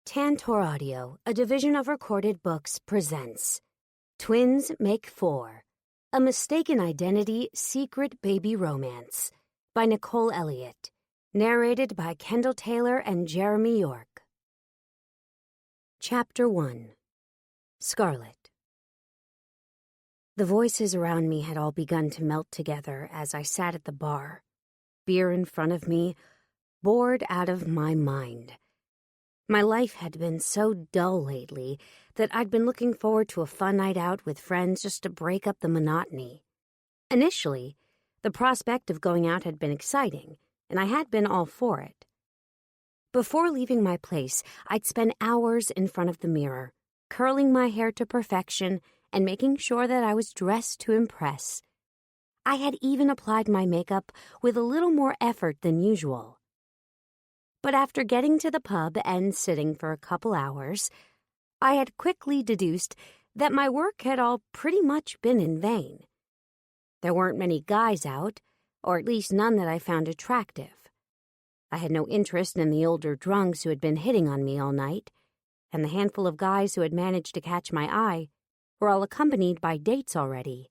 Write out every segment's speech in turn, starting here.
Tantor Audio, a division of Recorded Books, presents Twins Make Four, A Mistaken Identity Secret Baby Romance by Nicole Elliot, narrated by Kendall Taylor and Jeremy York. Chapter 1. Scarlet. The voices around me had all begun to melt together as I sat at the bar, beer in front of me, bored out of my mind. My life had been so dull lately that I'd been looking forward to a fun night out with friends just to break up the monotony. Initially, the prospect of going out had been exciting, and I had been all for it. Before leaving my place, I'd spend hours in front of the mirror, curling my hair to perfection and making sure that I was dressed to impress. I had even applied my makeup with a little more effort than usual. But after getting to the pub and sitting for a couple hours, I had quickly deduced that my work had all pretty much been in vain. There weren't many guys out, or at least none that I found attractive. I had no interest in the older drunks who had been hitting on me all night, and the handful of guys who had managed to catch my eye were all accompanied by dates already.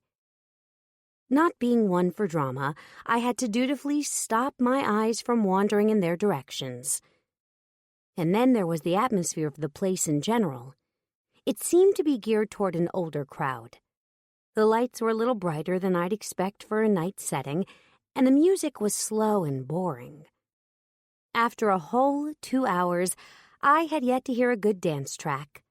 Not being one for drama, I had to dutifully stop my eyes from wandering in their directions. And then there was the atmosphere of the place in general. It seemed to be geared toward an older crowd. The lights were a little brighter than I'd expect for a night setting, and the music was slow and boring. After a whole 2 hours, I had yet to hear a good dance track.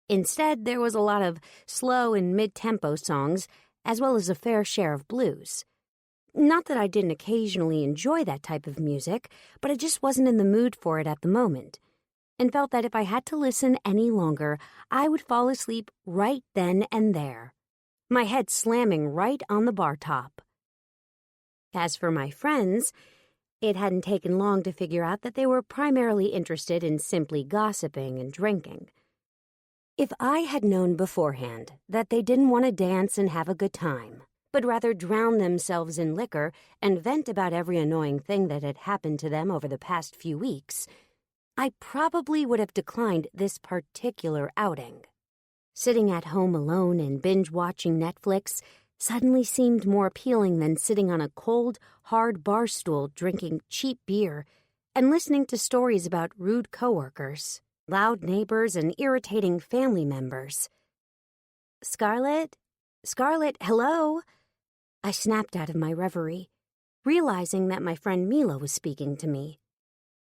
Instead, there was a lot of slow and mid-tempo songs, as well as a fair share of blues. Not that I didn't occasionally enjoy that type of music, but I just wasn't in the mood for it at the moment, and felt that if I had to listen any longer, I would fall asleep right then and there, my head slamming right on the bar top. As for my friends, it hadn't taken long to figure out that they were primarily interested in simply gossiping and drinking. If I had known beforehand that they didn't want to dance and have a good time, but rather drown themselves in liquor and vent about every annoying thing that had happened to them over the past few weeks, I probably would have declined this particular outing. Sitting at home alone and binge-watching Netflix suddenly seemed more appealing than sitting on a cold, hard bar stool drinking cheap beer and listening to stories about rude coworkers, loud neighbors, and irritating family members. Scarlet? Scarlet, hello? I snapped out of my reverie, realizing that my friend Mila was speaking to me.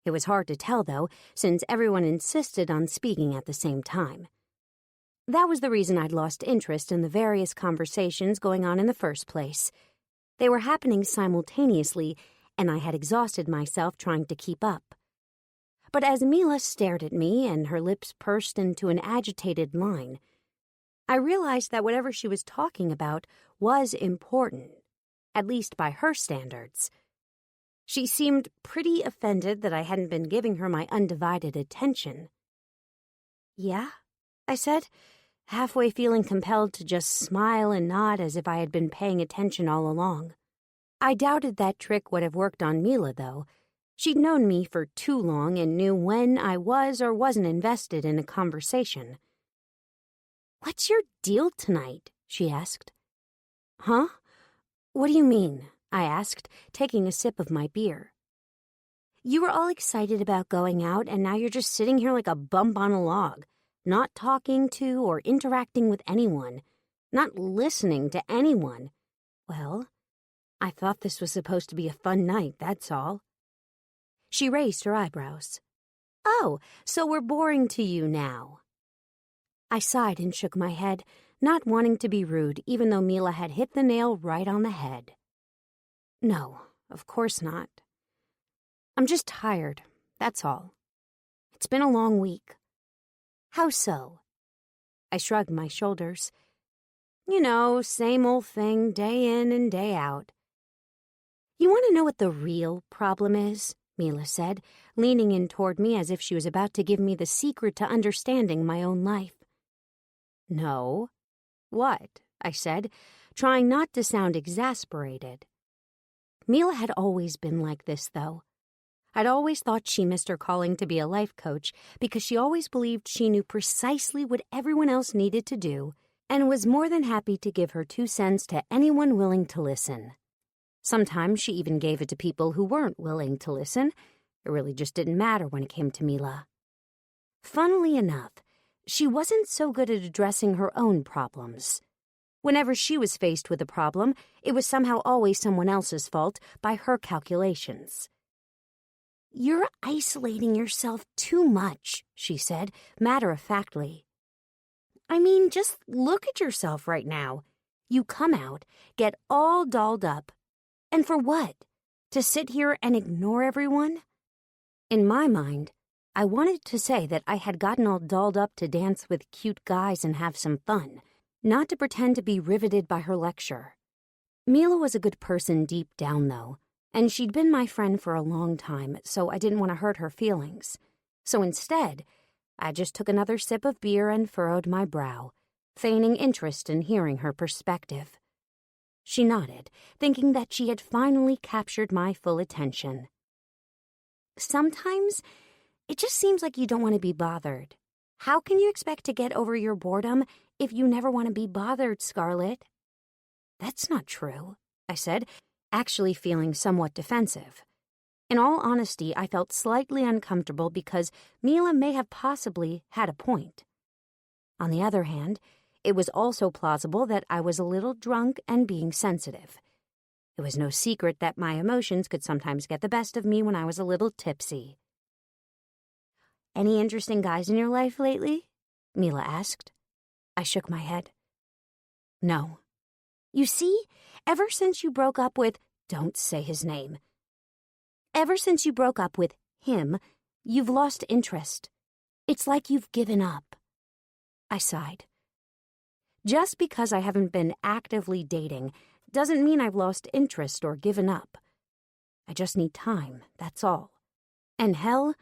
It was hard to tell, though, since everyone insisted on speaking at the same time. That was the reason I'd lost interest in the various conversations going on in the first place. They were happening simultaneously, and I had exhausted myself trying to keep up. But as Mila stared at me and her lips pursed into an agitated line, I realized that whatever she was talking about was important, at least by her standards. She seemed pretty offended that I hadn't been giving her my undivided attention. "Yeah?" I said, halfway feeling compelled to just smile and nod as if I had been paying attention all along. I doubted that trick would have worked on Mila, though. She'd known me for too long and knew when I was or wasn't invested in a conversation. "What's your deal tonight?" she asked. "Huh? What do you mean?" I asked, taking a sip of my beer. "You were all excited about going out, and now you're just sitting here like a bump on a log, not talking to or interacting with anyone, not listening to anyone. Well, I thought this was supposed to be a fun night, that's all." She raised her eyebrows. "Oh, so we're boring to you now." I sighed and shook my head, not wanting to be rude, even though Mila had hit the nail right on the head. "No, of course not. I'm just tired, that's all. It's been a long week." "How so?" I shrugged my shoulders. "You know, same old thing, day in and day out." "You want to know what the real problem is?" Mila said, leaning in toward me as if she was about to give me the secret to understanding my own life. "No." "What?" I said, trying not to sound exasperated. Mila had always been like this, though. I'd always thought she missed her calling to be a life coach because she always believed she knew precisely what everyone else needed to do and was more than happy to give her 2 cents to anyone willing to listen. Sometimes she even gave it to people who weren't willing to listen. It really just didn't matter when it came to Mila. Funnily enough, she wasn't so good at addressing her own problems. Whenever she was faced with a problem, it was somehow always someone else's fault by her calculations. "You're isolating yourself too much," she said, matter-of-factly. "I mean, just look at yourself right now. You come out, get all dolled up. And for what? To sit here and ignore everyone?" In my mind, I wanted to say that I had gotten all dolled up to dance with cute guys and have some fun, not to pretend to be riveted by her lecture. Mila was a good person deep down, though, and she'd been my friend for a long time, so I didn't want to hurt her feelings. So instead, I just took another sip of beer and furrowed my brow, feigning interest in hearing her perspective. She nodded, thinking that she had finally captured my full attention. "Sometimes it just seems like you don't want to be bothered. How can you expect to get over your boredom if you never want to be bothered, Scarlett?" "That's not true," I said, actually feeling somewhat defensive. In all honesty, I felt slightly uncomfortable because Mila may have possibly had a point. On the other hand, it was also plausible that I was a little drunk and being sensitive. It was no secret that my emotions could sometimes get the best of me when I was a little tipsy. "Any interesting guys in your life lately?" Mila asked. I shook my head. "No." "You see, ever since you broke up with— don't say his name. Ever since you broke up with him, you've lost interest. It's like you've given up." I sighed. Just because I haven't been actively dating doesn't mean I've lost interest or given up. I just need time, that's all. And hell,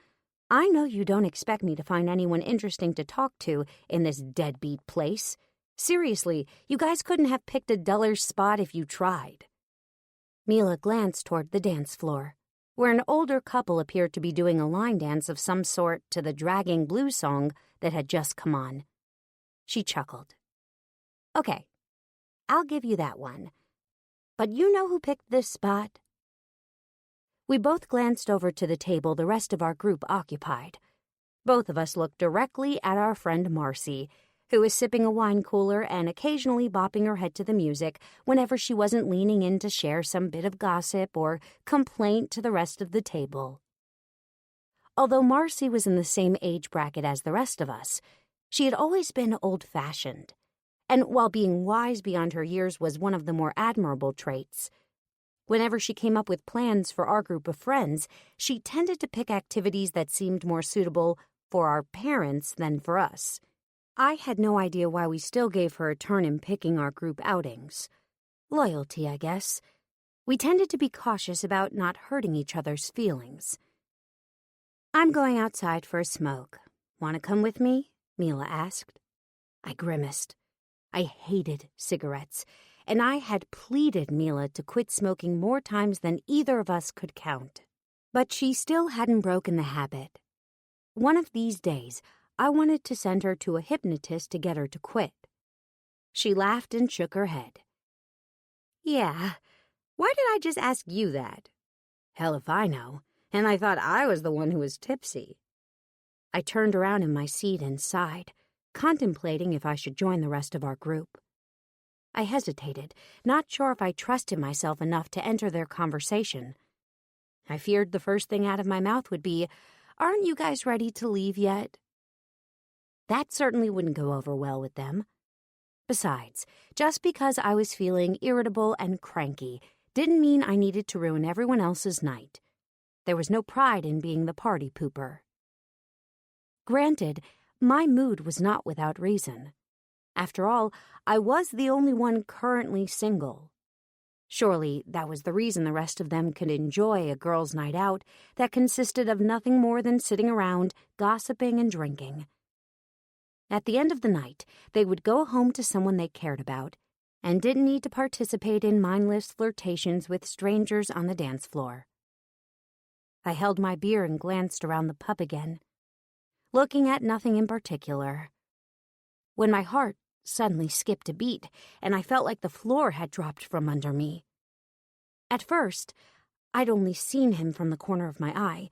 I know you don't expect me to find anyone interesting to talk to in this deadbeat place. Seriously, you guys couldn't have picked a duller spot if you tried. Mila glanced toward the dance floor, where an older couple appeared to be doing a line dance of some sort to the dragging blues song that had just come on. She chuckled. "Okay, I'll give you that one. But you know who picked this spot?" We both glanced over to the table the rest of our group occupied. Both of us looked directly at our friend Marcy, who was sipping a wine cooler and occasionally bopping her head to the music whenever she wasn't leaning in to share some bit of gossip or complaint to the rest of the table. Although Marcy was in the same age bracket as the rest of us, she had always been old-fashioned. And while being wise beyond her years was one of the more admirable traits, whenever she came up with plans for our group of friends, she tended to pick activities that seemed more suitable for our parents than for us. I had no idea why we still gave her a turn in picking our group outings. Loyalty, I guess. We tended to be cautious about not hurting each other's feelings. "I'm going outside for a smoke. Want to come with me?" Mila asked. I grimaced. I hated cigarettes, and I had pleaded Mila to quit smoking more times than either of us could count. But she still hadn't broken the habit. One of these days, I wanted to send her to a hypnotist to get her to quit. She laughed and shook her head. "Yeah, why did I just ask you that?" "Hell if I know, and I thought I was the one who was tipsy." I turned around in my seat and sighed, contemplating if I should join the rest of our group. I hesitated, not sure if I trusted myself enough to enter their conversation. I feared the first thing out of my mouth would be, "Aren't you guys ready to leave yet?" That certainly wouldn't go over well with them. Besides, just because I was feeling irritable and cranky didn't mean I needed to ruin everyone else's night. There was no pride in being the party pooper. Granted, my mood was not without reason. After all, I was the only one currently single. Surely that was the reason the rest of them could enjoy a girls' night out that consisted of nothing more than sitting around, gossiping and drinking. At the end of the night, they would go home to someone they cared about and didn't need to participate in mindless flirtations with strangers on the dance floor. I held my beer and glanced around the pub again, looking at nothing in particular, when my heart suddenly skipped a beat and I felt like the floor had dropped from under me. At first, I'd only seen him from the corner of my eye,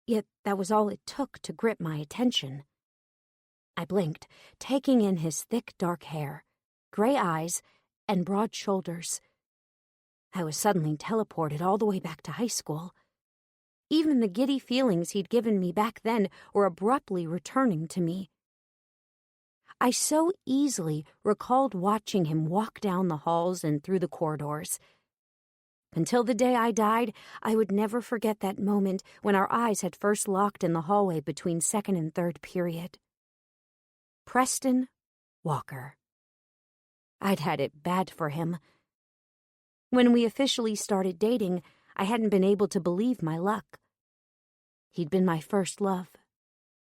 yet that was all it took to grip my attention. I blinked, taking in his thick, dark hair, gray eyes, and broad shoulders. I was suddenly teleported all the way back to high school. Even the giddy feelings he'd given me back then were abruptly returning to me. I so easily recalled watching him walk down the halls and through the corridors. Until the day I died, I would never forget that moment when our eyes had first locked in the hallway between second and third period. Preston Walker. I'd had it bad for him. When we officially started dating, I hadn't been able to believe my luck. He'd been my first love.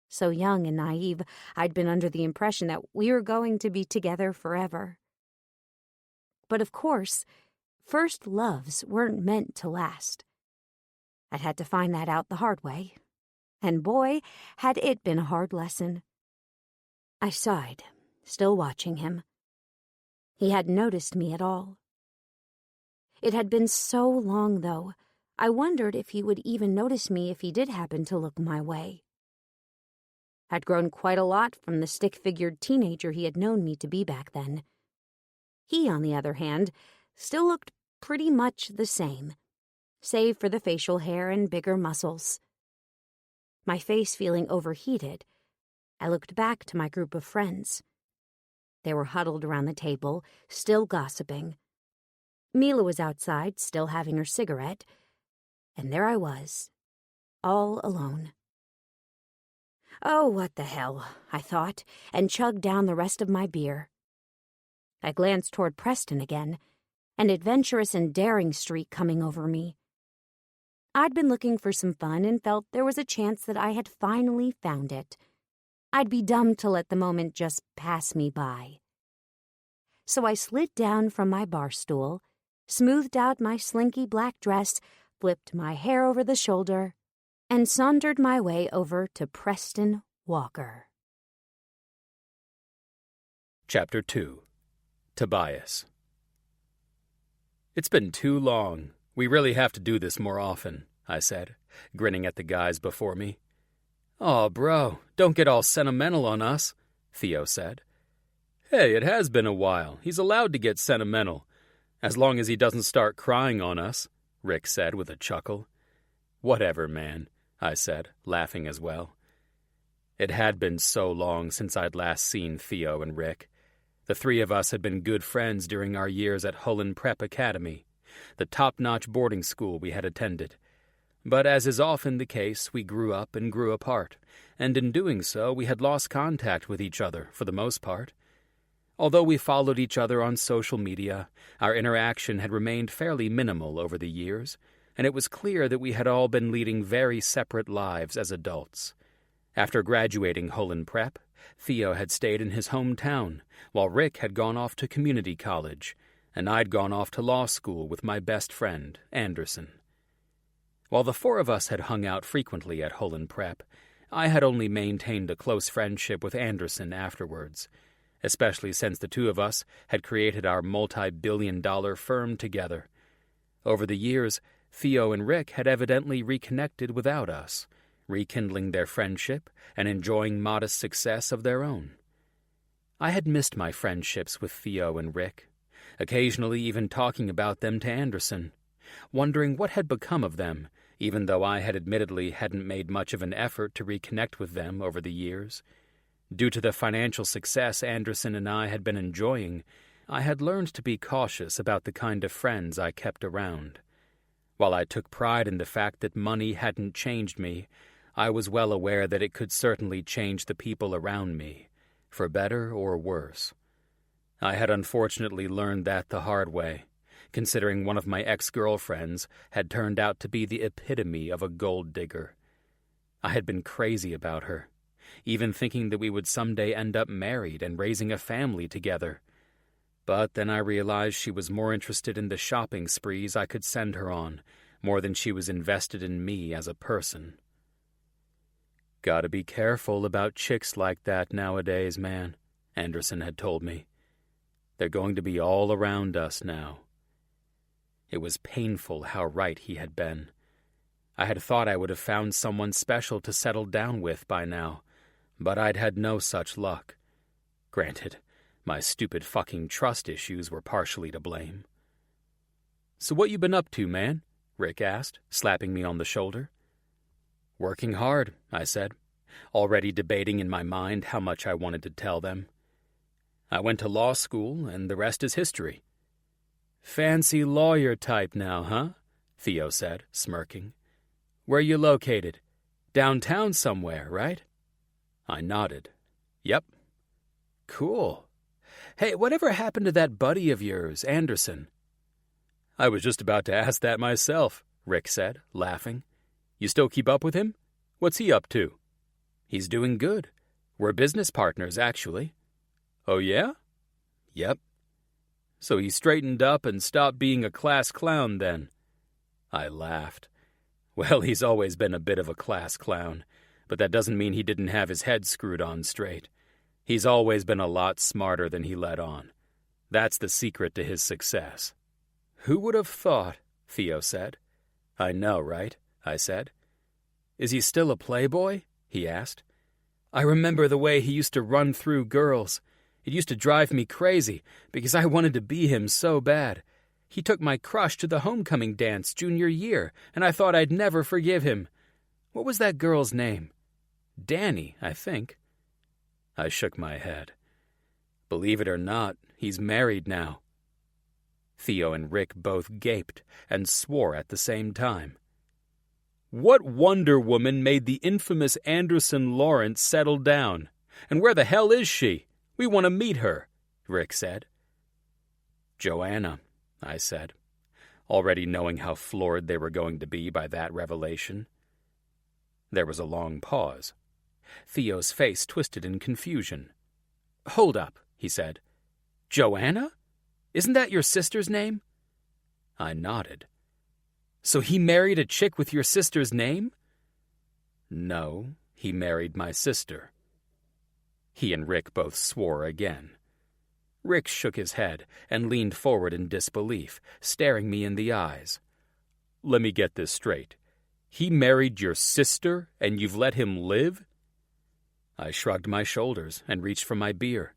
So young and naive, I'd been under the impression that we were going to be together forever. But of course, first loves weren't meant to last. I'd had to find that out the hard way. And boy, had it been a hard lesson. I sighed, still watching him. He hadn't noticed me at all. It had been so long, though, I wondered if he would even notice me if he did happen to look my way. I'd grown quite a lot from the stick-figured teenager he had known me to be back then. He, on the other hand, still looked pretty much the same, save for the facial hair and bigger muscles. My face feeling overheated, I looked back to my group of friends. They were huddled around the table, still gossiping. Mila was outside, still having her cigarette, and there I was, all alone. Oh, what the hell, I thought, and chugged down the rest of my beer. I glanced toward Preston again, an adventurous and daring streak coming over me. I'd been looking for some fun and felt there was a chance that I had finally found it. I'd be dumb to let the moment just pass me by. So I slid down from my bar stool, smoothed out my slinky black dress, flipped my hair over the shoulder, and sauntered my way over to Preston Walker. Chapter 2. Tobias. It's been too long. We really have to do this more often, I said, grinning at the guys before me. "Aw, bro, don't get all sentimental on us," Theo said. "Hey, it has been a while. He's allowed to get sentimental, as long as he doesn't start crying on us," Rick said with a chuckle. "Whatever, man," I said, laughing as well. It had been so long since I'd last seen Theo and Rick. The three of us had been good friends during our years at Hullen Prep Academy, the top-notch boarding school we had attended. But as is often the case, we grew up and grew apart, and in doing so we had lost contact with each other for the most part. Although we followed each other on social media, our interaction had remained fairly minimal over the years, and it was clear that we had all been leading very separate lives as adults. After graduating Hullen Prep, Theo had stayed in his hometown, while Rick had gone off to community college, and I'd gone off to law school with my best friend, Anderson. While the four of us had hung out frequently at Hullen Prep, I had only maintained a close friendship with Anderson afterwards, especially since the two of us had created our multi-billion-dollar firm together. Over the years, Theo and Rick had evidently reconnected without us, rekindling their friendship and enjoying modest success of their own. I had missed my friendships with Theo and Rick, occasionally even talking about them to Anderson, wondering what had become of them, even though I had admittedly hadn't made much of an effort to reconnect with them over the years. Due to the financial success Anderson and I had been enjoying, I had learned to be cautious about the kind of friends I kept around. While I took pride in the fact that money hadn't changed me, I was well aware that it could certainly change the people around me, for better or worse. I had unfortunately learned that the hard way, considering one of my ex-girlfriends had turned out to be the epitome of a gold digger. I had been crazy about her, even thinking that we would someday end up married and raising a family together. But then I realized she was more interested in the shopping sprees I could send her on, more than she was invested in me as a person. "Gotta be careful about chicks like that nowadays, man," Anderson had told me. "They're going to be all around us now." It was painful how right he had been. I had thought I would have found someone special to settle down with by now, but I'd had no such luck. Granted, my stupid fucking trust issues were partially to blame. "So what you been up to, man?" Rick asked, slapping me on the shoulder. "Working hard," I said, already debating in my mind how much I wanted to tell them. "I went to law school, and the rest is history." "Fancy lawyer type now, huh?" Theo said, smirking. "Where you located? Downtown somewhere, right?" I nodded. "Yep." "Cool. Hey, whatever happened to that buddy of yours, Anderson?" "I was just about to ask that myself," Rick said, laughing. "You still keep up with him? What's he up to?" "He's doing good. We're business partners, actually." "Oh, yeah?" "Yep." "So he straightened up and stopped being a class clown then?" I laughed. "Well, he's always been a bit of a class clown, but that doesn't mean he didn't have his head screwed on straight. He's always been a lot smarter than he let on. That's the secret to his success." "Who would have thought?" Theo said. "I know, right?" I said. "Is he still a playboy?" he asked. "I remember the way he used to run through girls. It used to drive me crazy, because I wanted to be him so bad. He took my crush to the homecoming dance junior year, and I thought I'd never forgive him. What was that girl's name? Danny, I think." I shook my head. "Believe it or not, he's married now." Theo and Rick both gaped and swore at the same time. "What Wonder Woman made the infamous Anderson Lawrence settle down? And where the hell is she? We want to meet her," Rick said. "Joanna," I said, already knowing how floored they were going to be by that revelation. There was a long pause. Theo's face twisted in confusion. "Hold up," he said. "Joanna? Isn't that your sister's name?" I nodded. "So he married a chick with your sister's name?" "No, he married my sister." He and Rick both swore again. Rick shook his head and leaned forward in disbelief, staring me in the eyes. "Let me get this straight. He married your sister, and you've let him live?" I shrugged my shoulders and reached for my beer.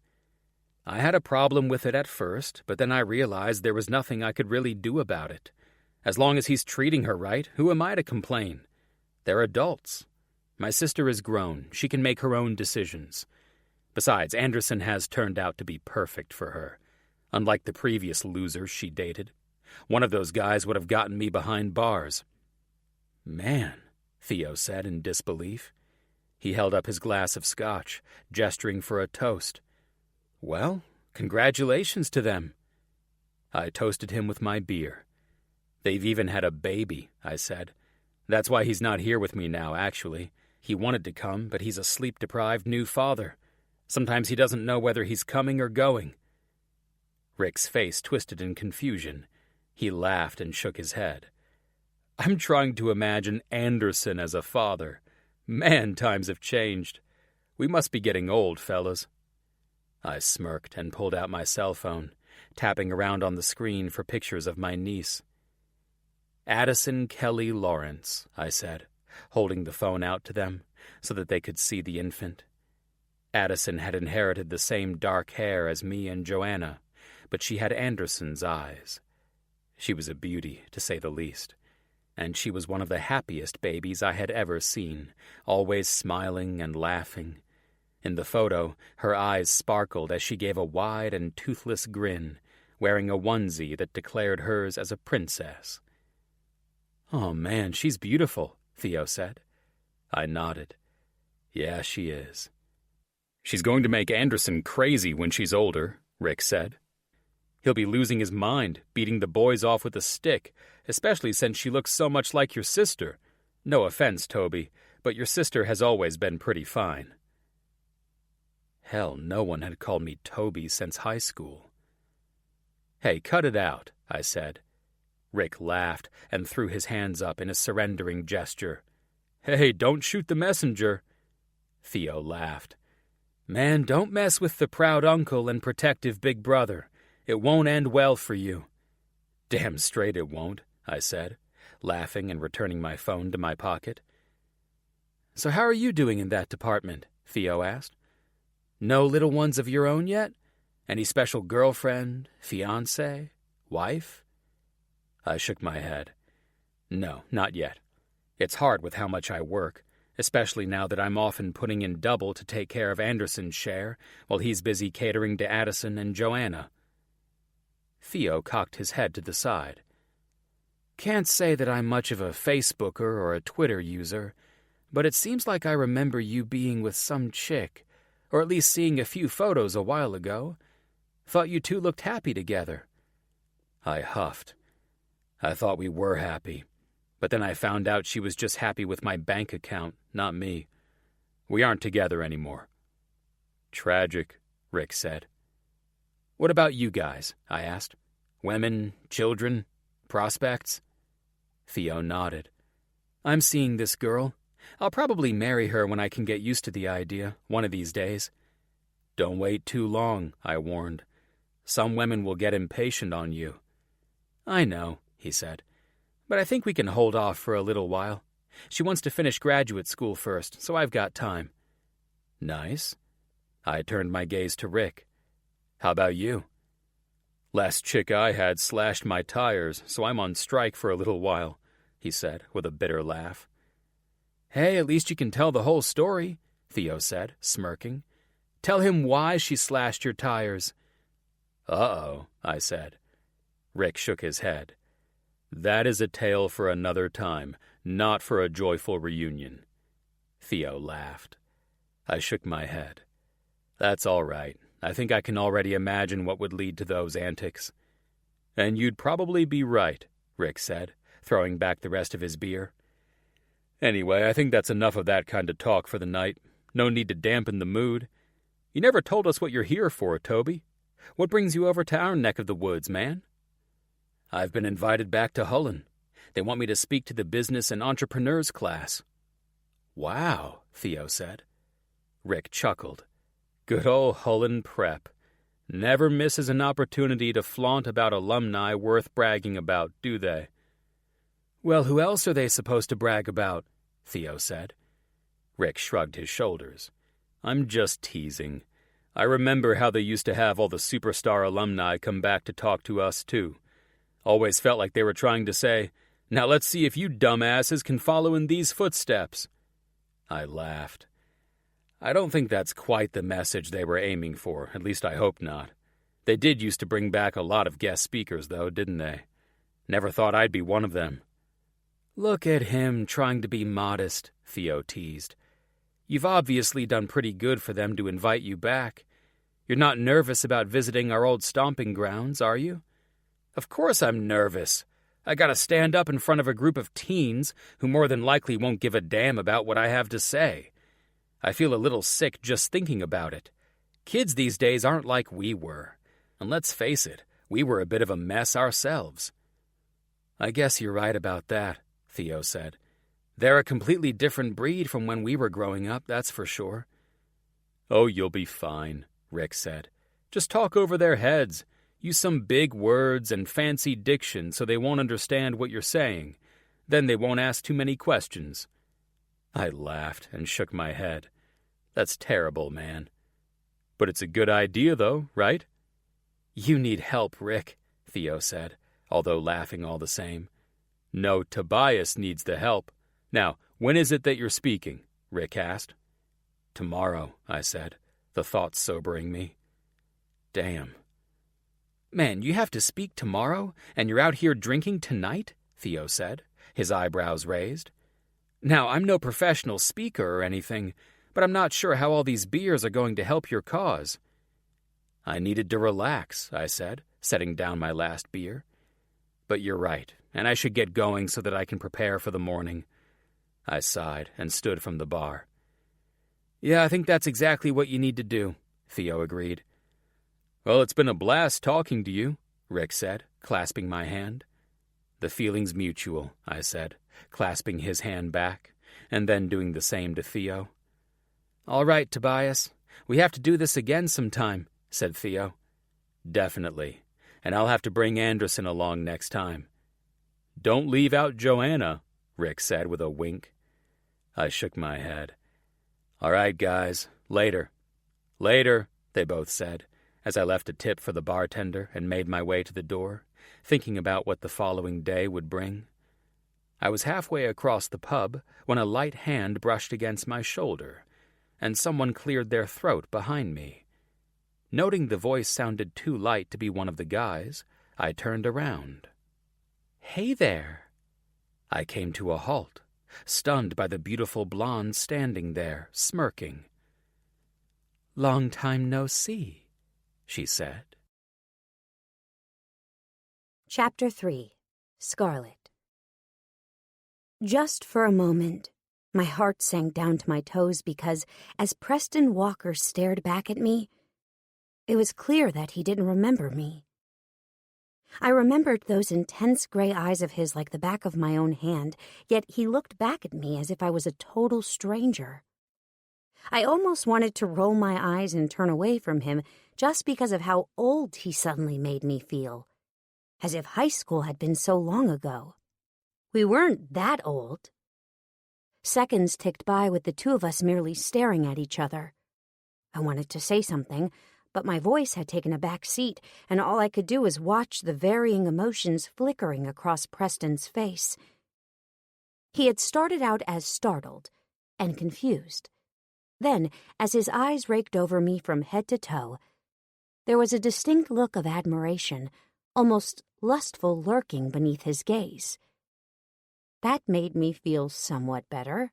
I had a problem with it at first, but then I realized there was nothing I could really do about it. As long as he's treating her right, who am I to complain? They're adults. My sister is grown. She can make her own decisions. Besides, Anderson has turned out to be perfect for her, unlike the previous losers she dated. One of those guys would have gotten me behind bars. "Man," Theo said in disbelief. He held up his glass of scotch, gesturing for a toast. "Well, congratulations to them." I toasted him with my beer. "They've even had a baby," I said. "That's why he's not here with me now, actually. He wanted to come, but he's a sleep-deprived new father. Sometimes he doesn't know whether he's coming or going." Rick's face twisted in confusion. He laughed and shook his head. "I'm trying to imagine Anderson as a father. Man, times have changed. We must be getting old, fellas." I smirked and pulled out my cell phone, tapping around on the screen for pictures of my niece. "Addison Kelly Lawrence," I said, holding the phone out to them so that they could see the infant. Addison had inherited the same dark hair as me and Joanna, but she had Anderson's eyes. She was a beauty, to say the least, and she was one of the happiest babies I had ever seen, always smiling and laughing. In the photo, her eyes sparkled as she gave a wide and toothless grin, wearing a onesie that declared hers as a princess. "Oh man, she's beautiful," Theo said. I nodded. "Yeah, she is." "She's going to make Anderson crazy when she's older," Rick said. "He'll be losing his mind, beating the boys off with a stick, especially since she looks so much like your sister. No offense, Toby, but your sister has always been pretty fine." Hell, no one had called me Toby since high school. "Hey, cut it out," I said. Rick laughed and threw his hands up in a surrendering gesture. Hey, don't shoot the messenger. Theo laughed. Man, don't mess with the proud uncle and protective big brother. It won't end well for you. Damn straight it won't, I said, laughing and returning my phone to my pocket. So how are you doing in that department? Theo asked. No little ones of your own yet? Any special girlfriend, fiancé, wife? I shook my head. No, not yet. It's hard with how much I work, especially now that I'm often putting in double to take care of Anderson's share while he's busy catering to Addison and Joanna. Theo cocked his head to the side. Can't say that I'm much of a Facebooker or a Twitter user, but it seems like I remember you being with some chick, or at least seeing a few photos a while ago. Thought you two looked happy together. I huffed. I thought we were happy, but then I found out she was just happy with my bank account, not me. We aren't together anymore. Tragic, Rick said. What about you guys? I asked. Women, children, prospects? Theo nodded. I'm seeing this girl. I'll probably marry her when I can get used to the idea, one of these days. Don't wait too long, I warned. Some women will get impatient on you. I know, he said, but I think we can hold off for a little while. She wants to finish graduate school first, so I've got time. Nice. I turned my gaze to Rick. How about you? Last chick I had slashed my tires, so I'm on strike for a little while, he said with a bitter laugh. Hey, at least you can tell the whole story, Theo said, smirking. Tell him why she slashed your tires. Uh-oh, I said. Rick shook his head. That is a tale for another time, not for a joyful reunion. Theo laughed. I shook my head. That's all right. I think I can already imagine what would lead to those antics. And you'd probably be right, Rick said, throwing back the rest of his beer. Anyway, I think that's enough of that kind of talk for the night. No need to dampen the mood. You never told us what you're here for, Toby. What brings you over to our neck of the woods, man? I've been invited back to Hullen. They want me to speak to the business and entrepreneurs class. Wow, Theo said. Rick chuckled. Good old Hullen Prep. Never misses an opportunity to flaunt about alumni worth bragging about, do they? Well, who else are they supposed to brag about? Theo said. Rick shrugged his shoulders. I'm just teasing. I remember how they used to have all the superstar alumni come back to talk to us, too. Always felt like they were trying to say, now let's see if you dumbasses can follow in these footsteps. I laughed. I don't think that's quite the message they were aiming for, at least I hope not. They did used to bring back a lot of guest speakers, though, didn't they? Never thought I'd be one of them. Look at him trying to be modest, Theo teased. You've obviously done pretty good for them to invite you back. You're not nervous about visiting our old stomping grounds, are you? Of course I'm nervous. I gotta stand up in front of a group of teens who more than likely won't give a damn about what I have to say. I feel a little sick just thinking about it. Kids these days aren't like we were. And let's face it, we were a bit of a mess ourselves. I guess you're right about that, Theo said. They're a completely different breed from when we were growing up, that's for sure. Oh, you'll be fine, Rick said. Just talk over their heads. Use some big words and fancy diction so they won't understand what you're saying. Then they won't ask too many questions. I laughed and shook my head. That's terrible, man. But it's a good idea, though, right? You need help, Rick, Theo said, although laughing all the same. No, Tobias needs the help. Now, when is it that you're speaking? Rick asked. Tomorrow, I said, the thought sobering me. Damn. Man, you have to speak tomorrow, and you're out here drinking tonight? Theo said, his eyebrows raised. Now, I'm no professional speaker or anything, but I'm not sure how all these beers are going to help your cause. I needed to relax, I said, setting down my last beer. But you're right, and I should get going so that I can prepare for the morning. I sighed and stood from the bar. Yeah, I think that's exactly what you need to do, Theo agreed. Well, it's been a blast talking to you, Rick said, clasping my hand. The feeling's mutual, I said, clasping his hand back, and then doing the same to Theo. All right, Tobias, we have to do this again sometime, said Theo. Definitely, and I'll have to bring Anderson along next time. Don't leave out Joanna, Rick said with a wink. I shook my head. All right, guys, later. Later, they both said, as I left a tip for the bartender and made my way to the door, thinking about what the following day would bring. I was halfway across the pub when a light hand brushed against my shoulder, and someone cleared their throat behind me. Noting the voice sounded too light to be one of the guys, I turned around. Hey there! I came to a halt, stunned by the beautiful blonde standing there, smirking. Long time no see, she said. Chapter 3. Scarlet. Just for a moment, my heart sank down to my toes because, as Preston Walker stared back at me, it was clear that he didn't remember me. I remembered those intense gray eyes of his like the back of my own hand, yet he looked back at me as if I was a total stranger. I almost wanted to roll my eyes and turn away from him just because of how old he suddenly made me feel, as if high school had been so long ago. We weren't that old. Seconds ticked by with the two of us merely staring at each other. I wanted to say something, but my voice had taken a back seat, and all I could do was watch the varying emotions flickering across Preston's face. He had started out as startled and confused. Then, as his eyes raked over me from head to toe, there was a distinct look of admiration, almost lustful, lurking beneath his gaze. That made me feel somewhat better.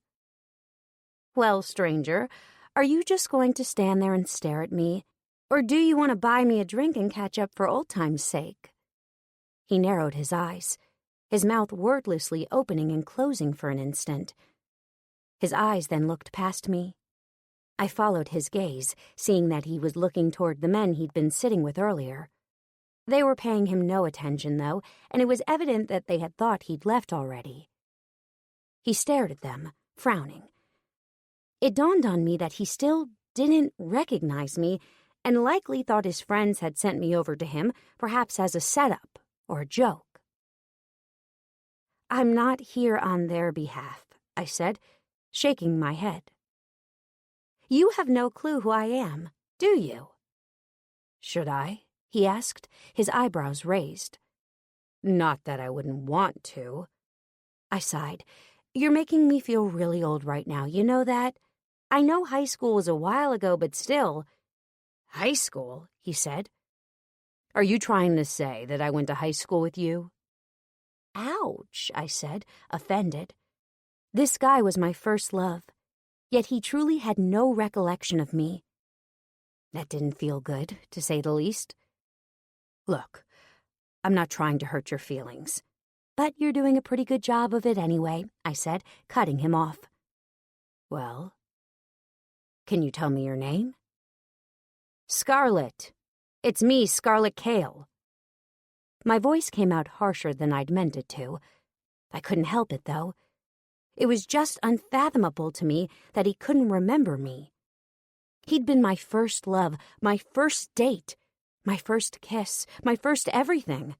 Well, stranger, are you just going to stand there and stare at me? Or do you want to buy me a drink and catch up for old time's sake? He narrowed his eyes, his mouth wordlessly opening and closing for an instant. His eyes then looked past me. I followed his gaze, seeing that he was looking toward the men he'd been sitting with earlier. They were paying him no attention, though, and it was evident that they had thought he'd left already. He stared at them, frowning. It dawned on me that he still didn't recognize me, and likely thought his friends had sent me over to him, perhaps as a setup or a joke. I'm not here on their behalf, I said, shaking my head. You have no clue who I am, do you? Should I? He asked, his eyebrows raised. Not that I wouldn't want to. I sighed. You're making me feel really old right now, you know that? I know high school was a while ago, but still. High school, he said. Are you trying to say that I went to high school with you? Ouch, I said, offended. This guy was my first love, yet he truly had no recollection of me. That didn't feel good, to say the least. Look, I'm not trying to hurt your feelings, but you're doing a pretty good job of it anyway, I said, cutting him off. Well, can you tell me your name? Scarlet. It's me, Scarlet Kale. My voice came out harsher than I'd meant it to. I couldn't help it, though. It was just unfathomable to me that he couldn't remember me. He'd been my first love, my first date, my first kiss, my first everything.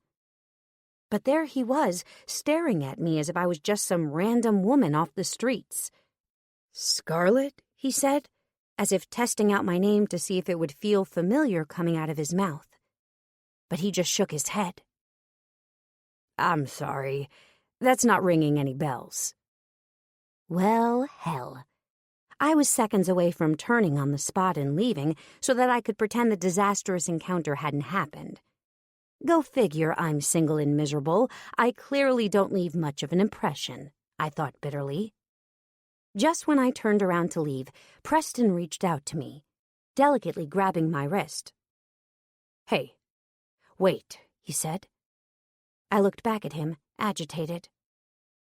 But there he was, staring at me as if I was just some random woman off the streets. Scarlet, he said, as if testing out my name to see if it would feel familiar coming out of his mouth. But he just shook his head. I'm sorry, that's not ringing any bells. Well, hell. I was seconds away from turning on the spot and leaving so that I could pretend the disastrous encounter hadn't happened. Go figure, I'm single and miserable. I clearly don't leave much of an impression, I thought bitterly. Just when I turned around to leave, Preston reached out to me, delicately grabbing my wrist. Hey, wait, he said. I looked back at him, agitated.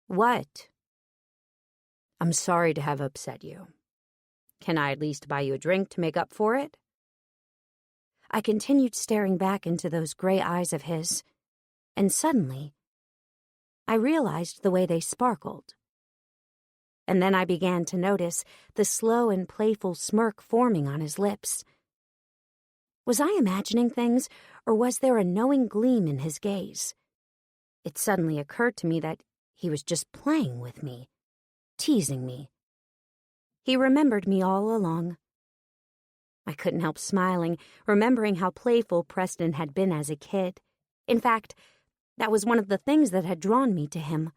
What? I'm sorry to have upset you. Can I at least buy you a drink to make up for it? I continued staring back into those gray eyes of his, and suddenly, I realized the way they sparkled. And then I began to notice the slow and playful smirk forming on his lips. Was I imagining things, or was there a knowing gleam in his gaze? It suddenly occurred to me that he was just playing with me, teasing me. He remembered me all along. I couldn't help smiling, remembering how playful Preston had been as a kid. In fact, that was one of the things that had drawn me to him.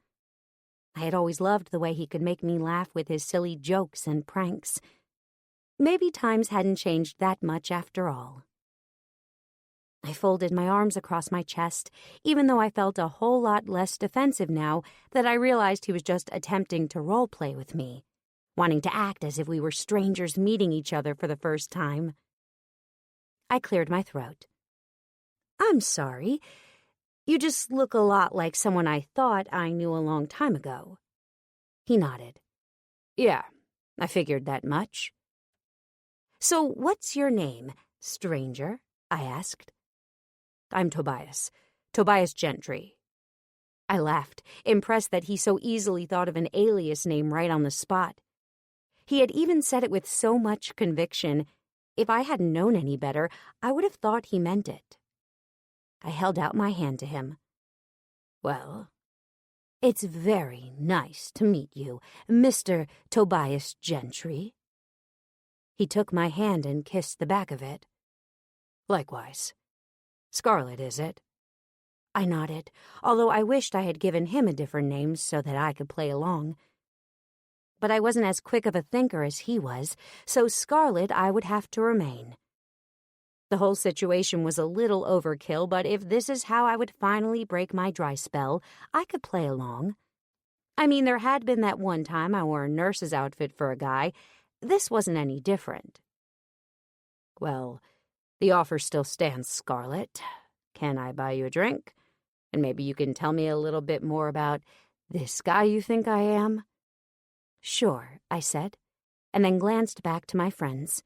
I had always loved the way he could make me laugh with his silly jokes and pranks. Maybe times hadn't changed that much after all. I folded my arms across my chest, even though I felt a whole lot less defensive now that I realized he was just attempting to role-play with me, wanting to act as if we were strangers meeting each other for the first time. I cleared my throat. "I'm sorry. You just look a lot like someone I thought I knew a long time ago." He nodded. "Yeah, I figured that much." "So what's your name, stranger?" I asked. "I'm Tobias. Tobias Gentry." I laughed, impressed that he so easily thought of an alias name right on the spot. He had even said it with so much conviction. If I hadn't known any better, I would have thought he meant it. I held out my hand to him. "Well, it's very nice to meet you, Mr. Tobias Gentry." He took my hand and kissed the back of it. "Likewise. Scarlet, is it?" I nodded, although I wished I had given him a different name so that I could play along. But I wasn't as quick of a thinker as he was, so Scarlet I would have to remain. The whole situation was a little overkill, but if this is how I would finally break my dry spell, I could play along. I mean, there had been that one time I wore a nurse's outfit for a guy. This wasn't any different. "Well, the offer still stands, Scarlet. Can I buy you a drink? And maybe you can tell me a little bit more about this guy you think I am?" "Sure," I said, and then glanced back to my friends.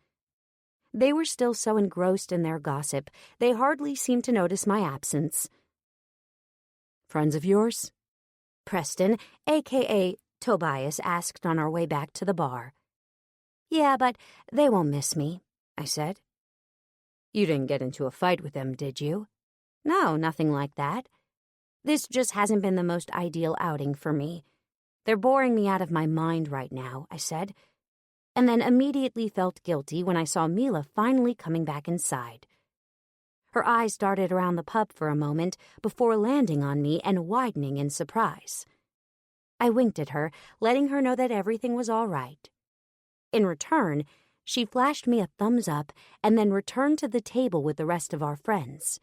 They were still so engrossed in their gossip, they hardly seemed to notice my absence. "Friends of yours?" Preston, a.k.a. Tobias, asked on our way back to the bar. "Yeah, but they won't miss me," I said. "You didn't get into a fight with them, did you?" "No, nothing like that. This just hasn't been the most ideal outing for me. They're boring me out of my mind right now," I said, and then immediately felt guilty when I saw Mila finally coming back inside. Her eyes darted around the pub for a moment before landing on me and widening in surprise. I winked at her, letting her know that everything was all right. In return, she flashed me a thumbs up and then returned to the table with the rest of our friends.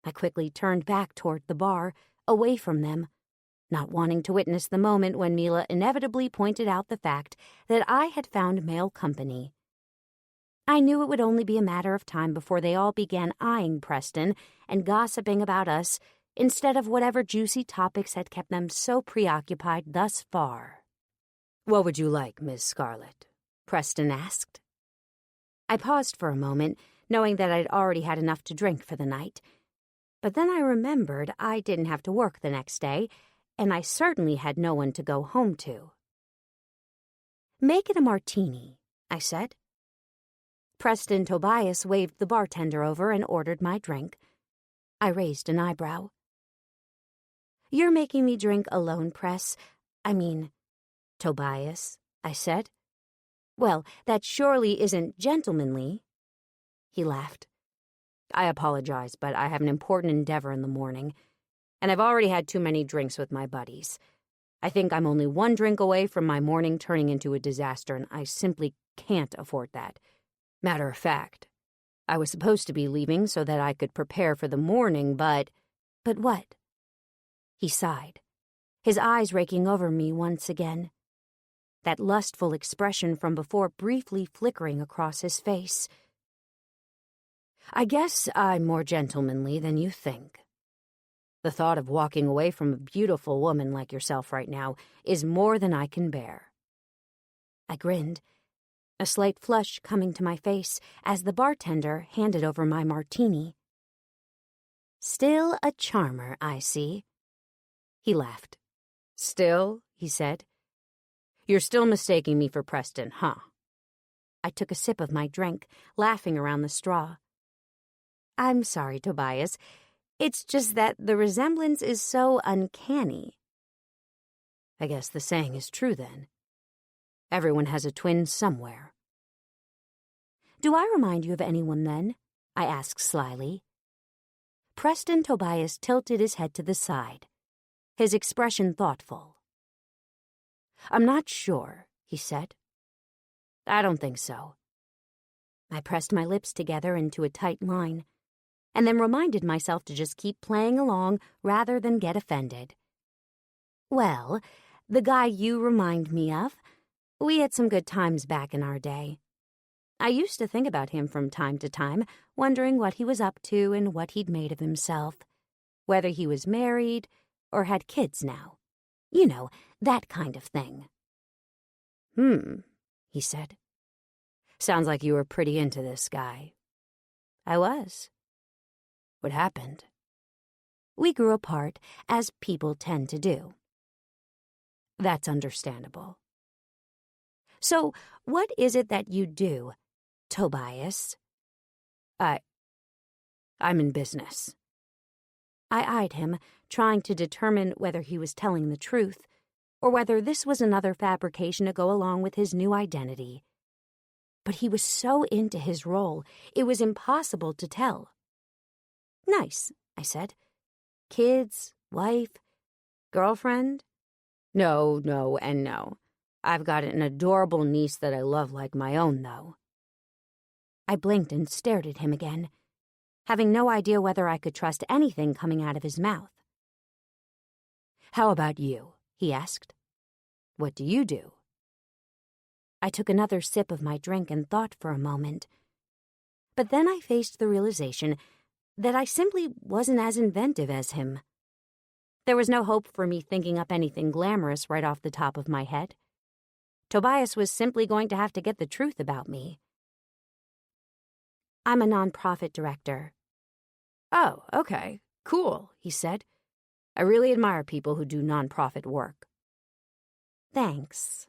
I quickly turned back toward the bar, away from them, not wanting to witness the moment when Mila inevitably pointed out the fact that I had found male company. I knew it would only be a matter of time before they all began eyeing Preston and gossiping about us instead of whatever juicy topics had kept them so preoccupied thus far. "What would you like, Miss Scarlet?" Preston asked. I paused for a moment, knowing that I'd already had enough to drink for the night. But then I remembered I didn't have to work the next day, and I certainly had no one to go home to. "Make it a martini," I said. Preston Tobias waved the bartender over and ordered my drink. I raised an eyebrow. "You're making me drink alone, Tobias," I said. "Well, that surely isn't gentlemanly." He laughed. "I apologize, but I have an important endeavor in the morning, and I've already had too many drinks with my buddies. I think I'm only one drink away from my morning turning into a disaster, and I simply can't afford that. Matter of fact, I was supposed to be leaving so that I could prepare for the morning, but..." "But what?" He sighed, his eyes raking over me once again, that lustful expression from before briefly flickering across his face. "I guess I'm more gentlemanly than you think. The thought of walking away from a beautiful woman like yourself right now is more than I can bear." I grinned, a slight flush coming to my face as the bartender handed over my martini. "Still a charmer, I see." He laughed. "Still?" he said. "You're still mistaking me for Preston, huh?" I took a sip of my drink, laughing around the straw. "I'm sorry, Tobias. It's just that the resemblance is so uncanny." "I guess the saying is true, then. Everyone has a twin somewhere." "Do I remind you of anyone, then?" I asked slyly. Preston Tobias tilted his head to the side, his expression thoughtful. "I'm not sure," he said. "I don't think so." I pressed my lips together into a tight line, and then reminded myself to just keep playing along rather than get offended. "Well, the guy you remind me of, we had some good times back in our day. I used to think about him from time to time, wondering what he was up to and what he'd made of himself, whether he was married or had kids now. You know, that kind of thing." He said. "Sounds like you were pretty into this guy." "I was." "What happened?" "We grew apart, as people tend to do." "That's understandable." "So, what is it that you do, Tobias?" I'm in business." I eyed him, trying to determine whether he was telling the truth, or whether this was another fabrication to go along with his new identity. But he was so into his role, it was impossible to tell. "Nice," I said. "Kids, wife, girlfriend?" No, and no. I've got an adorable niece that I love like my own, though." I blinked and stared at him again, having no idea whether I could trust anything coming out of his mouth. "How about you?" he asked. "What do you do?" I took another sip of my drink and thought for a moment. But then I faced the realization that I simply wasn't as inventive as him. There was no hope for me thinking up anything glamorous right off the top of my head. Tobias was simply going to have to get the truth about me. "I'm a nonprofit director." "Oh, okay, cool," he said. "I really admire people who do nonprofit work." "Thanks."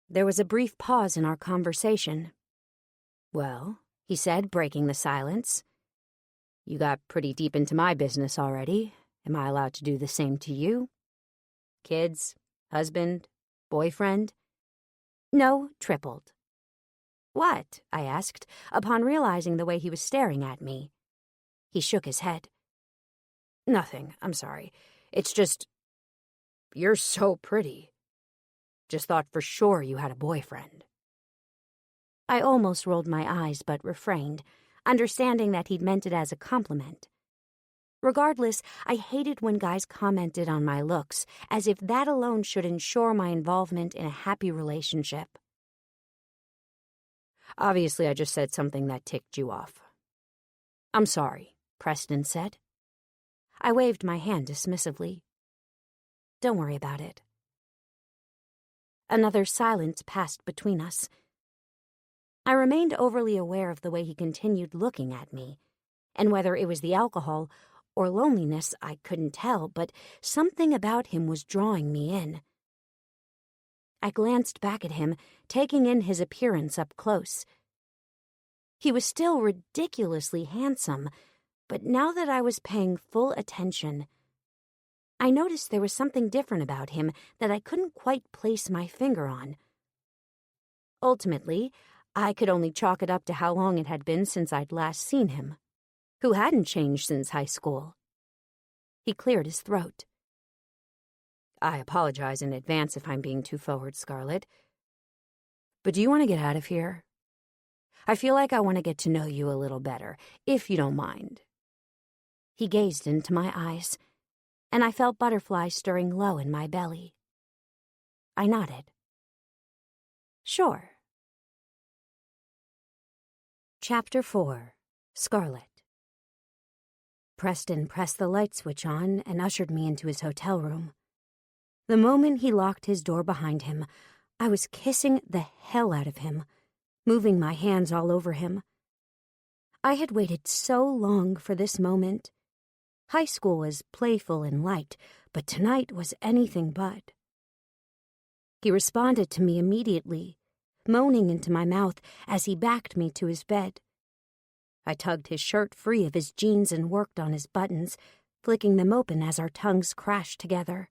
There was a brief pause in our conversation. "Well," he said, breaking the silence, "you got pretty deep into my business already. Am I allowed to do the same to you? Kids, husband, boyfriend?" "No, tripled." "What?" I asked, upon realizing the way he was staring at me. He shook his head. "Nothing, I'm sorry. It's just, you're so pretty. Just thought for sure you had a boyfriend." I almost rolled my eyes but refrained, understanding that he'd meant it as a compliment. Regardless, I hated when guys commented on my looks, as if that alone should ensure my involvement in a happy relationship. "Obviously, I just said something that ticked you off." "I'm sorry," Preston said. I waved my hand dismissively. "Don't worry about it." Another silence passed between us. I remained overly aware of the way he continued looking at me, and whether it was the alcohol or loneliness I couldn't tell, but something about him was drawing me in. I glanced back at him, taking in his appearance up close. He was still ridiculously handsome, but now that I was paying full attention, I noticed there was something different about him that I couldn't quite place my finger on. Ultimately, I could only chalk it up to how long it had been since I'd last seen him, who hadn't changed since high school. He cleared his throat. "I apologize in advance if I'm being too forward, Scarlett. But do you want to get out of here? I feel like I want to get to know you a little better, if you don't mind." He gazed into my eyes, and I felt butterflies stirring low in my belly. I nodded. "Sure." Chapter 4. Scarlett. Preston pressed the light switch on and ushered me into his hotel room. The moment he locked his door behind him, I was kissing the hell out of him, moving my hands all over him. I had waited so long for this moment. High school was playful and light, but tonight was anything but. He responded to me immediately, moaning into my mouth as he backed me to his bed. I tugged his shirt free of his jeans and worked on his buttons, flicking them open as our tongues crashed together.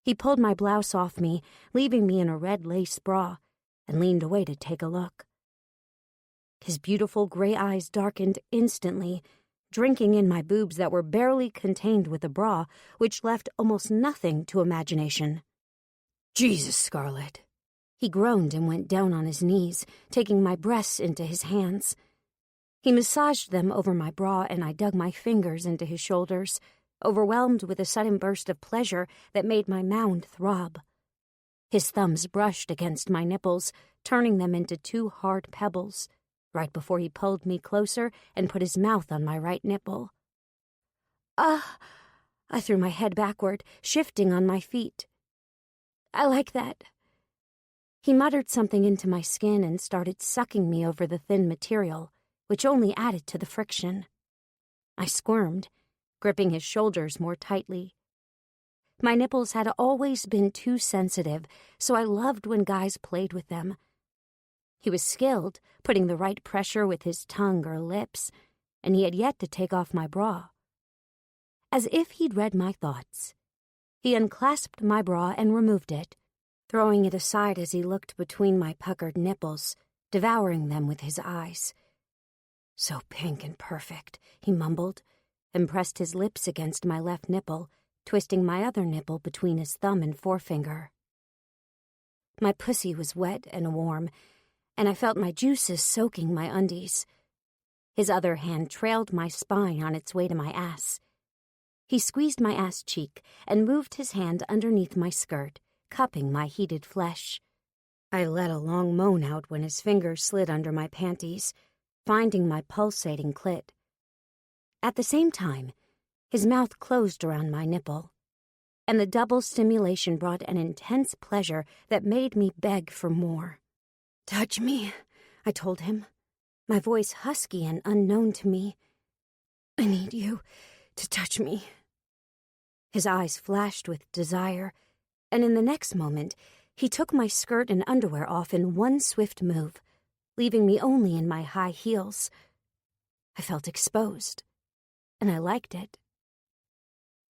He pulled my blouse off me, leaving me in a red lace bra, and leaned away to take a look. His beautiful gray eyes darkened instantly, drinking in my boobs that were barely contained with a bra, which left almost nothing to imagination. "Jesus, Scarlett." He groaned and went down on his knees, taking my breasts into his hands. He massaged them over my bra, and I dug my fingers into his shoulders, overwhelmed with a sudden burst of pleasure that made my mound throb. His thumbs brushed against my nipples, turning them into two hard pebbles, right before he pulled me closer and put his mouth on my right nipple. "Ah!" I threw my head backward, shifting on my feet. "I like that." He muttered something into my skin and started sucking me over the thin material, which only added to the friction. I squirmed, gripping his shoulders more tightly. My nipples had always been too sensitive, so I loved when guys played with them. He was skilled, putting the right pressure with his tongue or lips, and he had yet to take off my bra. As if he'd read my thoughts, he unclasped my bra and removed it, throwing it aside as he looked between my puckered nipples, devouring them with his eyes. "So pink and perfect," he mumbled, and pressed his lips against my left nipple, twisting my other nipple between his thumb and forefinger. My pussy was wet and warm, and I felt my juices soaking my undies. His other hand trailed my spine on its way to my ass. He squeezed my ass cheek and moved his hand underneath my skirt, cupping my heated flesh. I let a long moan out when his fingers slid under my panties, finding my pulsating clit. At the same time, his mouth closed around my nipple, and the double stimulation brought an intense pleasure that made me beg for more. "Touch me," I told him, my voice husky and unknown to me. "I need you to touch me." His eyes flashed with desire, and in the next moment, he took my skirt and underwear off in one swift move, leaving me only in my high heels. I felt exposed, and I liked it.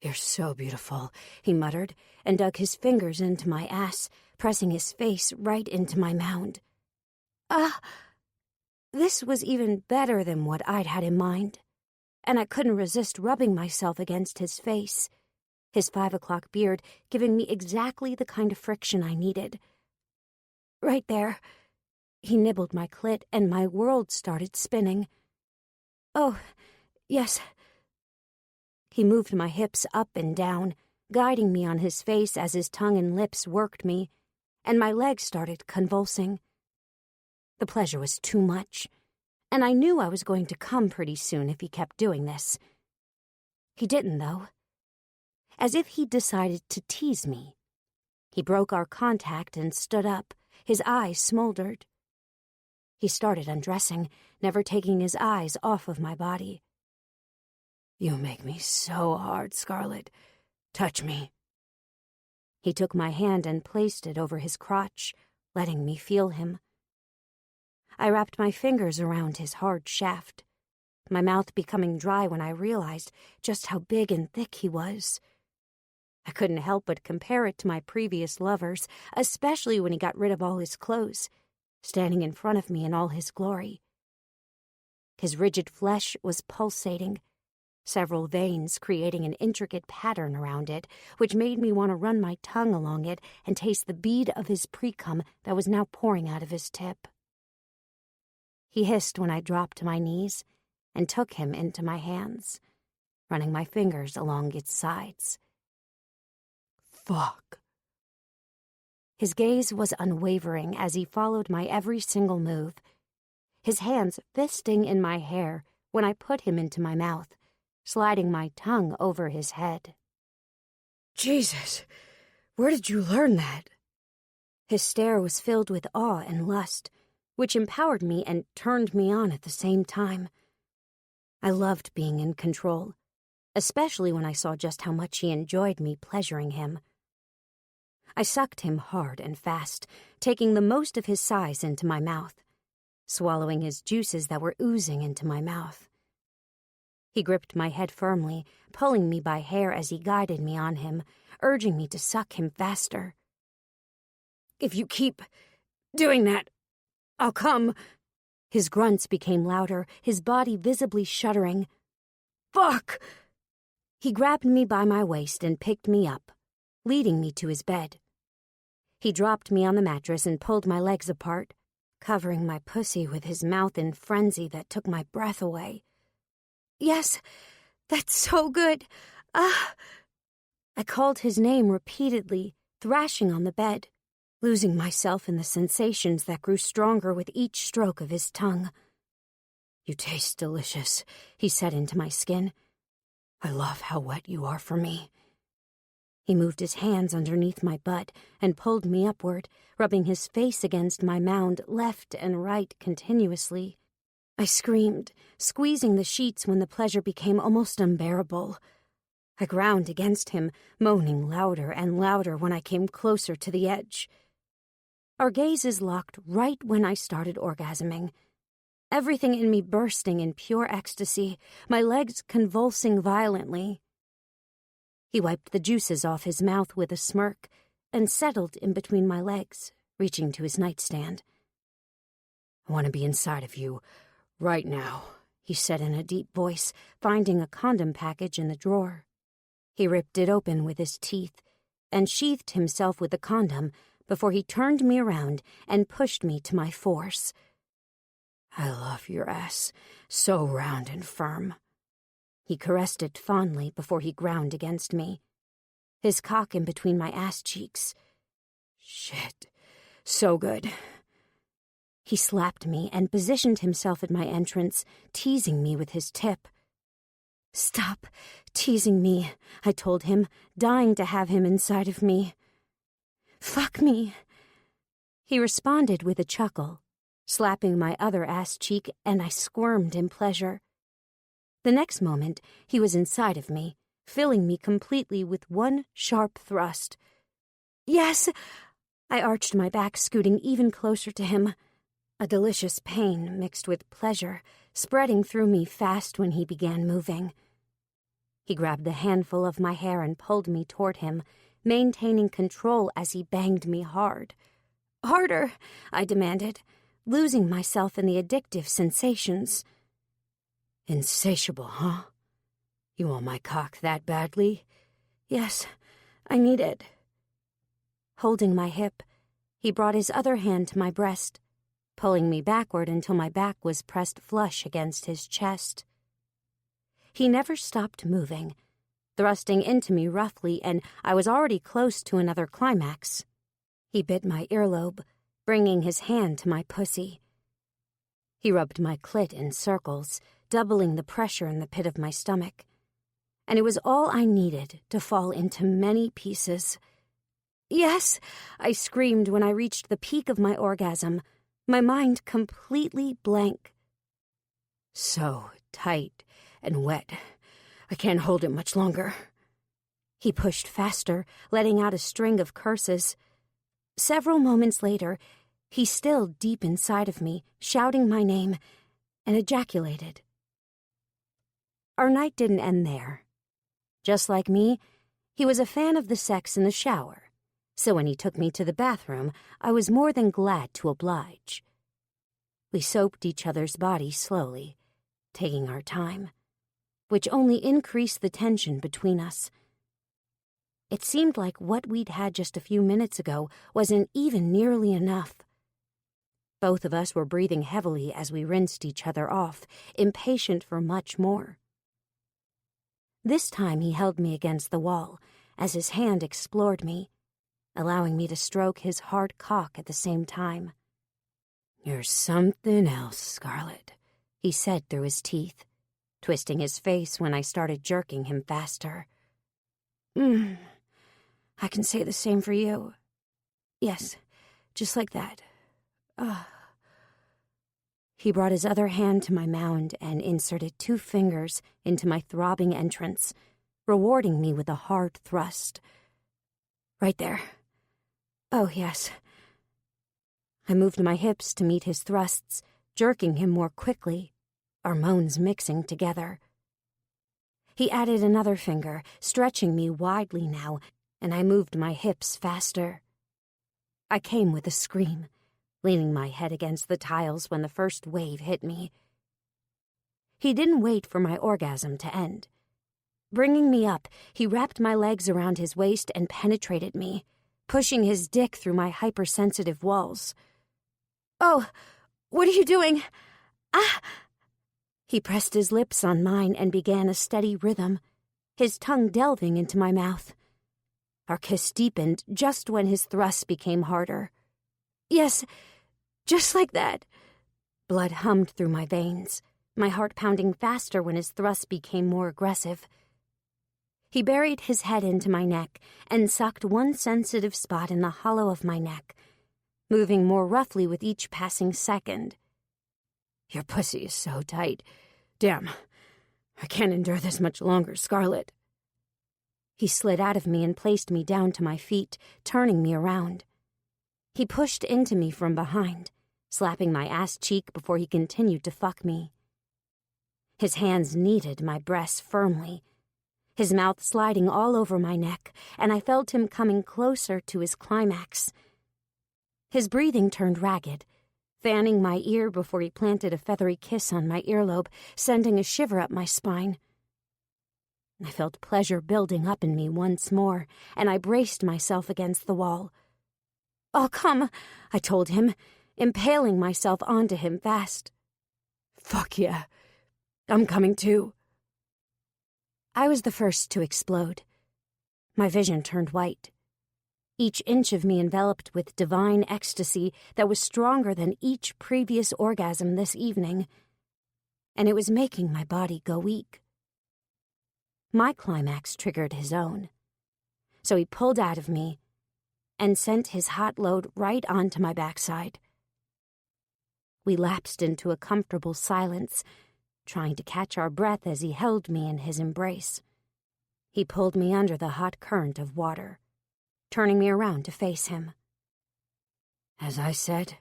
"You're so beautiful," he muttered, and dug his fingers into my ass, pressing his face right into my mound. Ah! This was even better than what I'd had in mind, and I couldn't resist rubbing myself against his face, his 5 o'clock beard giving me exactly the kind of friction I needed. Right there. He nibbled my clit, and my world started spinning. "Oh, yes." He moved my hips up and down, guiding me on his face as his tongue and lips worked me, and my legs started convulsing. The pleasure was too much, and I knew I was going to come pretty soon if he kept doing this. He didn't, though. As if he'd decided to tease me. He broke our contact and stood up, his eyes smoldered. He started undressing, never taking his eyes off of my body. "You make me so hard, Scarlett. Touch me." He took my hand and placed it over his crotch, letting me feel him. I wrapped my fingers around his hard shaft, my mouth becoming dry when I realized just how big and thick he was. I couldn't help but compare it to my previous lovers, especially when he got rid of all his clothes, standing in front of me in all his glory. His rigid flesh was pulsating, several veins creating an intricate pattern around it, which made me want to run my tongue along it and taste the bead of his pre-cum that was now pouring out of his tip. He hissed when I dropped to my knees and took him into my hands, running my fingers along its sides. "Fuck." His gaze was unwavering as he followed my every single move, his hands fisting in my hair when I put him into my mouth, sliding my tongue over his head. "Jesus, where did you learn that?" His stare was filled with awe and lust, which empowered me and turned me on at the same time. I loved being in control, especially when I saw just how much he enjoyed me pleasuring him. I sucked him hard and fast, taking the most of his size into my mouth, swallowing his juices that were oozing into my mouth. He gripped my head firmly, pulling me by hair as he guided me on him, urging me to suck him faster. "If you keep doing that, I'll come." His grunts became louder, his body visibly shuddering. "Fuck!" He grabbed me by my waist and picked me up, leading me to his bed. He dropped me on the mattress and pulled my legs apart, covering my pussy with his mouth in frenzy that took my breath away. "Yes, that's so good. Ah!" I called his name repeatedly, thrashing on the bed, losing myself in the sensations that grew stronger with each stroke of his tongue. "You taste delicious," he said into my skin. "I love how wet you are for me." He moved his hands underneath my butt and pulled me upward, rubbing his face against my mound left and right continuously. I screamed, squeezing the sheets when the pleasure became almost unbearable. I ground against him, moaning louder and louder when I came closer to the edge. Our gazes locked right when I started orgasming, everything in me bursting in pure ecstasy, my legs convulsing violently. He wiped the juices off his mouth with a smirk and settled in between my legs, reaching to his nightstand. "I want to be inside of you right now," he said in a deep voice, finding a condom package in the drawer. He ripped it open with his teeth and sheathed himself with the condom before he turned me around and pushed me to my force. "I love your ass, so round and firm." He caressed it fondly before he ground against me, his cock in between my ass cheeks. "Shit, so good." He slapped me and positioned himself at my entrance, teasing me with his tip. "Stop teasing me," I told him, dying to have him inside of me. "Fuck me." He responded with a chuckle, slapping my other ass cheek, and I squirmed in pleasure. The next moment, he was inside of me, filling me completely with one sharp thrust. "Yes!" I arched my back, scooting even closer to him. A delicious pain mixed with pleasure, spreading through me fast when he began moving. He grabbed a handful of my hair and pulled me toward him, maintaining control as he banged me hard. "Harder," I demanded, losing myself in the addictive sensations. "Insatiable, huh? You want my cock that badly?" "Yes, I need it." Holding my hip, he brought his other hand to my breast, pulling me backward until my back was pressed flush against his chest. He never stopped moving, thrusting into me roughly, and I was already close to another climax. He bit my earlobe, bringing his hand to my pussy. He rubbed my clit in circles, doubling the pressure in the pit of my stomach, and it was all I needed to fall into many pieces. "Yes!" I screamed when I reached the peak of my orgasm, my mind completely blank. "So tight and wet. I can't hold it much longer." He pushed faster, letting out a string of curses. Several moments later, he still deep inside of me, shouting my name, and ejaculated. Our night didn't end there. Just like me, he was a fan of the sex in the shower, so when he took me to the bathroom, I was more than glad to oblige. We soaped each other's bodies slowly, taking our time, which only increased the tension between us. It seemed like what we'd had just a few minutes ago wasn't even nearly enough. Both of us were breathing heavily as we rinsed each other off, impatient for much more. This time he held me against the wall as his hand explored me, allowing me to stroke his hard cock at the same time. "You're something else, Scarlett," he said through his teeth, twisting his face when I started jerking him faster. I can say the same for you. Yes, just like that. He brought his other hand to my mound and inserted 2 fingers into my throbbing entrance, rewarding me with a hard thrust. Right there. Oh, yes. I moved my hips to meet his thrusts, jerking him more quickly, our moans mixing together. He added another finger, stretching me widely now, and I moved my hips faster. I came with a scream, leaning my head against the tiles when the first wave hit me. He didn't wait for my orgasm to end. Bringing me up, he wrapped my legs around his waist and penetrated me, pushing his dick through my hypersensitive walls. "Oh, what are you doing? Ah!" He pressed his lips on mine and began a steady rhythm, his tongue delving into my mouth. Our kiss deepened just when his thrusts became harder. "Yes, just like that." Blood hummed through my veins, my heart pounding faster when his thrusts became more aggressive. He buried his head into my neck and sucked one sensitive spot in the hollow of my neck, moving more roughly with each passing second. "Your pussy is so tight. Damn, I can't endure this much longer, Scarlett." He slid out of me and placed me down to my feet, turning me around. He pushed into me from behind, slapping my ass cheek before he continued to fuck me. His hands kneaded my breasts firmly, his mouth sliding all over my neck, and I felt him coming closer to his climax. His breathing turned ragged, fanning my ear before he planted a feathery kiss on my earlobe, sending a shiver up my spine. I felt pleasure building up in me once more, and I braced myself against the wall. "I'll come," I told him, impaling myself onto him fast. "Fuck yeah, I'm coming too." I was the first to explode. My vision turned white. Each inch of me enveloped with divine ecstasy that was stronger than each previous orgasm this evening, and it was making my body go weak. My climax triggered his own, so he pulled out of me and sent his hot load right onto my backside. We lapsed into a comfortable silence, trying to catch our breath as he held me in his embrace. He pulled me under the hot current of water, turning me around to face him. "As I said,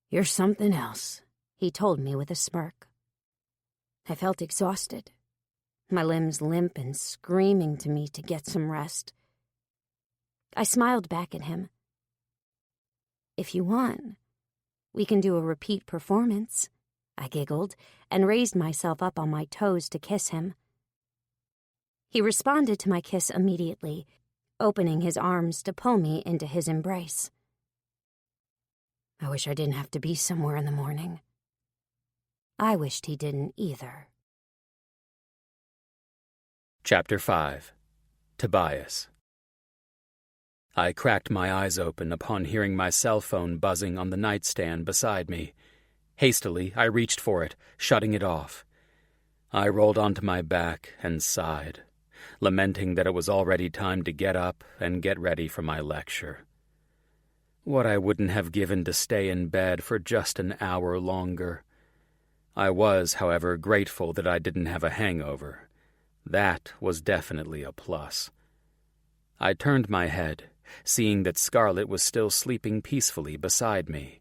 you're something else," he told me with a smirk. I felt exhausted, my limbs limp and screaming to me to get some rest. I smiled back at him. "If you want, we can do a repeat performance," I giggled and raised myself up on my toes to kiss him. He responded to my kiss immediately, opening his arms to pull me into his embrace. I wish I didn't have to be somewhere in the morning. I wished he didn't either. Chapter 5. Tobias. I cracked my eyes open upon hearing my cell phone buzzing on the nightstand beside me. Hastily, I reached for it, shutting it off. I rolled onto my back and sighed, lamenting that it was already time to get up and get ready for my lecture. What I wouldn't have given to stay in bed for just an hour longer. I was, however, grateful that I didn't have a hangover. That was definitely a plus. I turned my head, seeing that Scarlett was still sleeping peacefully beside me.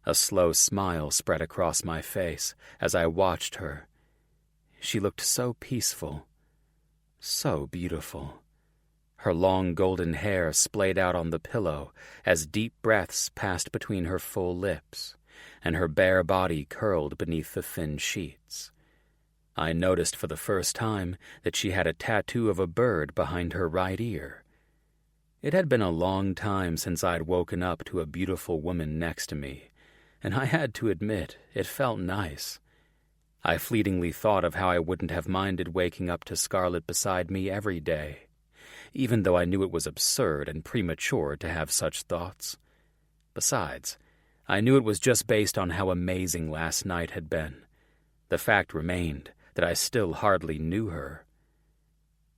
A slow smile spread across my face as I watched her. She looked so peaceful, so beautiful. Her long golden hair splayed out on the pillow as deep breaths passed between her full lips, and her bare body curled beneath the thin sheets. I noticed for the first time that she had a tattoo of a bird behind her right ear. It had been a long time since I'd woken up to a beautiful woman next to me, and I had to admit it felt nice. I fleetingly thought of how I wouldn't have minded waking up to Scarlett beside me every day, even though I knew it was absurd and premature to have such thoughts. Besides, I knew it was just based on how amazing last night had been. The fact remained that I still hardly knew her.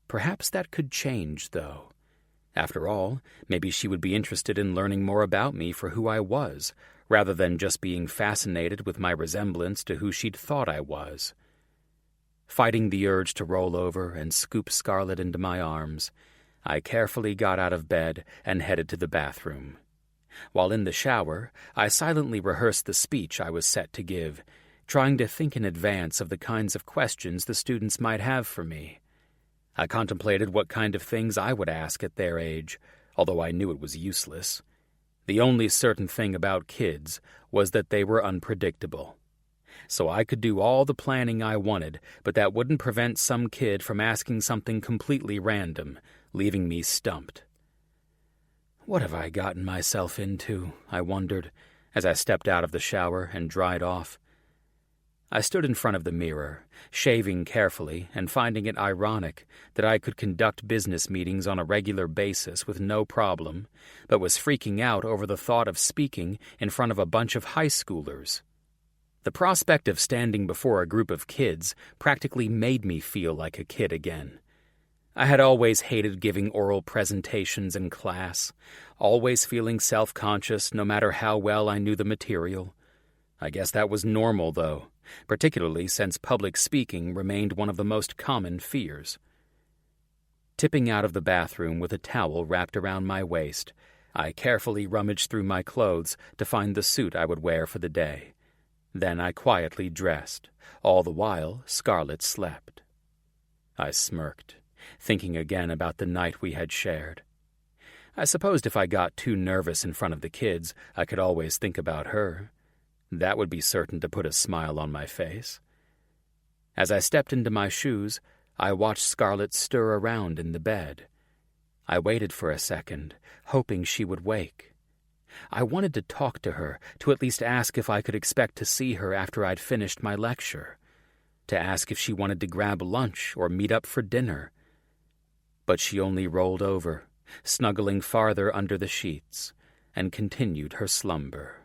Perhaps that could change, though. After all, maybe she would be interested in learning more about me for who I was, rather than just being fascinated with my resemblance to who she'd thought I was. Fighting the urge to roll over and scoop Scarlett into my arms, I carefully got out of bed and headed to the bathroom. While in the shower, I silently rehearsed the speech I was set to give, trying to think in advance of the kinds of questions the students might have for me. I contemplated what kind of things I would ask at their age, although I knew it was useless. The only certain thing about kids was that they were unpredictable. So I could do all the planning I wanted, but that wouldn't prevent some kid from asking something completely random, leaving me stumped. What have I gotten myself into, I wondered, as I stepped out of the shower and dried off. I stood in front of the mirror, shaving carefully and finding it ironic that I could conduct business meetings on a regular basis with no problem, but was freaking out over the thought of speaking in front of a bunch of high schoolers. The prospect of standing before a group of kids practically made me feel like a kid again. I had always hated giving oral presentations in class, always feeling self-conscious no matter how well I knew the material. I guess that was normal, though, particularly since public speaking remained one of the most common fears. Tipping out of the bathroom with a towel wrapped around my waist, I carefully rummaged through my clothes to find the suit I would wear for the day. Then I quietly dressed. All the while, Scarlett slept. I smirked, thinking again about the night we had shared. I supposed if I got too nervous in front of the kids, I could always think about her. That would be certain to put a smile on my face. As I stepped into my shoes, I watched Scarlett stir around in the bed. I waited for a second, hoping she would wake. I wanted to talk to her, to at least ask if I could expect to see her after I'd finished my lecture, to ask if she wanted to grab lunch or meet up for dinner. But she only rolled over, snuggling farther under the sheets, and continued her slumber.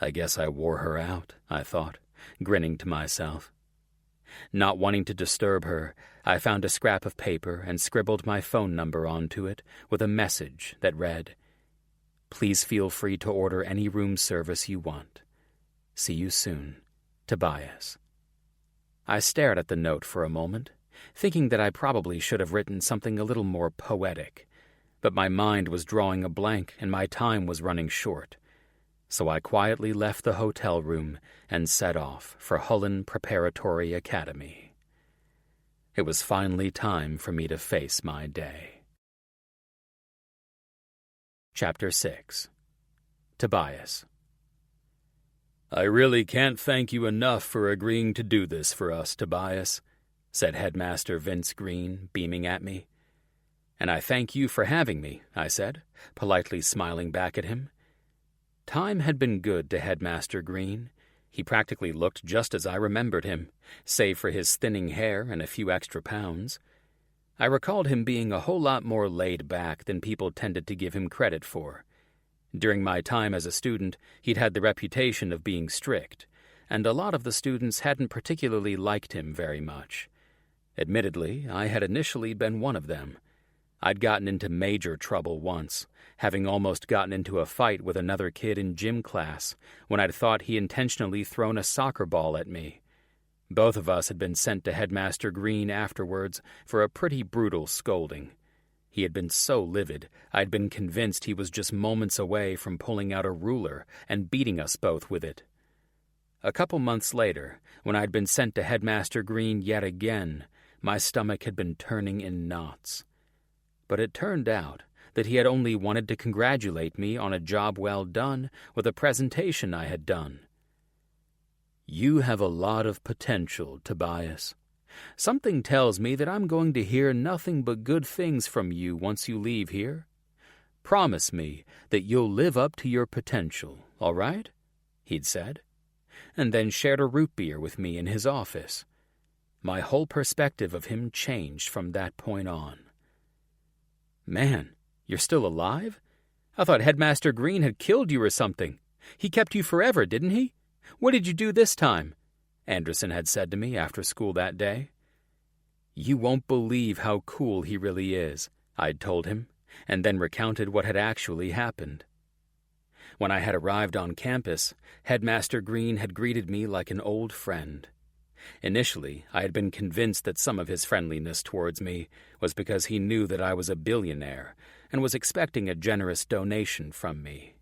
I guess I wore her out, I thought, grinning to myself. Not wanting to disturb her, I found a scrap of paper and scribbled my phone number onto it with a message that read, "Please feel free to order any room service you want. See you soon. Tobias." I stared at the note for a moment, thinking that I probably should have written something a little more poetic, but my mind was drawing a blank and my time was running short. So I quietly left the hotel room and set off for Hullen Preparatory Academy. It was finally time for me to face my day. Chapter 6. Tobias. "I really can't thank you enough for agreeing to do this for us, Tobias," said Headmaster Vince Green, beaming at me. "And I thank you for having me," I said, politely smiling back at him. Time had been good to Headmaster Green. He practically looked just as I remembered him, save for his thinning hair and a few extra pounds. I recalled him being a whole lot more laid back than people tended to give him credit for. During my time as a student, he'd had the reputation of being strict, and a lot of the students hadn't particularly liked him very much. Admittedly, I had initially been one of them. I'd gotten into major trouble once, having almost gotten into a fight with another kid in gym class when I'd thought he intentionally thrown a soccer ball at me. Both of us had been sent to Headmaster Green afterwards for a pretty brutal scolding. He had been so livid, I'd been convinced he was just moments away from pulling out a ruler and beating us both with it. A couple months later, when I'd been sent to Headmaster Green yet again, my stomach had been turning in knots. But it turned out that he had only wanted to congratulate me on a job well done with a presentation I had done. "You have a lot of potential, Tobias. Something tells me that I'm going to hear nothing but good things from you once you leave here. Promise me that you'll live up to your potential, all right?" he'd said, and then shared a root beer with me in his office. My whole perspective of him changed from that point on. "Man, you're still alive? I thought Headmaster Green had killed you or something. He kept you forever, didn't he? What did you do this time?" Anderson had said to me after school that day. "You won't believe how cool he really is," I'd told him, and then recounted what had actually happened. When I had arrived on campus, Headmaster Green had greeted me like an old friend. Initially, I had been convinced that some of his friendliness towards me was because he knew that I was a billionaire and was expecting a generous donation from me.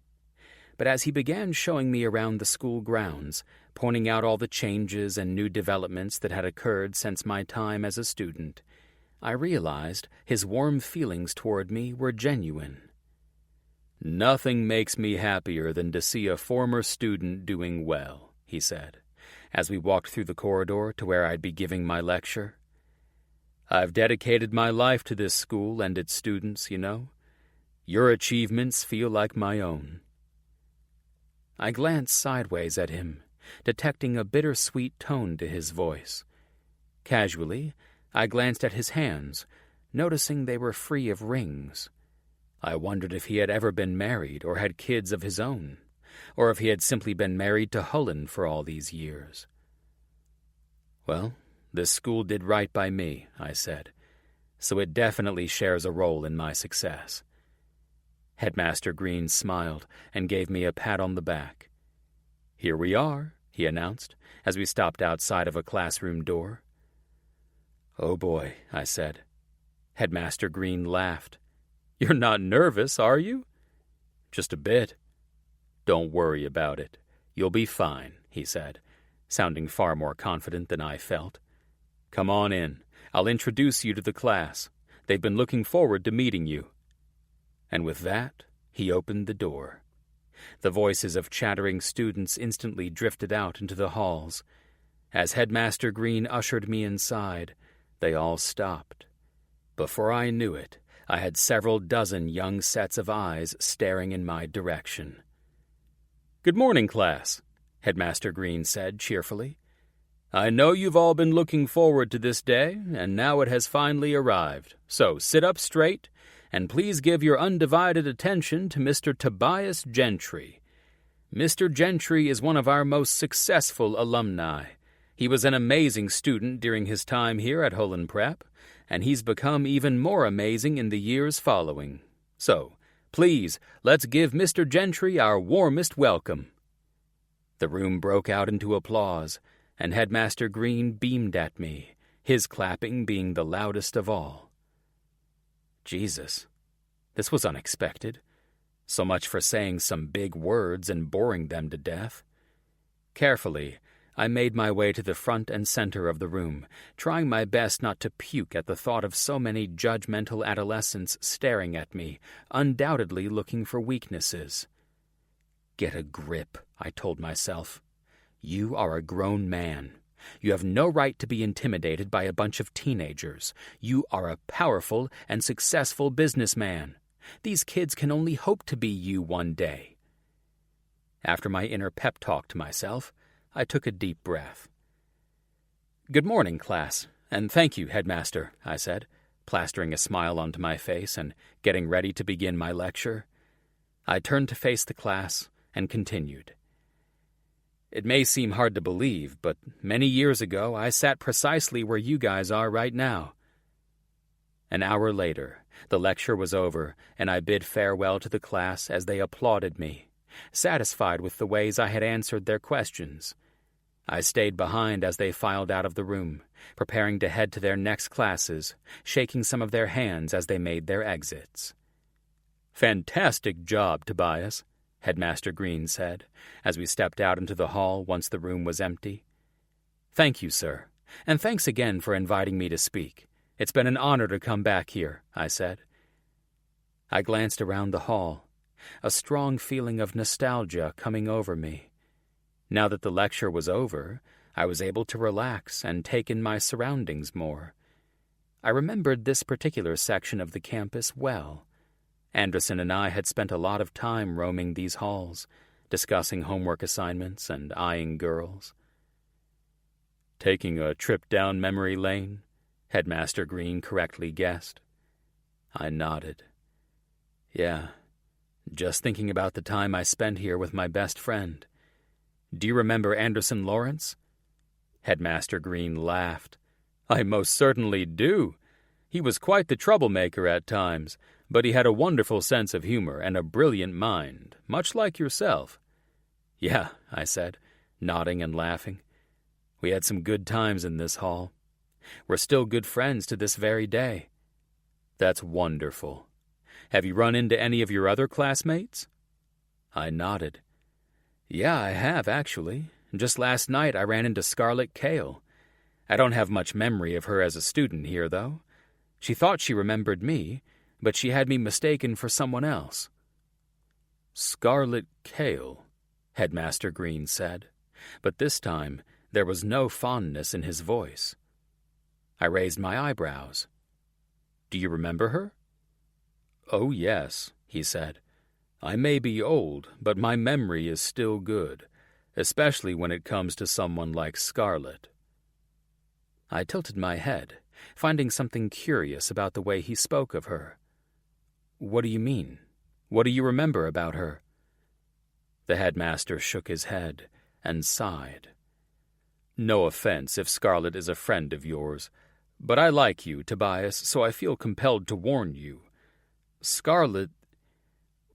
But as he began showing me around the school grounds, pointing out all the changes and new developments that had occurred since my time as a student, I realized his warm feelings toward me were genuine. "Nothing makes me happier than to see a former student doing well," he said, as we walked through the corridor to where I'd be giving my lecture. "I've dedicated my life to this school and its students, you know. Your achievements feel like my own." I glanced sideways at him, detecting a bittersweet tone to his voice. Casually, I glanced at his hands, noticing they were free of rings. I wondered if he had ever been married or had kids of his own, or if he had simply been married to Hullen for all these years. "Well, this school did right by me," I said, "so it definitely shares a role in my success." Headmaster Green smiled and gave me a pat on the back. "Here we are," he announced, as we stopped outside of a classroom door. "Oh boy," I said. Headmaster Green laughed. "You're not nervous, are you?" "Just a bit." "Don't worry about it. You'll be fine," he said, sounding far more confident than I felt. "Come on in. I'll introduce you to the class. They've been looking forward to meeting you." And with that, he opened the door. The voices of chattering students instantly drifted out into the halls. As Headmaster Green ushered me inside, they all stopped. Before I knew it, I had several dozen young sets of eyes staring in my direction. "Good morning, class," Headmaster Green said cheerfully. "I know you've all been looking forward to this day, and now it has finally arrived. So sit up straight, and please give your undivided attention to Mr. Tobias Gentry. Mr. Gentry is one of our most successful alumni. He was an amazing student during his time here at Hullen Prep, and he's become even more amazing in the years following. So, please, let's give Mr. Gentry our warmest welcome." The room broke out into applause, and Headmaster Green beamed at me, his clapping being the loudest of all. Jesus, this was unexpected. So much for saying some big words and boring them to death. Carefully, I made my way to the front and center of the room, trying my best not to puke at the thought of so many judgmental adolescents staring at me, undoubtedly looking for weaknesses. "Get a grip," I told myself. "You are a grown man. You have no right to be intimidated by a bunch of teenagers. You are a powerful and successful businessman. These kids can only hope to be you one day." After my inner pep talk to myself, I took a deep breath. "Good morning, class, and thank you, Headmaster," I said, plastering a smile onto my face and getting ready to begin my lecture. I turned to face the class and continued. "It may seem hard to believe, but many years ago I sat precisely where you guys are right now." An hour later, the lecture was over, and I bid farewell to the class as they applauded me, satisfied with the ways I had answered their questions. I stayed behind as they filed out of the room, preparing to head to their next classes, shaking some of their hands as they made their exits. "Fantastic job, Tobias," Headmaster Green said, as we stepped out into the hall once the room was empty. "Thank you, sir, and thanks again for inviting me to speak. It's been an honor to come back here," I said. I glanced around the hall, a strong feeling of nostalgia coming over me. Now that the lecture was over, I was able to relax and take in my surroundings more. I remembered this particular section of the campus well. Anderson and I had spent a lot of time roaming these halls, discussing homework assignments and eyeing girls. "Taking a trip down memory lane?" Headmaster Green correctly guessed. I nodded. "Yeah, just thinking about the time I spent here with my best friend. Do you remember Anderson Lawrence?" Headmaster Green laughed. "I most certainly do. He was quite the troublemaker at times, but he had a wonderful sense of humor and a brilliant mind, much like yourself." "Yeah," I said, nodding and laughing. "We had some good times in this hall. We're still good friends to this very day." "That's wonderful. Have you run into any of your other classmates?" I nodded. "Yeah, I have, actually. Just last night I ran into Scarlett Kale. I don't have much memory of her as a student here, though. She thought she remembered me, but she had me mistaken for someone else." "Scarlett Kale," Headmaster Green said, but this time there was no fondness in his voice. I raised my eyebrows. "Do you remember her?" "Oh, yes," he said. "I may be old, but my memory is still good, especially when it comes to someone like Scarlett." I tilted my head, finding something curious about the way he spoke of her. "What do you mean? What do you remember about her?" The headmaster shook his head and sighed. "No offense if Scarlett is a friend of yours, but I like you, Tobias, so I feel compelled to warn you. Scarlett,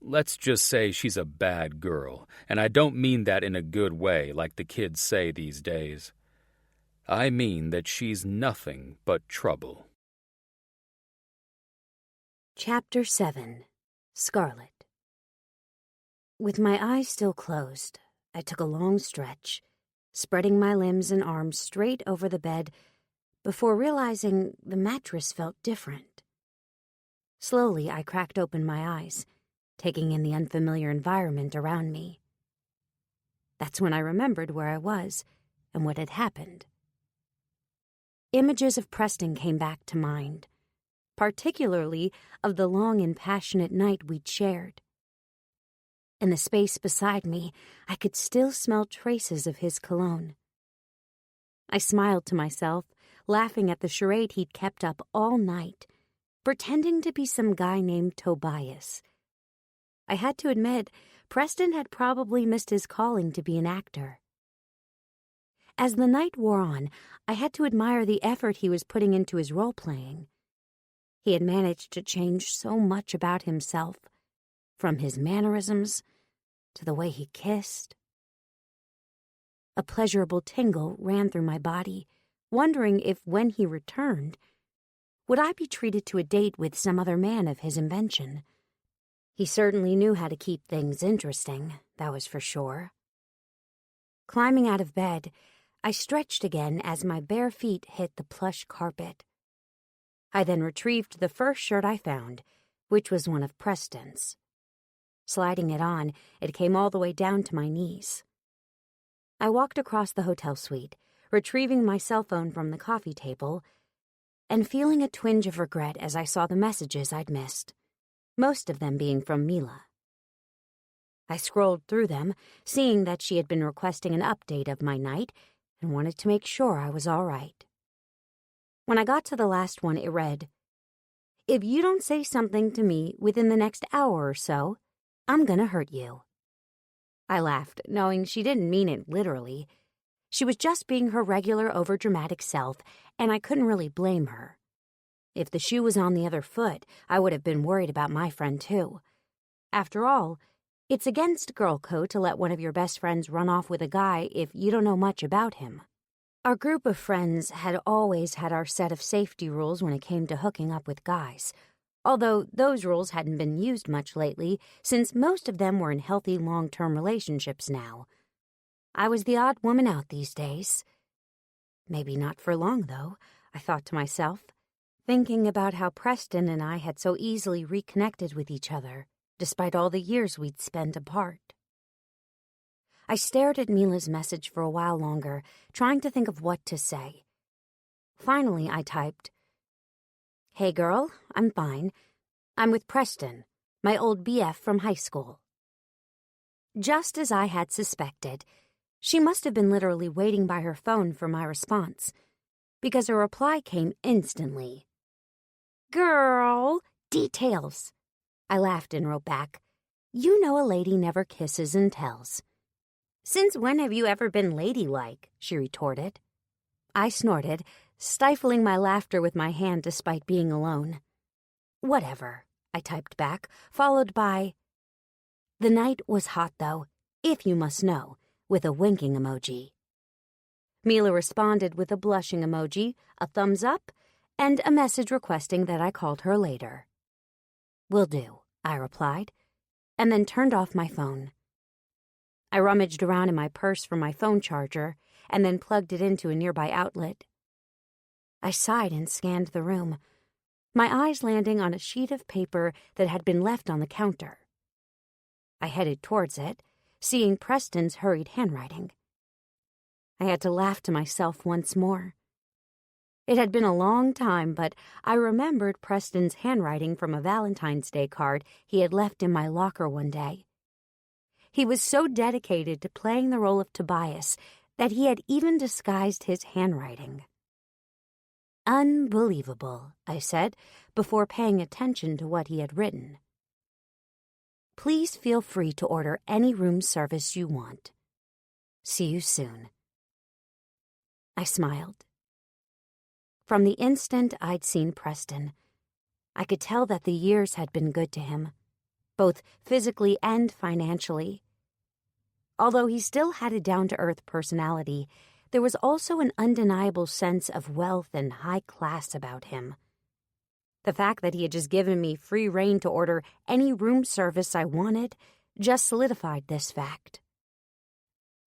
let's just say she's a bad girl, and I don't mean that in a good way like the kids say these days. I mean that she's nothing but trouble." Chapter 7. Scarlett. With my eyes still closed, I took a long stretch, spreading my limbs and arms straight over the bed before realizing the mattress felt different. Slowly, I cracked open my eyes, taking in the unfamiliar environment around me. That's when I remembered where I was and what had happened. Images of Preston came back to mind, particularly of the long and passionate night we'd shared. In the space beside me, I could still smell traces of his cologne. I smiled to myself, laughing at the charade he'd kept up all night, pretending to be some guy named Tobias. I had to admit, Preston had probably missed his calling to be an actor. As the night wore on, I had to admire the effort he was putting into his role-playing. He had managed to change so much about himself, from his mannerisms to the way he kissed. A pleasurable tingle ran through my body, wondering if, when he returned, would I be treated to a date with some other man of his invention. He certainly knew how to keep things interesting, that was for sure. Climbing out of bed, I stretched again as my bare feet hit the plush carpet. I then retrieved the first shirt I found, which was one of Preston's. Sliding it on, it came all the way down to my knees. I walked across the hotel suite, retrieving my cell phone from the coffee table, and feeling a twinge of regret as I saw the messages I'd missed, most of them being from Mila. I scrolled through them, seeing that she had been requesting an update of my night and wanted to make sure I was all right. When I got to the last one, it read, "If you don't say something to me within the next hour or so, I'm gonna hurt you." I laughed, knowing she didn't mean it literally. She was just being her regular overdramatic self, and I couldn't really blame her. If the shoe was on the other foot, I would have been worried about my friend too. After all, it's against girl code to let one of your best friends run off with a guy if you don't know much about him. Our group of friends had always had our set of safety rules when it came to hooking up with guys, although those rules hadn't been used much lately since most of them were in healthy long-term relationships now. I was the odd woman out these days. Maybe not for long, though, I thought to myself, thinking about how Preston and I had so easily reconnected with each other, despite all the years we'd spent apart. I stared at Mila's message for a while longer, trying to think of what to say. Finally, I typed, "Hey girl, I'm fine. I'm with Preston, my old BF from high school." Just as I had suspected, she must have been literally waiting by her phone for my response, because her reply came instantly. "Girl, details." I laughed and wrote back, "You know a lady never kisses and tells." "Since when have you ever been ladylike?" she retorted. I snorted, stifling my laughter with my hand despite being alone. "Whatever," I typed back, followed by, "The night was hot, though, if you must know," with a winking emoji. Mila responded with a blushing emoji, a thumbs up, and a message requesting that I called her later. "Will do," I replied, and then turned off my phone. I rummaged around in my purse for my phone charger and then plugged it into a nearby outlet. I sighed and scanned the room, my eyes landing on a sheet of paper that had been left on the counter. I headed towards it, seeing Preston's hurried handwriting. I had to laugh to myself once more. It had been a long time, but I remembered Preston's handwriting from a Valentine's Day card he had left in my locker one day. He was so dedicated to playing the role of Tobias that he had even disguised his handwriting. "Unbelievable," I said, before paying attention to what he had written. "Please feel free to order any room service you want. See you soon." I smiled. From the instant I'd seen Preston, I could tell that the years had been good to him, both physically and financially. Although he still had a down-to-earth personality, there was also an undeniable sense of wealth and high class about him. The fact that he had just given me free rein to order any room service I wanted just solidified this fact.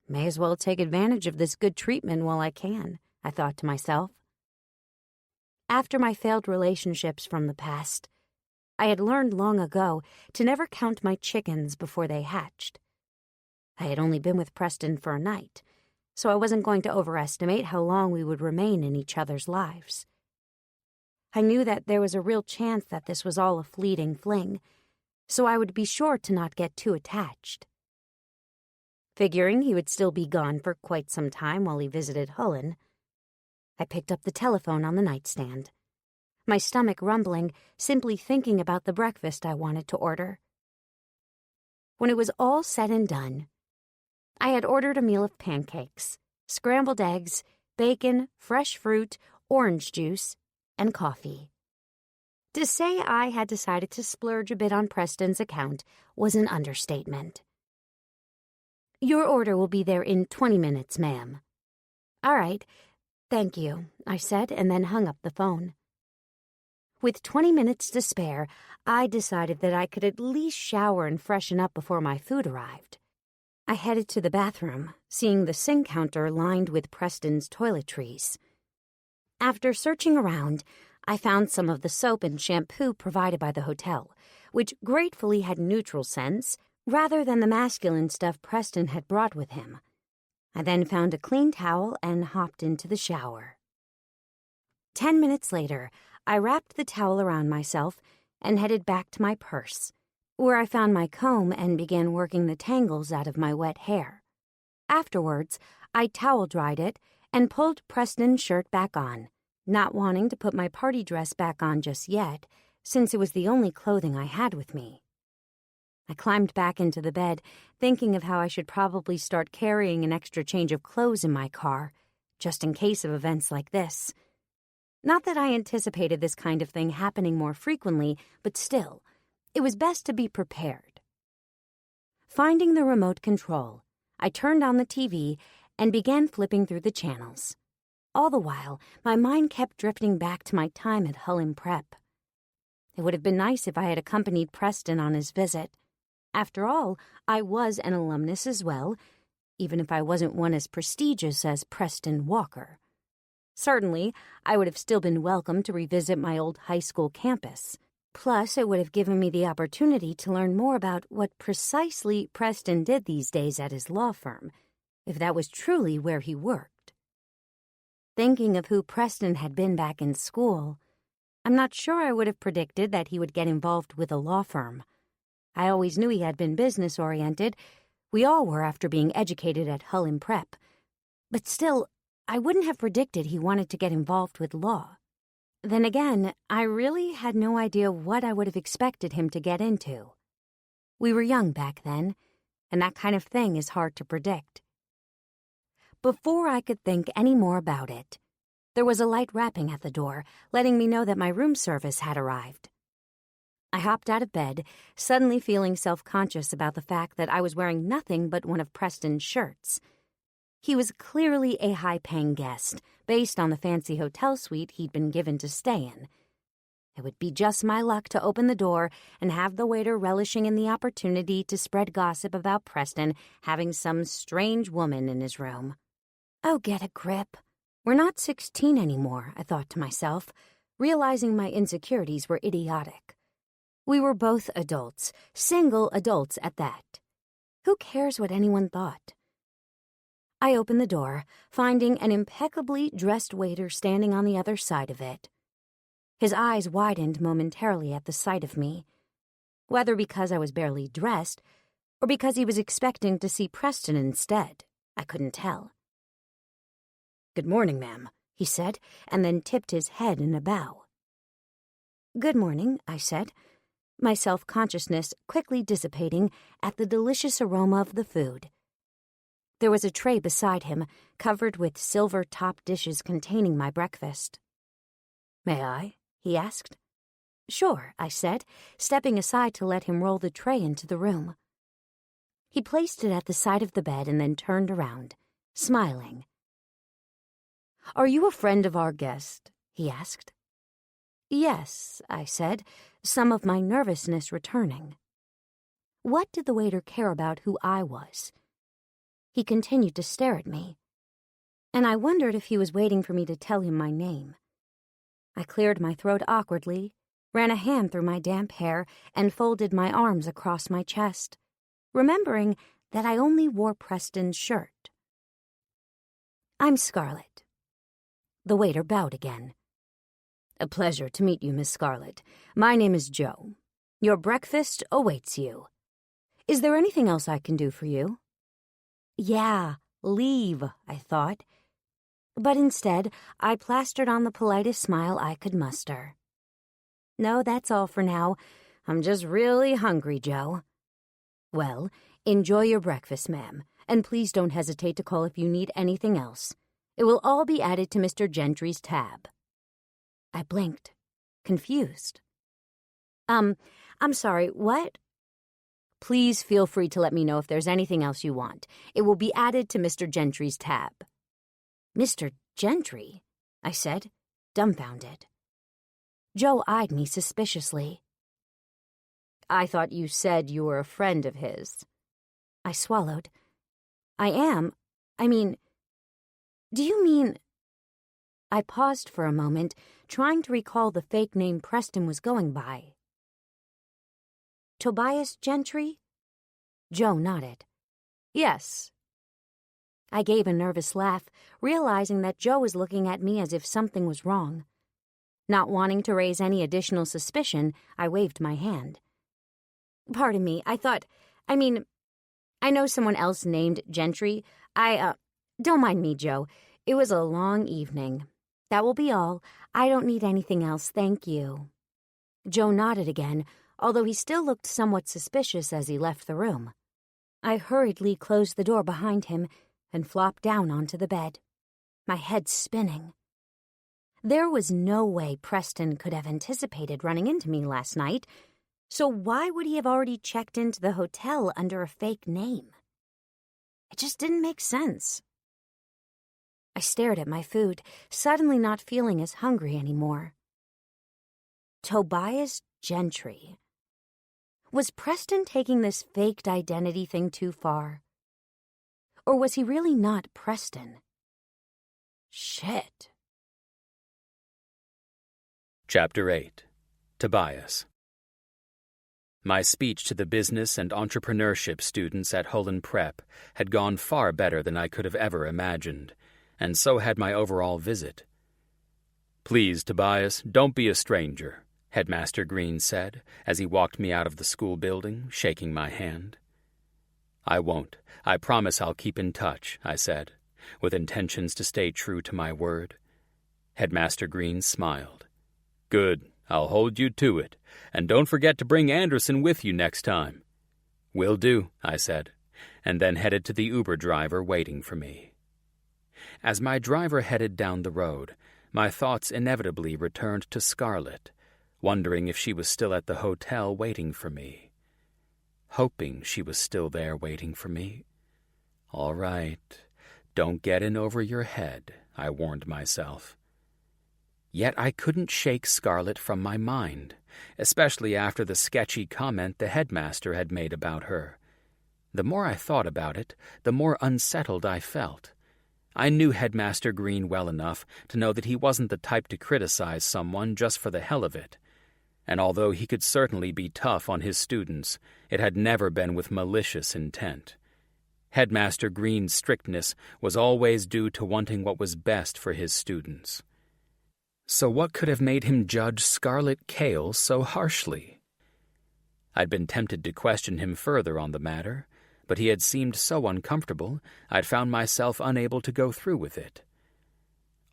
May as well take advantage of this good treatment while I can, I thought to myself. After my failed relationships from the past, I had learned long ago to never count my chickens before they hatched. I had only been with Preston for a night, so I wasn't going to overestimate how long we would remain in each other's lives. I knew that there was a real chance that this was all a fleeting fling, so I would be sure to not get too attached. Figuring he would still be gone for quite some time while he visited Hullen, I picked up the telephone on the nightstand, my stomach rumbling simply thinking about the breakfast I wanted to order. When it was all said and done, I had ordered a meal of pancakes, scrambled eggs, bacon, fresh fruit, orange juice, and coffee. To say I had decided to splurge a bit on Preston's account was an understatement. "Your order will be there in 20 minutes, ma'am." "All right, thank you," I said, and then hung up the phone. With 20 minutes to spare, I decided that I could at least shower and freshen up before my food arrived. I headed to the bathroom, seeing the sink counter lined with Preston's toiletries. After searching around, I found some of the soap and shampoo provided by the hotel, which gratefully had neutral scents rather than the masculine stuff Preston had brought with him. I then found a clean towel and hopped into the shower. 10 minutes later, I wrapped the towel around myself and headed back to my purse, where I found my comb and began working the tangles out of my wet hair. Afterwards, I towel-dried it and pulled Preston's shirt back on, not wanting to put my party dress back on just yet, since it was the only clothing I had with me. I climbed back into the bed, thinking of how I should probably start carrying an extra change of clothes in my car, just in case of events like this. Not that I anticipated this kind of thing happening more frequently, but still, it was best to be prepared. Finding the remote control, I turned on the TV and began flipping through the channels. All the while, my mind kept drifting back to my time at Hullen Prep. It would have been nice if I had accompanied Preston on his visit. After all, I was an alumnus as well, even if I wasn't one as prestigious as Preston Walker. Certainly, I would have still been welcome to revisit my old high school campus. Plus, it would have given me the opportunity to learn more about what precisely Preston did these days at his law firm, if that was truly where he worked. Thinking of who Preston had been back in school, I'm not sure I would have predicted that he would get involved with a law firm. I always knew he had been business-oriented. We all were after being educated at Hullen Prep. But still, I wouldn't have predicted he wanted to get involved with law. Then again, I really had no idea what I would have expected him to get into. We were young back then, and that kind of thing is hard to predict. Before I could think any more about it, there was a light rapping at the door, letting me know that my room service had arrived. I hopped out of bed, suddenly feeling self-conscious about the fact that I was wearing nothing but one of Preston's shirts. He was clearly a high-paying guest, based on the fancy hotel suite he'd been given to stay in. It would be just my luck to open the door and have the waiter relishing in the opportunity to spread gossip about Preston having some strange woman in his room. Oh, get a grip. We're not 16 anymore, I thought to myself, realizing my insecurities were idiotic. We were both adults, single adults at that. Who cares what anyone thought? I opened the door, finding an impeccably dressed waiter standing on the other side of it. His eyes widened momentarily at the sight of me, whether because I was barely dressed or because he was expecting to see Preston instead. I couldn't tell. "Good morning, ma'am," he said, and then tipped his head in a bow. "Good morning," I said, my self-consciousness quickly dissipating at the delicious aroma of the food. There was a tray beside him, covered with silver-topped dishes containing my breakfast. "May I?" he asked. "Sure," I said, stepping aside to let him roll the tray into the room. He placed it at the side of the bed and then turned around, smiling. "Are you a friend of our guest?" he asked. "Yes," I said, some of my nervousness returning. What did the waiter care about who I was? He continued to stare at me, and I wondered if he was waiting for me to tell him my name. I cleared my throat awkwardly, ran a hand through my damp hair, and folded my arms across my chest, remembering that I only wore Preston's shirt. "I'm Scarlett." The waiter bowed again. "A pleasure to meet you, Miss Scarlett. My name is Joe. Your breakfast awaits you. Is there anything else I can do for you?" Yeah, leave, I thought. But instead, I plastered on the politest smile I could muster. "No, that's all for now. I'm just really hungry, Joe." "Well, enjoy your breakfast, ma'am, and please don't hesitate to call if you need anything else. It will all be added to Mr. Gentry's tab." I blinked, confused. I'm sorry, what?" "Please feel free to let me know if there's anything else you want. It will be added to Mr. Gentry's tab." "Mr. Gentry?" I said, dumbfounded. Joe eyed me suspiciously. "I thought you said you were a friend of his." I swallowed. "I am. Do you mean—" I paused for a moment, trying to recall the fake name Preston was going by. "Tobias Gentry?" Joe nodded. "Yes." I gave a nervous laugh, realizing that Joe was looking at me as if something was wrong. Not wanting to raise any additional suspicion, I waved my hand. "Pardon me, I know someone else named Gentry. Don't mind me, Joe. It was a long evening. That will be all. I don't need anything else, thank you." Joe nodded again, although he still looked somewhat suspicious as he left the room. I hurriedly closed the door behind him and flopped down onto the bed, my head spinning. There was no way Preston could have anticipated running into me last night, so why would he have already checked into the hotel under a fake name? It just didn't make sense. I stared at my food, suddenly not feeling as hungry anymore. Tobias Gentry. Was Preston taking this faked identity thing too far? Or was he really not Preston? Shit. Chapter 8. Tobias. My speech to the business and entrepreneurship students at Hullen Prep had gone far better than I could have ever imagined, and so had my overall visit. "Please, Tobias, don't be a stranger," Headmaster Green said, as he walked me out of the school building, shaking my hand. "I won't. I promise I'll keep in touch," I said, with intentions to stay true to my word. Headmaster Green smiled. "Good. I'll hold you to it. And don't forget to bring Anderson with you next time." "Will do," I said, and then headed to the Uber driver waiting for me. As my driver headed down the road, my thoughts inevitably returned to Scarlett, wondering if she was still at the hotel waiting for me. Hoping she was still there waiting for me. All right, don't get in over your head, I warned myself. Yet I couldn't shake Scarlett from my mind, especially after the sketchy comment the headmaster had made about her. The more I thought about it, the more unsettled I felt. I knew Headmaster Green well enough to know that he wasn't the type to criticize someone just for the hell of it. And although he could certainly be tough on his students, it had never been with malicious intent. Headmaster Green's strictness was always due to wanting what was best for his students. So what could have made him judge Scarlett Cale so harshly? I'd been tempted to question him further on the matter, but he had seemed so uncomfortable I'd found myself unable to go through with it.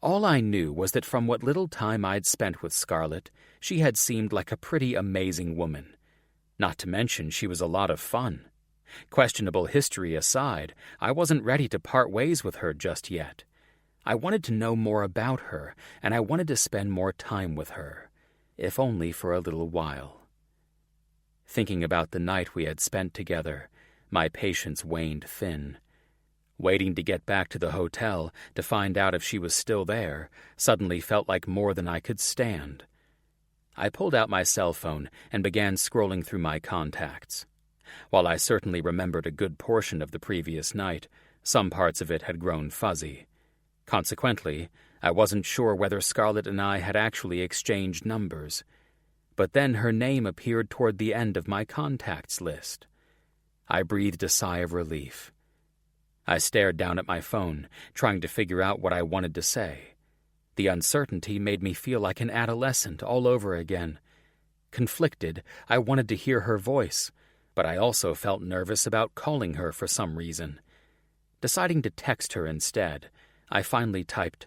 All I knew was that from what little time I'd spent with Scarlett, she had seemed like a pretty amazing woman. Not to mention she was a lot of fun. Questionable history aside, I wasn't ready to part ways with her just yet. I wanted to know more about her, and I wanted to spend more time with her, if only for a little while. Thinking about the night we had spent together, my patience waned thin. Waiting to get back to the hotel to find out if she was still there suddenly felt like more than I could stand. I pulled out my cell phone and began scrolling through my contacts. While I certainly remembered a good portion of the previous night, some parts of it had grown fuzzy. Consequently, I wasn't sure whether Scarlett and I had actually exchanged numbers. But then her name appeared toward the end of my contacts list. I breathed a sigh of relief. I stared down at my phone, trying to figure out what I wanted to say. The uncertainty made me feel like an adolescent all over again. Conflicted, I wanted to hear her voice, but I also felt nervous about calling her for some reason. Deciding to text her instead, I finally typed,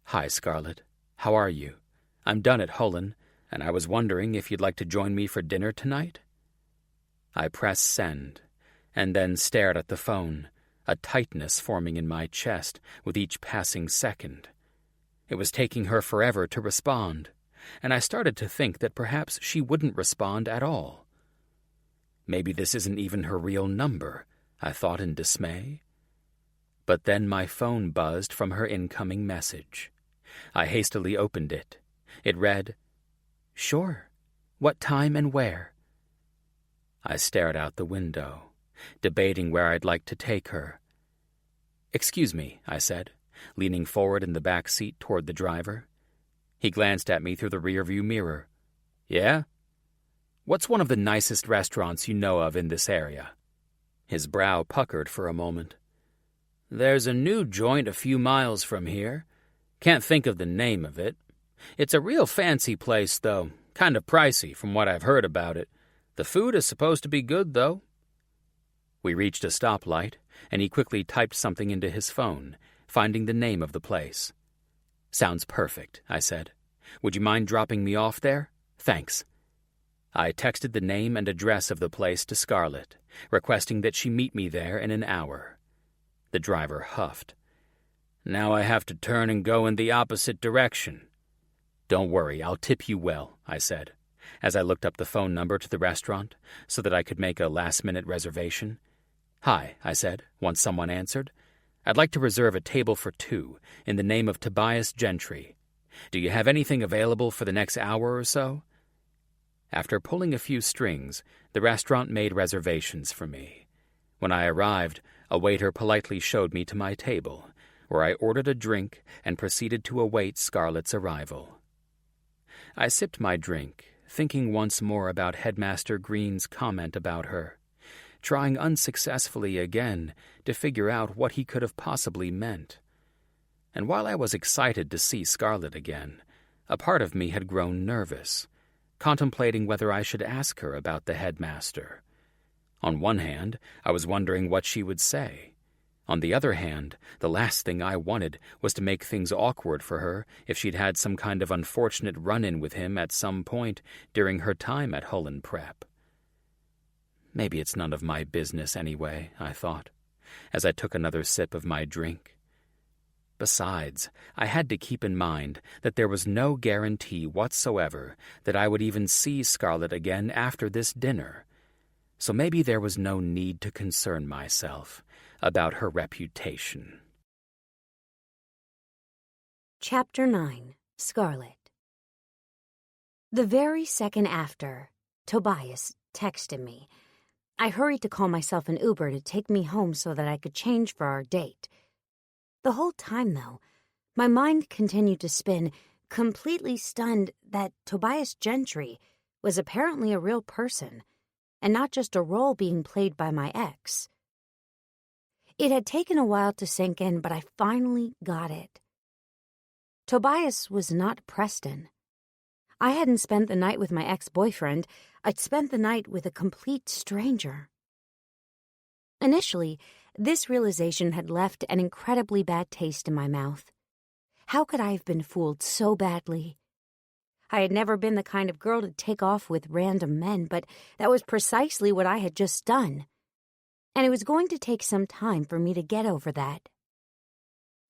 "Hi, Scarlett. How are you? I'm done at Hullen, and I was wondering if you'd like to join me for dinner tonight?" I pressed send, and then stared at the phone, a tightness forming in my chest with each passing second. It was taking her forever to respond, and I started to think that perhaps she wouldn't respond at all. Maybe this isn't even her real number, I thought in dismay. But then my phone buzzed from her incoming message. I hastily opened it. It read, "Sure. What time and where?" I stared out the window, debating where I'd like to take her. "Excuse me," I said, leaning forward in the back seat toward the driver. He glanced at me through the rearview mirror. "Yeah? What's one of the nicest restaurants you know of in this area?" His brow puckered for a moment. "There's a new joint a few miles from here. Can't think of the name of it. It's a real fancy place, though. Kind of pricey from what I've heard about it. The food is supposed to be good, though." We reached a stoplight, and he quickly typed something into his phone, finding the name of the place. "Sounds perfect," I said. "Would you mind dropping me off there? Thanks." I texted the name and address of the place to Scarlett, requesting that she meet me there in an hour. The driver huffed. "Now I have to turn and go in the opposite direction." "Don't worry, I'll tip you well," I said, as I looked up the phone number to the restaurant so that I could make a last-minute reservation. "Hi," I said, once someone answered. "I'd like to reserve a table for 2 in the name of Tobias Gentry. Do you have anything available for the next hour or so?" After pulling a few strings, the restaurant made reservations for me. When I arrived, a waiter politely showed me to my table, where I ordered a drink and proceeded to await Scarlett's arrival. I sipped my drink, thinking once more about Headmaster Green's comment about her, trying unsuccessfully again to figure out what he could have possibly meant. And while I was excited to see Scarlett again, a part of me had grown nervous, contemplating whether I should ask her about the headmaster. On one hand, I was wondering what she would say. On the other hand, the last thing I wanted was to make things awkward for her if she'd had some kind of unfortunate run-in with him at some point during her time at Hullen Prep. Maybe it's none of my business anyway, I thought, as I took another sip of my drink. Besides, I had to keep in mind that there was no guarantee whatsoever that I would even see Scarlett again after this dinner, so maybe there was no need to concern myself about her reputation. Chapter 9. Scarlett. The very second after, Tobias texted me. I hurried to call myself an Uber to take me home so that I could change for our date. The whole time, though, my mind continued to spin, completely stunned that Tobias Gentry was apparently a real person, and not just a role being played by my ex. It had taken a while to sink in, but I finally got it. Tobias was not Preston. I hadn't spent the night with my ex-boyfriend. I'd spent the night with a complete stranger. Initially, this realization had left an incredibly bad taste in my mouth. How could I have been fooled so badly? I had never been the kind of girl to take off with random men, but that was precisely what I had just done. And it was going to take some time for me to get over that.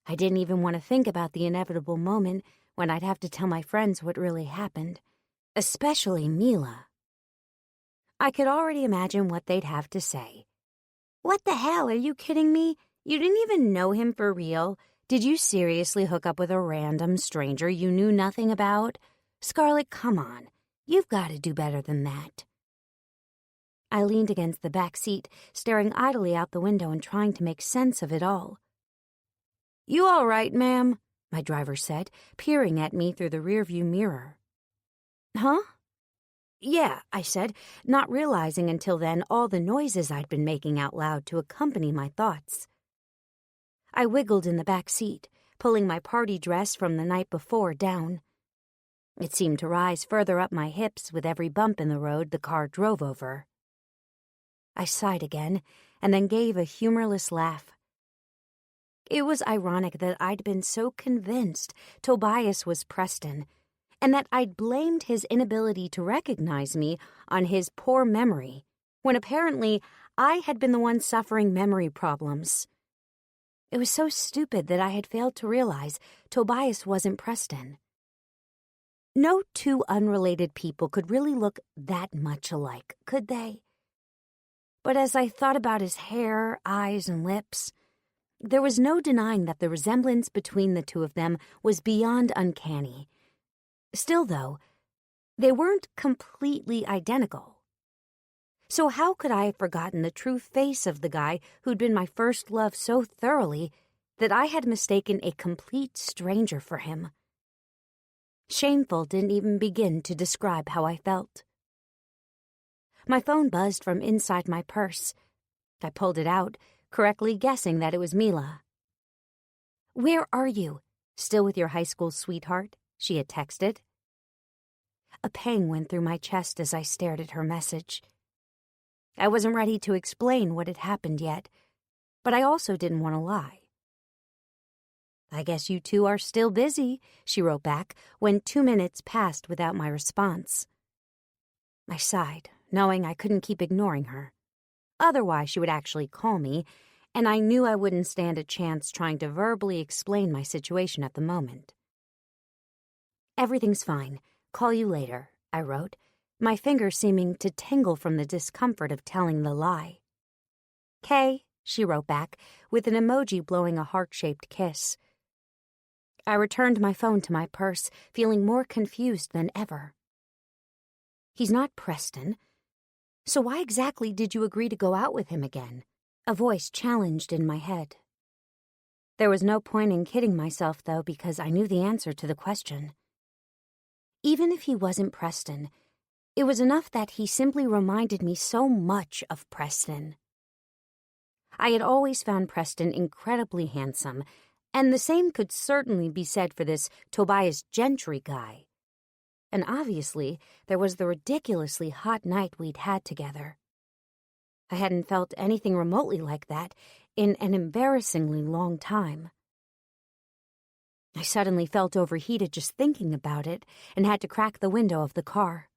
I didn't even want to think about the inevitable moment when I'd have to tell my friends what really happened, especially Mila. I could already imagine what they'd have to say. What the hell, are you kidding me? You didn't even know him for real? Did you seriously hook up with a random stranger you knew nothing about? Scarlett, come on. You've got to do better than that. I leaned against the back seat, staring idly out the window and trying to make sense of it all. You all right, ma'am? My driver said, peering at me through the rearview mirror. Huh? Yeah, I said, not realizing until then all the noises I'd been making out loud to accompany my thoughts. I wiggled in the back seat, pulling my party dress from the night before down. It seemed to rise further up my hips with every bump in the road the car drove over. I sighed again, and then gave a humorless laugh. It was ironic that I'd been so convinced Tobias was Preston, and that I'd blamed his inability to recognize me on his poor memory, when apparently I had been the one suffering memory problems. It was so stupid that I had failed to realize Tobias wasn't Preston. No two unrelated people could really look that much alike, could they? But as I thought about his hair, eyes, and lips, there was no denying that the resemblance between the two of them was beyond uncanny. Still, though, they weren't completely identical. So how could I have forgotten the true face of the guy who'd been my first love so thoroughly that I had mistaken a complete stranger for him? Shameful didn't even begin to describe how I felt. My phone buzzed from inside my purse. I pulled it out, correctly guessing that it was Mila. Where are you? Still with your high school sweetheart? She had texted. A pang went through my chest as I stared at her message. I wasn't ready to explain what had happened yet, but I also didn't want to lie. I guess you two are still busy, she wrote back when 2 minutes passed without my response. I sighed, knowing I couldn't keep ignoring her. Otherwise, she would actually call me, and I knew I wouldn't stand a chance trying to verbally explain my situation at the moment. Everything's fine. Call you later, I wrote, my fingers seeming to tingle from the discomfort of telling the lie. "'Kay," she wrote back, with an emoji blowing a heart-shaped kiss. I returned my phone to my purse, feeling more confused than ever. He's not Preston. So why exactly did you agree to go out with him again? A voice challenged in my head. There was no point in kidding myself, though, because I knew the answer to the question. Even if he wasn't Preston, it was enough that he simply reminded me so much of Preston. I had always found Preston incredibly handsome, and the same could certainly be said for this Tobias Gentry guy. And obviously, there was the ridiculously hot night we'd had together. I hadn't felt anything remotely like that in an embarrassingly long time. I suddenly felt overheated just thinking about it and had to crack the window of the car.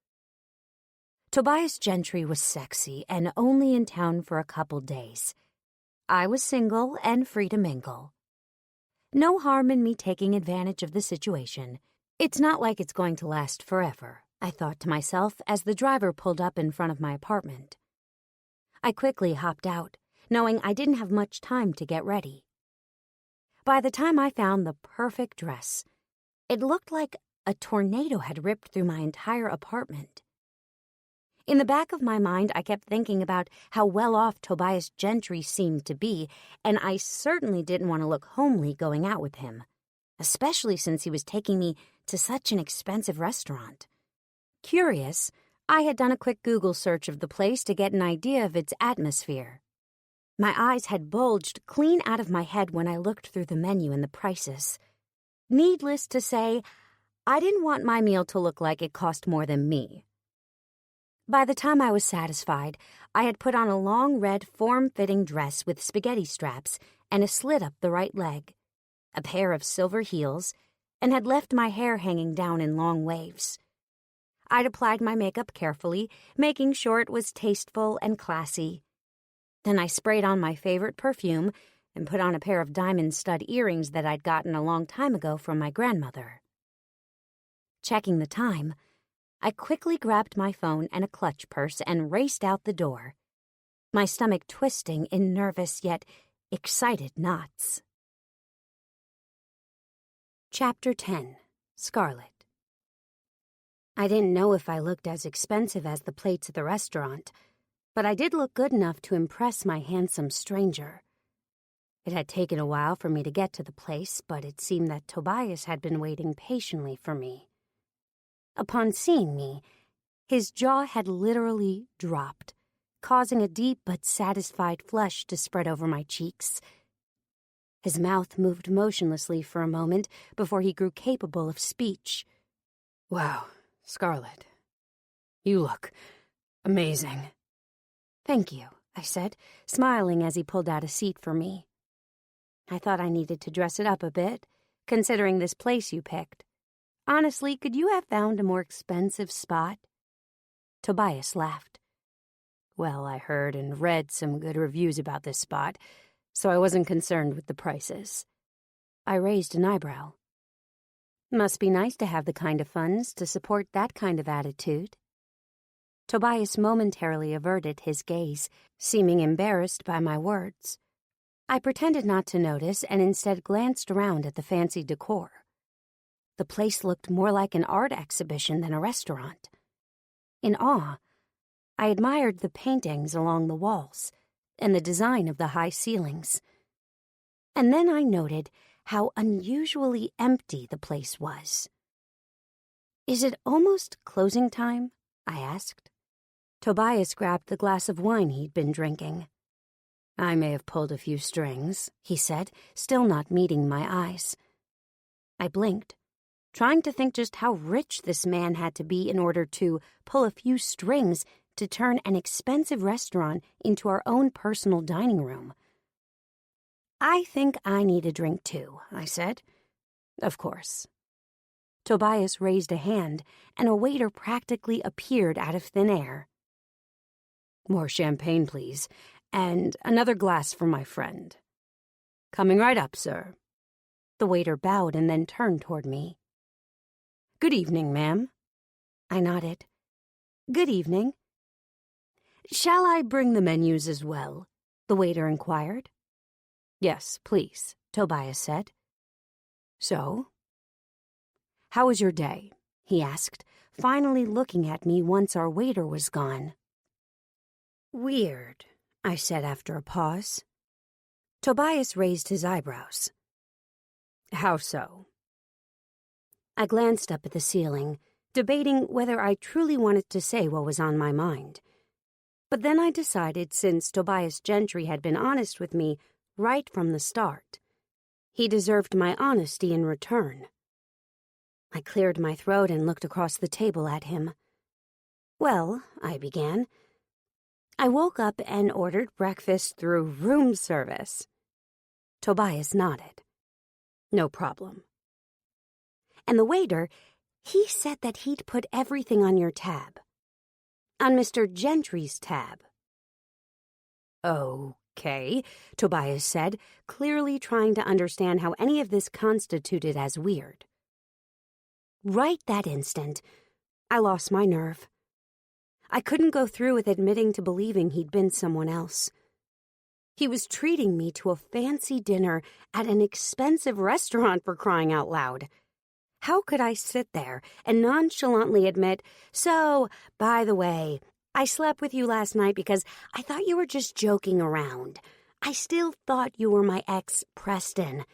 Tobias Gentry was sexy and only in town for a couple days. I was single and free to mingle. No harm in me taking advantage of the situation. It's not like it's going to last forever, I thought to myself as the driver pulled up in front of my apartment. I quickly hopped out, knowing I didn't have much time to get ready. By the time I found the perfect dress, it looked like a tornado had ripped through my entire apartment. In the back of my mind, I kept thinking about how well off Tobias Gentry seemed to be, and I certainly didn't want to look homely going out with him, especially since he was taking me to such an expensive restaurant. Curious, I had done a quick Google search of the place to get an idea of its atmosphere. My eyes had bulged clean out of my head when I looked through the menu and the prices. Needless to say, I didn't want my meal to look like it cost more than me. By the time I was satisfied, I had put on a long red form-fitting dress with spaghetti straps and a slit up the right leg, a pair of silver heels, and had left my hair hanging down in long waves. I'd applied my makeup carefully, making sure it was tasteful and classy. Then I sprayed on my favorite perfume and put on a pair of diamond stud earrings that I'd gotten a long time ago from my grandmother. Checking the time, I quickly grabbed my phone and a clutch purse and raced out the door, my stomach twisting in nervous yet excited knots. Chapter 10. Scarlet. I didn't know if I looked as expensive as the plates at the restaurant, but I did look good enough to impress my handsome stranger. It had taken a while for me to get to the place, but it seemed that Tobias had been waiting patiently for me. Upon seeing me, his jaw had literally dropped, causing a deep but satisfied flush to spread over my cheeks. His mouth moved motionlessly for a moment before he grew capable of speech. "Wow, Scarlet, you look amazing." "Thank you," I said, smiling as he pulled out a seat for me. "I thought I needed to dress it up a bit, considering this place you picked. Honestly, could you have found a more expensive spot?" Tobias laughed. "Well, I heard and read some good reviews about this spot, so I wasn't concerned with the prices." I raised an eyebrow. "Must be nice to have the kind of funds to support that kind of attitude." Tobias momentarily averted his gaze, seeming embarrassed by my words. I pretended not to notice and instead glanced around at the fancy decor. The place looked more like an art exhibition than a restaurant. In awe, I admired the paintings along the walls and the design of the high ceilings. And then I noted how unusually empty the place was. "Is it almost closing time?" I asked. Tobias grabbed the glass of wine he'd been drinking. "I may have pulled a few strings," he said, still not meeting my eyes. I blinked, trying to think just how rich this man had to be in order to pull a few strings to turn an expensive restaurant into our own personal dining room. "I think I need a drink too," I said. "Of course." Tobias raised a hand, and a waiter practically appeared out of thin air. "More champagne, please, and another glass for my friend." "Coming right up, sir." The waiter bowed and then turned toward me. "Good evening, ma'am." I nodded. "Good evening." "Shall I bring the menus as well?" the waiter inquired. "Yes, please," Tobias said. "So, how was your day?" he asked, finally looking at me once our waiter was gone. "Weird," I said after a pause. Tobias raised his eyebrows. "How so?" I glanced up at the ceiling, debating whether I truly wanted to say what was on my mind. But then I decided, since Tobias Gentry had been honest with me right from the start, he deserved my honesty in return. I cleared my throat and looked across the table at him. "Well," I began, "I woke up and ordered breakfast through room service." Tobias nodded. "No problem." "And the waiter, he said that he'd put everything on your tab. On Mr. Gentry's tab." "Okay." Okay, Tobias said, clearly trying to understand how any of this constituted as weird. Right that instant, I lost my nerve. I couldn't go through with admitting to believing he'd been someone else. He was treating me to a fancy dinner at an expensive restaurant, for crying out loud. How could I sit there and nonchalantly admit, "So, by the way, I slept with you last night because I thought you were just joking around. I still thought you were my ex, Preston.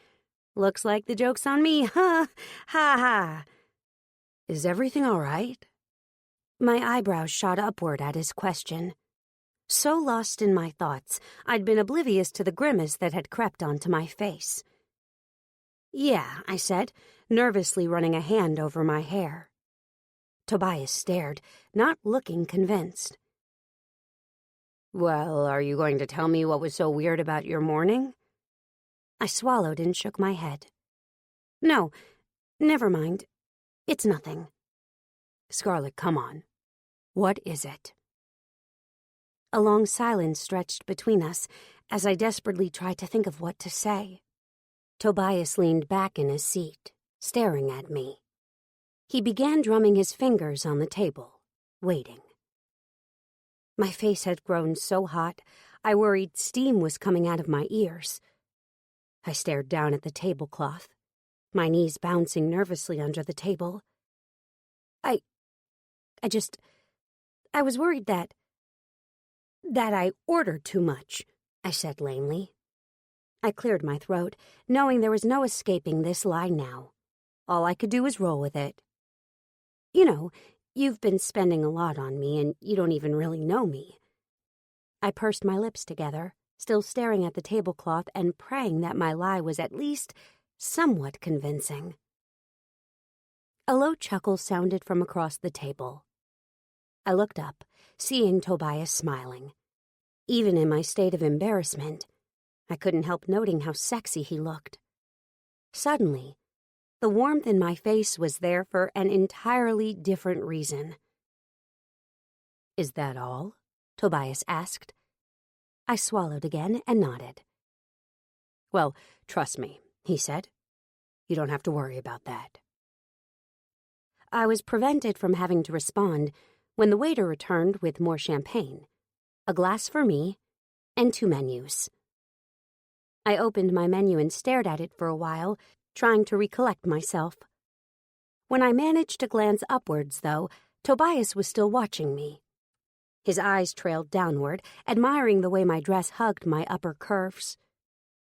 Looks like the joke's on me, huh? Ha ha." "Is everything all right?" My eyebrows shot upward at his question. So lost in my thoughts, I'd been oblivious to the grimace that had crept onto my face. "Yeah," I said, nervously running a hand over my hair. Tobias stared, not looking convinced. "Well, are you going to tell me what was so weird about your morning?" I swallowed and shook my head. "No, never mind. It's nothing." "Scarlett, come on. What is it?" A long silence stretched between us as I desperately tried to think of what to say. Tobias leaned back in his seat, staring at me. He began drumming his fingers on the table, waiting. My face had grown so hot, I worried steam was coming out of my ears. I stared down at the tablecloth, my knees bouncing nervously under the table. I was worried that I ordered too much, I said lamely. I cleared my throat, knowing there was no escaping this lie now. All I could do was roll with it. "You know, you've been spending a lot on me, and you don't even really know me." I pursed my lips together, still staring at the tablecloth and praying that my lie was at least somewhat convincing. A low chuckle sounded from across the table. I looked up, seeing Tobias smiling. Even in my state of embarrassment, I couldn't help noting how sexy he looked. Suddenly, the warmth in my face was there for an entirely different reason. "Is that all?" Tobias asked. I swallowed again and nodded. "Well, trust me," he said. "You don't have to worry about that." I was prevented from having to respond when the waiter returned with more champagne, a glass for me, and 2 menus. I opened my menu and stared at it for a while, trying to recollect myself. When I managed to glance upwards, though, Tobias was still watching me. His eyes trailed downward, admiring the way my dress hugged my upper curves.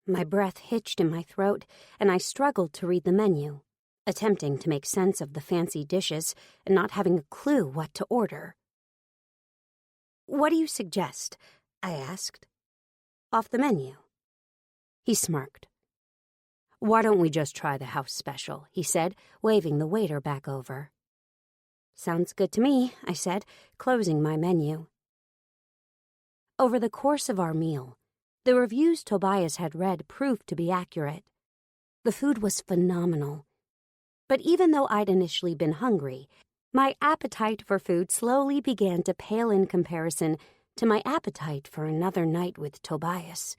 My breath hitched in my throat, and I struggled to read the menu, attempting to make sense of the fancy dishes and not having a clue what to order. "What do you suggest?" I asked. "Off the menu." He smirked. "Why don't we just try the house special?" he said, waving the waiter back over. "Sounds good to me," I said, closing my menu. Over the course of our meal, the reviews Tobias had read proved to be accurate. The food was phenomenal. But even though I'd initially been hungry, my appetite for food slowly began to pale in comparison to my appetite for another night with Tobias.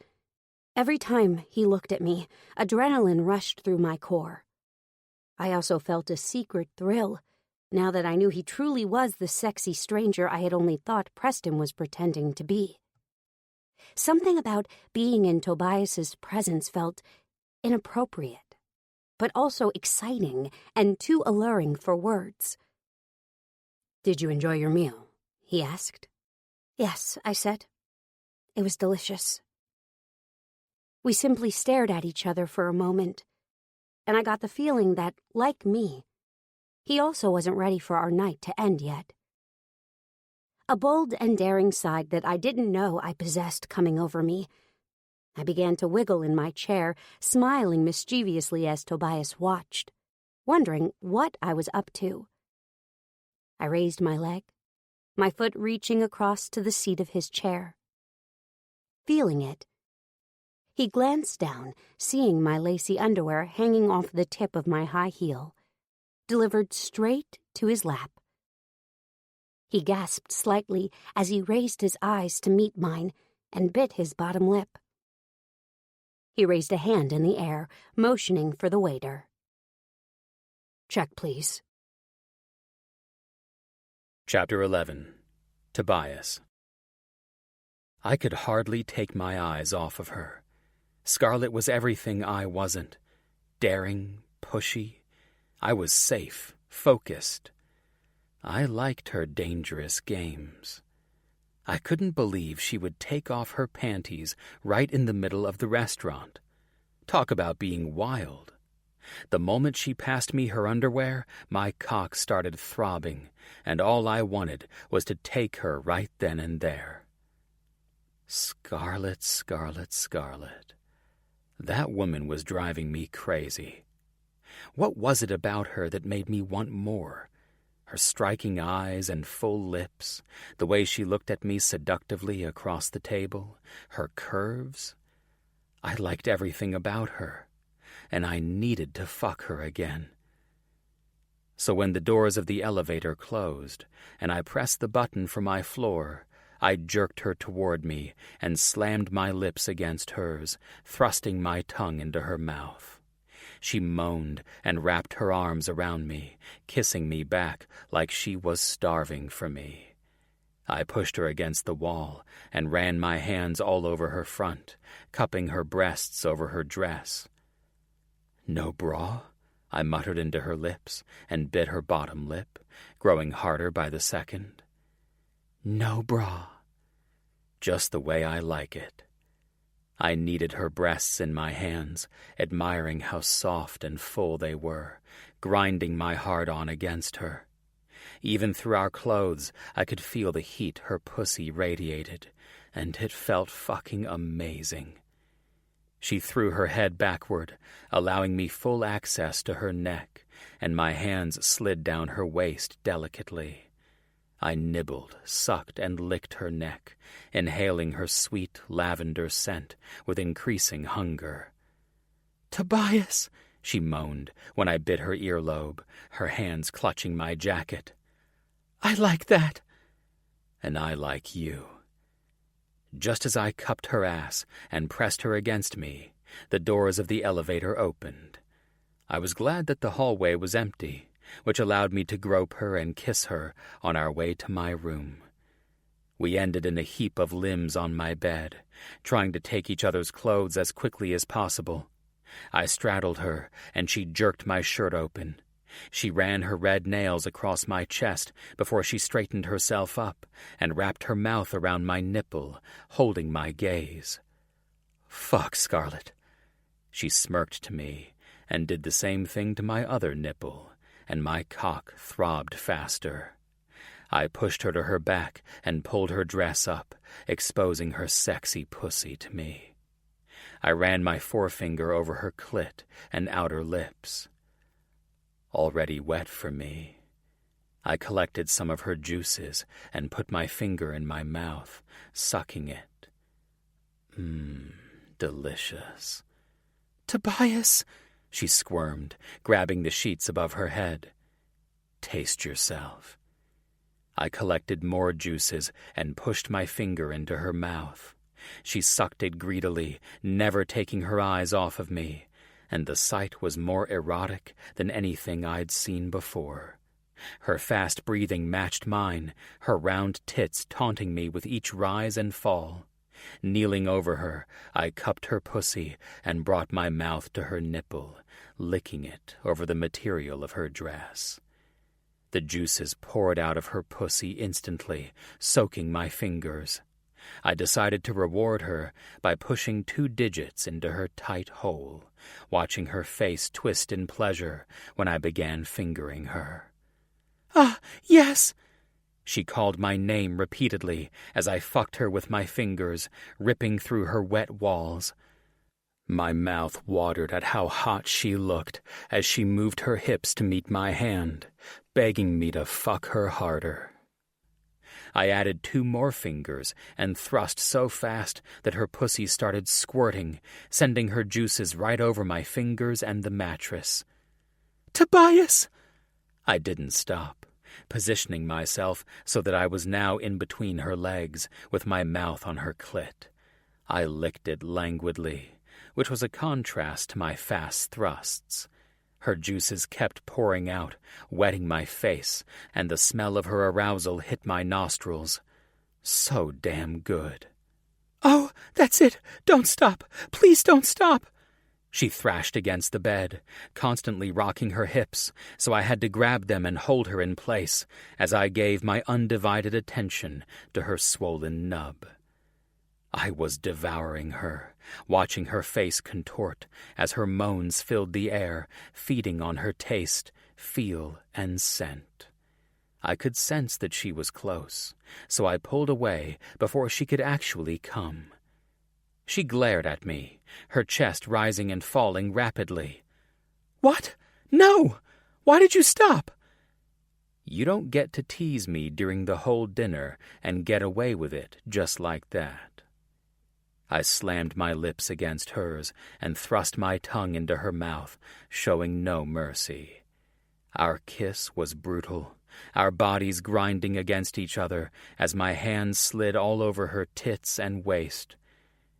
Every time he looked at me, adrenaline rushed through my core. I also felt a secret thrill, now that I knew he truly was the sexy stranger I had only thought Preston was pretending to be. Something about being in Tobias's presence felt inappropriate, but also exciting and too alluring for words. "Did you enjoy your meal?" he asked. "Yes," I said. "It was delicious." We simply stared at each other for a moment, and I got the feeling that, like me, he also wasn't ready for our night to end yet. A bold and daring side that I didn't know I possessed coming over me, I began to wiggle in my chair, smiling mischievously as Tobias watched, wondering what I was up to. I raised my leg, my foot reaching across to the seat of his chair. Feeling it, he glanced down, seeing my lacy underwear hanging off the tip of my high heel, delivered straight to his lap. He gasped slightly as he raised his eyes to meet mine and bit his bottom lip. He raised a hand in the air, motioning for the waiter. "Check, please." Chapter 11. Tobias. I could hardly take my eyes off of her. Scarlett was everything I wasn't. Daring, pushy. I was safe, focused. I liked her dangerous games. I couldn't believe she would take off her panties right in the middle of the restaurant. Talk about being wild. The moment she passed me her underwear, my cock started throbbing, and all I wanted was to take her right then and there. Scarlett, Scarlett, Scarlett. That woman was driving me crazy. What was it about her that made me want more? Her striking eyes and full lips, the way she looked at me seductively across the table, her curves. I liked everything about her, and I needed to fuck her again. So when the doors of the elevator closed, and I pressed the button for my floor, I jerked her toward me and slammed my lips against hers, thrusting my tongue into her mouth. She moaned and wrapped her arms around me, kissing me back like she was starving for me. I pushed her against the wall and ran my hands all over her front, cupping her breasts over her dress. "No bra?" I muttered into her lips and bit her bottom lip, growing harder by the second. "No bra." Just the way I like it. I kneaded her breasts in my hands, admiring how soft and full they were, grinding my heart on against her. Even through our clothes, I could feel the heat her pussy radiated, and it felt fucking amazing. She threw her head backward, allowing me full access to her neck, and my hands slid down her waist delicately. I nibbled, sucked, and licked her neck, inhaling her sweet lavender scent with increasing hunger. "Tobias," she moaned when I bit her earlobe, her hands clutching my jacket. "I like that." "And I like you." Just as I cupped her ass and pressed her against me, the doors of the elevator opened. I was glad that the hallway was empty, which allowed me to grope her and kiss her on our way to my room. We ended in a heap of limbs on my bed, trying to take each other's clothes as quickly as possible. I straddled her, and she jerked my shirt open. She ran her red nails across my chest before she straightened herself up and wrapped her mouth around my nipple, holding my gaze. "Fuck, Scarlett." She smirked to me and did the same thing to my other nipple, and my cock throbbed faster. I pushed her to her back and pulled her dress up, exposing her sexy pussy to me. I ran my forefinger over her clit and outer lips. Already wet for me. I collected some of her juices and put my finger in my mouth, sucking it. Delicious. "Tobias," she squirmed, grabbing the sheets above her head. "Taste yourself." I collected more juices and pushed my finger into her mouth. She sucked it greedily, never taking her eyes off of me, and the sight was more erotic than anything I'd seen before. Her fast breathing matched mine, her round tits taunting me with each rise and fall. Kneeling over her, I cupped her pussy and brought my mouth to her nipple, licking it over the material of her dress. The juices poured out of her pussy instantly, soaking my fingers. I decided to reward her by pushing 2 digits into her tight hole, watching her face twist in pleasure when I began fingering her. "Ah, yes!" She called my name repeatedly as I fucked her with my fingers, ripping through her wet walls. My mouth watered at how hot she looked as she moved her hips to meet my hand, begging me to fuck her harder. I added 2 more fingers and thrust so fast that her pussy started squirting, sending her juices right over my fingers and the mattress. "Tobias!" I didn't stop, positioning myself so that I was now in between her legs, with my mouth on her clit. I licked it languidly, which was a contrast to my fast thrusts. Her juices kept pouring out, wetting my face, and the smell of her arousal hit my nostrils. So damn good. "Oh, that's it! Don't stop! Please don't stop!" She thrashed against the bed, constantly rocking her hips, so I had to grab them and hold her in place as I gave my undivided attention to her swollen nub. I was devouring her, watching her face contort as her moans filled the air, feeding on her taste, feel, and scent. I could sense that she was close, so I pulled away before she could actually come. She glared at me, her chest rising and falling rapidly. "What? No! Why did you stop?" "You don't get to tease me during the whole dinner and get away with it just like that." I slammed my lips against hers and thrust my tongue into her mouth, showing no mercy. Our kiss was brutal, our bodies grinding against each other as my hands slid all over her tits and waist.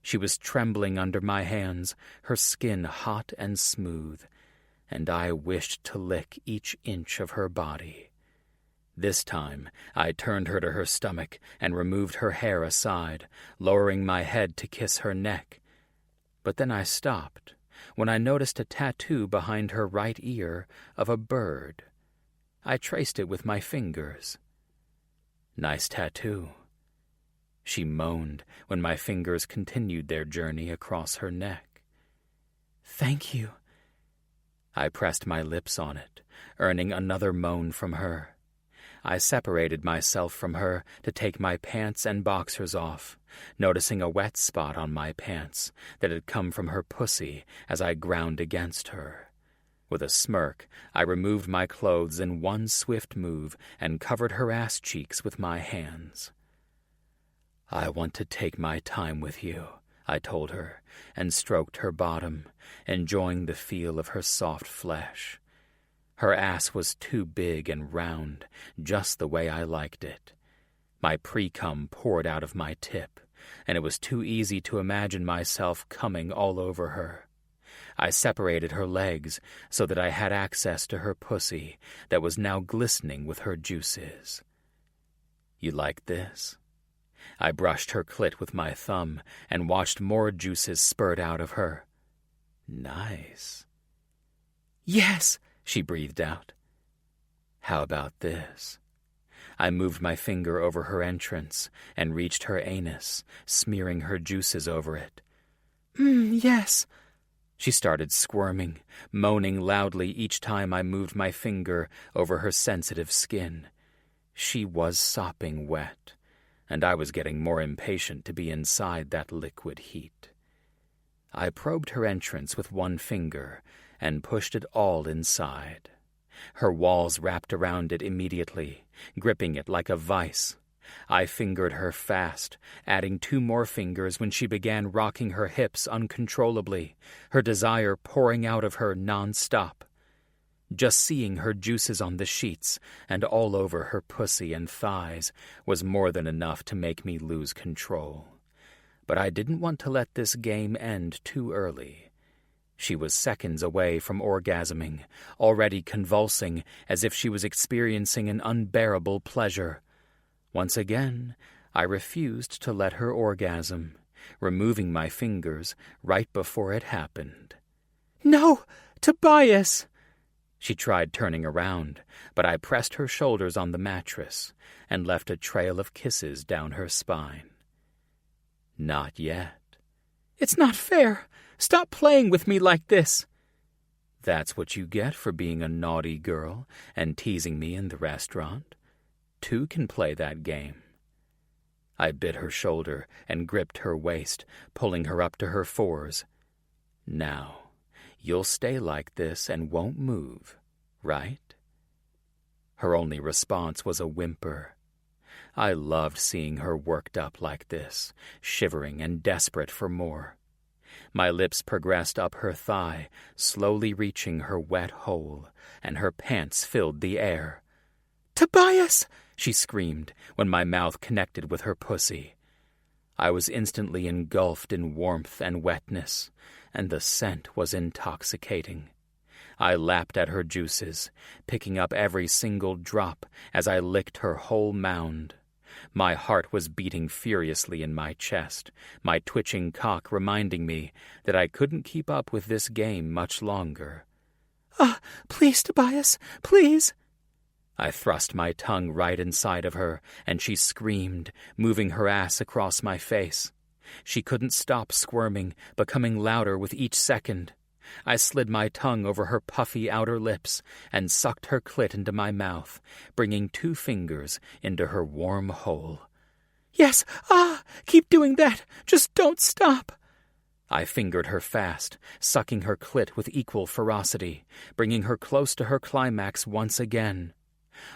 She was trembling under my hands, her skin hot and smooth, and I wished to lick each inch of her body. This time, I turned her to her stomach and removed her hair aside, lowering my head to kiss her neck. But then I stopped when I noticed a tattoo behind her right ear of a bird. I traced it with my fingers. "Nice tattoo." She moaned when my fingers continued their journey across her neck. "Thank you." I pressed my lips on it, earning another moan from her. I separated myself from her to take my pants and boxers off, noticing a wet spot on my pants that had come from her pussy as I ground against her. With a smirk, I removed my clothes in one swift move and covered her ass cheeks with my hands. "I want to take my time with you," I told her, and stroked her bottom, enjoying the feel of her soft flesh. Her ass was too big and round, just the way I liked it. My pre-cum poured out of my tip, and it was too easy to imagine myself coming all over her. I separated her legs so that I had access to her pussy that was now glistening with her juices. "You like this?" I brushed her clit with my thumb and watched more juices spurt out of her. "Nice." "Yes," she breathed out. "How about this?" I moved my finger over her entrance and reached her anus, smearing her juices over it. Yes." She started squirming, moaning loudly each time I moved my finger over her sensitive skin. She was sopping wet, and I was getting more impatient to be inside that liquid heat. I probed her entrance with one finger and pushed it all inside. Her walls wrapped around it immediately, gripping it like a vice. I fingered her fast, adding 2 more fingers when she began rocking her hips uncontrollably, her desire pouring out of her non-stop. Just seeing her juices on the sheets and all over her pussy and thighs was more than enough to make me lose control. But I didn't want to let this game end too early. She was seconds away from orgasming, already convulsing as if she was experiencing an unbearable pleasure. Once again, I refused to let her orgasm, removing my fingers right before it happened. "No, Tobias!" She tried turning around, but I pressed her shoulders on the mattress and left a trail of kisses down her spine. "Not yet." "It's not fair. Stop playing with me like this." "That's what you get for being a naughty girl and teasing me in the restaurant. 2 can play that game." I bit her shoulder and gripped her waist, pulling her up to her 4s. "Now, you'll stay like this and won't move, right?" Her only response was a whimper. I loved seeing her worked up like this, shivering and desperate for more. My lips progressed up her thigh, slowly reaching her wet hole, and her pants filled the air. "Tobias!" she screamed when my mouth connected with her pussy. I was instantly engulfed in warmth and wetness, and the scent was intoxicating. I lapped at her juices, picking up every single drop as I licked her whole mound. My heart was beating furiously in my chest, my twitching cock reminding me that I couldn't keep up with this game much longer. Please, Tobias, please!" I thrust my tongue right inside of her, and she screamed, moving her ass across my face. She couldn't stop squirming, becoming louder with each second. I slid my tongue over her puffy outer lips and sucked her clit into my mouth, bringing 2 fingers into her warm hole. "Yes, keep doing that. Just don't stop." I fingered her fast, sucking her clit with equal ferocity, bringing her close to her climax once again.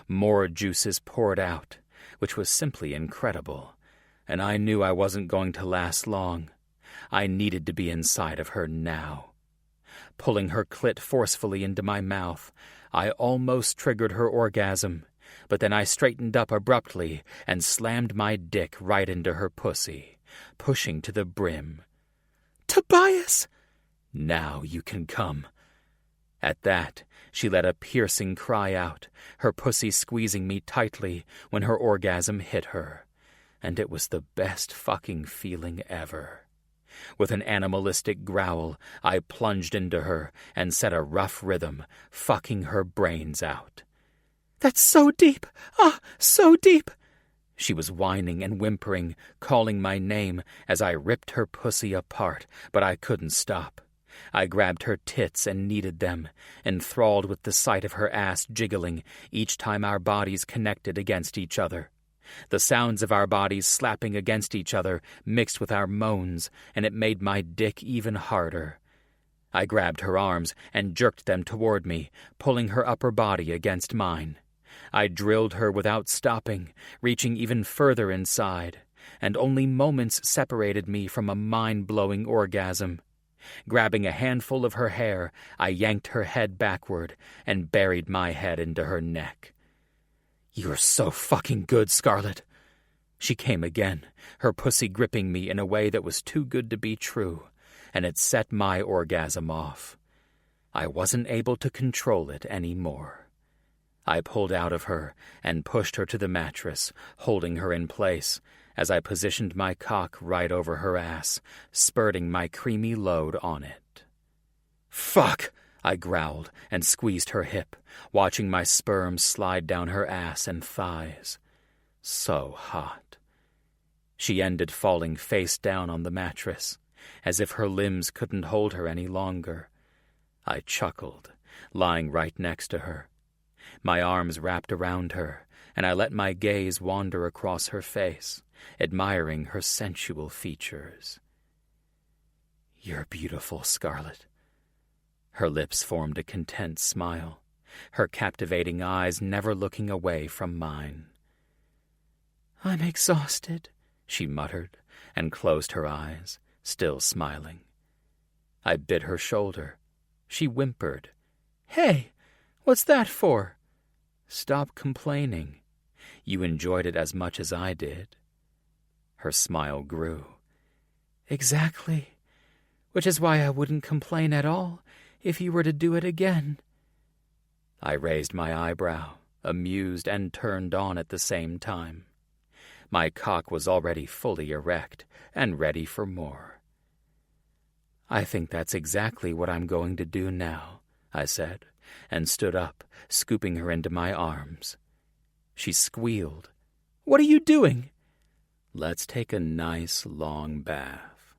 More juices poured out, which was simply incredible, and I knew I wasn't going to last long. I needed to be inside of her now. Pulling her clit forcefully into my mouth, I almost triggered her orgasm, but then I straightened up abruptly and slammed my dick right into her pussy, pushing to the brim. "Tobias!" "Now you can come." At that, she let a piercing cry out, her pussy squeezing me tightly when her orgasm hit her, and it was the best fucking feeling ever. With an animalistic growl, I plunged into her and set a rough rhythm, fucking her brains out. "That's so deep! So deep!" She was whining and whimpering, calling my name as I ripped her pussy apart, but I couldn't stop. I grabbed her tits and kneaded them, enthralled with the sight of her ass jiggling each time our bodies connected against each other. The sounds of our bodies slapping against each other mixed with our moans, and it made my dick even harder. I grabbed her arms and jerked them toward me, pulling her upper body against mine. I drilled her without stopping, reaching even further inside, and only moments separated me from a mind-blowing orgasm. Grabbing a handful of her hair, I yanked her head backward and buried my head into her neck. "You're so fucking good, Scarlett." She came again, her pussy gripping me in a way that was too good to be true, and it set my orgasm off. I wasn't able to control it anymore. I pulled out of her and pushed her to the mattress, holding her in place, as I positioned my cock right over her ass, spurting my creamy load on it. "Fuck!" I growled and squeezed her hip, watching my sperm slide down her ass and thighs. So hot. She ended falling face down on the mattress, as if her limbs couldn't hold her any longer. I chuckled, lying right next to her. My arms wrapped around her, and I let my gaze wander across her face, admiring her sensual features. "You're beautiful, Scarlett." Her lips formed a content smile, her captivating eyes never looking away from mine. "I'm exhausted," she muttered, and closed her eyes, still smiling. I bit her shoulder. She whimpered. "Hey, what's that for?" "Stop complaining. You enjoyed it as much as I did." Her smile grew. "Exactly. Which is why I wouldn't complain at all if you were to do it again." I raised my eyebrow, amused and turned on at the same time. My cock was already fully erect and ready for more. "I think that's exactly what I'm going to do now," I said, and stood up, scooping her into my arms. She squealed. "What are you doing?" "Let's take a nice long bath,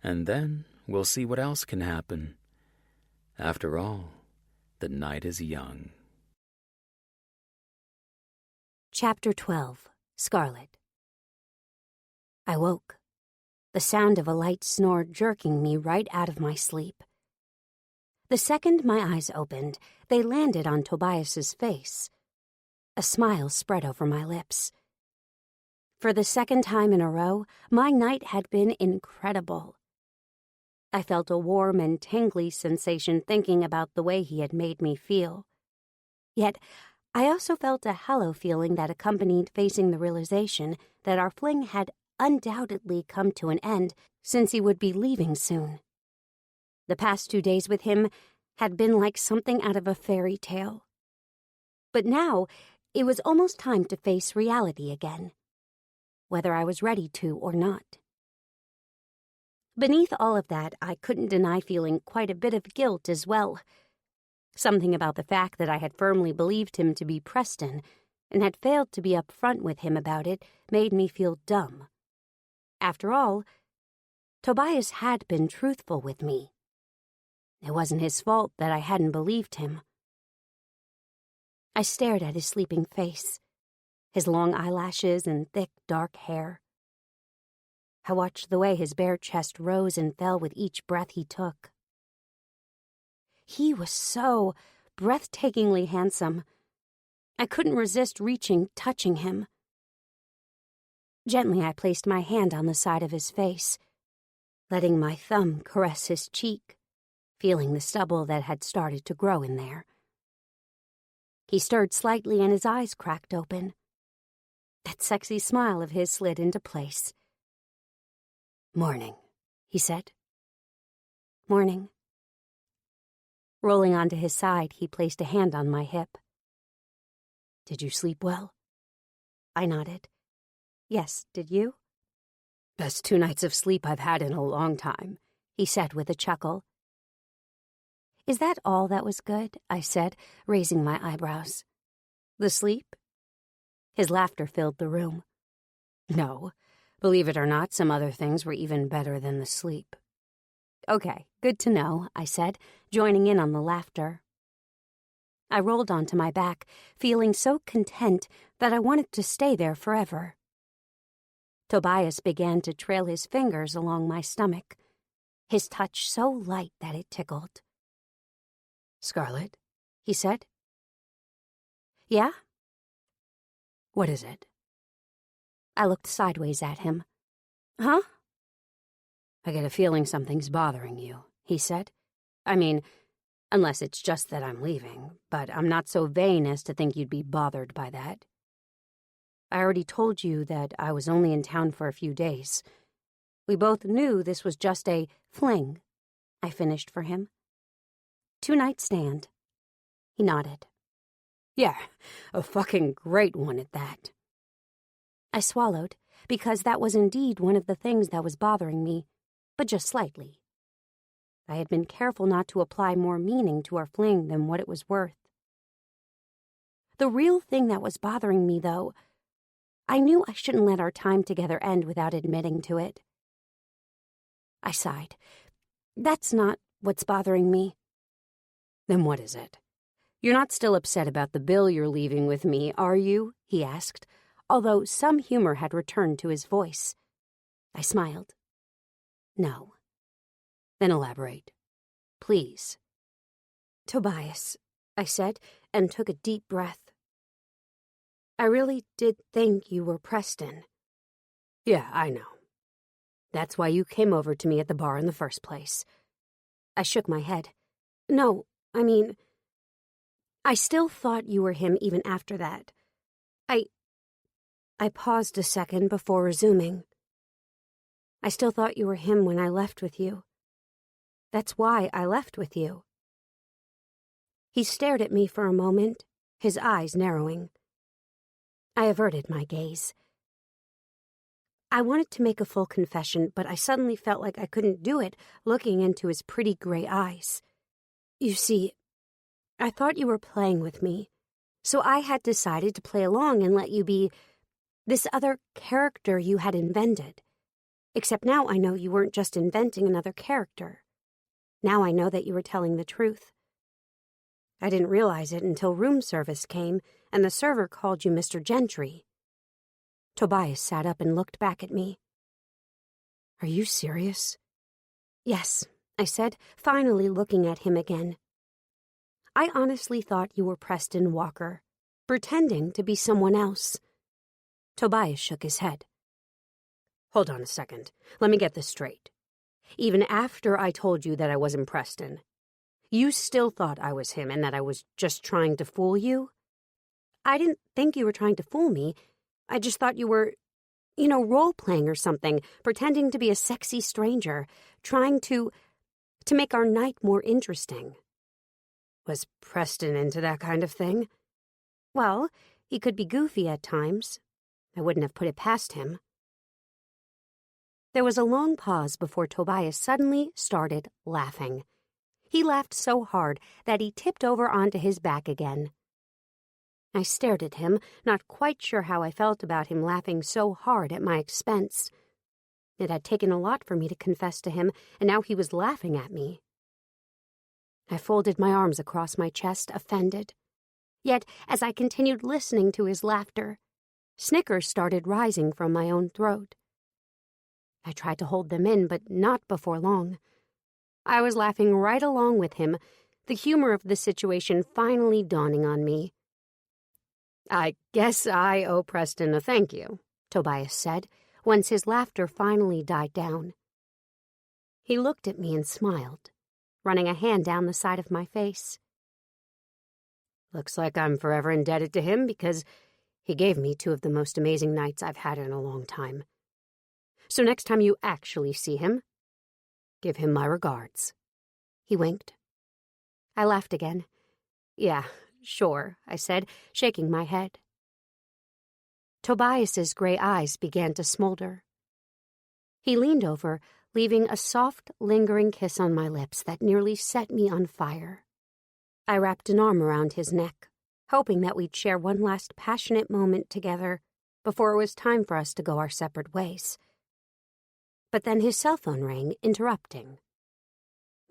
and then we'll see what else can happen. After all, the night is young." Chapter 12. Scarlet. I woke, the sound of a light snore jerking me right out of my sleep. The second my eyes opened, they landed on Tobias's face. A smile spread over my lips. For the second time in a row, my night had been incredible. I felt a warm and tingly sensation thinking about the way he had made me feel. Yet, I also felt a hollow feeling that accompanied facing the realization that our fling had undoubtedly come to an end since he would be leaving soon. The past 2 days with him had been like something out of a fairy tale. But now, it was almost time to face reality again, whether I was ready to or not. Beneath all of that, I couldn't deny feeling quite a bit of guilt as well. Something about the fact that I had firmly believed him to be Preston and had failed to be upfront with him about it made me feel dumb. After all, Tobias had been truthful with me. It wasn't his fault that I hadn't believed him. I stared at his sleeping face, his long eyelashes and thick, dark hair. I watched the way his bare chest rose and fell with each breath he took. He was so breathtakingly handsome. I couldn't resist reaching, touching him. Gently, I placed my hand on the side of his face, letting my thumb caress his cheek, feeling the stubble that had started to grow in there. He stirred slightly and his eyes cracked open. That sexy smile of his slid into place. "Morning," he said. "Morning." Rolling onto his side, he placed a hand on my hip. "Did you sleep well?" I nodded. "Yes, did you?" "Best 2 nights of sleep I've had in a long time," he said with a chuckle. "Is that all that was good?" I said, raising my eyebrows. "The sleep?" His laughter filled the room. "No, believe it or not, some other things were even better than the sleep." "Okay, good to know," I said, joining in on the laughter. I rolled onto my back, feeling so content that I wanted to stay there forever. Tobias began to trail his fingers along my stomach, his touch so light that it tickled. "Scarlett," he said. "Yeah?" "What is it?" I looked sideways at him. "Huh?" "I get a feeling something's bothering you," he said. "I mean, unless it's just that I'm leaving, but I'm not so vain as to think you'd be bothered by that. I already told you that I was only in town for a few days. We both knew this was just a fling," I finished for him. "2-night stand." He nodded. "Yeah, a fucking great one at that." I swallowed, because that was indeed one of the things that was bothering me, but just slightly. I had been careful not to apply more meaning to our fling than what it was worth. The real thing that was bothering me, though, I knew I shouldn't let our time together end without admitting to it. I sighed. "That's not what's bothering me." "Then what is it? You're not still upset about the bill you're leaving with me, are you?" he asked, although some humor had returned to his voice. I smiled. "No." "Then elaborate. Please." "Tobias," I said, and took a deep breath. "I really did think you were Preston." "Yeah, I know. That's why you came over to me at the bar in the first place." I shook my head. "No, I mean, I still thought you were him even after that. I paused a second before resuming. I still thought you were him when I left with you. That's why I left with you." He stared at me for a moment, his eyes narrowing. I averted my gaze. I wanted to make a full confession, but I suddenly felt like I couldn't do it looking into his pretty gray eyes. "You see, I thought you were playing with me, so I had decided to play along and let you be this other character you had invented. Except now I know you weren't just inventing another character. Now I know that you were telling the truth. I didn't realize it until room service came and the server called you Mr. Gentry." Tobias sat up and looked back at me. "Are you serious?" "Yes," I said, finally looking at him again. "I honestly thought you were Preston Walker, pretending to be someone else." Tobias shook his head. "Hold on a second. Let me get this straight. Even after I told you that I wasn't Preston, you still thought I was him and that I was just trying to fool you?" "I didn't think you were trying to fool me. I just thought you were..." role-playing or something, pretending to be a sexy stranger, trying to make our night more interesting. Was Preston into that kind of thing? Well, he could be goofy at times. I wouldn't have put it past him. There was a long pause before Tobias suddenly started laughing. He laughed so hard that he tipped over onto his back again. I stared at him, not quite sure how I felt about him laughing so hard at my expense. It had taken a lot for me to confess to him, and now he was laughing at me. I folded my arms across my chest, offended. Yet, as I continued listening to his laughter, snickers started rising from my own throat. I tried to hold them in, but not before long. I was laughing right along with him, the humor of the situation finally dawning on me. I guess I owe Preston a thank you, Tobias said, once his laughter finally died down. He looked at me and smiled, running a hand down the side of my face. Looks like I'm forever indebted to him because he gave me two of the most amazing nights I've had in a long time. So next time you actually see him, give him my regards. He winked. I laughed again. Yeah, sure, I said, shaking my head. Tobias's gray eyes began to smolder. He leaned over, leaving a soft, lingering kiss on my lips that nearly set me on fire. I wrapped an arm around his neck, hoping that we'd share one last passionate moment together before it was time for us to go our separate ways. But then his cell phone rang, interrupting.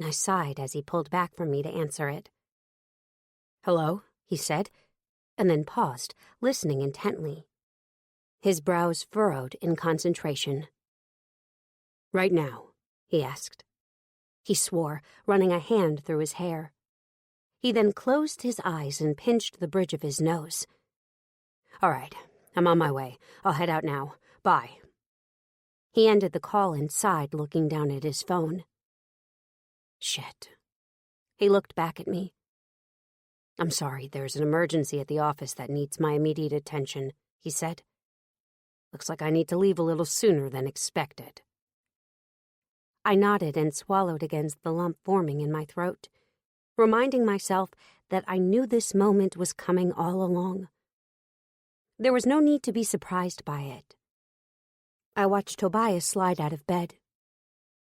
I sighed as he pulled back from me to answer it. Hello, he said, and then paused, listening intently. His brows furrowed in concentration. Right now, he asked. He swore, running a hand through his hair. He then closed his eyes and pinched the bridge of his nose. All right, I'm on my way. I'll head out now. Bye. He ended the call and sighed, looking down at his phone. Shit. He looked back at me. I'm sorry, there's an emergency at the office that needs my immediate attention, he said. Looks like I need to leave a little sooner than expected. I nodded and swallowed against the lump forming in my throat, reminding myself that I knew this moment was coming all along. There was no need to be surprised by it. I watched Tobias slide out of bed,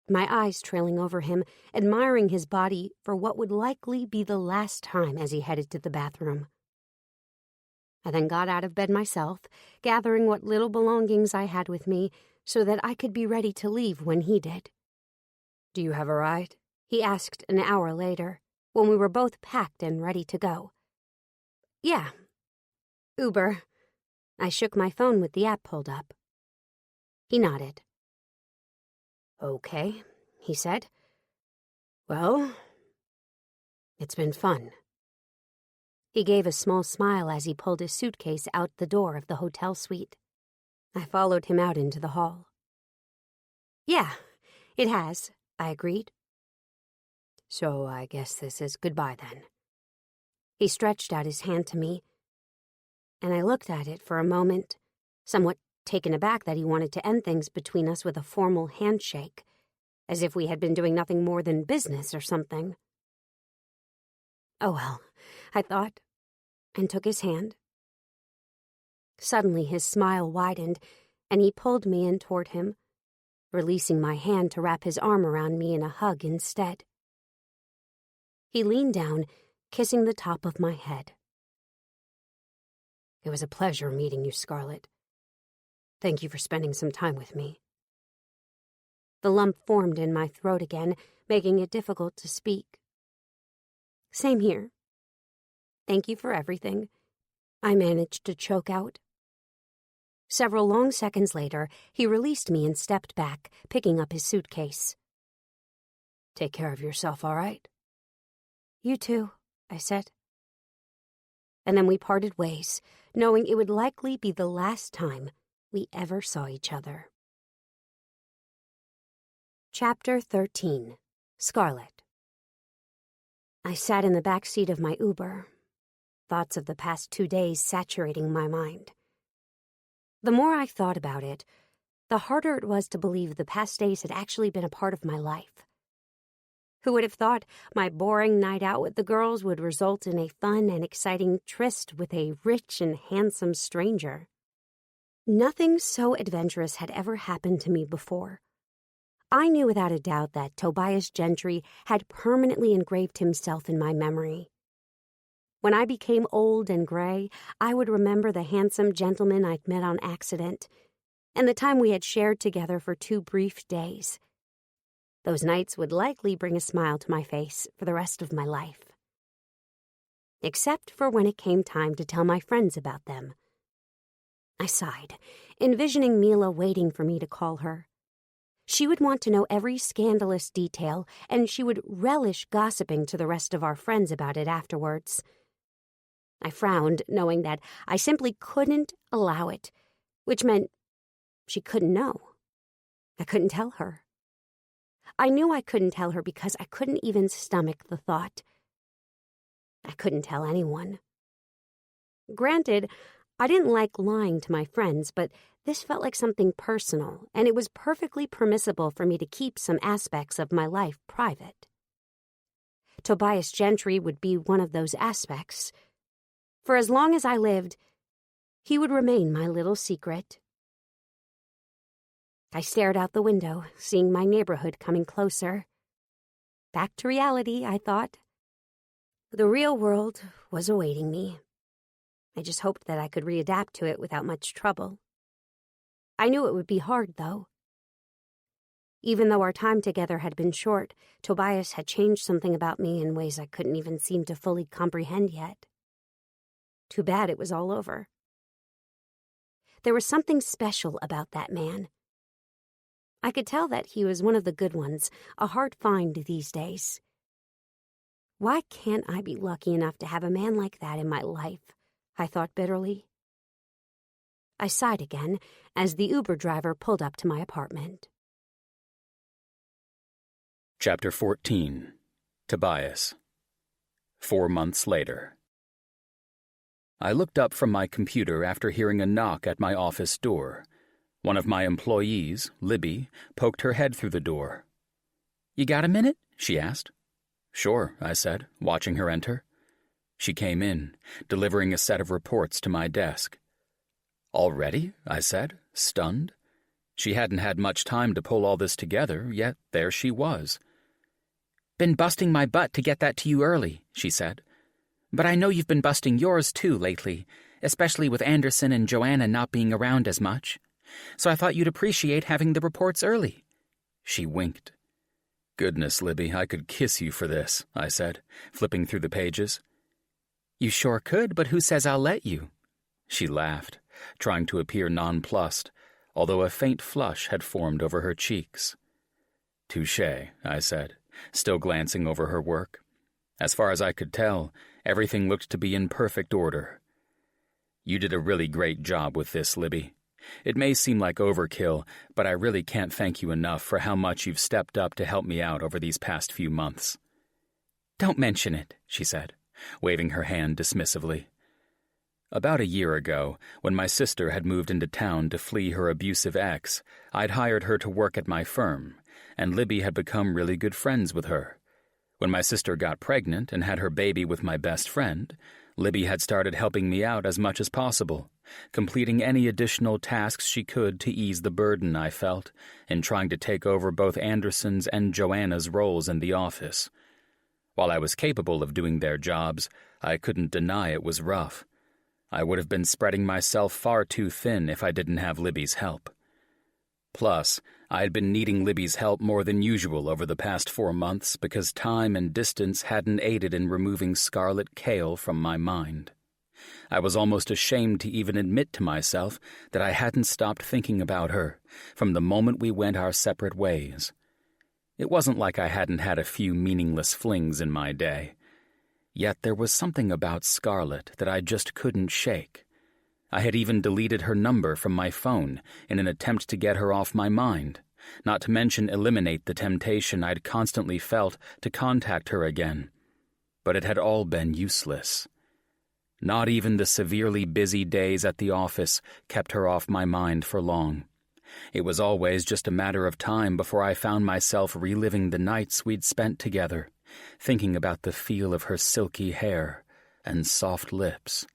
my eyes trailing over him, admiring his body for what would likely be the last time as he headed to the bathroom. I then got out of bed myself, gathering what little belongings I had with me so that I could be ready to leave when he did. Do you have a ride? He asked an hour later, when we were both packed and ready to go. Yeah. Uber. I shook my phone with the app pulled up. He nodded. Okay, he said. Well, it's been fun. He gave a small smile as he pulled his suitcase out the door of the hotel suite. I followed him out into the hall. Yeah, it has, I agreed. So I guess this is goodbye then. He stretched out his hand to me, and I looked at it for a moment, somewhat taken aback that he wanted to end things between us with a formal handshake, as if we had been doing nothing more than business or something. Oh well, I thought, and took his hand. Suddenly his smile widened, and he pulled me in toward him, releasing my hand to wrap his arm around me in a hug instead. He leaned down, kissing the top of my head. It was a pleasure meeting you, Scarlett. Thank you for spending some time with me. The lump formed in my throat again, making it difficult to speak. Same here. Thank you for everything, I managed to choke out. Several long seconds later, he released me and stepped back, picking up his suitcase. Take care of yourself, all right? You too, I said. And then we parted ways, knowing it would likely be the last time we ever saw each other. Chapter 13. Scarlett. I sat in the back seat of my Uber, thoughts of the past 2 days saturating my mind. The more I thought about it, the harder it was to believe the past days had actually been a part of my life. Who would have thought my boring night out with the girls would result in a fun and exciting tryst with a rich and handsome stranger? Nothing so adventurous had ever happened to me before. I knew without a doubt that Tobias Gentry had permanently engraved himself in my memory. When I became old and gray, I would remember the handsome gentleman I'd met on accident, and the time we had shared together for 2 brief days. Those nights would likely bring a smile to my face for the rest of my life. Except for when it came time to tell my friends about them. I sighed, envisioning Mila waiting for me to call her. She would want to know every scandalous detail, and she would relish gossiping to the rest of our friends about it afterwards. I frowned, knowing that I simply couldn't allow it, which meant she couldn't know. I couldn't tell her. I knew I couldn't tell her because I couldn't even stomach the thought. I couldn't tell anyone. Granted, I didn't like lying to my friends, but this felt like something personal, and it was perfectly permissible for me to keep some aspects of my life private. Tobias Gentry would be one of those aspects. For as long as I lived, he would remain my little secret. I stared out the window, seeing my neighborhood coming closer. Back to reality, I thought. The real world was awaiting me. I just hoped that I could readapt to it without much trouble. I knew it would be hard, though. Even though our time together had been short, Tobias had changed something about me in ways I couldn't even seem to fully comprehend yet. Too bad it was all over. There was something special about that man. I could tell that he was one of the good ones, a hard find these days. Why can't I be lucky enough to have a man like that in my life? I thought bitterly. I sighed again as the Uber driver pulled up to my apartment. Chapter 14. Tobias. 4 months later. I looked up from my computer after hearing a knock at my office door. One of my employees, Libby, poked her head through the door. "You got a minute?" she asked. "Sure," I said, watching her enter. She came in, delivering a set of reports to my desk. "Already?" I said, stunned. She hadn't had much time to pull all this together, yet there she was. "Been busting my butt to get that to you early," she said. "But I know you've been busting yours too lately, especially with Anderson and Joanna not being around as much. So I thought you'd appreciate having the reports early." She winked. "Goodness, Libby, I could kiss you for this," I said, flipping through the pages. "You sure could, but who says I'll let you?" She laughed, trying to appear nonplussed, although a faint flush had formed over her cheeks. "Touché," I said, still glancing over her work. As far as I could tell, everything looked to be in perfect order. "You did a really great job with this, Libby. It may seem like overkill, but I really can't thank you enough for how much you've stepped up to help me out over these past few months." "Don't mention it," she said, waving her hand dismissively. About a year ago, when my sister had moved into town to flee her abusive ex, I'd hired her to work at my firm, and Libby had become really good friends with her. When my sister got pregnant and had her baby with my best friend, Libby had started helping me out as much as possible, completing any additional tasks she could to ease the burden I felt in trying to take over both Anderson's and Joanna's roles in the office. While I was capable of doing their jobs, I couldn't deny it was rough. I would have been spreading myself far too thin if I didn't have Libby's help. Plus, I had been needing Libby's help more than usual over the past 4 months because time and distance hadn't aided in removing Scarlett Kale from my mind. I was almost ashamed to even admit to myself that I hadn't stopped thinking about her from the moment we went our separate ways. It wasn't like I hadn't had a few meaningless flings in my day. Yet there was something about Scarlett that I just couldn't shake. I had even deleted her number from my phone in an attempt to get her off my mind, not to mention eliminate the temptation I'd constantly felt to contact her again. But it had all been useless. Not even the severely busy days at the office kept her off my mind for long. It was always just a matter of time before I found myself reliving the nights we'd spent together, thinking about the feel of her silky hair and soft lips,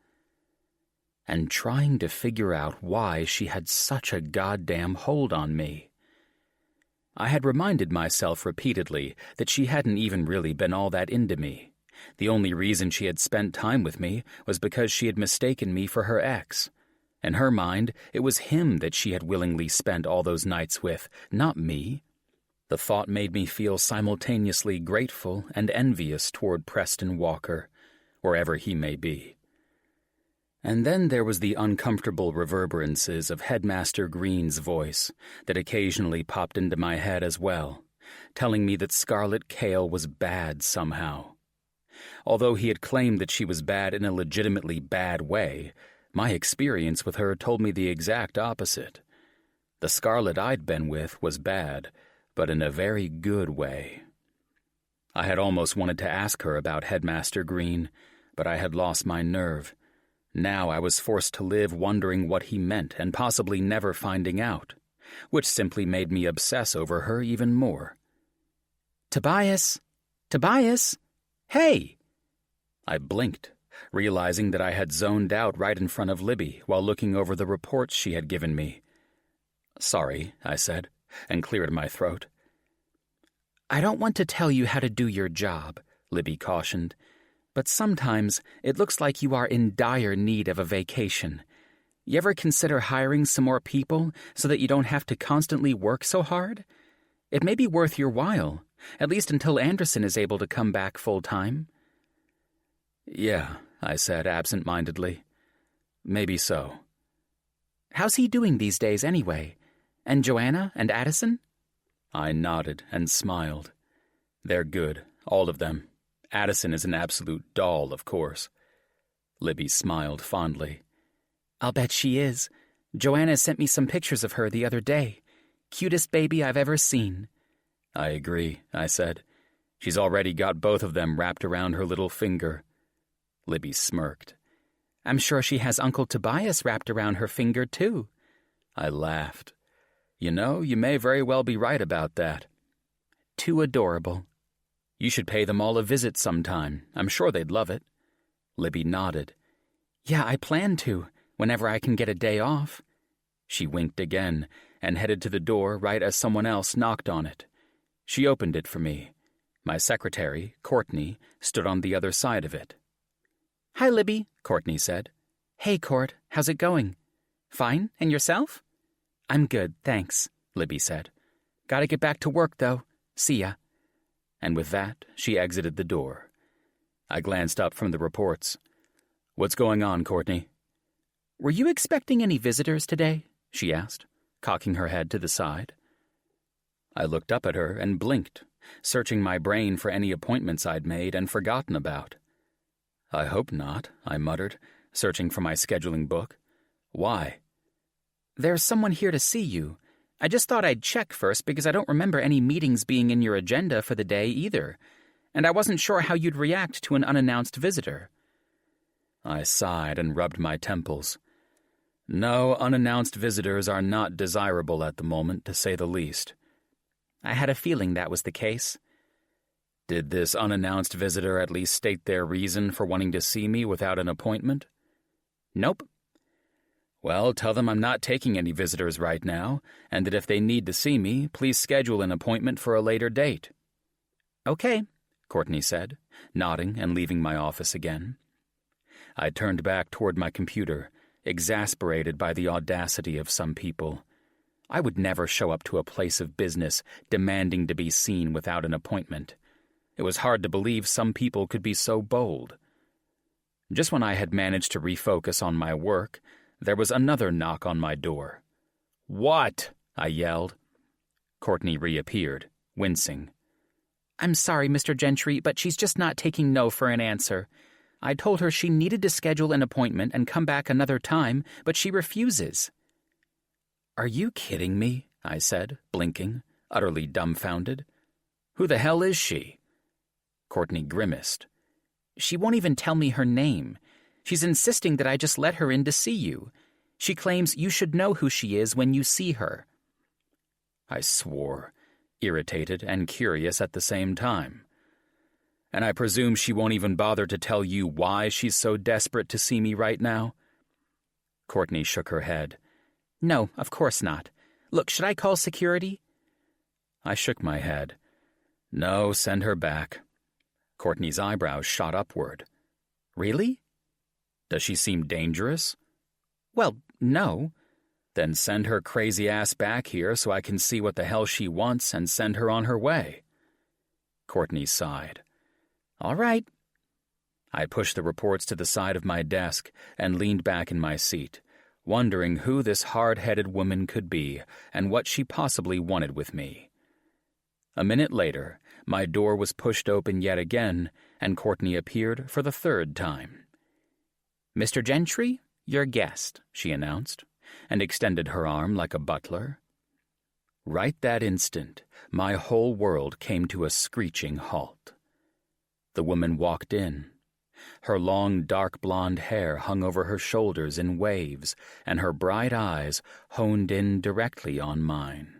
and trying to figure out why she had such a goddamn hold on me. I had reminded myself repeatedly that she hadn't even really been all that into me. The only reason she had spent time with me was because she had mistaken me for her ex. In her mind, it was him that she had willingly spent all those nights with, not me. The thought made me feel simultaneously grateful and envious toward Preston Walker, wherever he may be. And then there was the uncomfortable reverberances of Headmaster Green's voice that occasionally popped into my head as well, telling me that Scarlet Kale was bad somehow. Although he had claimed that she was bad in a legitimately bad way, my experience with her told me the exact opposite. The Scarlet I'd been with was bad, but in a very good way. I had almost wanted to ask her about Headmaster Green, but I had lost my nerve. Now I was forced to live wondering what he meant and possibly never finding out, which simply made me obsess over her even more. "Tobias! Tobias! Hey!" I blinked, realizing that I had zoned out right in front of Libby while looking over the reports she had given me. "Sorry," I said, and cleared my throat. "I don't want to tell you how to do your job," Libby cautioned, "but sometimes it looks like you are in dire need of a vacation. You ever consider hiring some more people so that you don't have to constantly work so hard? It may be worth your while, at least until Anderson is able to come back full-time." "Yeah," I said absent-mindedly. "Maybe so." "How's he doing these days anyway? And Joanna and Addison?" I nodded and smiled. "They're good, all of them. Addison is an absolute doll, of course." Libby smiled fondly. "I'll bet she is. Joanna sent me some pictures of her the other day. Cutest baby I've ever seen." "I agree," I said. "She's already got both of them wrapped around her little finger." Libby smirked. "I'm sure she has Uncle Tobias wrapped around her finger, too." I laughed. "You know, you may very well be right about that." "Too adorable." "You should pay them all a visit sometime. I'm sure they'd love it." Libby nodded. "Yeah, I plan to, whenever I can get a day off." She winked again and headed to the door right as someone else knocked on it. She opened it for me. My secretary, Courtney, stood on the other side of it. "Hi, Libby," Courtney said. "Hey, Court, how's it going?" "Fine, and yourself?" "I'm good, thanks," Libby said. "Gotta get back to work, though. See ya." And with that, she exited the door. I glanced up from the reports. "What's going on, Courtney?" "Were you expecting any visitors today?" she asked, cocking her head to the side. I looked up at her and blinked, searching my brain for any appointments I'd made and forgotten about. "I hope not," I muttered, searching for my scheduling book. "Why?" "There's someone here to see you. I just thought I'd check first because I don't remember any meetings being in your agenda for the day either, and I wasn't sure how you'd react to an unannounced visitor." I sighed and rubbed my temples. No, unannounced visitors are not desirable at the moment, to say the least. I had a feeling that was the case. Did this unannounced visitor at least state their reason for wanting to see me without an appointment? Nope. Well, tell them I'm not taking any visitors right now, and that if they need to see me, please schedule an appointment for a later date. Okay, Courtney said, nodding and leaving my office again. I turned back toward my computer, exasperated by the audacity of some people. I would never show up to a place of business demanding to be seen without an appointment. It was hard to believe some people could be so bold. Just when I had managed to refocus on my work, there was another knock on my door. "What?" I yelled. Courtney reappeared, wincing. "I'm sorry, Mr. Gentry, but she's just not taking no for an answer. I told her she needed to schedule an appointment and come back another time, but she refuses." "Are you kidding me?" I said, blinking, utterly dumbfounded. "Who the hell is she?" Courtney grimaced. "She won't even tell me her name. She's insisting that I just let her in to see you. She claims you should know who she is when you see her." I swore, irritated and curious at the same time. And I presume she won't even bother to tell you why she's so desperate to see me right now? Courtney shook her head. No, of course not. Look, should I call security? I shook my head. No, send her back. Courtney's eyebrows shot upward. Really? Does she seem dangerous? Well, no. Then send her crazy ass back here so I can see what the hell she wants and send her on her way. Courtney sighed. All right. I pushed the reports to the side of my desk and leaned back in my seat, wondering who this hard-headed woman could be and what she possibly wanted with me. A minute later, my door was pushed open yet again, and Courtney appeared for the third time. Mr. Gentry, your guest, she announced, and extended her arm like a butler. Right that instant, my whole world came to a screeching halt. The woman walked in. Her long, dark blonde hair hung over her shoulders in waves, and her bright eyes honed in directly on mine.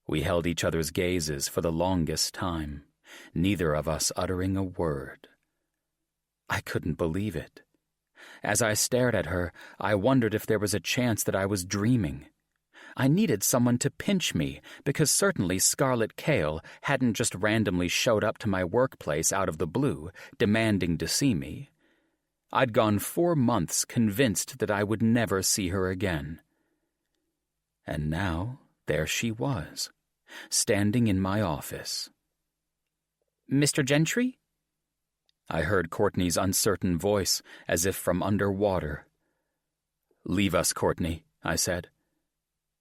We held each other's gazes for the longest time, neither of us uttering a word. I couldn't believe it. As I stared at her, I wondered if there was a chance that I was dreaming. I needed someone to pinch me, because certainly Scarlett Kale hadn't just randomly showed up to my workplace out of the blue, demanding to see me. I'd gone 4 months convinced that I would never see her again. And now there she was, standing in my office. Mr. Gentry? I heard Courtney's uncertain voice, as if from underwater. Leave us, Courtney, I said.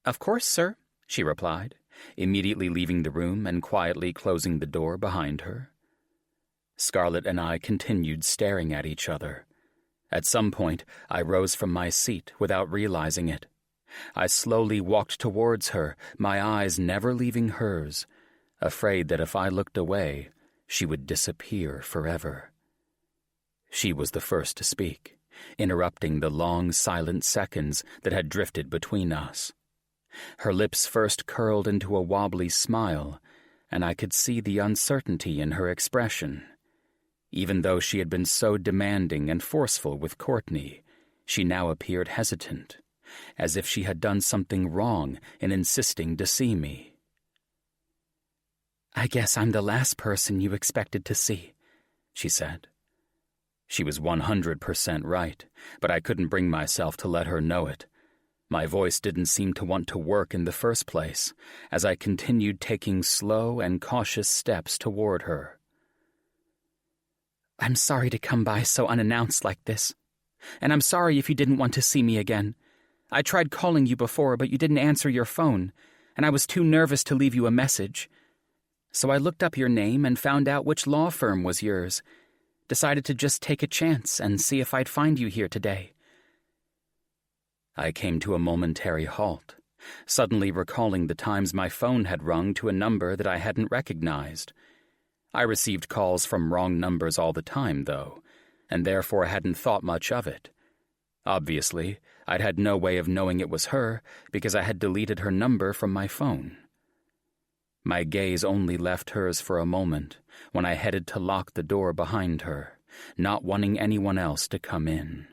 Of course, sir, she replied, immediately leaving the room and quietly closing the door behind her. Scarlett and I continued staring at each other. At some point, I rose from my seat without realizing it. I slowly walked towards her, my eyes never leaving hers, afraid that if I looked away, she would disappear forever. She was the first to speak, interrupting the long, silent seconds that had drifted between us. Her lips first curled into a wobbly smile, and I could see the uncertainty in her expression. Even though she had been so demanding and forceful with Courtney, she now appeared hesitant, as if she had done something wrong in insisting to see me. I guess I'm the last person you expected to see, she said. She was 100% right, but I couldn't bring myself to let her know it. My voice didn't seem to want to work in the first place, as I continued taking slow and cautious steps toward her. I'm sorry to come by so unannounced like this, and I'm sorry if you didn't want to see me again. I tried calling you before, but you didn't answer your phone, and I was too nervous to leave you a message. So I looked up your name and found out which law firm was yours. Decided to just take a chance and see if I'd find you here today. I came to a momentary halt, suddenly recalling the times my phone had rung to a number that I hadn't recognized. I received calls from wrong numbers all the time, though, and therefore hadn't thought much of it. Obviously, I'd had no way of knowing it was her because I had deleted her number from my phone. My gaze only left hers for a moment when I headed to lock the door behind her, not wanting anyone else to come in.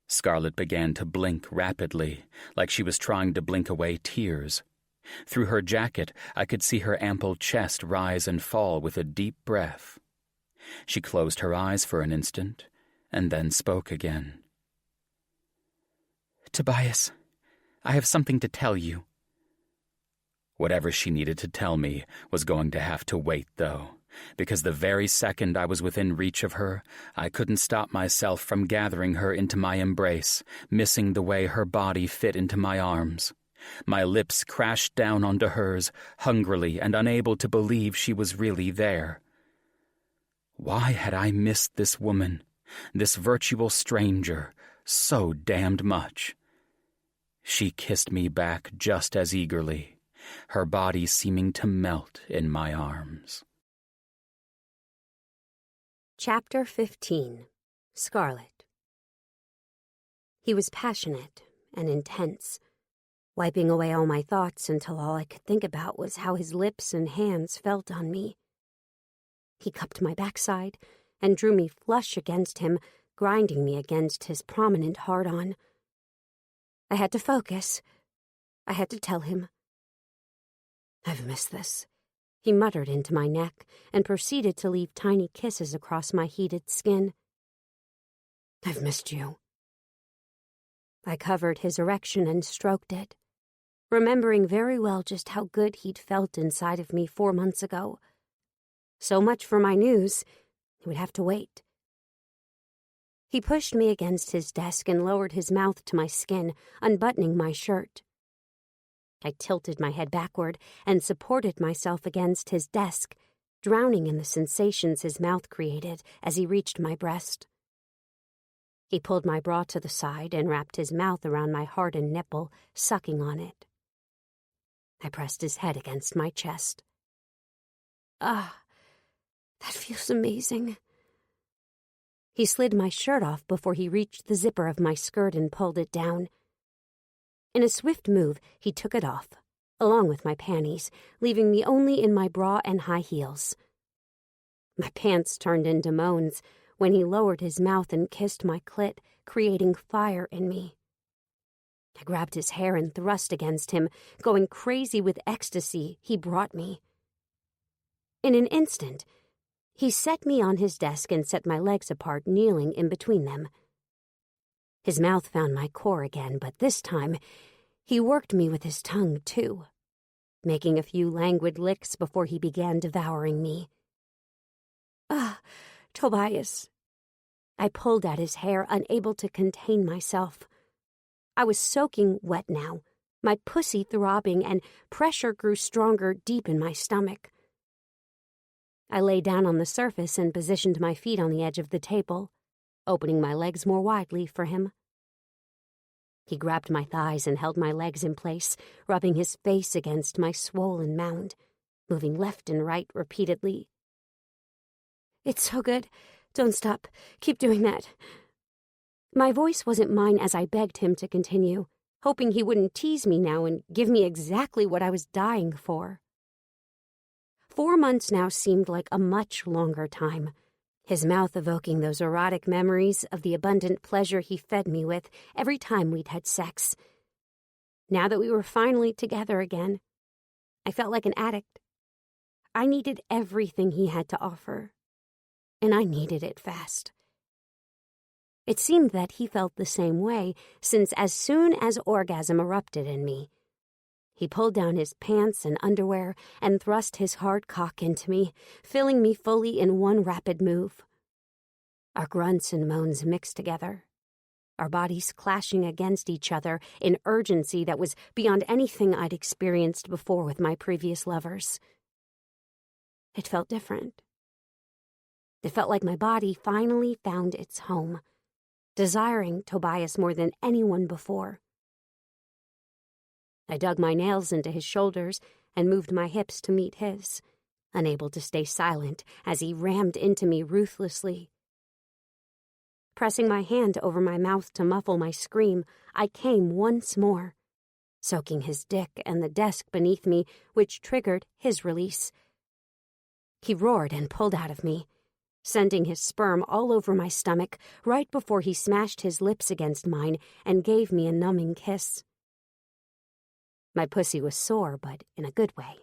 Scarlett began to blink rapidly, like she was trying to blink away tears. Through her jacket, I could see her ample chest rise and fall with a deep breath. She closed her eyes for an instant, and then spoke again. Tobias, I have something to tell you. Whatever she needed to tell me was going to have to wait, though, because the very second I was within reach of her, I couldn't stop myself from gathering her into my embrace, missing the way her body fit into my arms. My lips crashed down onto hers, hungrily and unable to believe she was really there. Why had I missed this woman, this virtual stranger, so damned much? She kissed me back just as eagerly, her body seeming to melt in my arms. Chapter 15. Scarlett. He was passionate and intense, wiping away all my thoughts until all I could think about was how his lips and hands felt on me. He cupped my backside and drew me flush against him, grinding me against his prominent hard-on. I had to focus. I had to tell him. "I've missed this," he muttered into my neck and proceeded to leave tiny kisses across my heated skin. "I've missed you." I covered his erection and stroked it, remembering very well just how good he'd felt inside of me 4 months ago. So much for my news. He would have to wait. He pushed me against his desk and lowered his mouth to my skin, unbuttoning my shirt. I tilted my head backward and supported myself against his desk, drowning in the sensations his mouth created as he reached my breast. He pulled my bra to the side and wrapped his mouth around my hardened nipple, sucking on it. I pressed his head against my chest. "Ah, that feels amazing." He slid my shirt off before he reached the zipper of my skirt and pulled it down. In a swift move, he took it off, along with my panties, leaving me only in my bra and high heels. My pants turned into moans when he lowered his mouth and kissed my clit, creating fire in me. I grabbed his hair and thrust against him, going crazy with ecstasy he brought me. In an instant, he set me on his desk and set my legs apart, kneeling in between them. His mouth found my core again, but this time he worked me with his tongue, too, making a few languid licks before he began devouring me. "Ah, Tobias." I pulled at his hair, unable to contain myself. I was soaking wet now, my pussy throbbing, and pressure grew stronger deep in my stomach. I lay down on the surface and positioned my feet on the edge of the table, opening my legs more widely for him. He grabbed my thighs and held my legs in place, rubbing his face against my swollen mound, moving left and right repeatedly. "It's so good. Don't stop. Keep doing that." My voice wasn't mine as I begged him to continue, hoping he wouldn't tease me now and give me exactly what I was dying for. 4 months now seemed like a much longer time, his mouth evoking those erotic memories of the abundant pleasure he fed me with every time we'd had sex. Now that we were finally together again, I felt like an addict. I needed everything he had to offer, and I needed it fast. It seemed that he felt the same way, since as soon as orgasm erupted in me, he pulled down his pants and underwear and thrust his hard cock into me, filling me fully in one rapid move. Our grunts and moans mixed together, our bodies clashing against each other in urgency that was beyond anything I'd experienced before with my previous lovers. It felt different. It felt like my body finally found its home, desiring Tobias more than anyone before. I dug my nails into his shoulders and moved my hips to meet his, unable to stay silent as he rammed into me ruthlessly. Pressing my hand over my mouth to muffle my scream, I came once more, soaking his dick and the desk beneath me, which triggered his release. He roared and pulled out of me, sending his sperm all over my stomach right before he smashed his lips against mine and gave me a numbing kiss. My pussy was sore, but in a good way.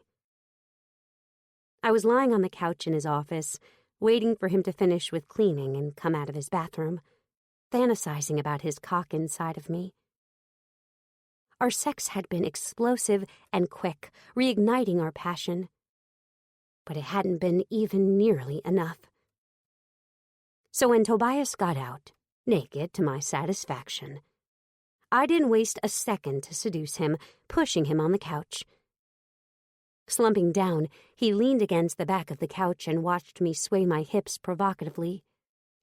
I was lying on the couch in his office, waiting for him to finish with cleaning and come out of his bathroom, fantasizing about his cock inside of me. Our sex had been explosive and quick, reigniting our passion, but it hadn't been even nearly enough. So when Tobias got out, naked to my satisfaction, I didn't waste a second to seduce him, pushing him on the couch. Slumping down, he leaned against the back of the couch and watched me sway my hips provocatively,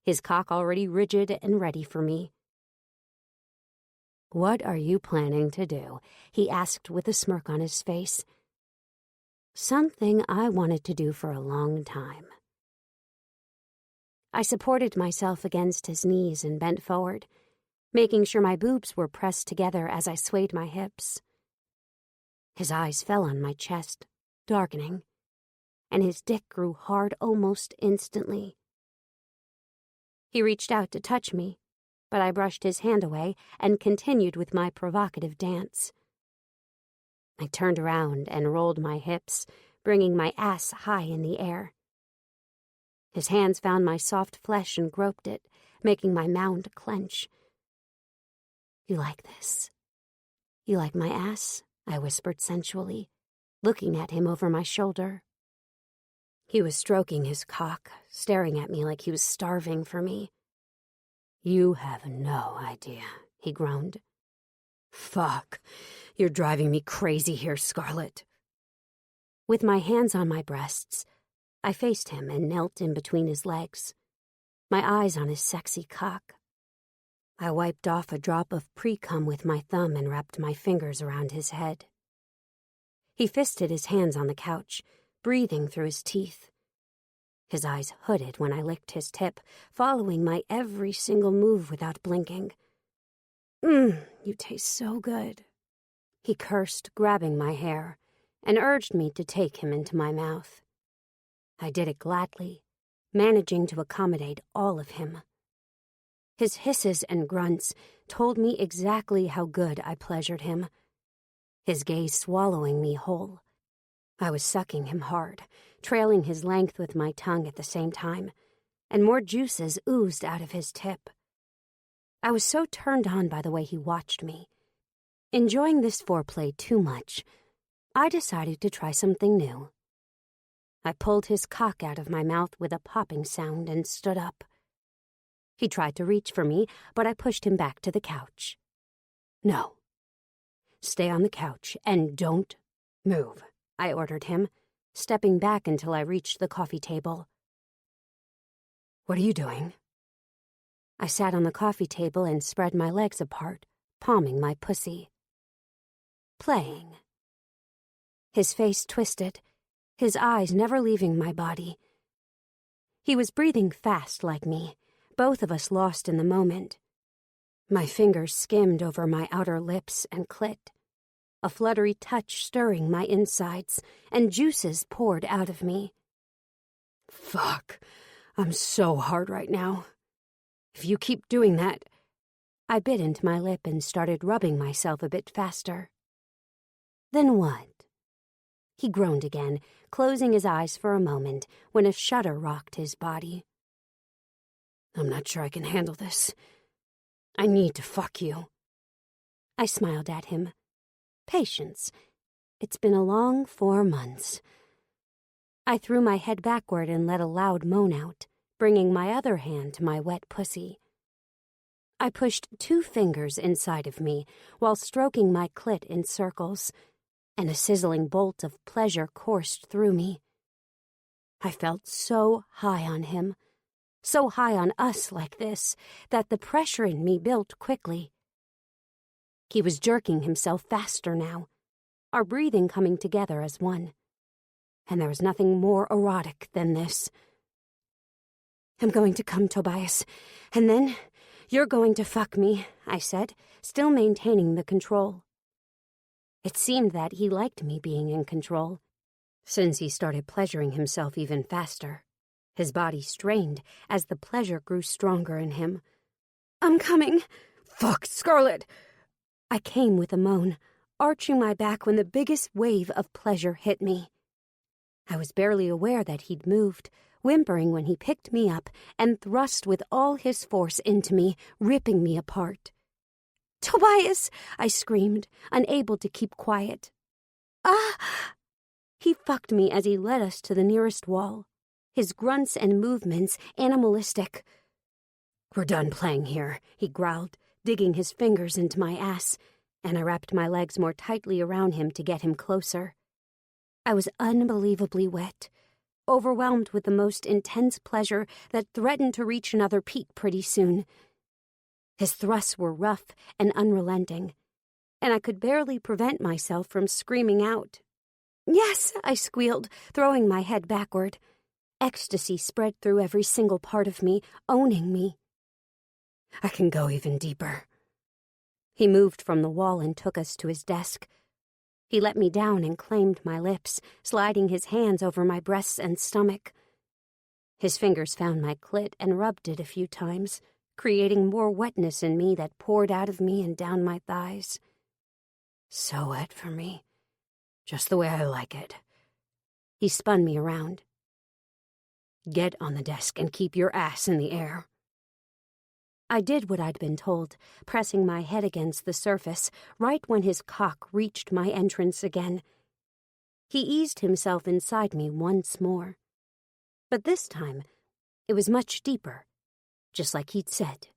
his cock already rigid and ready for me. "What are you planning to do?" he asked with a smirk on his face. "Something I wanted to do for a long time." I supported myself against his knees and bent forward, making sure my boobs were pressed together as I swayed my hips. His eyes fell on my chest, darkening, and his dick grew hard almost instantly. He reached out to touch me, but I brushed his hand away and continued with my provocative dance. I turned around and rolled my hips, bringing my ass high in the air. His hands found my soft flesh and groped it, making my mound clench. "You like this? You like my ass?" I whispered sensually, looking at him over my shoulder. He was stroking his cock, staring at me like he was starving for me. "You have no idea," he groaned. "Fuck, you're driving me crazy here, Scarlett." With my hands on my breasts, I faced him and knelt in between his legs, my eyes on his sexy cock. I wiped off a drop of pre-cum with my thumb and wrapped my fingers around his head. He fisted his hands on the couch, breathing through his teeth. His eyes hooded when I licked his tip, following my every single move without blinking. You taste so good," he cursed, grabbing my hair, and urged me to take him into my mouth. I did it gladly, managing to accommodate all of him. His hisses and grunts told me exactly how good I pleasured him, his gaze swallowing me whole. I was sucking him hard, trailing his length with my tongue at the same time, and more juices oozed out of his tip. I was so turned on by the way he watched me. Enjoying this foreplay too much, I decided to try something new. I pulled his cock out of my mouth with a popping sound and stood up. He tried to reach for me, but I pushed him back to the couch. "No. Stay on the couch and don't move," I ordered him, stepping back until I reached the coffee table. "What are you doing?" I sat on the coffee table and spread my legs apart, palming my pussy. "Playing." His face twisted, his eyes never leaving my body. He was breathing fast like me, both of us lost in the moment. My fingers skimmed over my outer lips and clit, a fluttery touch stirring my insides, and juices poured out of me. "Fuck, I'm so hard right now. If you keep doing that..." I bit into my lip and started rubbing myself a bit faster. "Then what?" He groaned again, closing his eyes for a moment when a shudder rocked his body. "I'm not sure I can handle this. I need to fuck you." I smiled at him. "Patience. It's been a long 4 months." I threw my head backward and let a loud moan out, bringing my other hand to my wet pussy. I pushed 2 fingers inside of me while stroking my clit in circles, and a sizzling bolt of pleasure coursed through me. I felt so high on him, so high on us like this, that the pressure in me built quickly. He was jerking himself faster now, our breathing coming together as one. And there was nothing more erotic than this. "I'm going to come, Tobias, and then you're going to fuck me," I said, still maintaining the control. It seemed that he liked me being in control, since he started pleasuring himself even faster. His body strained as the pleasure grew stronger in him. "I'm coming." "Fuck, Scarlett!" I came with a moan, arching my back when the biggest wave of pleasure hit me. I was barely aware that he'd moved, whimpering when he picked me up and thrust with all his force into me, ripping me apart. "Tobias!" I screamed, unable to keep quiet. "Ah!" He fucked me as he led us to the nearest wall, his grunts and movements animalistic. "We're done playing here," he growled, digging his fingers into my ass, and I wrapped my legs more tightly around him to get him closer. I was unbelievably wet, overwhelmed with the most intense pleasure that threatened to reach another peak pretty soon. His thrusts were rough and unrelenting, and I could barely prevent myself from screaming out. "Yes," I squealed, throwing my head backward. Ecstasy spread through every single part of me, owning me. "I can go even deeper." He moved from the wall and took us to his desk. He let me down and claimed my lips, sliding his hands over my breasts and stomach. His fingers found my clit and rubbed it a few times, creating more wetness in me that poured out of me and down my thighs. So wet for me, just the way I like it. He spun me around. Get on the desk and keep your ass in the air. I did what I'd been told, pressing my head against the surface, right when his cock reached my entrance again. He eased himself inside me once more. But this time, it was much deeper, just like he'd said.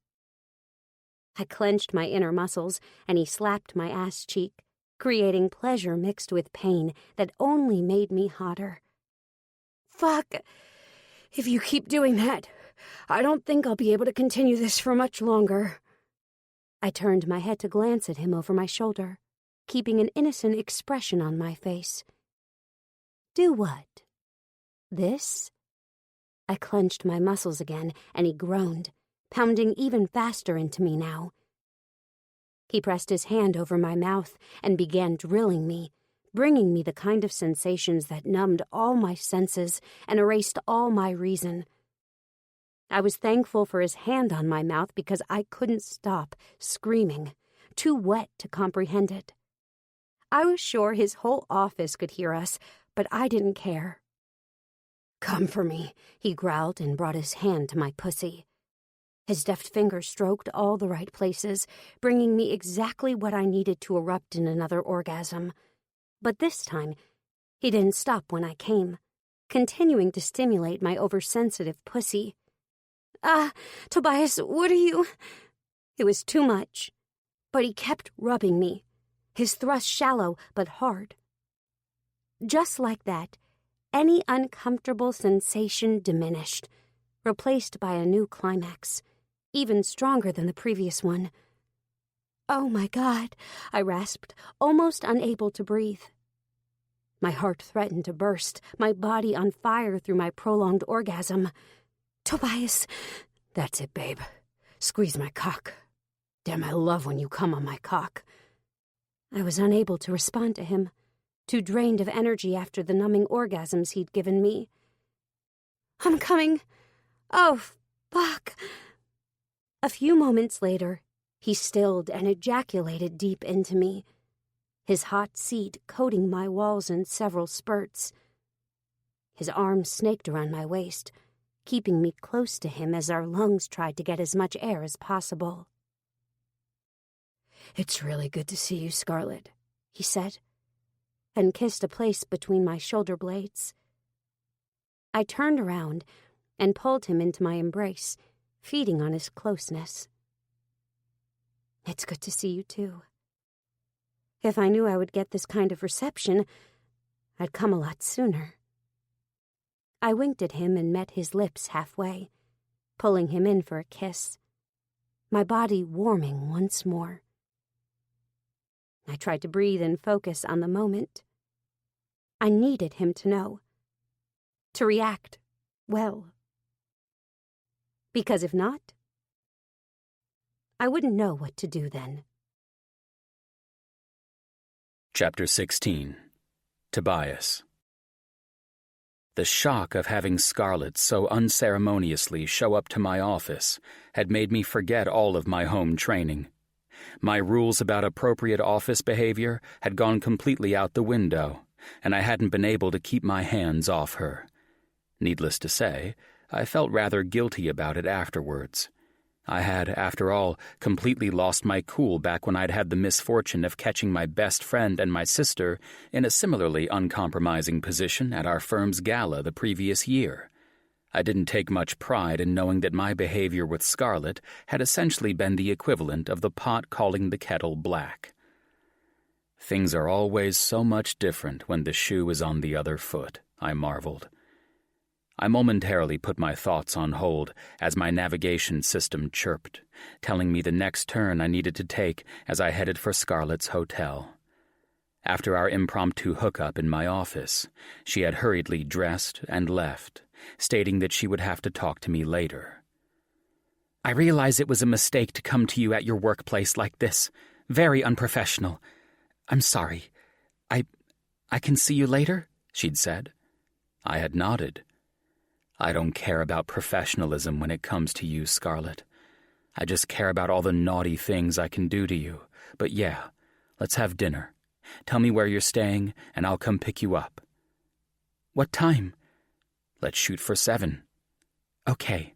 I clenched my inner muscles, and he slapped my ass cheek, creating pleasure mixed with pain that only made me hotter. Fuck! If you keep doing that, I don't think I'll be able to continue this for much longer. I turned my head to glance at him over my shoulder, keeping an innocent expression on my face. Do what? This? I clenched my muscles again, and he groaned, pounding even faster into me now. He pressed his hand over my mouth and began drilling me, bringing me the kind of sensations that numbed all my senses and erased all my reason. I was thankful for his hand on my mouth because I couldn't stop screaming, too wet to comprehend it. I was sure his whole office could hear us, but I didn't care. Come for me, he growled and brought his hand to my pussy. His deft fingers stroked all the right places, bringing me exactly what I needed to erupt in another orgasm. But this time, he didn't stop when I came, continuing to stimulate my oversensitive pussy. Tobias, what are you? It was too much, but he kept rubbing me, his thrust shallow but hard. Just like that, any uncomfortable sensation diminished, replaced by a new climax, even stronger than the previous one. Oh my God, I rasped, almost unable to breathe. My heart threatened to burst, my body on fire through my prolonged orgasm. Tobias, that's it, babe. Squeeze my cock. Damn, I love when you come on my cock. I was unable to respond to him, too drained of energy after the numbing orgasms he'd given me. I'm coming. Oh, fuck. A few moments later, he stilled and ejaculated deep into me, his hot seed coating my walls in several spurts. His arms snaked around my waist, keeping me close to him as our lungs tried to get as much air as possible. It's really good to see you, Scarlett, he said, and kissed a place between my shoulder blades. I turned around and pulled him into my embrace, feeding on his closeness. It's good to see you, too. If I knew I would get this kind of reception, I'd come a lot sooner. I winked at him and met his lips halfway, pulling him in for a kiss, my body warming once more. I tried to breathe and focus on the moment. I needed him to know, to react well. Because if not, I wouldn't know what to do then. Chapter 16. Tobias. The shock of having Scarlett so unceremoniously show up to my office had made me forget all of my home training. My rules about appropriate office behavior had gone completely out the window, and I hadn't been able to keep my hands off her. Needless to say, I felt rather guilty about it afterwards. I had, after all, completely lost my cool back when I'd had the misfortune of catching my best friend and my sister in a similarly uncompromising position at our firm's gala the previous year. I didn't take much pride in knowing that my behavior with Scarlett had essentially been the equivalent of the pot calling the kettle black. Things are always so much different when the shoe is on the other foot, I marveled. I momentarily put my thoughts on hold as my navigation system chirped, telling me the next turn I needed to take as I headed for Scarlett's hotel. After our impromptu hookup in my office, she had hurriedly dressed and left, stating that she would have to talk to me later. I realize it was a mistake to come to you at your workplace like this. Very unprofessional. I'm sorry. I "I can see you later?" she'd said. I had nodded. "I don't care about professionalism when it comes to you, Scarlett. I just care about all the naughty things I can do to you. But yeah, let's have dinner. Tell me where you're staying, and I'll come pick you up." "What time?" "Let's shoot for 7. "Okay."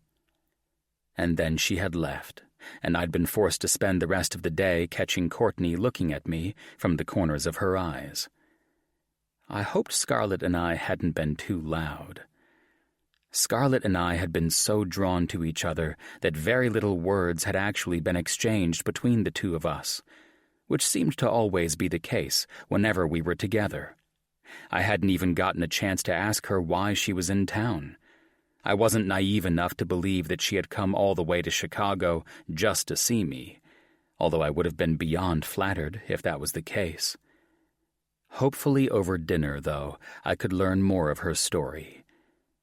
And then she had left, and I'd been forced to spend the rest of the day catching Courtney looking at me from the corners of her eyes. I hoped Scarlett and I hadn't been too loud. Scarlett and I had been so drawn to each other that very little words had actually been exchanged between the two of us, which seemed to always be the case whenever we were together. I hadn't even gotten a chance to ask her why she was in town. I wasn't naive enough to believe that she had come all the way to Chicago just to see me, although I would have been beyond flattered if that was the case. Hopefully over dinner, though, I could learn more of her story.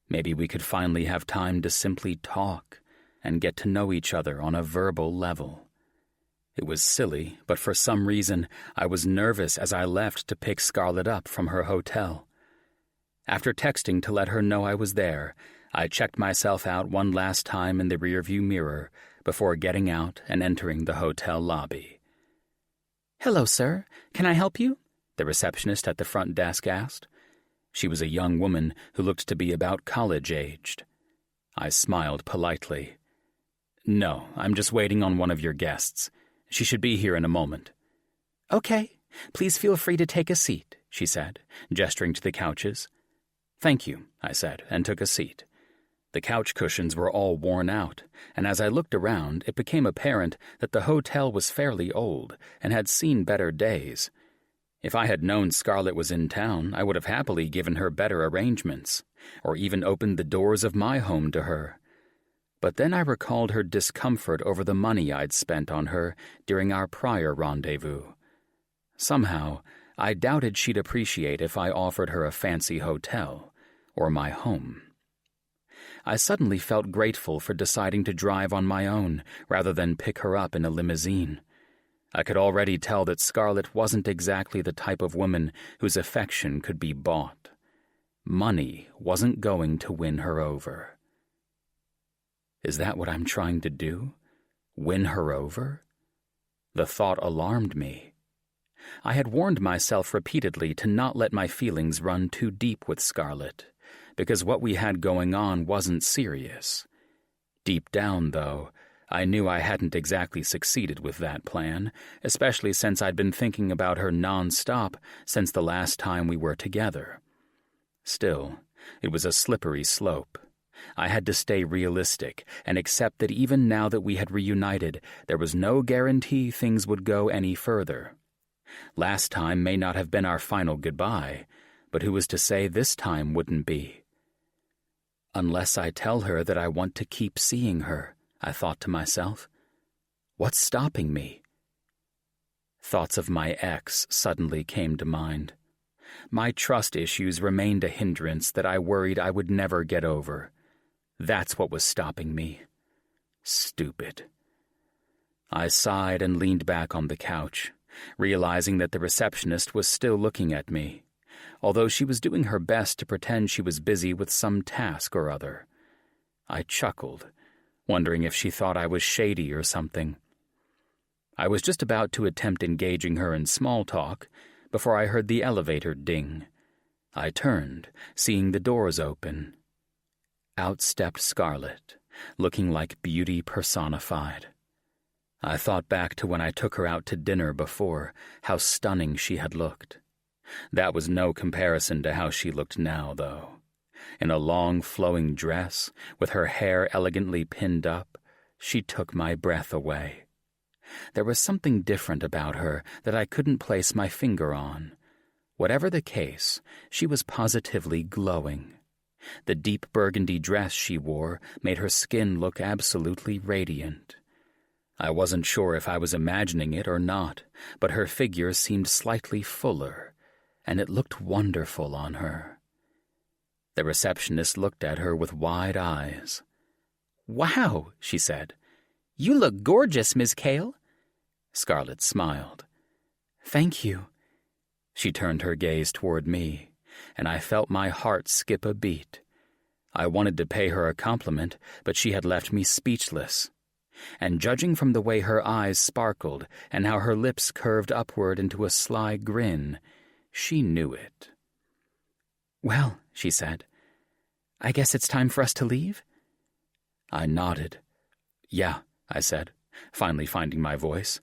Maybe we could finally have time to simply talk and get to know each other on a verbal level. It was silly, but for some reason I was nervous as I left to pick Scarlett up from her hotel. After texting to let her know I was there, I checked myself out one last time in the rearview mirror before getting out and entering the hotel lobby. "Hello, sir. Can I help you?" the receptionist at the front desk asked. She was a young woman who looked to be about college-aged. I smiled politely. "No, I'm just waiting on one of your guests. She should be here in a moment." "Okay, please feel free to take a seat," she said, gesturing to the couches. "Thank you," I said, and took a seat. The couch cushions were all worn out, and as I looked around, it became apparent that the hotel was fairly old and had seen better days. If I had known Scarlett was in town, I would have happily given her better arrangements, or even opened the doors of my home to her. But then I recalled her discomfort over the money I'd spent on her during our prior rendezvous. Somehow, I doubted she'd appreciate if I offered her a fancy hotel or my home. I suddenly felt grateful for deciding to drive on my own rather than pick her up in a limousine. I could already tell that Scarlett wasn't exactly the type of woman whose affection could be bought. Money wasn't going to win her over. Is that what I'm trying to do? Win her over? The thought alarmed me. I had warned myself repeatedly to not let my feelings run too deep with Scarlett, because what we had going on wasn't serious. Deep down, though, I knew I hadn't exactly succeeded with that plan, especially since I'd been thinking about her non-stop since the last time we were together. Still, it was a slippery slope. I had to stay realistic and accept that even now that we had reunited, there was no guarantee things would go any further. Last time may not have been our final goodbye, but who was to say this time wouldn't be? Unless I tell her that I want to keep seeing her, I thought to myself. What's stopping me? Thoughts of my ex suddenly came to mind. My trust issues remained a hindrance that I worried I would never get over. That's what was stopping me. Stupid. I sighed and leaned back on the couch, realizing that the receptionist was still looking at me, although she was doing her best to pretend she was busy with some task or other. I chuckled, wondering if she thought I was shady or something. I was just about to attempt engaging her in small talk before I heard the elevator ding. I turned, seeing the doors open. Out stepped Scarlett, looking like beauty personified. I thought back to when I took her out to dinner before, how stunning she had looked. That was no comparison to how she looked now, though. In a long, flowing dress, with her hair elegantly pinned up, she took my breath away. There was something different about her that I couldn't place my finger on. Whatever the case, she was positively glowing. The deep burgundy dress she wore made her skin look absolutely radiant. I wasn't sure if I was imagining it or not, but her figure seemed slightly fuller, and it looked wonderful on her. The receptionist looked at her with wide eyes. "Wow," she said. "You look gorgeous, Miss Cale." Scarlett smiled. "Thank you." She turned her gaze toward me, and I felt my heart skip a beat. I wanted to pay her a compliment, but she had left me speechless. And judging from the way her eyes sparkled and how her lips curved upward into a sly grin, she knew it. "Well," she said, "I guess it's time for us to leave?" I nodded. "Yeah," I said, finally finding my voice.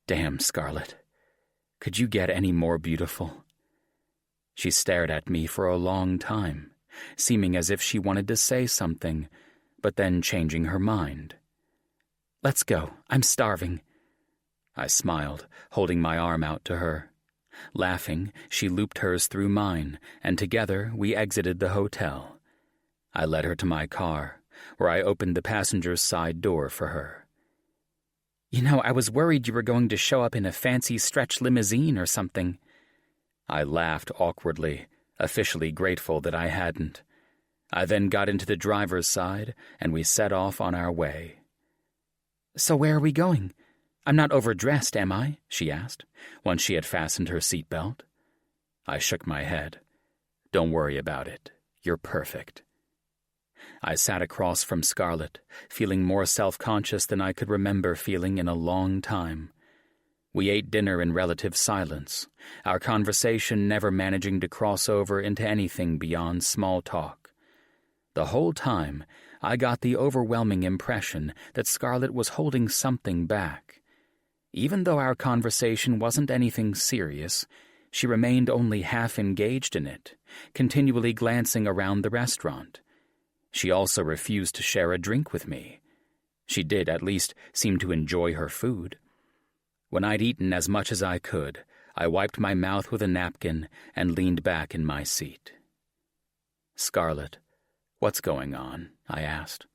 "Damn, Scarlett. Could you get any more beautiful?" She stared at me for a long time, seeming as if she wanted to say something, but then changing her mind. "Let's go. I'm starving." I smiled, holding my arm out to her. Laughing, she looped hers through mine, and together we exited the hotel. I led her to my car, where I opened the passenger's side door for her. "You know, I was worried you were going to show up in a fancy stretch limousine or something." I laughed awkwardly, officially grateful that I hadn't. I then got into the driver's side, and we set off on our way. "So where are we going? I'm not overdressed, am I?" she asked, once she had fastened her seatbelt. I shook my head. "Don't worry about it. You're perfect." I sat across from Scarlett, feeling more self-conscious than I could remember feeling in a long time. We ate dinner in relative silence, our conversation never managing to cross over into anything beyond small talk. The whole time, I got the overwhelming impression that Scarlett was holding something back. Even though our conversation wasn't anything serious, she remained only half engaged in it, continually glancing around the restaurant. She also refused to share a drink with me. She did at least seem to enjoy her food. When I'd eaten as much as I could, I wiped my mouth with a napkin and leaned back in my seat. "Scarlett, what's going on?" I asked.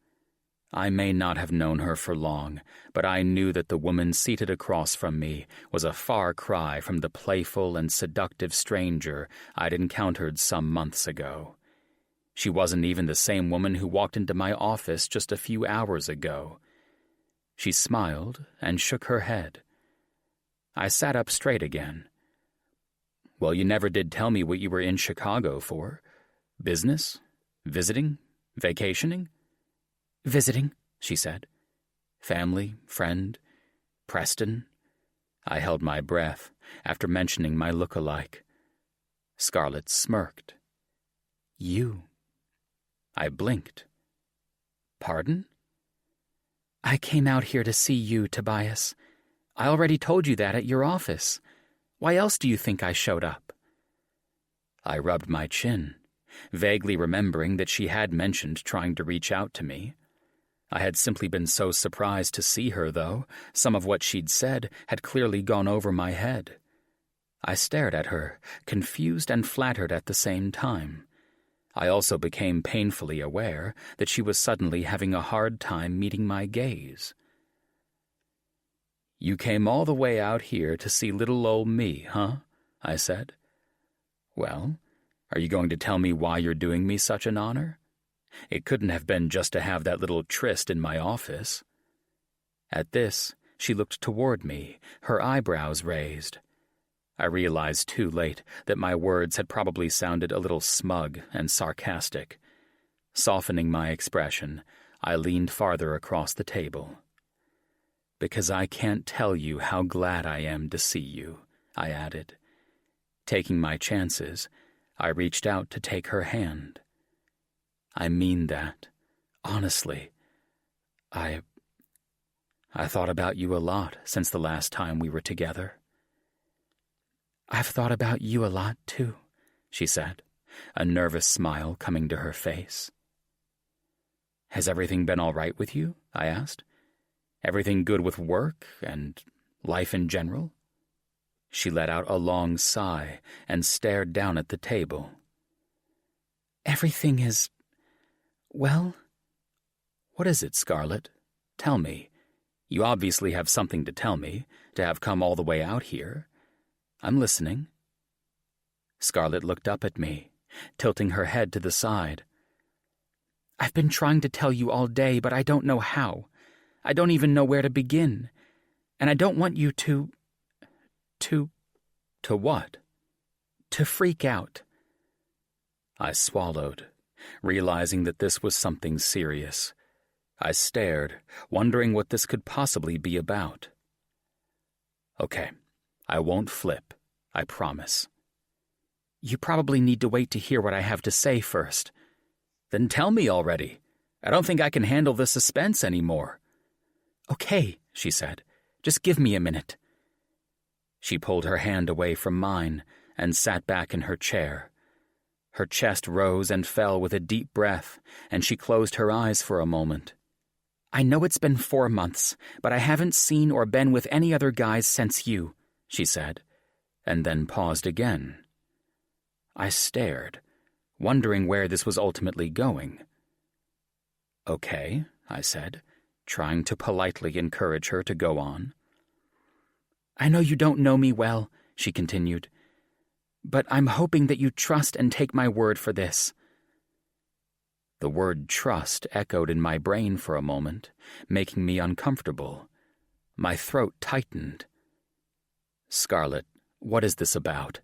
I may not have known her for long, but I knew that the woman seated across from me was a far cry from the playful and seductive stranger I'd encountered some months ago. She wasn't even the same woman who walked into my office just a few hours ago. She smiled and shook her head. I sat up straight again. "Well, you never did tell me what you were in Chicago for. Business? Visiting? Vacationing?" "Visiting," she said. "Family? Friend? Preston?" I held my breath after mentioning my look-alike. Scarlett smirked. "You?" I blinked. "Pardon?" "I came out here to see you, Tobias. I already told you that at your office. Why else do you think I showed up?" I rubbed my chin, vaguely remembering that she had mentioned trying to reach out to me. I had simply been so surprised to see her, though. Some of what she'd said had clearly gone over my head. I stared at her, confused and flattered at the same time. I also became painfully aware that she was suddenly having a hard time meeting my gaze. "You came all the way out here to see little old me, huh?" I said. "Well, are you going to tell me why you're doing me such an honor? It couldn't have been just to have that little tryst in my office." At this, she looked toward me, her eyebrows raised. I realized too late that my words had probably sounded a little smug and sarcastic. Softening my expression, I leaned farther across the table. "Because I can't tell you how glad I am to see you," I added. Taking my chances, I reached out to take her hand. "I mean that. Honestly. I thought about you a lot since the last time we were together." "I've thought about you a lot, too," she said, a nervous smile coming to her face. "Has everything been all right with you?" I asked. "Everything good with work and life in general?" She let out a long sigh and stared down at the table. "Everything is... well..." "What is it, Scarlett? Tell me. You obviously have something to tell me, to have come all the way out here. I'm listening." Scarlett looked up at me, tilting her head to the side. "I've been trying to tell you all day, but I don't know how. I don't even know where to begin. And I don't want you to... To what? To freak out. I swallowed, realizing that this was something serious. I stared, wondering what this could possibly be about. Okay, I won't flip, I promise. You probably need to wait to hear what I have to say first. Then tell me already. I don't think I can handle the suspense anymore. Okay, she said. Just give me a minute. She pulled her hand away from mine and sat back in her chair. Her chest rose and fell with a deep breath, and she closed her eyes for a moment. I know it's been 4 months, but I haven't seen or been with any other guys since you, she said, and then paused again. I stared, wondering where this was ultimately going. Okay, I said, trying to politely encourage her to go on. I know you don't know me well, she continued, but I'm hoping that you trust and take my word for this. The word trust echoed in my brain for a moment, making me uncomfortable. My throat tightened. Scarlett, what is this about?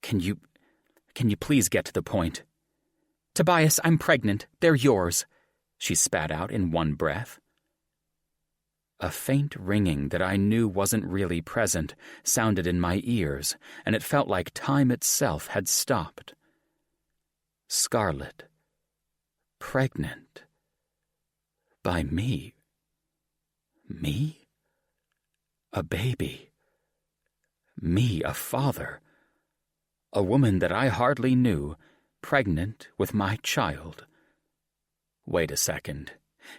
Can you please get to the point? Tobias, I'm pregnant. They're yours, she spat out in one breath. A faint ringing that I knew wasn't really present sounded in my ears, and it felt like time itself had stopped. Scarlett. Pregnant. By me. Me? A baby. Me, a father. A woman that I hardly knew, pregnant with my child. Wait a second.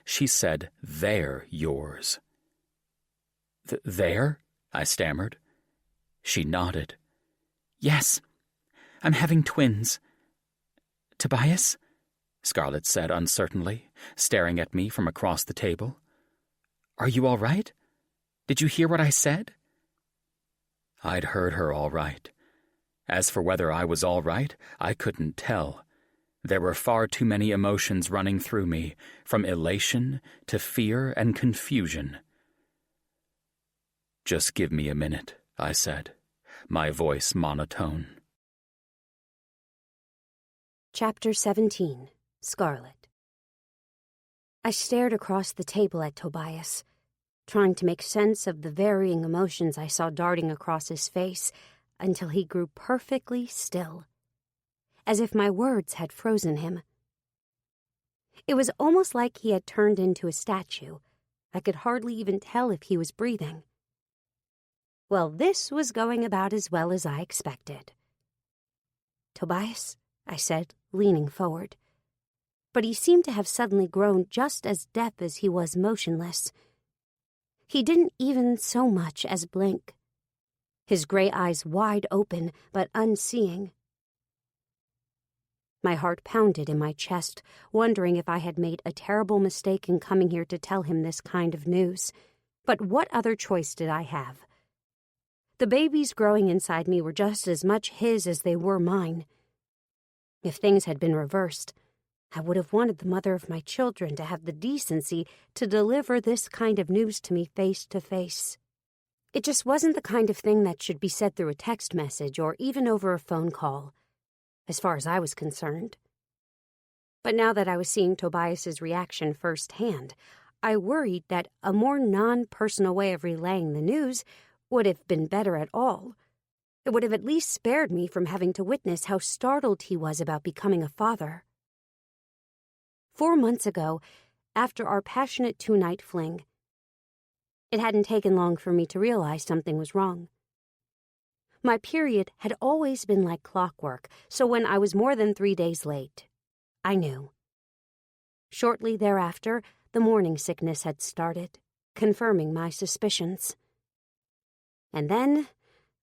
She said, they're yours. There? I stammered. She nodded. Yes, I'm having twins. Tobias? Scarlett said uncertainly, staring at me from across the table. Are you all right? Did you hear what I said? I'd heard her all right. As for whether I was all right, I couldn't tell. There were far too many emotions running through me, from elation to fear and confusion. Just give me a minute, I said, my voice monotone. Chapter 17. Scarlett. I stared across the table at Tobias, trying to make sense of the varying emotions I saw darting across his face until he grew perfectly still, as if my words had frozen him. It was almost like he had turned into a statue. I could hardly even tell if he was breathing. Well, this was going about as well as I expected. Tobias, I said, leaning forward. But he seemed to have suddenly grown just as deaf as he was motionless. He didn't even so much as blink, his gray eyes wide open but unseeing. My heart pounded in my chest, wondering if I had made a terrible mistake in coming here to tell him this kind of news. But what other choice did I have? The babies growing inside me were just as much his as they were mine. If things had been reversed, I would have wanted the mother of my children to have the decency to deliver this kind of news to me face to face. It just wasn't the kind of thing that should be said through a text message or even over a phone call, as far as I was concerned. But now that I was seeing Tobias's reaction firsthand, I worried that a more non-personal way of relaying the news would have been better at all. It would have at least spared me from having to witness how startled he was about becoming a father. 4 months ago, after our passionate 2-night fling, it hadn't taken long for me to realize something was wrong. My period had always been like clockwork, so when I was more than 3 days late, I knew. Shortly thereafter, the morning sickness had started, confirming my suspicions. And then,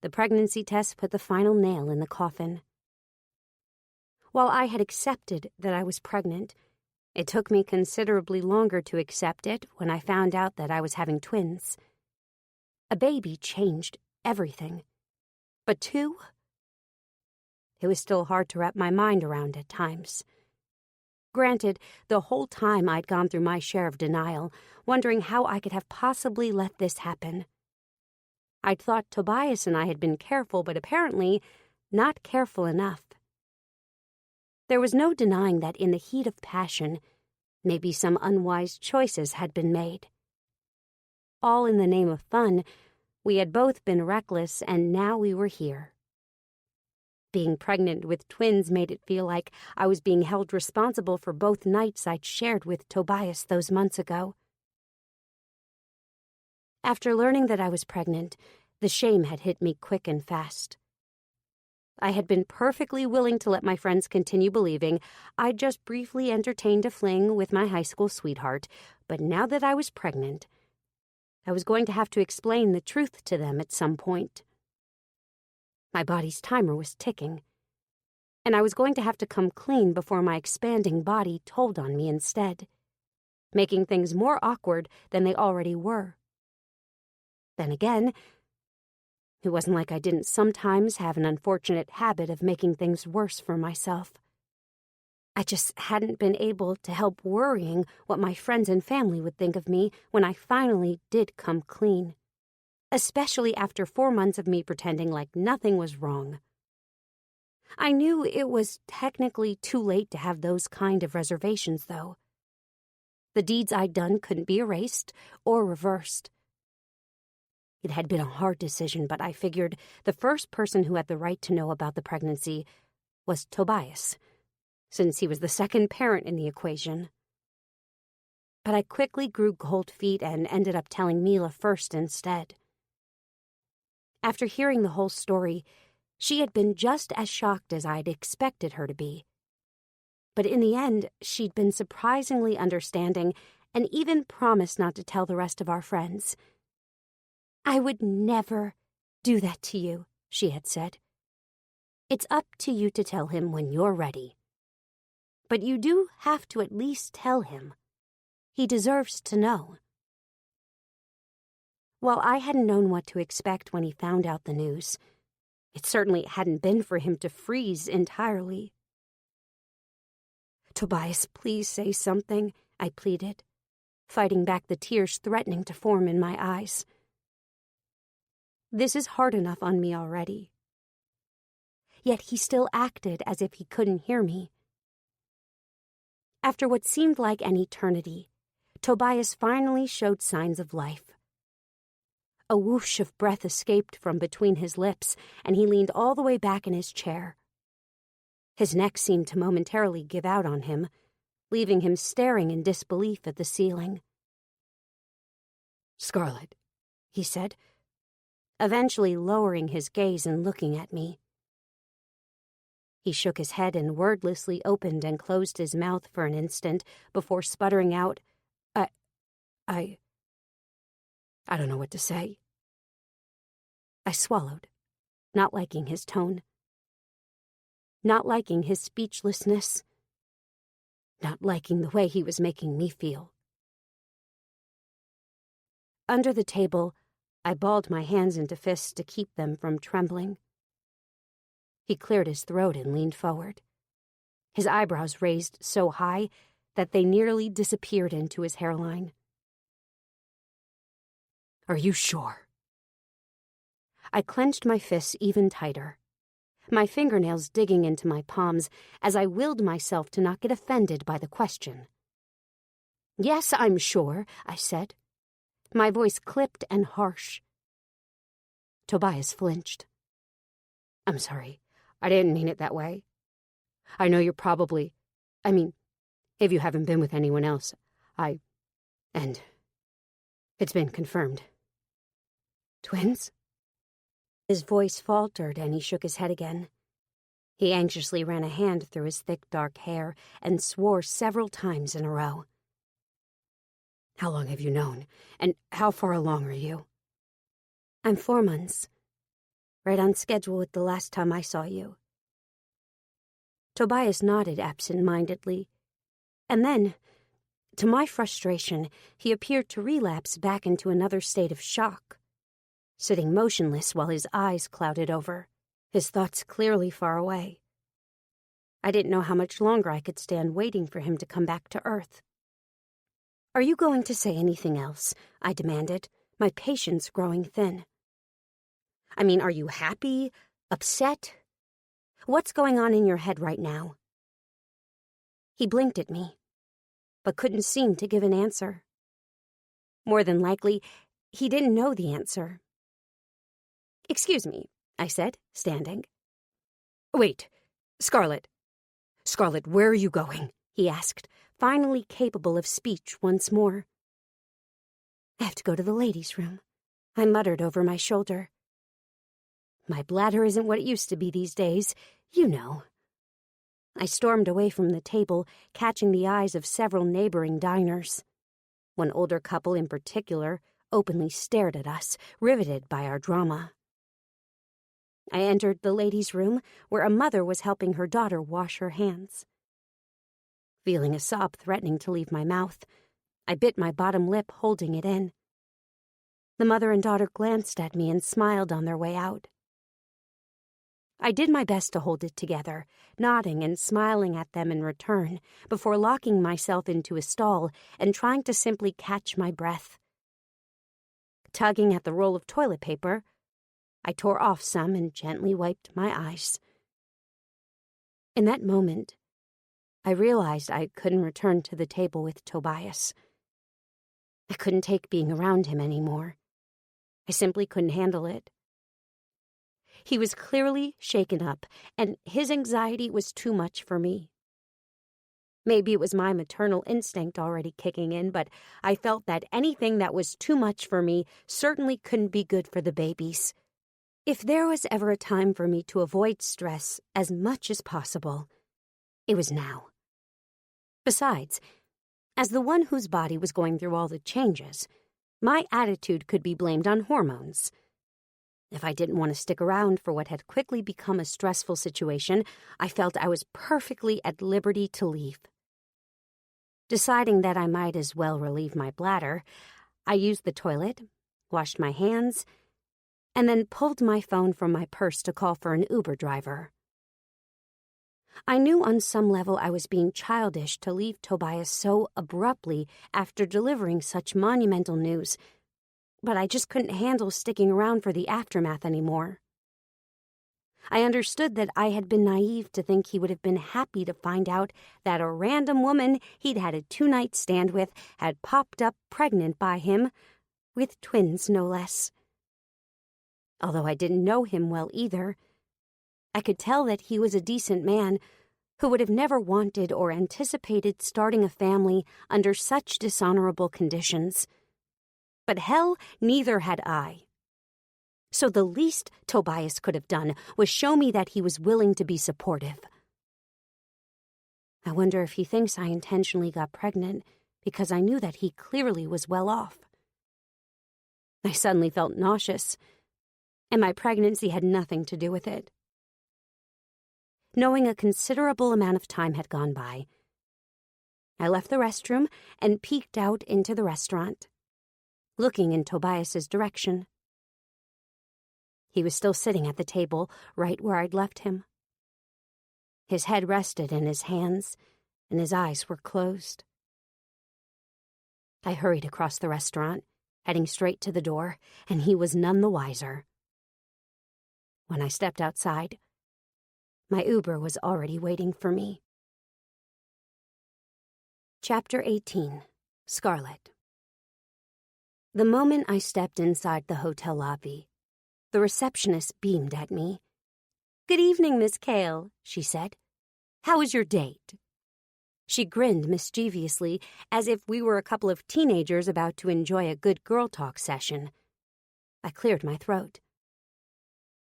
the pregnancy test put the final nail in the coffin. While I had accepted that I was pregnant, it took me considerably longer to accept it when I found out that I was having twins. A baby changed everything. But 2? It was still hard to wrap my mind around at times. Granted, the whole time I'd gone through my share of denial, wondering how I could have possibly let this happen. I'd thought Tobias and I had been careful, but apparently not careful enough. There was no denying that in the heat of passion, maybe some unwise choices had been made. All in the name of fun, we had both been reckless, and now we were here. Being pregnant with twins made it feel like I was being held responsible for both nights I'd shared with Tobias those months ago. After learning that I was pregnant, the shame had hit me quick and fast. I had been perfectly willing to let my friends continue believing I'd just briefly entertained a fling with my high school sweetheart, but now that I was pregnant, I was going to have to explain the truth to them at some point. My body's timer was ticking, and I was going to have to come clean before my expanding body told on me instead, making things more awkward than they already were. Then again, it wasn't like I didn't sometimes have an unfortunate habit of making things worse for myself. I just hadn't been able to help worrying what my friends and family would think of me when I finally did come clean, especially after 4 months of me pretending like nothing was wrong. I knew it was technically too late to have those kind of reservations, though. The deeds I'd done couldn't be erased or reversed. It had been a hard decision, but I figured the first person who had the right to know about the pregnancy was Tobias, since he was the second parent in the equation. But I quickly grew cold feet and ended up telling Mila first instead. After hearing the whole story, she had been just as shocked as I'd expected her to be. But in the end, she'd been surprisingly understanding and even promised not to tell the rest of our friends. "I would never do that to you," she had said. "It's up to you to tell him when you're ready. But you do have to at least tell him. He deserves to know." While I hadn't known what to expect when he found out the news, it certainly hadn't been for him to freeze entirely. "Tobias, please say something," I pleaded, fighting back the tears threatening to form in my eyes. This is hard enough on me already. Yet he still acted as if he couldn't hear me. After what seemed like an eternity, Tobias finally showed signs of life. A whoosh of breath escaped from between his lips, and he leaned all the way back in his chair. His neck seemed to momentarily give out on him, leaving him staring in disbelief at the ceiling. "Scarlett," he said, eventually lowering his gaze and looking at me. He shook his head and wordlessly opened and closed his mouth for an instant before sputtering out, I don't know what to say." I swallowed, not liking his tone, not liking his speechlessness, not liking the way he was making me feel. Under the table, I balled my hands into fists to keep them from trembling. He cleared his throat and leaned forward, his eyebrows raised so high that they nearly disappeared into his hairline. "Are you sure?" I clenched my fists even tighter, my fingernails digging into my palms as I willed myself to not get offended by the question. "Yes, I'm sure," I said, my voice clipped and harsh. Tobias flinched. "I'm sorry. I didn't mean it that way. I know you're probably... if you haven't been with anyone else, and it's been confirmed." "Twins?" His voice faltered and he shook his head again. He anxiously ran a hand through his thick, dark hair and swore several times in a row. "How long have you known? And how far along are you?" "I'm 4 months. Right on schedule with the last time I saw you." Tobias nodded absent-mindedly, and then, to my frustration, he appeared to relapse back into another state of shock, sitting motionless while his eyes clouded over, his thoughts clearly far away. I didn't know how much longer I could stand waiting for him to come back to Earth. "Are you going to say anything else?" I demanded, my patience growing thin. I mean, are you happy? Upset? What's going on in your head right now?" He blinked at me, but couldn't seem to give an answer. More than likely, he didn't know the answer. "Excuse me," I said, standing. "Wait, Scarlett. Scarlett, where are you going?" he asked, finally capable of speech once more. "I have to go to the ladies' room," I muttered over my shoulder. "My bladder isn't what it used to be these days, you know." I stormed away from the table, catching the eyes of several neighboring diners. One older couple in particular openly stared at us, riveted by our drama. I entered the ladies' room, where a mother was helping her daughter wash her hands. Feeling a sob threatening to leave my mouth, I bit my bottom lip, holding it in. The mother and daughter glanced at me and smiled on their way out. I did my best to hold it together, nodding and smiling at them in return, before locking myself into a stall and trying to simply catch my breath. Tugging at the roll of toilet paper, I tore off some and gently wiped my eyes. In that moment, I realized I couldn't return to the table with Tobias. I couldn't take being around him anymore. I simply couldn't handle it. He was clearly shaken up, and his anxiety was too much for me. Maybe it was my maternal instinct already kicking in, but I felt that anything that was too much for me certainly couldn't be good for the babies. If there was ever a time for me to avoid stress as much as possible, it was now. Besides, as the one whose body was going through all the changes, my attitude could be blamed on hormones. If I didn't want to stick around for what had quickly become a stressful situation, I felt I was perfectly at liberty to leave. Deciding that I might as well relieve my bladder, I used the toilet, washed my hands, and then pulled my phone from my purse to call for an Uber driver. I knew on some level I was being childish to leave Tobias so abruptly after delivering such monumental news, but I just couldn't handle sticking around for the aftermath anymore. I understood that I had been naive to think he would have been happy to find out that a random woman he'd had a 2-night stand with had popped up pregnant by him, with twins no less. Although I didn't know him well either, I could tell that he was a decent man who would have never wanted or anticipated starting a family under such dishonorable conditions. But hell, neither had I. So the least Tobias could have done was show me that he was willing to be supportive. I wonder if he thinks I intentionally got pregnant because I knew that he clearly was well off. I suddenly felt nauseous, and my pregnancy had nothing to do with it. Knowing a considerable amount of time had gone by, I left the restroom and peeked out into the restaurant, looking in Tobias's direction. He was still sitting at the table right where I'd left him. His head rested in his hands, and his eyes were closed. I hurried across the restaurant, heading straight to the door, and he was none the wiser. When I stepped outside, my Uber was already waiting for me. Chapter 18. Scarlett. The moment I stepped inside the hotel lobby, the receptionist beamed at me. "Good evening, Miss Cale," she said. "How was your date?" She grinned mischievously, as if we were a couple of teenagers about to enjoy a good girl talk session. I cleared my throat.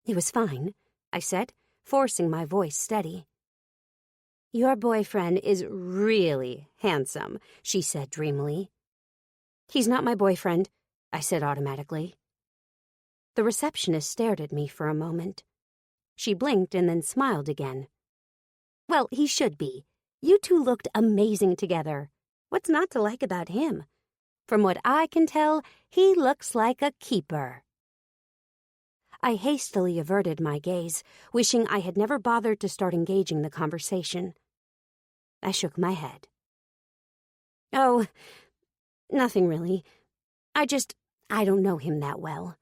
"It was fine," I said, forcing my voice steady. "Your boyfriend is really handsome," she said dreamily. "He's not my boyfriend," I said automatically. The receptionist stared at me for a moment. She blinked and then smiled again. "Well, he should be. You two looked amazing together. What's not to like about him? From what I can tell, he looks like a keeper." I hastily averted my gaze, wishing I had never bothered to start engaging the conversation. I shook my head. "Oh, nothing really. I don't know him that well.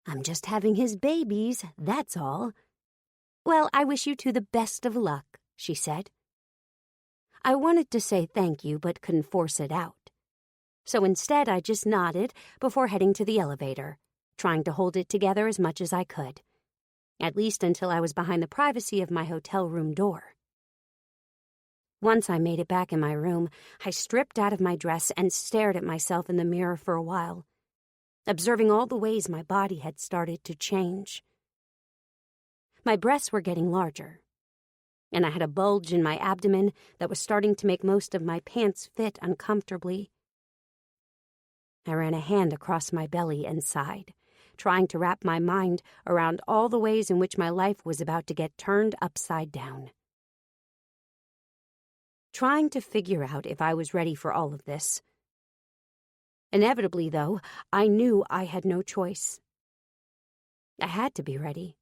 I'm just having his babies, that's all." "Well, I wish you two the best of luck," she said. I wanted to say thank you, but couldn't force it out. So instead, I just nodded before heading to the elevator, trying to hold it together as much as I could, at least until I was behind the privacy of my hotel room door. Once I made it back in my room, I stripped out of my dress and stared at myself in the mirror for a while, observing all the ways my body had started to change. My breasts were getting larger, and I had a bulge in my abdomen that was starting to make most of my pants fit uncomfortably. I ran a hand across my belly and sighed, trying to wrap my mind around all the ways in which my life was about to get turned upside down. Trying to figure out if I was ready for all of this. Inevitably, though, I knew I had no choice. I had to be ready.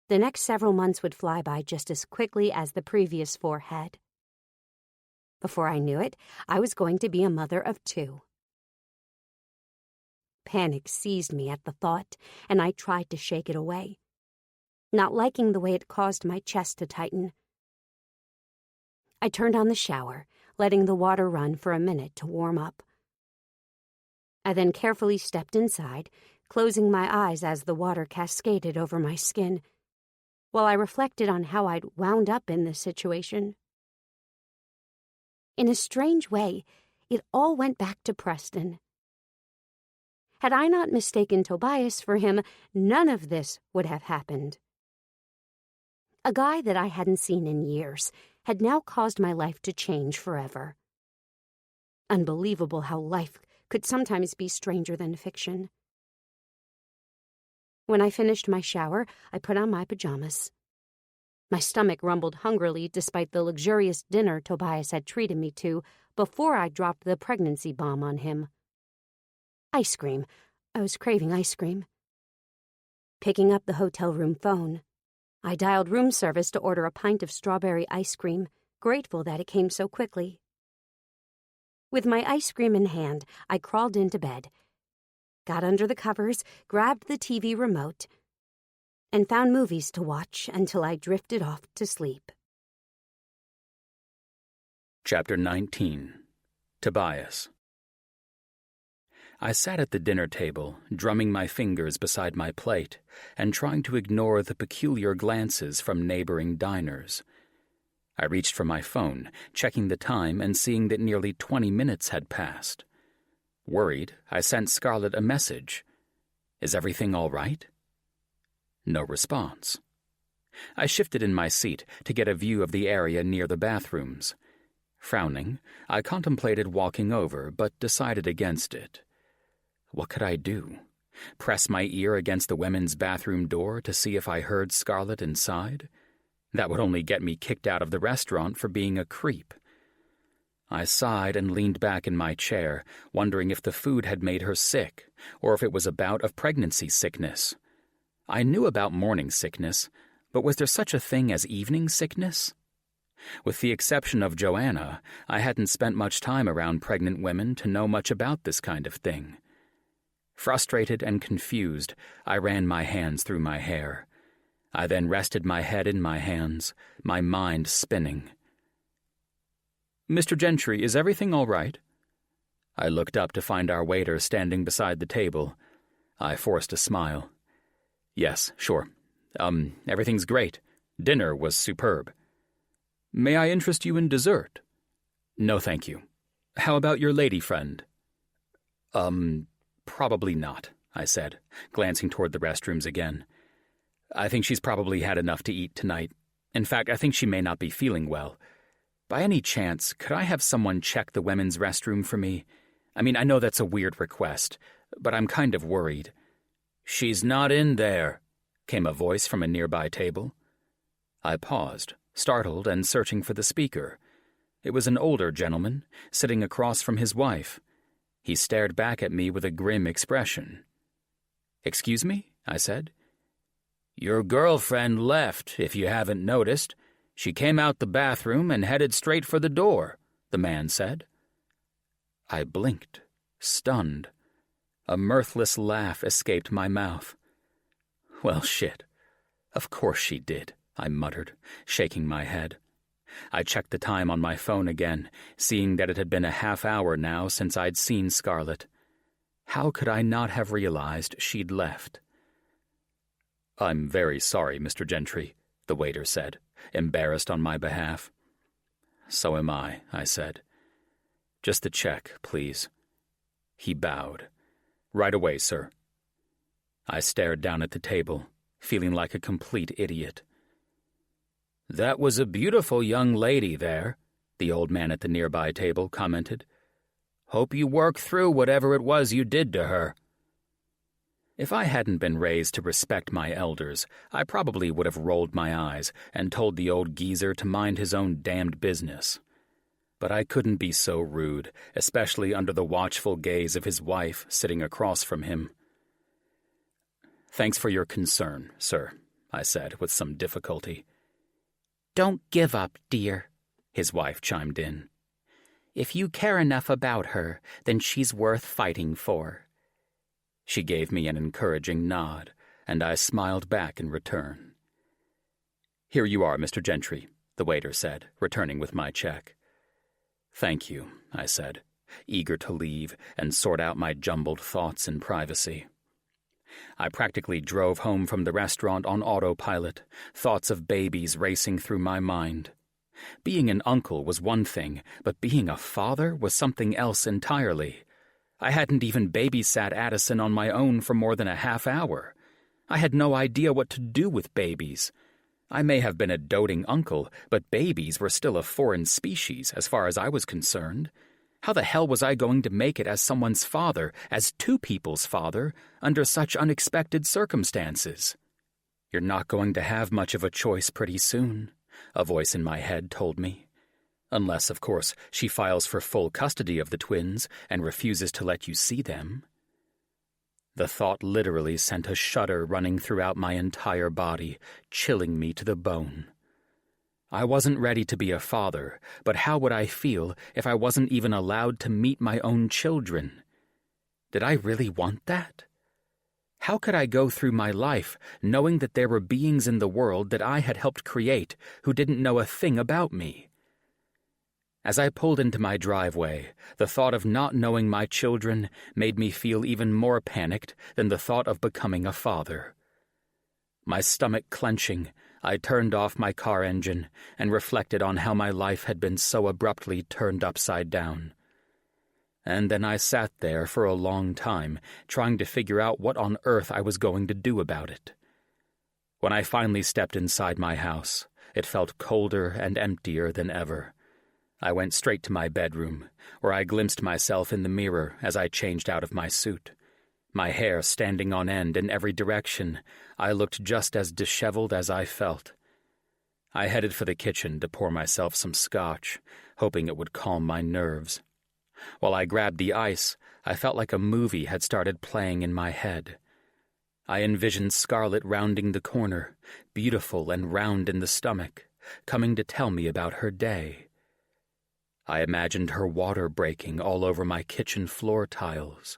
The next several months would fly by just as quickly as the previous 4 had. Before I knew it, I was going to be a mother of 2. Panic seized me at the thought, and I tried to shake it away, not liking the way it caused my chest to tighten. I turned on the shower, letting the water run for a minute to warm up. I then carefully stepped inside, closing my eyes as the water cascaded over my skin, while I reflected on how I'd wound up in this situation. In a strange way, it all went back to Preston. Had I not mistaken Tobias for him, none of this would have happened. A guy that I hadn't seen in years had now caused my life to change forever. Unbelievable how life could sometimes be stranger than fiction. When I finished my shower, I put on my pajamas. My stomach rumbled hungrily despite the luxurious dinner Tobias had treated me to before I dropped the pregnancy bomb on him. Ice cream. I was craving ice cream. Picking up the hotel room phone, I dialed room service to order a pint of strawberry ice cream, grateful that it came so quickly. With my ice cream in hand, I crawled into bed, got under the covers, grabbed the TV remote, and found movies to watch until I drifted off to sleep. Chapter 19. Tobias. I sat at the dinner table, drumming my fingers beside my plate and trying to ignore the peculiar glances from neighboring diners. I reached for my phone, checking the time and seeing that nearly 20 minutes had passed. Worried, I sent Scarlett a message. "Is everything all right?" No response. I shifted in my seat to get a view of the area near the bathrooms. Frowning, I contemplated walking over, but decided against it. What could I do? Press my ear against the women's bathroom door to see if I heard Scarlett inside? That would only get me kicked out of the restaurant for being a creep. I sighed and leaned back in my chair, wondering if the food had made her sick, or if it was a bout of pregnancy sickness. I knew about morning sickness, but was there such a thing as evening sickness? With the exception of Joanna, I hadn't spent much time around pregnant women to know much about this kind of thing. Frustrated and confused, I ran my hands through my hair. I then rested my head in my hands, my mind spinning. "Mr. Gentry, is everything all right?" I looked up to find our waiter standing beside the table. I forced a smile. "Yes, sure. Everything's great. Dinner was superb." "May I interest you in dessert?" "No, thank you. How about your lady friend?" Probably not," I said, glancing toward the restrooms again. "I think she's probably had enough to eat tonight. In fact, I think she may not be feeling well. By any chance, could I have someone check the women's restroom for me? I mean, I know that's a weird request, but I'm kind of worried." "She's not in there," came a voice from a nearby table. I paused, startled and searching for the speaker. It was an older gentleman, sitting across from his wife. He stared back at me with a grim expression. "Excuse me?" I said. "Your girlfriend left, if you haven't noticed. She came out the bathroom and headed straight for the door," the man said. I blinked, stunned. A mirthless laugh escaped my mouth. "Well, shit. Of course she did," I muttered, shaking my head. I checked the time on my phone again, seeing that it had been a half hour now since I'd seen Scarlett. How could I not have realized she'd left? "I'm very sorry, Mr. Gentry," the waiter said, embarrassed on my behalf. "So am I," said. "Just a check, please." He bowed. "Right away, sir." I stared down at the table, feeling like a complete idiot. "That was a beautiful young lady there," the old man at the nearby table commented. "Hope you work through whatever it was you did to her." If I hadn't been raised to respect my elders, I probably would have rolled my eyes and told the old geezer to mind his own damned business. But I couldn't be so rude, especially under the watchful gaze of his wife sitting across from him. "Thanks for your concern, sir," I said with some difficulty. "Don't give up, dear," his wife chimed in. "If you care enough about her, then she's worth fighting for." She gave me an encouraging nod, and I smiled back in return. "Here you are, Mr. Gentry," the waiter said, returning with my check. "Thank you," I said, eager to leave and sort out my jumbled thoughts in privacy. I practically drove home from the restaurant on autopilot, thoughts of babies racing through my mind. Being an uncle was one thing, but being a father was something else entirely. I hadn't even babysat Addison on my own for more than a half hour. I had no idea what to do with babies. I may have been a doting uncle, but babies were still a foreign species as far as I was concerned. How the hell was I going to make it as someone's father, as two people's father, under such unexpected circumstances? "You're not going to have much of a choice pretty soon," a voice in my head told me. "Unless, of course, she files for full custody of the twins and refuses to let you see them." The thought literally sent a shudder running throughout my entire body, chilling me to the bone. I wasn't ready to be a father, but how would I feel if I wasn't even allowed to meet my own children? Did I really want that? How could I go through my life knowing that there were beings in the world that I had helped create who didn't know a thing about me? As I pulled into my driveway, the thought of not knowing my children made me feel even more panicked than the thought of becoming a father. My stomach clenching, I turned off my car engine and reflected on how my life had been so abruptly turned upside down. And then I sat there for a long time, trying to figure out what on earth I was going to do about it. When I finally stepped inside my house, it felt colder and emptier than ever. I went straight to my bedroom, where I glimpsed myself in the mirror as I changed out of my suit. My hair standing on end in every direction, I looked just as disheveled as I felt. I headed for the kitchen to pour myself some scotch, hoping it would calm my nerves. While I grabbed the ice, I felt like a movie had started playing in my head. I envisioned Scarlett rounding the corner, beautiful and round in the stomach, coming to tell me about her day. I imagined her water breaking all over my kitchen floor tiles.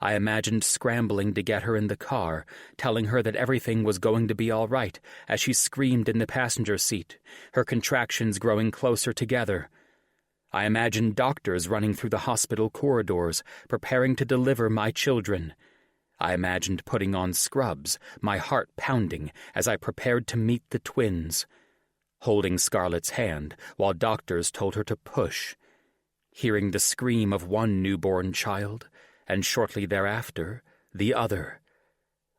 I imagined scrambling to get her in the car, telling her that everything was going to be all right as she screamed in the passenger seat, her contractions growing closer together. I imagined doctors running through the hospital corridors, preparing to deliver my children. I imagined putting on scrubs, my heart pounding as I prepared to meet the twins, holding Scarlett's hand while doctors told her to push, hearing the scream of one newborn child, and shortly thereafter, the other,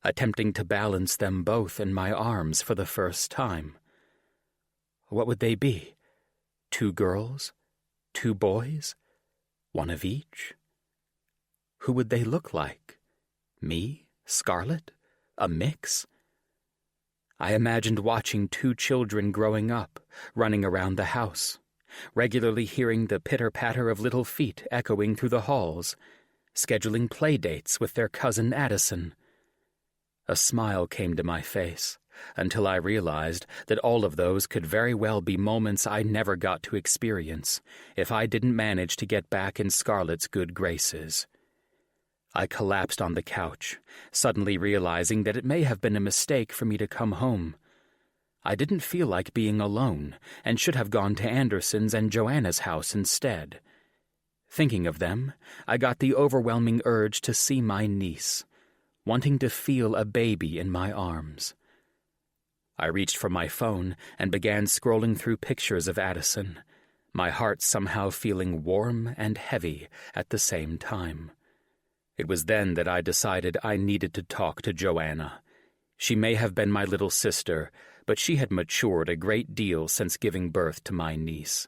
attempting to balance them both in my arms for the first time. What would they be? 2 girls? 2 boys? 1 of each? Who would they look like? Me? Scarlett? A mix? I imagined watching 2 children growing up, running around the house, regularly hearing the pitter-patter of little feet echoing through the halls, scheduling play dates with their cousin Addison. A smile came to my face, until I realized that all of those could very well be moments I never got to experience if I didn't manage to get back in Scarlett's good graces. I collapsed on the couch, suddenly realizing that it may have been a mistake for me to come home. I didn't feel like being alone, and should have gone to Anderson's and Joanna's house instead. Thinking of them, I got the overwhelming urge to see my niece, wanting to feel a baby in my arms. I reached for my phone and began scrolling through pictures of Addison, my heart somehow feeling warm and heavy at the same time. It was then that I decided I needed to talk to Joanna. She may have been my little sister, but she had matured a great deal since giving birth to my niece.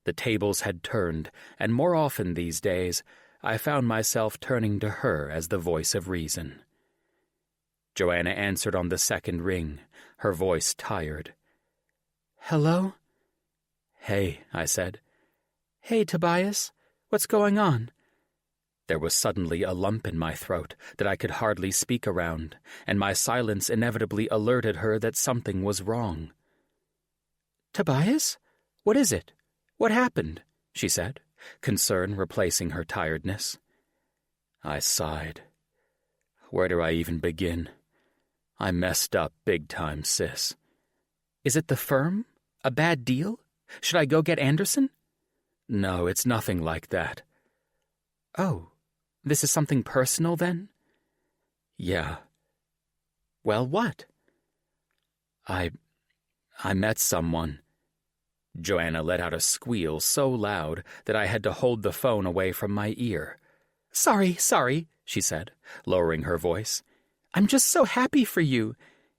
The tables had turned, and more often these days, I found myself turning to her as the voice of reason. Joanna answered on the second ring, her voice tired. "Hello?" "Hey," I said. "Hey, Tobias. What's going on?" There was suddenly a lump in my throat that I could hardly speak around, and my silence inevitably alerted her that something was wrong. "Tobias? What is it? What happened?" she said, concern replacing her tiredness. I sighed. Where do I even begin? I messed up big time, sis. "Is it the firm? A bad deal? Should I go get Anderson?" "No, it's nothing like that." "Oh, this is something personal then?" "Yeah." "Well, what?" I met someone." Joanna let out a squeal so loud that I had to hold the phone away from my ear. Sorry, she said, lowering her voice. "I'm just so happy for you.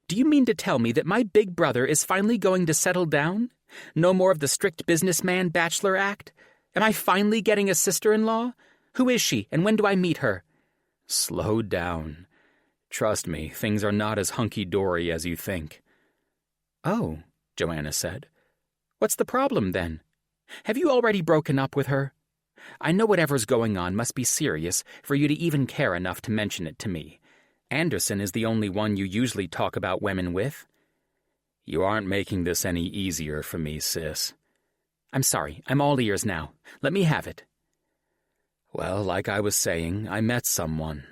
Do you mean to tell me that my big brother is finally going to settle down? No more of the strict businessman bachelor act? Am I finally getting a sister-in-law? Who is she, and when do I meet her?" "Slow down. Trust me, things are not as hunky-dory as you think." "Oh," Joanna said. "What's the problem, then? Have you already broken up with her? I know whatever's going on must be serious for you to even care enough to mention it to me. Anderson is the only one you usually talk about women with." "You aren't making this any easier for me, sis." "I'm sorry. I'm all ears now. Let me have it." "Well, like I was saying, I met someone.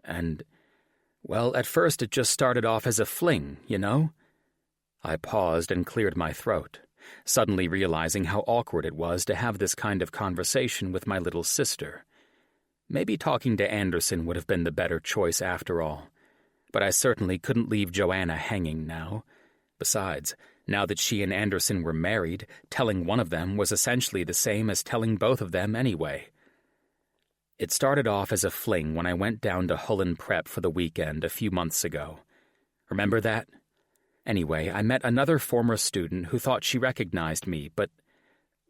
And, well, at first it just started off as a fling, you know?" I paused and cleared my throat, suddenly realizing how awkward it was to have this kind of conversation with my little sister. Maybe talking to Anderson would have been the better choice after all, but I certainly couldn't leave Joanna hanging now. Besides, now that she and Anderson were married, telling one of them was essentially the same as telling both of them anyway. It started off as a fling when I went down to Hullen Prep for the weekend a few months ago. Remember that? Anyway, I met another former student who thought she recognized me, but,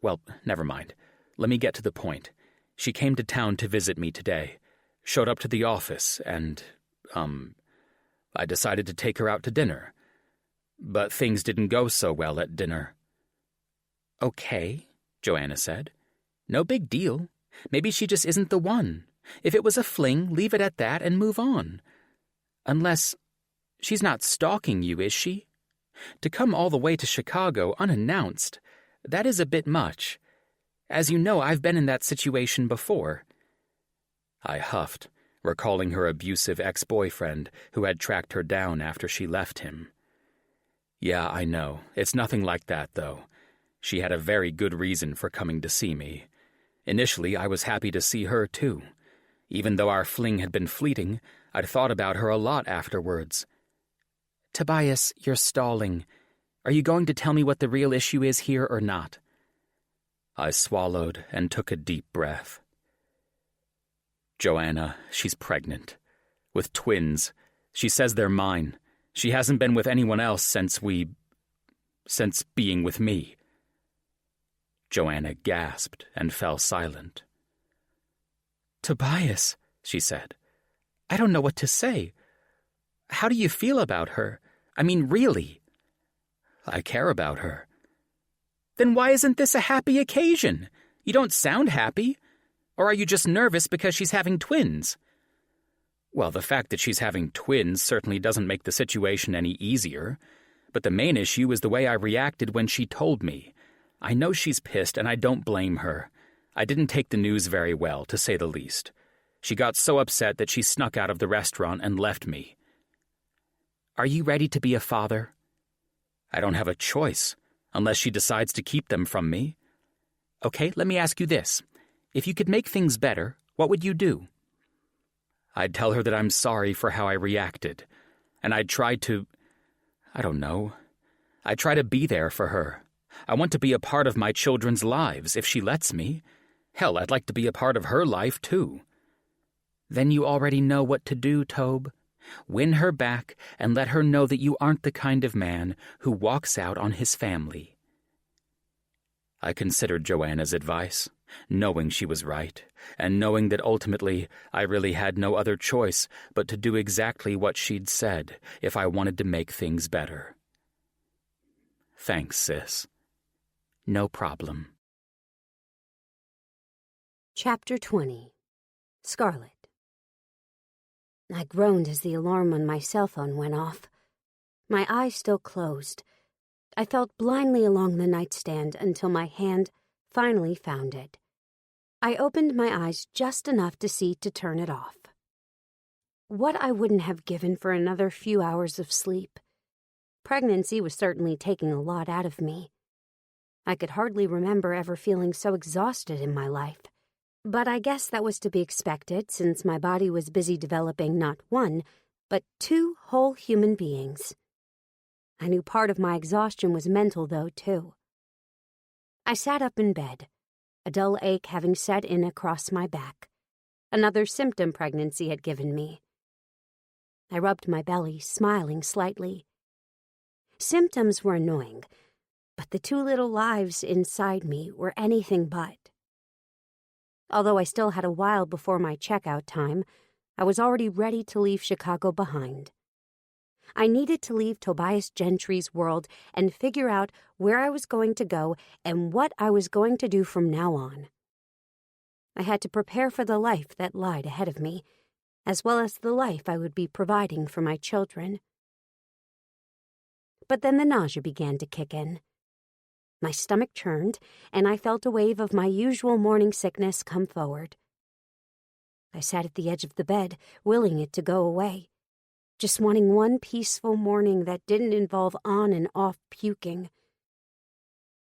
well, never mind. Let me get to the point. She came to town to visit me today, showed up to the office, and, I decided to take her out to dinner. But things didn't go so well at dinner. "Okay," Joanna said. "No big deal. Maybe she just isn't the one. If it was a fling, leave it at that and move on. Unless... she's not stalking you, is she? To come all the way to Chicago unannounced, that is a bit much. As you know, I've been in that situation before." I huffed, recalling her abusive ex-boyfriend who had tracked her down after she left him. "Yeah, I know. It's nothing like that, though. She had a very good reason for coming to see me. Initially, I was happy to see her, too. Even though our fling had been fleeting, I'd thought about her a lot afterwards." "Tobias, you're stalling. Are you going to tell me what the real issue is here or not?" I swallowed and took a deep breath. "Joanna, she's pregnant. With twins. She says they're mine. She hasn't been with anyone else since being with me." Joanna gasped and fell silent. "Tobias," she said, "I don't know what to say. How do you feel about her? I mean, really?" "I care about her." "Then why isn't this a happy occasion? You don't sound happy. Or are you just nervous because she's having twins?" "Well, the fact that she's having twins certainly doesn't make the situation any easier. But the main issue is the way I reacted when she told me. I know she's pissed, and I don't blame her. I didn't take the news very well, to say the least. She got so upset that she snuck out of the restaurant and left me. Are you ready to be a father? I don't have a choice, unless she decides to keep them from me. Okay, let me ask you this. If you could make things better, what would you do? I'd tell her that I'm sorry for how I reacted, and I'd try to... I'd try to be there for her. I want to be a part of my children's lives, if she lets me. Hell, I'd like to be a part of her life, too. Then you already know what to do, Tobe. Win her back and let her know that you aren't the kind of man who walks out on his family. I considered Joanna's advice, knowing she was right, and knowing that ultimately I really had no other choice but to do exactly what she'd said if I wanted to make things better. Thanks, sis. No problem. Chapter 20. Scarlet. I groaned as the alarm on my cell phone went off. My eyes still closed. I felt blindly along the nightstand until my hand finally found it. I opened my eyes just enough to see to turn it off. What I wouldn't have given for another few hours of sleep. Pregnancy was certainly taking a lot out of me. I could hardly remember ever feeling so exhausted in my life. But I guess that was to be expected since my body was busy developing not one, but 2 whole human beings. I knew part of my exhaustion was mental, though, too. I sat up in bed, a dull ache having set in across my back. Another symptom pregnancy had given me. I rubbed my belly, smiling slightly. Symptoms were annoying, but the 2 little lives inside me were anything but. Although I still had a while before my checkout time, I was already ready to leave Chicago behind. I needed to leave Tobias Gentry's world and figure out where I was going to go and what I was going to do from now on. I had to prepare for the life that lied ahead of me, as well as the life I would be providing for my children. But then the nausea began to kick in. My stomach churned, and I felt a wave of my usual morning sickness come forward. I sat at the edge of the bed, willing it to go away, just wanting one peaceful morning that didn't involve on and off puking.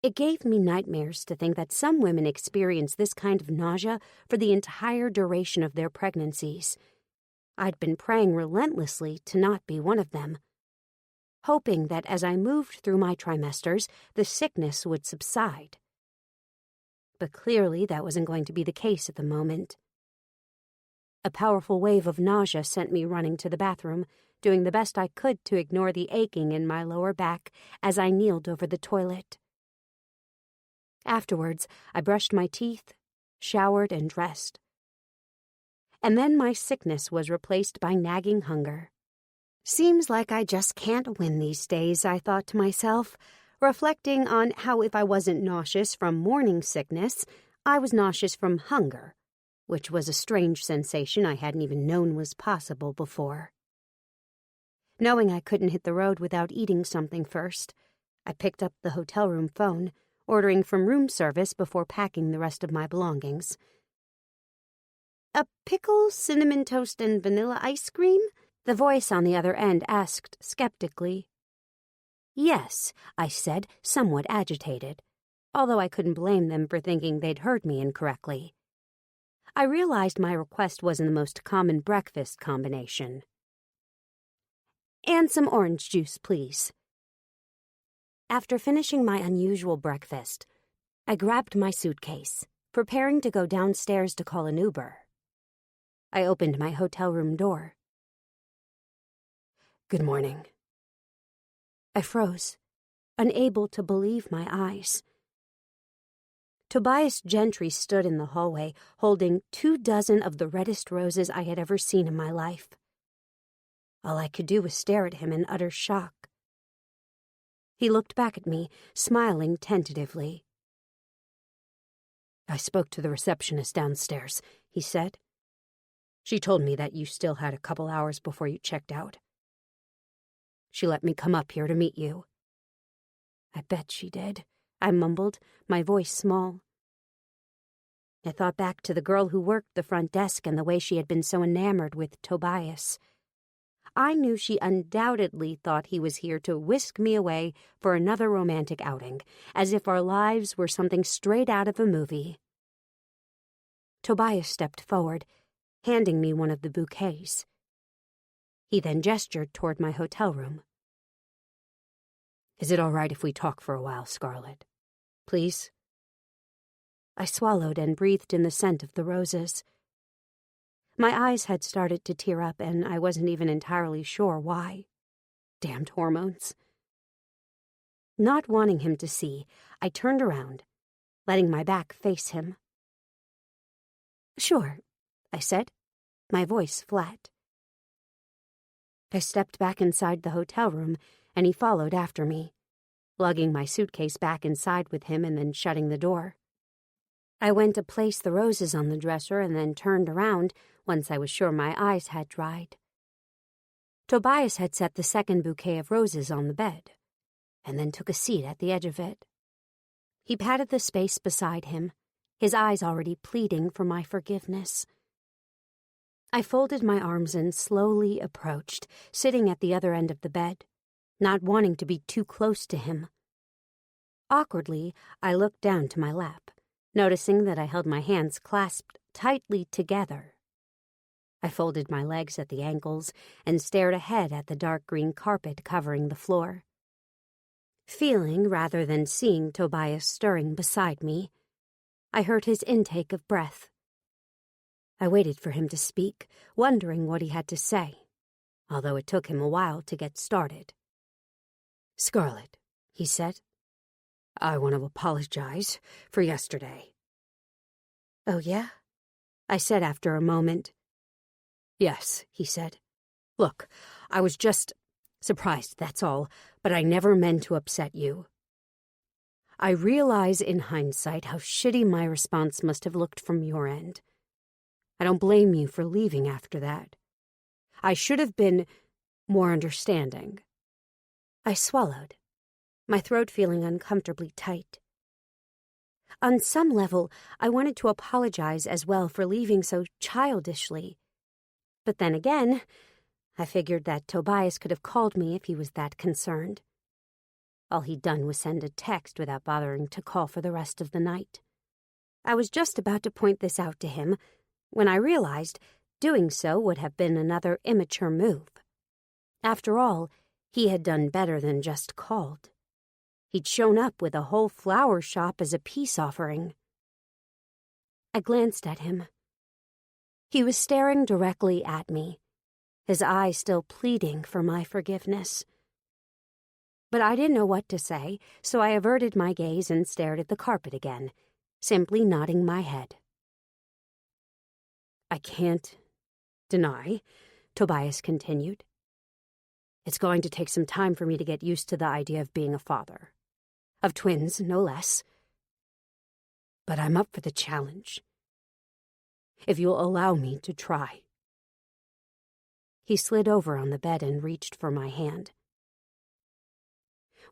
It gave me nightmares to think that some women experience this kind of nausea for the entire duration of their pregnancies. I'd been praying relentlessly to not be one of them, hoping that as I moved through my trimesters, the sickness would subside. But clearly that wasn't going to be the case at the moment. A powerful wave of nausea sent me running to the bathroom, doing the best I could to ignore the aching in my lower back as I kneeled over the toilet. Afterwards, I brushed my teeth, showered, and dressed. And then my sickness was replaced by nagging hunger. Seems like I just can't win these days, I thought to myself, reflecting on how if I wasn't nauseous from morning sickness, I was nauseous from hunger, which was a strange sensation I hadn't even known was possible before. Knowing I couldn't hit the road without eating something first, I picked up the hotel room phone, ordering from room service before packing the rest of my belongings. "A pickle, cinnamon toast, and vanilla ice cream?" The voice on the other end asked skeptically. "Yes," I said, somewhat agitated, although I couldn't blame them for thinking they'd heard me incorrectly. I realized my request wasn't the most common breakfast combination. "And some orange juice, please." After finishing my unusual breakfast, I grabbed my suitcase, preparing to go downstairs to call an Uber. I opened my hotel room door. "Good morning." I froze, unable to believe my eyes. Tobias Gentry stood in the hallway, holding 24 of the reddest roses I had ever seen in my life. All I could do was stare at him in utter shock. He looked back at me, smiling tentatively. "I spoke to the receptionist downstairs," he said. "She told me that you still had a couple hours before you checked out. She let me come up here to meet you." "I bet she did," I mumbled, my voice small. I thought back to the girl who worked the front desk and the way she had been so enamored with Tobias. I knew she undoubtedly thought he was here to whisk me away for another romantic outing, as if our lives were something straight out of a movie. Tobias stepped forward, handing me one of the bouquets. He then gestured toward my hotel room. "Is it all right if we talk for a while, Scarlett? Please?" I swallowed and breathed in the scent of the roses. My eyes had started to tear up, and I wasn't even entirely sure why. Damned hormones. Not wanting him to see, I turned around, letting my back face him. "Sure," I said, my voice flat. I stepped back inside the hotel room, and he followed after me, lugging my suitcase back inside with him and then shutting the door. I went to place the roses on the dresser and then turned around once I was sure my eyes had dried. Tobias had set the second bouquet of roses on the bed, and then took a seat at the edge of it. He patted the space beside him, his eyes already pleading for my forgiveness. I folded my arms and slowly approached, sitting at the other end of the bed, not wanting to be too close to him. Awkwardly, I looked down to my lap, noticing that I held my hands clasped tightly together. I folded my legs at the ankles and stared ahead at the dark green carpet covering the floor. Feeling rather than seeing Tobias stirring beside me, I heard his intake of breath. I waited for him to speak, wondering what he had to say, although it took him a while to get started. "Scarlett," he said, "I want to apologize for yesterday." "Oh, yeah?" I said after a moment. "Yes," he said. "Look, I was just surprised, that's all, but I never meant to upset you. I realize in hindsight how shitty my response must have looked from your end. I don't blame you for leaving after that. I should have been more understanding." I swallowed, my throat feeling uncomfortably tight. On some level, I wanted to apologize as well for leaving so childishly. But then again, I figured that Tobias could have called me if he was that concerned. All he'd done was send a text without bothering to call for the rest of the night. I was just about to point this out to him when I realized doing so would have been another immature move. After all, he had done better than just called. He'd shown up with a whole flower shop as a peace offering. I glanced at him. He was staring directly at me, his eyes still pleading for my forgiveness. But I didn't know what to say, so I averted my gaze and stared at the carpet again, simply nodding my head. "I can't deny," Tobias continued. "It's going to take some time for me to get used to the idea of being a father. Of twins, no less. But I'm up for the challenge. If you'll allow me to try." He slid over on the bed and reached for my hand.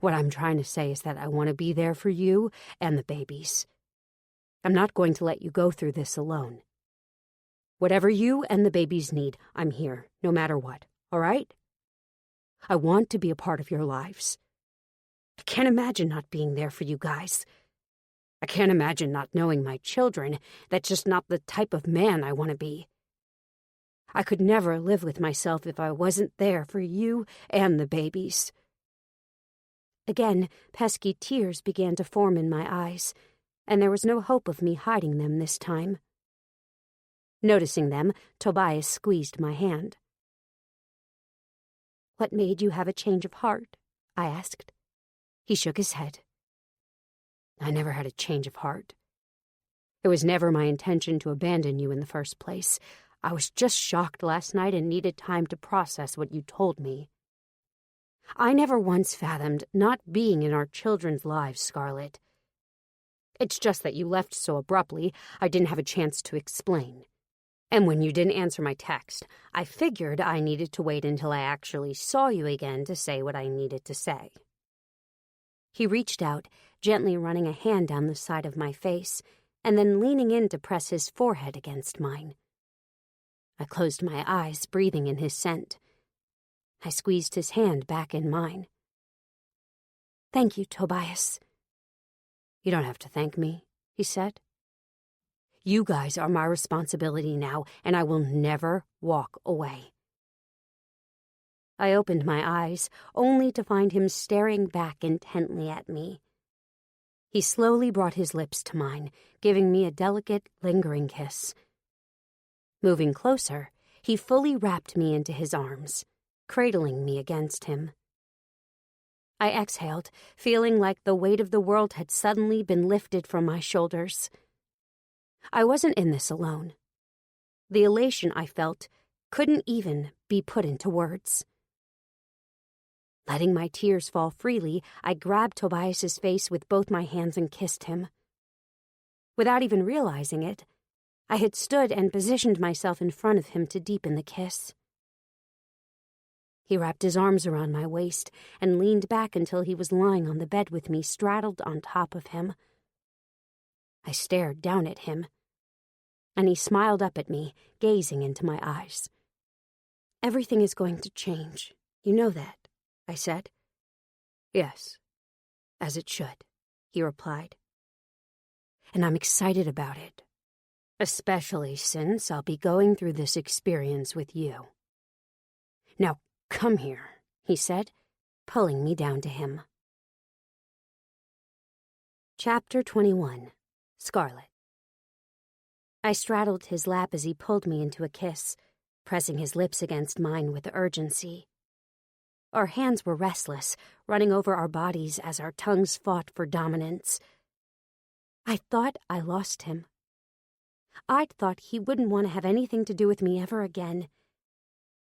"What I'm trying to say is that I want to be there for you and the babies. I'm not going to let you go through this alone. Whatever you and the babies need, I'm here, no matter what, all right? I want to be a part of your lives. I can't imagine not being there for you guys. I can't imagine not knowing my children. That's just not the type of man I want to be. I could never live with myself if I wasn't there for you and the babies." Again, pesky tears began to form in my eyes, and there was no hope of me hiding them this time. Noticing them, Tobias squeezed my hand. "What made you have a change of heart?" I asked. He shook his head. "I never had a change of heart. It was never my intention to abandon you in the first place. I was just shocked last night and needed time to process what you told me. I never once fathomed not being in our children's lives, Scarlett. It's just that you left so abruptly, I didn't have a chance to explain. And when you didn't answer my text, I figured I needed to wait until I actually saw you again to say what I needed to say." He reached out, gently running a hand down the side of my face, and then leaning in to press his forehead against mine. I closed my eyes, breathing in his scent. I squeezed his hand back in mine. "Thank you, Tobias." "You don't have to thank me," he said. "You guys are my responsibility now, and I will never walk away." I opened my eyes, only to find him staring back intently at me. He slowly brought his lips to mine, giving me a delicate, lingering kiss. Moving closer, he fully wrapped me into his arms, cradling me against him. I exhaled, feeling like the weight of the world had suddenly been lifted from my shoulders. I wasn't in this alone. The elation I felt couldn't even be put into words. Letting my tears fall freely, I grabbed Tobias's face with both my hands and kissed him. Without even realizing it, I had stood and positioned myself in front of him to deepen the kiss. He wrapped his arms around my waist and leaned back until he was lying on the bed with me straddled on top of him. I stared down at him, and he smiled up at me, gazing into my eyes. "Everything is going to change. You know that," I said. "Yes, as it should," he replied. "And I'm excited about it, especially since I'll be going through this experience with you. Now, come here," he said, pulling me down to him. Chapter 21. Scarlet. I straddled his lap as he pulled me into a kiss, pressing his lips against mine with urgency. Our hands were restless, running over our bodies as our tongues fought for dominance. I thought I lost him. I'd thought he wouldn't want to have anything to do with me ever again.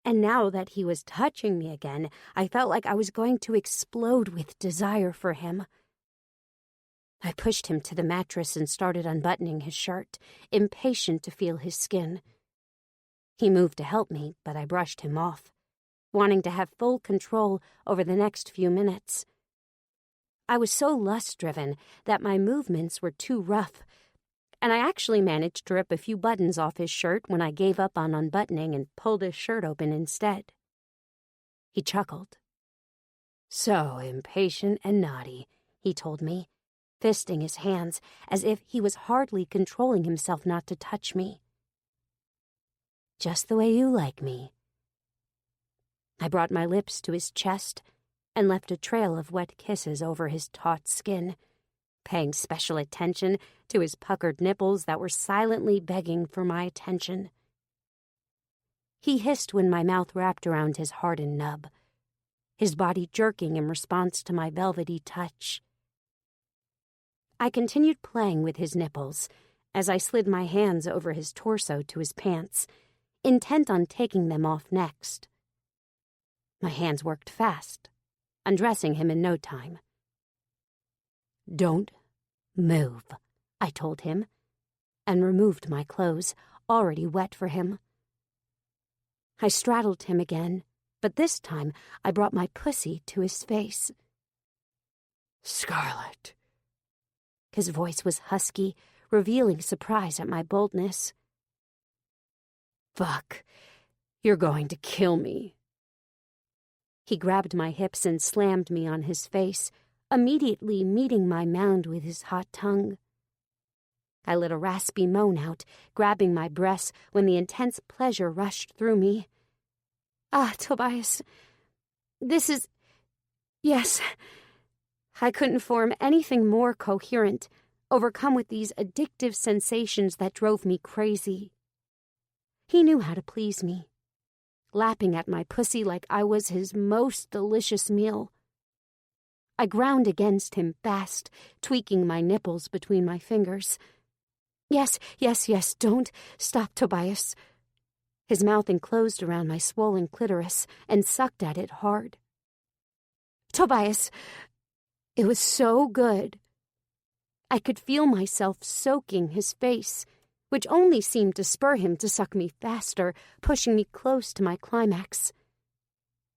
And now that he was touching me again, I felt like I was going to explode with desire for him. I pushed him to the mattress and started unbuttoning his shirt, impatient to feel his skin. He moved to help me, but I brushed him off, wanting to have full control over the next few minutes. I was so lust-driven that my movements were too rough, and I actually managed to rip a few buttons off his shirt when I gave up on unbuttoning and pulled his shirt open instead. He chuckled. "So impatient and naughty," he told me, fisting his hands as if he was hardly controlling himself not to touch me. "Just the way you like me." I brought my lips to his chest and left a trail of wet kisses over his taut skin, paying special attention to his puckered nipples that were silently begging for my attention. He hissed when my mouth wrapped around his hardened nub, his body jerking in response to my velvety touch. I continued playing with his nipples as I slid my hands over his torso to his pants, intent on taking them off next. My hands worked fast, undressing him in no time. "Don't move," I told him, and removed my clothes, already wet for him. I straddled him again, but this time I brought my pussy to his face. "Scarlet." His voice was husky, revealing surprise at my boldness. "Fuck, you're going to kill me." He grabbed my hips and slammed me on his face, immediately meeting my mound with his hot tongue. I let a raspy moan out, grabbing my breasts when the intense pleasure rushed through me. "Ah, Tobias, this is... yes." I couldn't form anything more coherent, overcome with these addictive sensations that drove me crazy. He knew how to please me, lapping at my pussy like I was his most delicious meal. I ground against him fast, tweaking my nipples between my fingers. Yes, don't stop, Tobias." His mouth enclosed around my swollen clitoris and sucked at it hard. "Tobias, it was so good." I could feel myself soaking his face, which only seemed to spur him to suck me faster, pushing me close to my climax.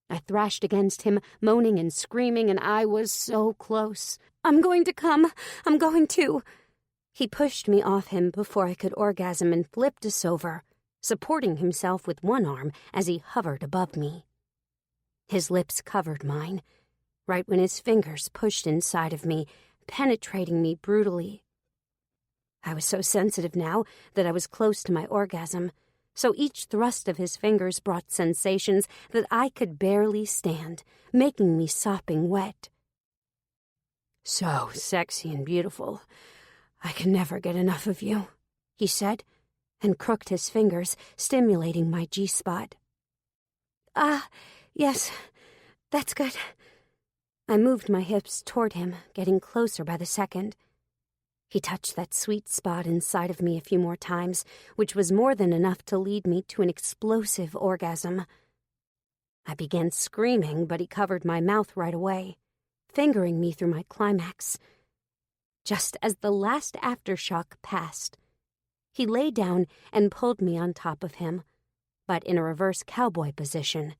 I thrashed against him, moaning and screaming, and I was so close. "I'm going to come. I'm going to." He pushed me off him before I could orgasm and flipped us over, supporting himself with one arm as he hovered above me. His lips covered mine, right when his fingers pushed inside of me, penetrating me brutally. I was so sensitive now that I was close to my orgasm, so each thrust of his fingers brought sensations that I could barely stand, making me sopping wet. "So sexy and beautiful. I can never get enough of you," he said, and crooked his fingers, stimulating my G-spot. Yes, that's good." I moved my hips toward him, getting closer by the second. He touched that sweet spot inside of me a few more times, which was more than enough to lead me to an explosive orgasm. I began screaming, but he covered my mouth right away, fingering me through my climax. Just as the last aftershock passed, he lay down and pulled me on top of him, but in a reverse cowboy position.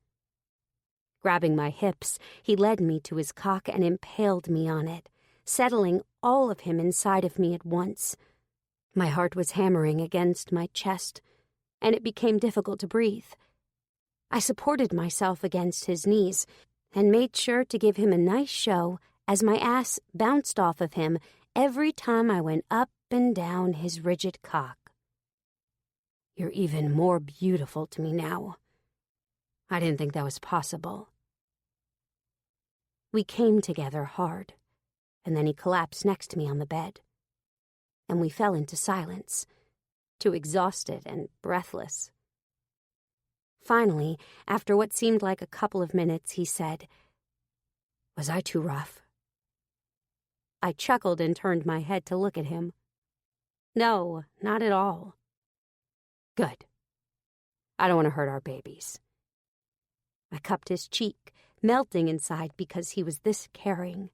Grabbing my hips, he led me to his cock and impaled me on it, settling all of him inside of me at once. My heart was hammering against my chest, and it became difficult to breathe. I supported myself against his knees and made sure to give him a nice show as my ass bounced off of him every time I went up and down his rigid cock. "You're even more beautiful to me now. I didn't think that was possible." We came together hard, and then he collapsed next to me on the bed, and we fell into silence, too exhausted and breathless. Finally, after what seemed like a couple of minutes, he said, "Was I too rough?" I chuckled and turned my head to look at him. "No, not at all." "Good. I don't want to hurt our babies." I cupped his cheek, melting inside because he was this caring.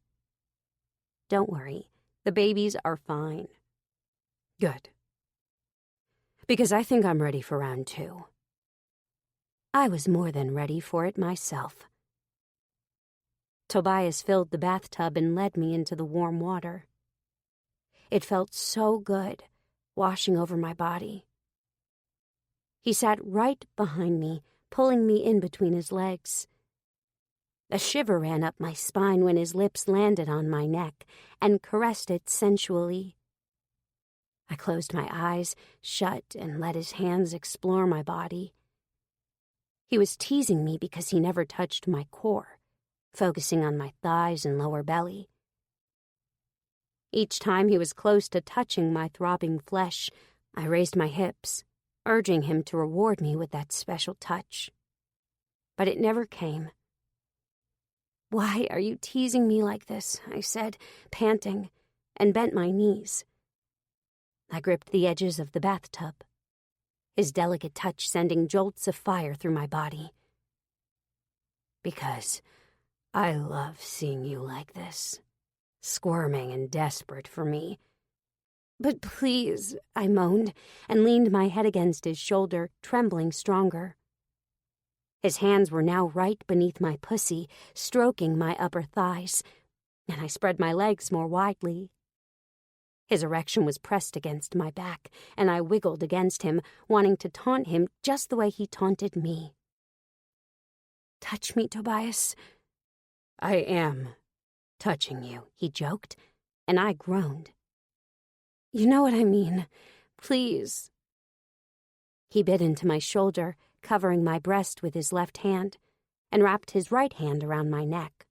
"Don't worry, the babies are fine." "Good. Because I think I'm ready for round 2. I was more than ready for it myself. Tobias filled the bathtub and led me into the warm water. It felt so good, washing over my body. He sat right behind me, pulling me in between his legs. A shiver ran up my spine when his lips landed on my neck and caressed it sensually. I closed my eyes shut and let his hands explore my body. He was teasing me because he never touched my core, focusing on my thighs and lower belly. Each time he was close to touching my throbbing flesh, I raised my hips, urging him to reward me with that special touch. But it never came. "Why are you teasing me like this?" I said, panting, and bent my knees. I gripped the edges of the bathtub, his delicate touch sending jolts of fire through my body. "Because I love seeing you like this, squirming and desperate for me." "But please," I moaned, and leaned my head against his shoulder, trembling stronger. His hands were now right beneath my pussy, stroking my upper thighs, and I spread my legs more widely. His erection was pressed against my back, and I wiggled against him, wanting to taunt him just the way he taunted me. "Touch me, Tobias." "I am touching you," he joked, and I groaned. "You know what I mean. Please." He bit into my shoulder, covering my breast with his left hand, and wrapped his right hand around my neck.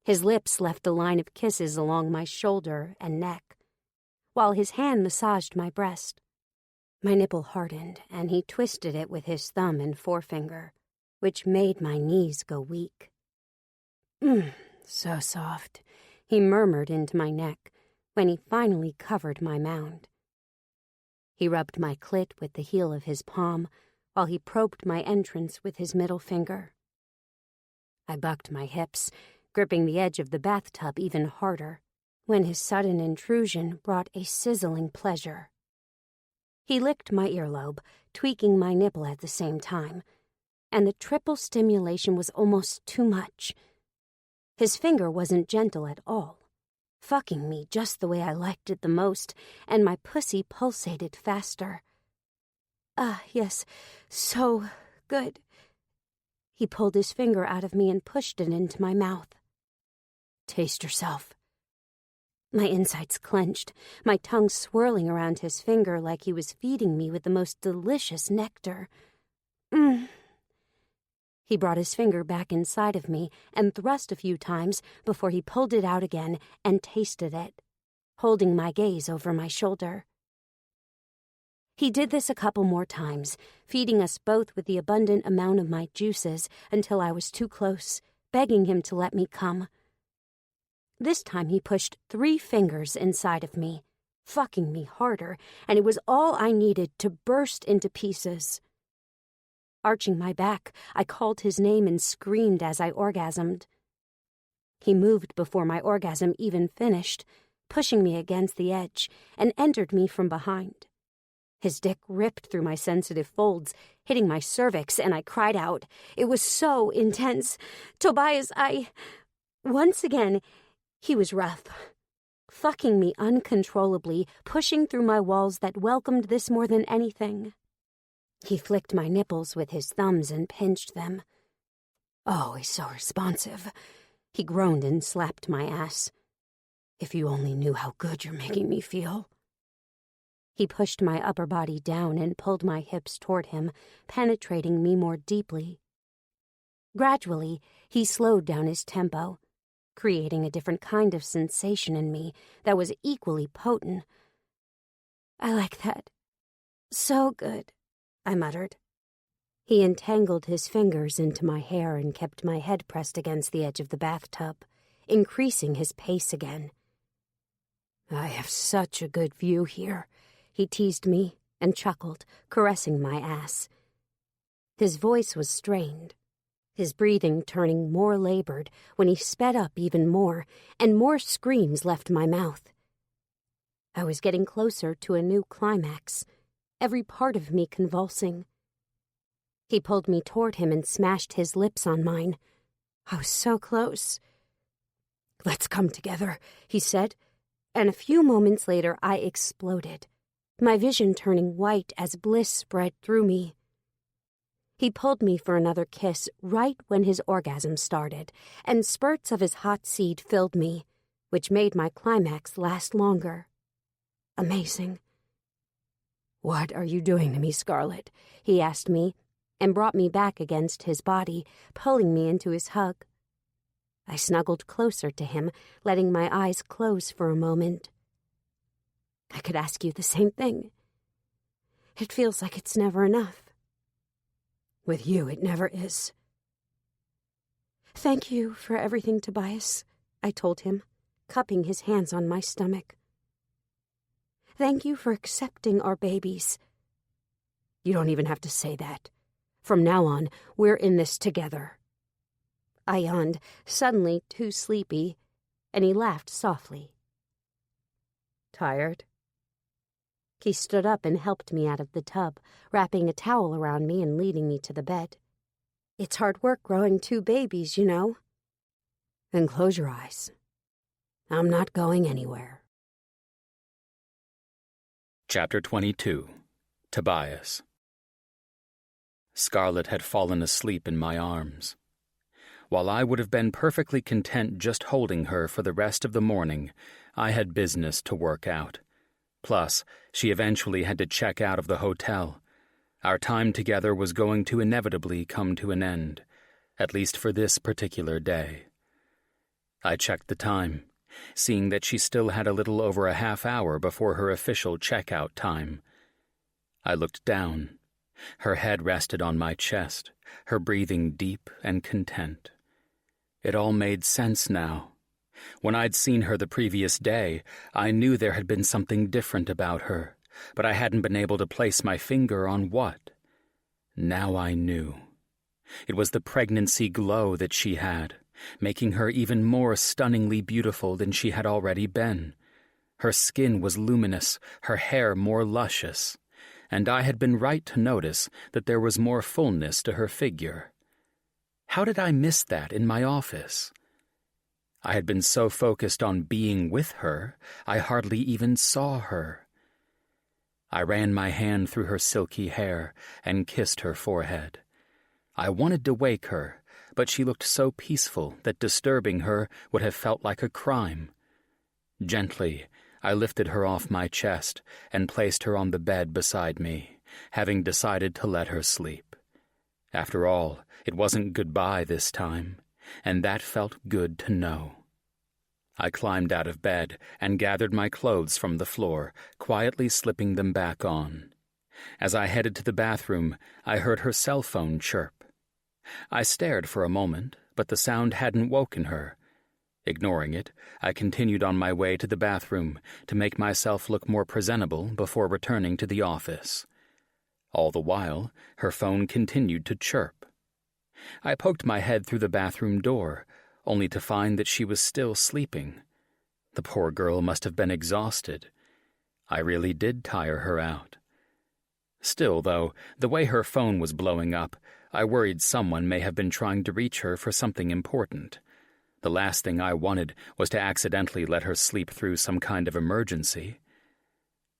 His lips left a line of kisses along my shoulder and neck, while his hand massaged my breast. My nipple hardened, and he twisted it with his thumb and forefinger, which made my knees go weak. So soft," he murmured into my neck when he finally covered my mound. He rubbed my clit with the heel of his palm, while he probed my entrance with his middle finger. I bucked my hips, gripping the edge of the bathtub even harder, when his sudden intrusion brought a sizzling pleasure. He licked my earlobe, tweaking my nipple at the same time, and the triple stimulation was almost too much. His finger wasn't gentle at all, fucking me just the way I liked it the most, and my pussy pulsated faster. Ah, yes, so good. He pulled his finger out of me and pushed it into my mouth. Taste yourself. My insides clenched, my tongue swirling around his finger like he was feeding me with the most delicious nectar. He brought his finger back inside of me and thrust a few times before he pulled it out again and tasted it, holding my gaze over my shoulder. He did this a couple more times, feeding us both with the abundant amount of my juices until I was too close, begging him to let me come. This time he pushed 3 fingers inside of me, fucking me harder, and it was all I needed to burst into pieces. Arching my back, I called his name and screamed as I orgasmed. He moved before my orgasm even finished, pushing me against the edge, and entered me from behind. His dick ripped through my sensitive folds, hitting my cervix, and I cried out. It was so intense. Tobias, Once again, he was rough, fucking me uncontrollably, pushing through my walls that welcomed this more than anything. He flicked my nipples with his thumbs and pinched them. Oh, he's so responsive. He groaned and slapped my ass. If you only knew how good you're making me feel. He pushed my upper body down and pulled my hips toward him, penetrating me more deeply. Gradually, he slowed down his tempo, creating a different kind of sensation in me that was equally potent. I like that. So good, I muttered. He entangled his fingers into my hair and kept my head pressed against the edge of the bathtub, increasing his pace again. I have such a good view here. He teased me and chuckled, caressing my ass. His voice was strained, his breathing turning more labored when he sped up even more, and more screams left my mouth. I was getting closer to a new climax, every part of me convulsing. He pulled me toward him and smashed his lips on mine. I was so close. Let's come together, he said, and a few moments later I exploded, my vision turning white as bliss spread through me. He pulled me for another kiss right when his orgasm started, and spurts of his hot seed filled me, which made my climax last longer. Amazing. What are you doing to me, Scarlett? He asked me, and brought me back against his body, pulling me into his hug. I snuggled closer to him, letting my eyes close for a moment. I could ask you the same thing. It feels like it's never enough. With you, it never is. Thank you for everything, Tobias, I told him, cupping his hands on my stomach. Thank you for accepting our babies. You don't even have to say that. From now on, we're in this together. I yawned, suddenly too sleepy, and he laughed softly. Tired? He stood up and helped me out of the tub, wrapping a towel around me and leading me to the bed. It's hard work growing 2 babies, you know. Then close your eyes. I'm not going anywhere. Chapter 22. Tobias. Scarlett had fallen asleep in my arms. While I would have been perfectly content just holding her for the rest of the morning, I had business to work out. Plus, she eventually had to check out of the hotel. Our time together was going to inevitably come to an end, at least for this particular day. I checked the time, seeing that she still had a little over a half hour before her official checkout time. I looked down. Her head rested on my chest, her breathing deep and content. It all made sense now. When I'd seen her the previous day, I knew there had been something different about her, but I hadn't been able to place my finger on what. Now I knew. It was the pregnancy glow that she had, making her even more stunningly beautiful than she had already been. Her skin was luminous, her hair more luscious, and I had been right to notice that there was more fullness to her figure. How did I miss that in my office? I had been so focused on being with her, I hardly even saw her. I ran my hand through her silky hair and kissed her forehead. I wanted to wake her, but she looked so peaceful that disturbing her would have felt like a crime. Gently, I lifted her off my chest and placed her on the bed beside me, having decided to let her sleep. After all, it wasn't goodbye this time, and that felt good to know. I climbed out of bed and gathered my clothes from the floor, quietly slipping them back on. As I headed to the bathroom, I heard her cell phone chirp. I stared for a moment, but the sound hadn't woken her. Ignoring it, I continued on my way to the bathroom to make myself look more presentable before returning to the office. All the while, her phone continued to chirp. I poked my head through the bathroom door, only to find that she was still sleeping. The poor girl must have been exhausted. I really did tire her out. Still, though, the way her phone was blowing up, I worried someone may have been trying to reach her for something important. The last thing I wanted was to accidentally let her sleep through some kind of emergency.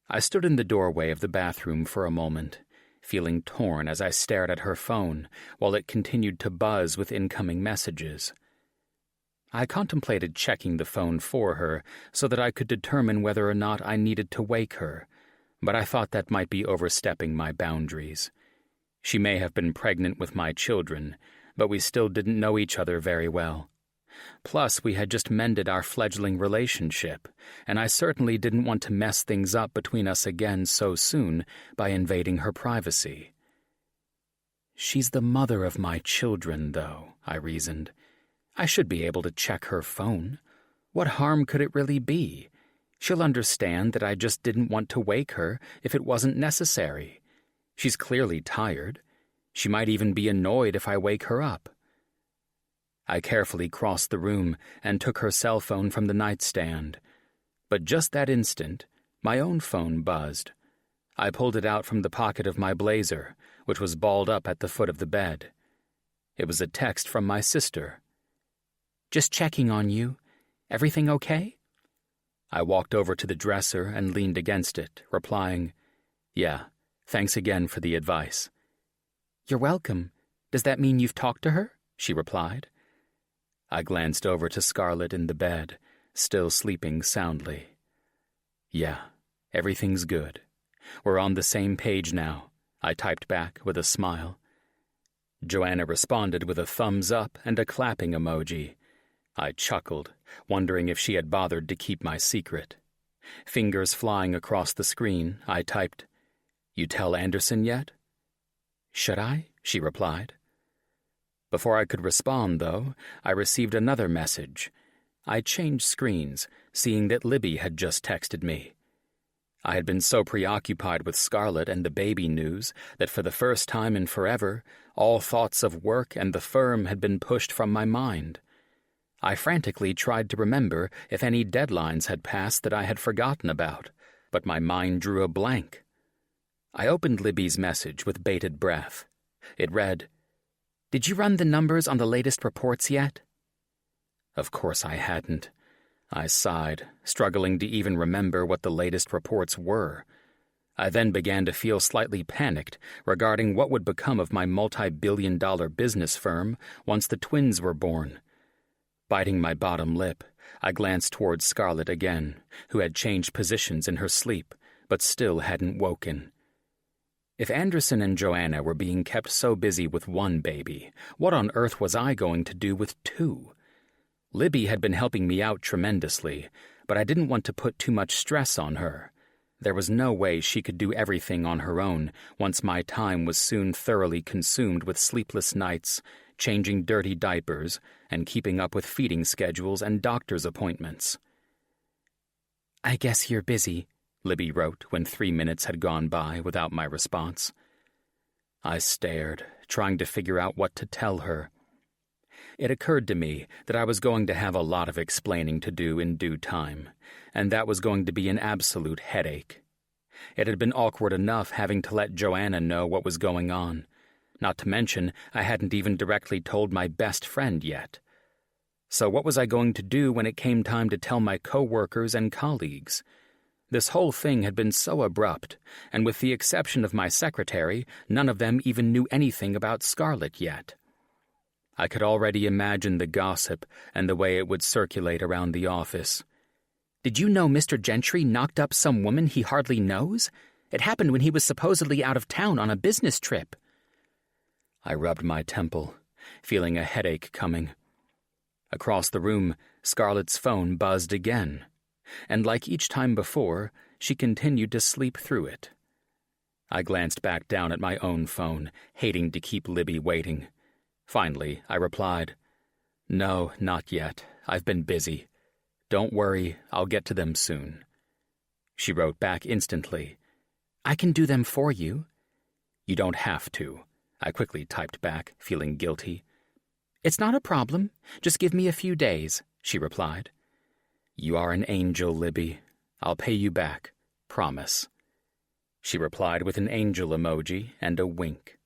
I stood in the doorway of the bathroom for a moment, feeling torn as I stared at her phone while it continued to buzz with incoming messages. I contemplated checking the phone for her so that I could determine whether or not I needed to wake her, but I thought that might be overstepping my boundaries. She may have been pregnant with my children, but we still didn't know each other very well. Plus, we had just mended our fledgling relationship, and I certainly didn't want to mess things up between us again so soon by invading her privacy. She's the mother of my children, though, I reasoned. I should be able to check her phone. What harm could it really be? She'll understand that I just didn't want to wake her if it wasn't necessary. She's clearly tired. She might even be annoyed if I wake her up. I carefully crossed the room and took her cell phone from the nightstand. But just that instant, my own phone buzzed. I pulled it out from the pocket of my blazer, which was balled up at the foot of the bed. It was a text from my sister. "Just checking on you. Everything okay?" I walked over to the dresser and leaned against it, replying, "Yeah, thanks again for the advice." "You're welcome. Does that mean you've talked to her?" she replied. I glanced over to Scarlett in the bed, still sleeping soundly. "Yeah, everything's good. We're on the same page now," I typed back with a smile. Joanna responded with a thumbs up and a clapping emoji. I chuckled, wondering if she had bothered to keep my secret. Fingers flying across the screen, I typed, "You tell Anderson yet?" "Should I?" she replied. Before I could respond, though, I received another message. I changed screens, seeing that Libby had just texted me. I had been so preoccupied with Scarlett and the baby news that for the first time in forever, all thoughts of work and the firm had been pushed from my mind. I frantically tried to remember if any deadlines had passed that I had forgotten about, but my mind drew a blank. I opened Libby's message with bated breath. It read, "Did you run the numbers on the latest reports yet?" Of course I hadn't. I sighed, struggling to even remember what the latest reports were. I then began to feel slightly panicked regarding what would become of my multi-billion-dollar business firm once the twins were born. Biting my bottom lip, I glanced towards Scarlett again, who had changed positions in her sleep, but still hadn't woken. If Anderson and Joanna were being kept so busy with one baby, what on earth was I going to do with two? Libby had been helping me out tremendously, but I didn't want to put too much stress on her. There was no way she could do everything on her own once my time was soon thoroughly consumed with sleepless nights, changing dirty diapers, and keeping up with feeding schedules and doctor's appointments. "I guess you're busy," Libby wrote when 3 minutes had gone by without my response. I stared, trying to figure out what to tell her. It occurred to me that I was going to have a lot of explaining to do in due time, and that was going to be an absolute headache. It had been awkward enough having to let Joanna know what was going on. Not to mention, I hadn't even directly told my best friend yet. So what was I going to do when it came time to tell my coworkers and colleagues? This whole thing had been so abrupt, and with the exception of my secretary, none of them even knew anything about Scarlett yet. I could already imagine the gossip and the way it would circulate around the office. "Did you know Mr. Gentry knocked up some woman he hardly knows? It happened when he was supposedly out of town on a business trip." I rubbed my temple, feeling a headache coming. Across the room, Scarlett's phone buzzed again, and like each time before, she continued to sleep through it. I glanced back down at my own phone, hating to keep Libby waiting. Finally, I replied, "No, not yet. I've been busy. Don't worry, I'll get to them soon." She wrote back instantly, "I can do them for you." "You don't have to," I quickly typed back, feeling guilty. "It's not a problem. Just give me a few days," she replied. "You are an angel, Libby. I'll pay you back. Promise." She replied with an angel emoji and a wink.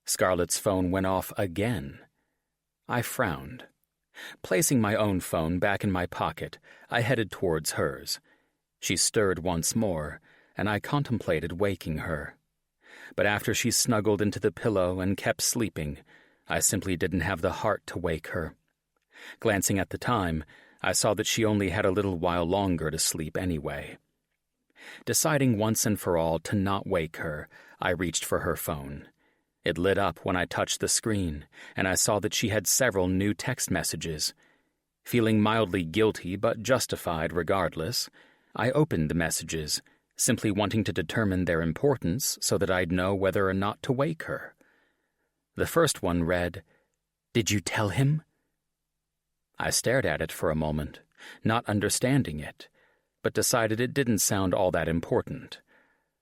Scarlett's phone went off again. I frowned. Placing my own phone back in my pocket, I headed towards hers. She stirred once more, and I contemplated waking her. But after she snuggled into the pillow and kept sleeping, I simply didn't have the heart to wake her. Glancing at the time, I saw that she only had a little while longer to sleep anyway. Deciding once and for all to not wake her, I reached for her phone. It lit up when I touched the screen, and I saw that she had several new text messages. Feeling mildly guilty but justified regardless, I opened the messages, simply wanting to determine their importance so that I'd know whether or not to wake her. The first one read, "Did you tell him?" I stared at it for a moment, not understanding it, but decided it didn't sound all that important.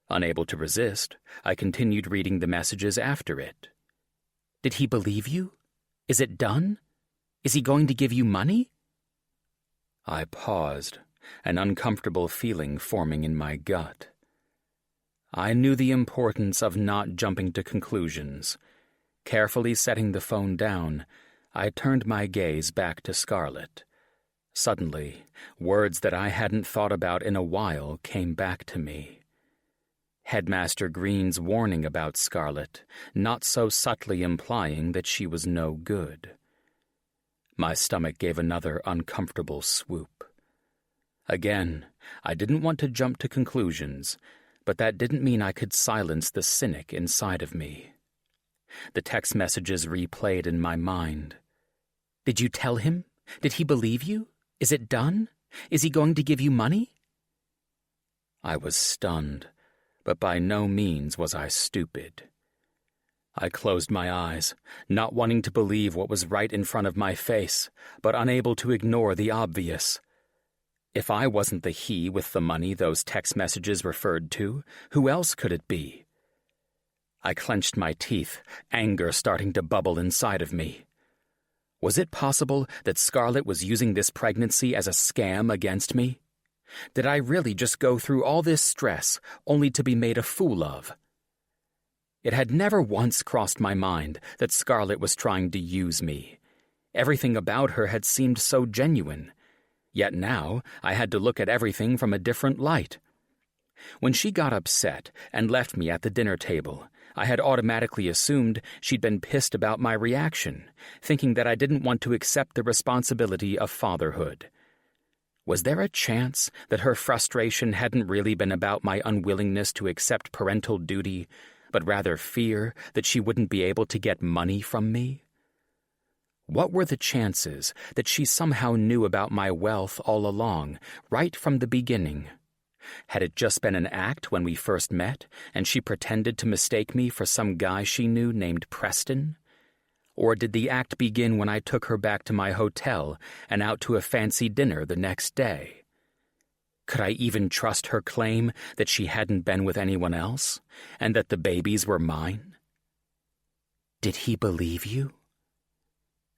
Unable to resist, I continued reading the messages after it. "Did he believe you? Is it done? Is he going to give you money?" I paused, an uncomfortable feeling forming in my gut. I knew the importance of not jumping to conclusions. Carefully setting the phone down, I turned my gaze back to Scarlett. Suddenly, words that I hadn't thought about in a while came back to me. Headmaster Green's warning about Scarlett, not so subtly implying that she was no good. My stomach gave another uncomfortable swoop. Again, I didn't want to jump to conclusions, but that didn't mean I could silence the cynic inside of me. The text messages replayed in my mind. "Did you tell him? Did he believe you? Is it done? Is he going to give you money?" I was stunned, but by no means was I stupid. I closed my eyes, not wanting to believe what was right in front of my face, but unable to ignore the obvious. If I wasn't the he with the money those text messages referred to, who else could it be? I clenched my teeth, anger starting to bubble inside of me. Was it possible that Scarlett was using this pregnancy as a scam against me? Did I really just go through all this stress only to be made a fool of? It had never once crossed my mind that Scarlett was trying to use me. Everything about her had seemed so genuine. Yet now I had to look at everything from a different light. When she got upset and left me at the dinner table, I had automatically assumed she'd been pissed about my reaction, thinking that I didn't want to accept the responsibility of fatherhood. Was there a chance that her frustration hadn't really been about my unwillingness to accept parental duty, but rather fear that she wouldn't be able to get money from me? What were the chances that she somehow knew about my wealth all along, right from the beginning? Had it just been an act when we first met, and she pretended to mistake me for some guy she knew named Preston? Or did the act begin when I took her back to my hotel and out to a fancy dinner the next day? Could I even trust her claim that she hadn't been with anyone else, and that the babies were mine? Did he believe you?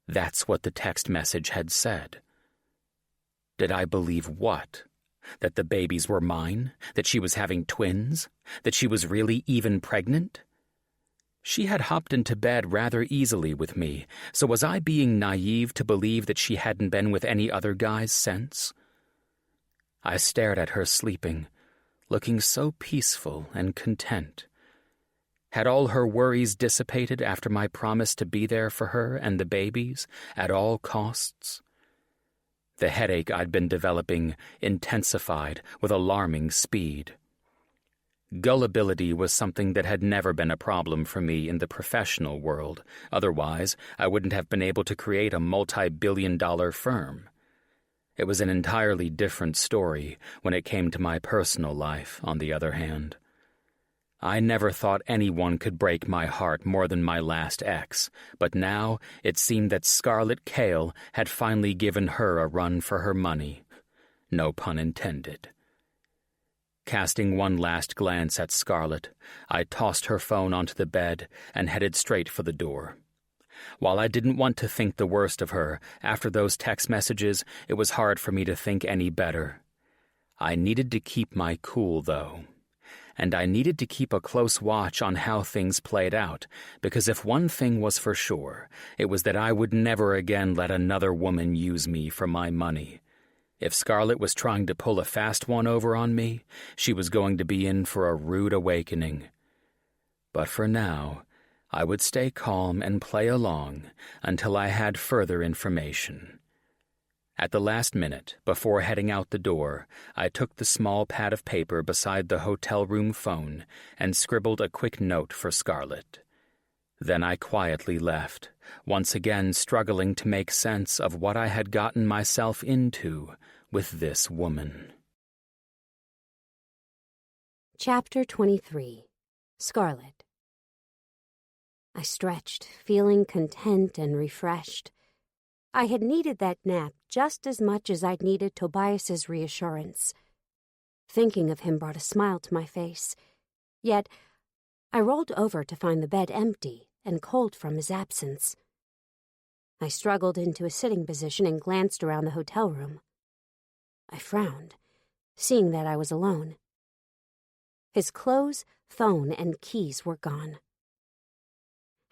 That's what the text message had said. Did I believe what? That the babies were mine? That she was having twins? That she was really even pregnant? She had hopped into bed rather easily with me, so was I being naive to believe that she hadn't been with any other guys since? I stared at her sleeping, looking so peaceful and content. Had all her worries dissipated after my promise to be there for her and the babies at all costs? The headache I'd been developing intensified with alarming speed. Gullibility was something that had never been a problem for me in the professional world. Otherwise, I wouldn't have been able to create a multi-billion-dollar firm. It was an entirely different story when it came to my personal life, on the other hand. I never thought anyone could break my heart more than my last ex, but now it seemed that Scarlett Kale had finally given her a run for her money. No pun intended. Casting one last glance at Scarlett, I tossed her phone onto the bed and headed straight for the door. While I didn't want to think the worst of her, after those text messages, it was hard for me to think any better. I needed to keep my cool, though. And I needed to keep a close watch on how things played out, because if one thing was for sure, it was that I would never again let another woman use me for my money. If Scarlett was trying to pull a fast one over on me, she was going to be in for a rude awakening. But for now, I would stay calm and play along until I had further information. At the last minute, before heading out the door, I took the small pad of paper beside the hotel room phone and scribbled a quick note for Scarlett. Then I quietly left, once again struggling to make sense of what I had gotten myself into with this woman. Chapter 23. Scarlett. I stretched, feeling content and refreshed. I had needed that nap just as much as I'd needed Tobias's reassurance. Thinking of him brought a smile to my face. Yet, I rolled over to find the bed empty and cold from his absence. I struggled into a sitting position and glanced around the hotel room. I frowned, seeing that I was alone. His clothes, phone, and keys were gone.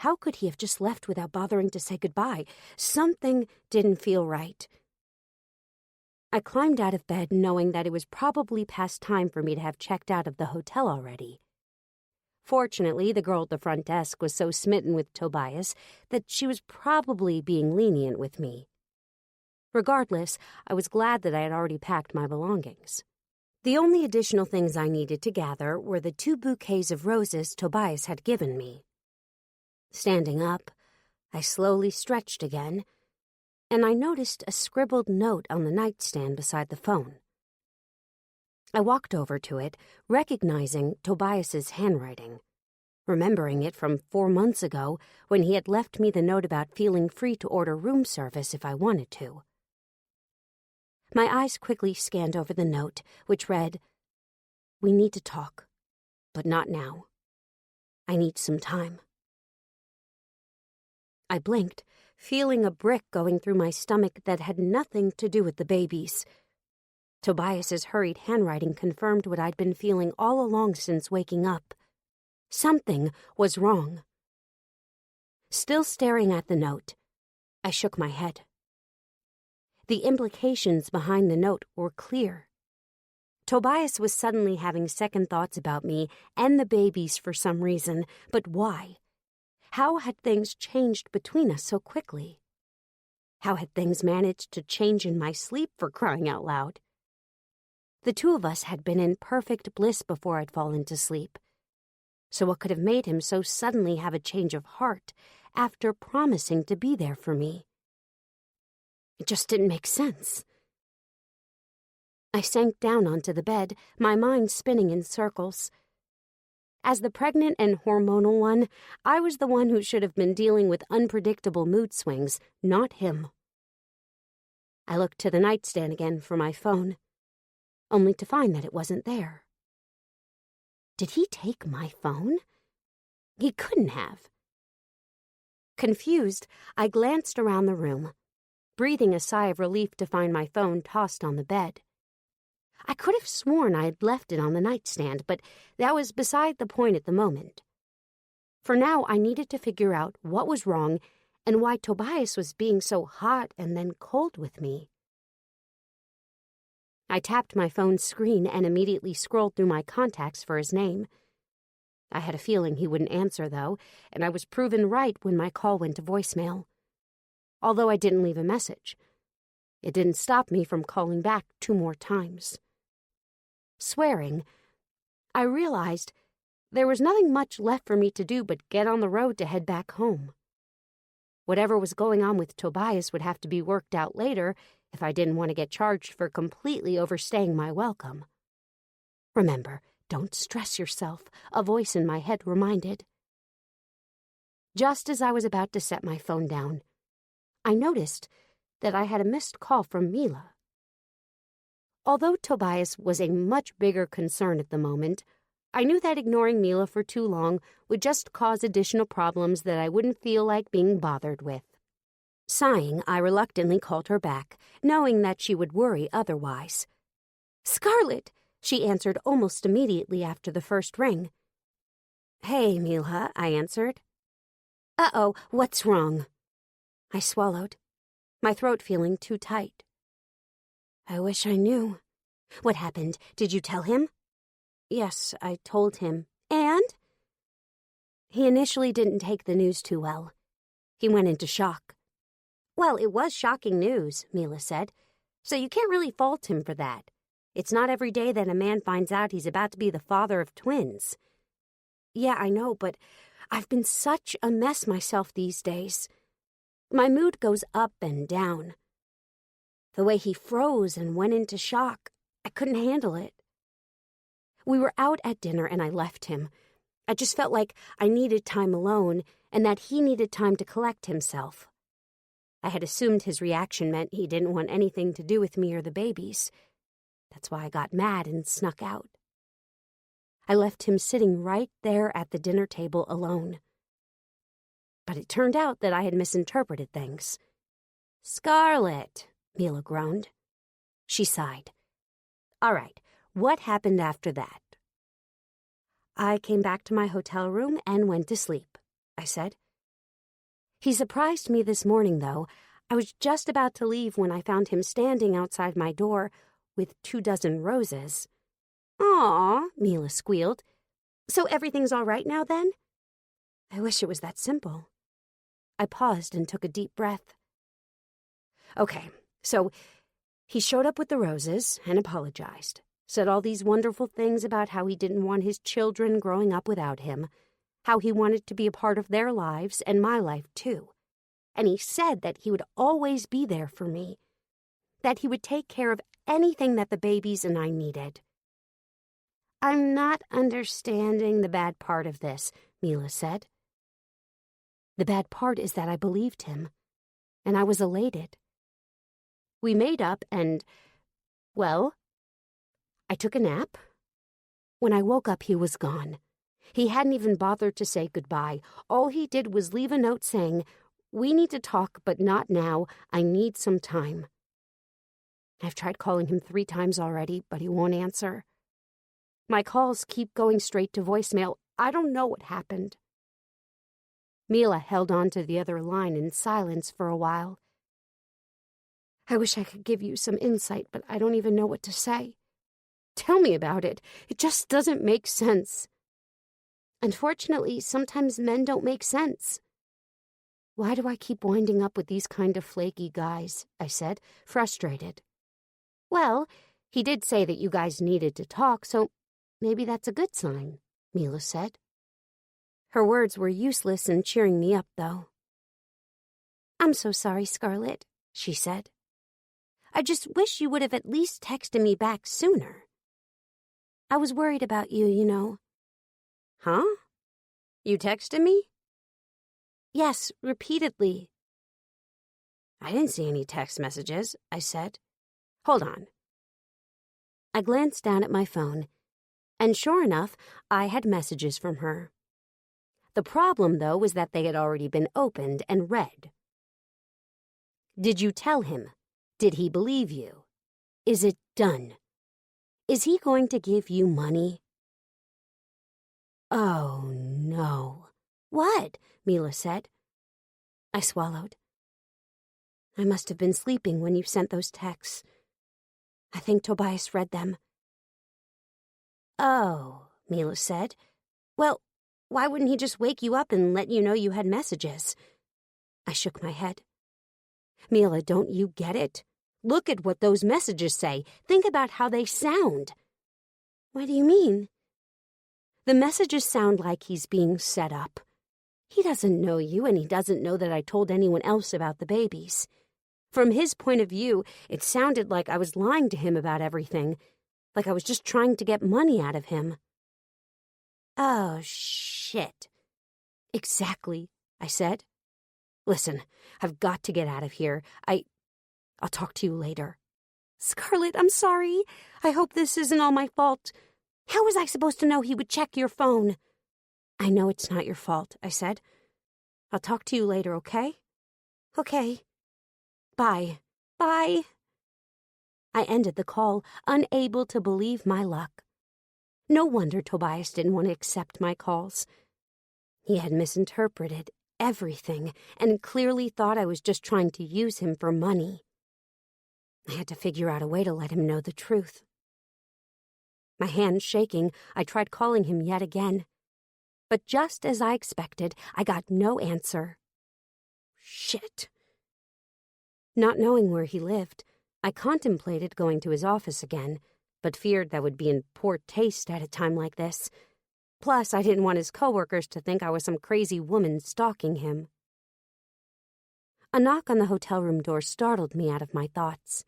How could he have just left without bothering to say goodbye? Something didn't feel right. I climbed out of bed knowing that it was probably past time for me to have checked out of the hotel already. Fortunately, the girl at the front desk was so smitten with Tobias that she was probably being lenient with me. Regardless, I was glad that I had already packed my belongings. The only additional things I needed to gather were the 2 bouquets of roses Tobias had given me. Standing up, I slowly stretched again, and I noticed a scribbled note on the nightstand beside the phone. I walked over to it, recognizing Tobias's handwriting, remembering it from 4 months ago when he had left me the note about feeling free to order room service if I wanted to. My eyes quickly scanned over the note, which read, "We need to talk, but not now. I need some time." I blinked, feeling a brick going through my stomach that had nothing to do with the babies. Tobias's hurried handwriting confirmed what I'd been feeling all along since waking up. Something was wrong. Still staring at the note, I shook my head. The implications behind the note were clear. Tobias was suddenly having second thoughts about me and the babies for some reason, but why? How had things changed between us so quickly? How had things managed to change in my sleep, for crying out loud? The 2 of us had been in perfect bliss before I'd fallen to sleep. So what could have made him so suddenly have a change of heart after promising to be there for me? It just didn't make sense. I sank down onto the bed, my mind spinning in circles. As the pregnant and hormonal one, I was the one who should have been dealing with unpredictable mood swings, not him. I looked to the nightstand again for my phone, only to find that it wasn't there. Did he take my phone? He couldn't have. Confused, I glanced around the room, breathing a sigh of relief to find my phone tossed on the bed. I could have sworn I had left it on the nightstand, but that was beside the point at the moment. For now, I needed to figure out what was wrong and why Tobias was being so hot and then cold with me. I tapped my phone's screen and immediately scrolled through my contacts for his name. I had a feeling he wouldn't answer, though, and I was proven right when my call went to voicemail. Although I didn't leave a message, it didn't stop me from calling back 2 more times. Swearing, I realized there was nothing much left for me to do but get on the road to head back home. Whatever was going on with Tobias would have to be worked out later if I didn't want to get charged for completely overstaying my welcome. Remember, don't stress yourself, a voice in my head reminded. Just as I was about to set my phone down, I noticed that I had a missed call from Mila. Although Tobias was a much bigger concern at the moment, I knew that ignoring Mila for too long would just cause additional problems that I wouldn't feel like being bothered with. Sighing, I reluctantly called her back, knowing that she would worry otherwise. "Scarlett," she answered almost immediately after the first ring. "Hey, Mila," I answered. "Uh-oh, what's wrong?" I swallowed, my throat feeling too tight. "I wish I knew. What happened? Did you tell him?" "Yes, I told him." "And?" "He initially didn't take the news too well. He went into shock." "Well, it was shocking news," Mila said, "so you can't really fault him for that. It's not every day that a man finds out he's about to be the father of twins." "Yeah, I know, but I've been such a mess myself these days. My mood goes up and down. The way he froze and went into shock, I couldn't handle it. We were out at dinner and I left him. I just felt like I needed time alone and that he needed time to collect himself. I had assumed his reaction meant he didn't want anything to do with me or the babies. That's why I got mad and snuck out. I left him sitting right there at the dinner table alone. But it turned out that I had misinterpreted things. "Scarlett," Mila groaned. She sighed. "All right, what happened after that?" "I came back to my hotel room and went to sleep," I said. "He surprised me this morning, though. I was just about to leave when I found him standing outside my door with 24 roses. "Aw," Mila squealed. "So everything's all right now, then?" I wish it was that simple. I paused and took a deep breath. "Okay, so he showed up with the roses and apologized. Said all these wonderful things about how he didn't want his children growing up without him, how he wanted to be a part of their lives and my life too. And he said that he would always be there for me, that he would take care of anything that the babies and I needed." "I'm not understanding the bad part of this," Mila said. "The bad part is that I believed him, and I was elated. We made up and, well, I took a nap. When I woke up, he was gone. He hadn't even bothered to say goodbye. All he did was leave a note saying, 'We need to talk, but not now. I need some time.' I've tried calling him 3 times already, but he won't answer. My calls keep going straight to voicemail. I don't know what happened." Mila held on to the other line in silence for a while. "I wish I could give you some insight, but I don't even know what to say. Tell me about it. It just doesn't make sense." "Unfortunately, sometimes men don't make sense." "Why do I keep winding up with these kind of flaky guys?" I said, frustrated. "Well, he did say that you guys needed to talk, so maybe that's a good sign," Mila said. Her words were useless in cheering me up, though. "I'm so sorry, Scarlett," she said. "I just wish you would have at least texted me back sooner. I was worried about you, you know." "Huh? You texted me?" "Yes, repeatedly." "I didn't see any text messages," I said. "Hold on." I glanced down at my phone, and sure enough, I had messages from her. The problem, though, was that they had already been opened and read. "Did you tell him? Did he believe you? Is it done? Is he going to give you money?" Oh, no. What? Mila said. I swallowed. I must have been sleeping when you sent those texts. I think Tobias read them. Oh, Mila said. Well, why wouldn't he just wake you up and let you know you had messages? I shook my head. Mila, don't you get it? Look at what those messages say. Think about how they sound. What do you mean? The messages sound like he's being set up. He doesn't know you, and he doesn't know that I told anyone else about the babies. From his point of view, it sounded like I was lying to him about everything, like I was just trying to get money out of him. Oh, shit. Exactly, I said. Listen, I've got to get out of here. I'll talk to you later. Scarlett, I'm sorry. I hope this isn't all my fault. How was I supposed to know he would check your phone? I know it's not your fault, I said. I'll talk to you later, okay? Okay. Bye. Bye. I ended the call, unable to believe my luck. No wonder Tobias didn't want to accept my calls. He had misinterpreted everything and clearly thought I was just trying to use him for money. I had to figure out a way to let him know the truth. My hands shaking, I tried calling him yet again. But just as I expected, I got no answer. Shit. Not knowing where he lived, I contemplated going to his office again, but feared that would be in poor taste at a time like this. Plus, I didn't want his coworkers to think I was some crazy woman stalking him. A knock on the hotel room door startled me out of my thoughts.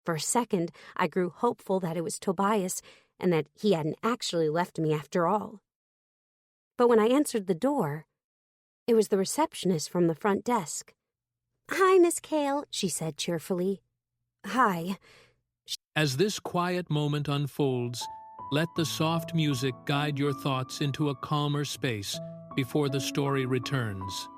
For a second, I grew hopeful that it was Tobias and that he hadn't actually left me after all. But when I answered the door, it was the receptionist from the front desk. "Hi, Miss Kale," she said cheerfully. "Hi." As this quiet moment unfolds, let the soft music guide your thoughts into a calmer space before the story returns.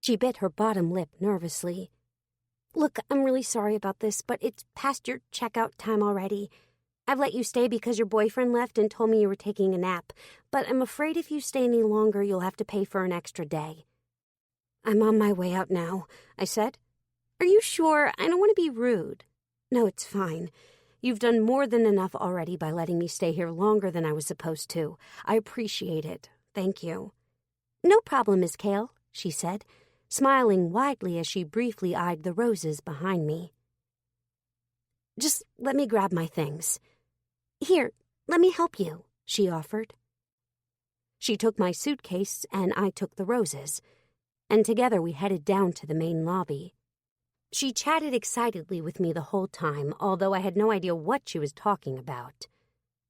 She bit her bottom lip nervously. "Look, I'm really sorry about this, but it's past your checkout time already. I've let you stay because your boyfriend left and told me you were taking a nap, but I'm afraid if you stay any longer, you'll have to pay for an extra day." "I'm on my way out now," I said. "Are you sure? I don't want to be rude." "No, it's fine. You've done more than enough already by letting me stay here longer than I was supposed to. I appreciate it. Thank you." "No problem, Miss Kale," she said, smiling widely as she briefly eyed the roses behind me. "Just let me grab my things." "Here, let me help you," she offered. She took my suitcase and I took the roses, and together we headed down to the main lobby. She chatted excitedly with me the whole time, although I had no idea what she was talking about.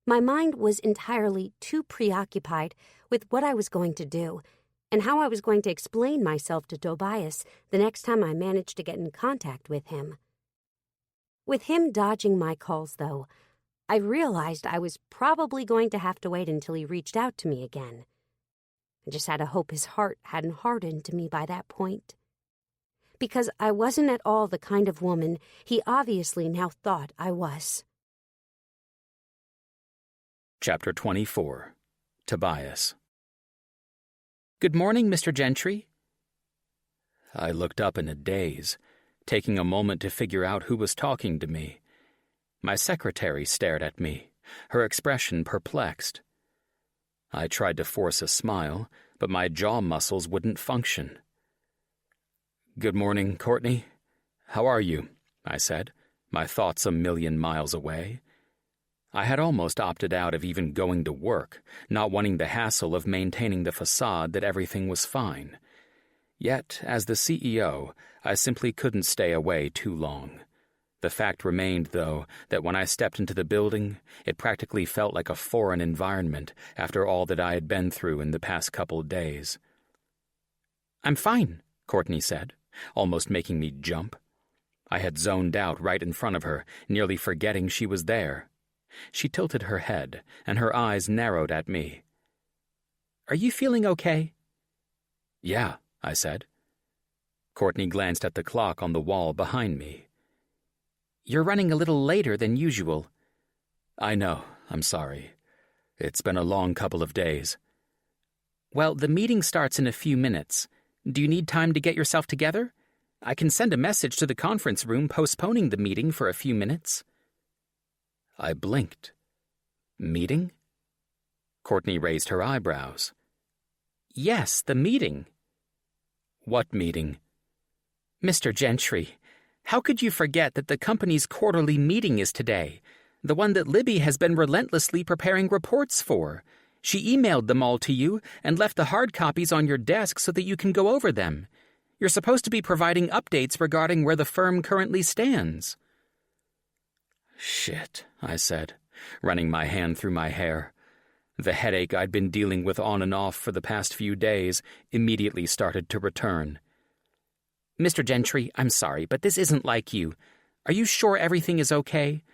My mind was entirely too preoccupied with what I was going to do and how I was going to explain myself to Tobias the next time I managed to get in contact with him. With him dodging my calls, though, I realized I was probably going to have to wait until he reached out to me again. I just had to hope his heart hadn't hardened to me by that point. Because I wasn't at all the kind of woman he obviously now thought I was. Chapter 24. Tobias. "Good morning, Mr. Gentry." I looked up in a daze, taking a moment to figure out who was talking to me. My secretary stared at me, her expression perplexed. I tried to force a smile, but my jaw muscles wouldn't function. "Good morning, Courtney. How are you?" I said, my thoughts a million miles away. I had almost opted out of even going to work, not wanting the hassle of maintaining the facade that everything was fine. Yet, as the CEO, I simply couldn't stay away too long. The fact remained, though, that when I stepped into the building, it practically felt like a foreign environment after all that I had been through in the past couple days. "I'm fine," Courtney said, almost making me jump. I had zoned out right in front of her, nearly forgetting she was there. She tilted her head, and her eyes narrowed at me. "Are you feeling okay?" "Yeah," I said. Courtney glanced at the clock on the wall behind me. "You're running a little later than usual." "I know, I'm sorry. It's been a long couple of days." "Well, the meeting starts in a few minutes. Do you need time to get yourself together? I can send a message to the conference room postponing the meeting for a few minutes." I blinked. "Meeting?" Courtney raised her eyebrows. "Yes, the meeting." "What meeting?" "Mr. Gentry, how could you forget that the company's quarterly meeting is today, the one that Libby has been relentlessly preparing reports for? She emailed them all to you and left the hard copies on your desk so that you can go over them. You're supposed to be providing updates regarding where the firm currently stands." "Shit," I said, running my hand through my hair. The headache I'd been dealing with on and off for the past few days immediately started to return. "Mr. Gentry, I'm sorry, but this isn't like you. Are you sure everything is okay?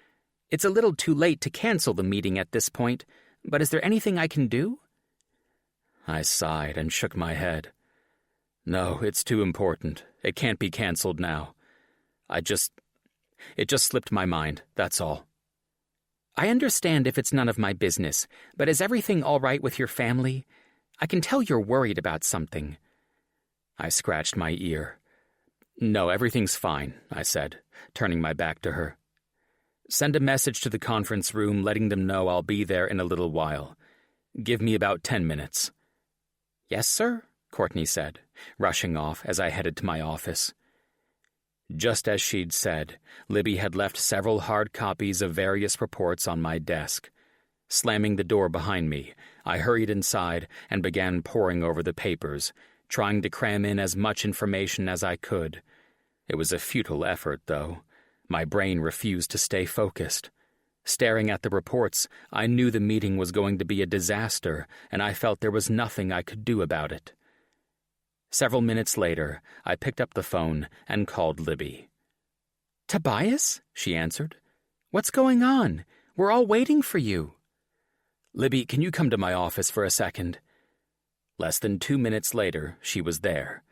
It's a little too late to cancel the meeting at this point, but is there anything I can do?" I sighed and shook my head. "No, it's too important. It can't be canceled now. It just slipped my mind, that's all." "I understand if it's none of my business, but is everything all right with your family? I can tell you're worried about something." I scratched my ear. "No, everything's fine," I said, turning my back to her. "Send a message to the conference room letting them know I'll be there in a little while. Give me about 10 minutes. "Yes, sir," Courtney said, rushing off as I headed to my office. Just as she'd said, Libby had left several hard copies of various reports on my desk. Slamming the door behind me, I hurried inside and began poring over the papers, trying to cram in as much information as I could. It was a futile effort, though. My brain refused to stay focused. Staring at the reports, I knew the meeting was going to be a disaster, and I felt there was nothing I could do about it. Several minutes later, I picked up the phone and called Libby. "Tobias?" she answered. "What's going on? We're all waiting for you." "Libby, can you come to my office for a second?" Less than 2 minutes later, she was there.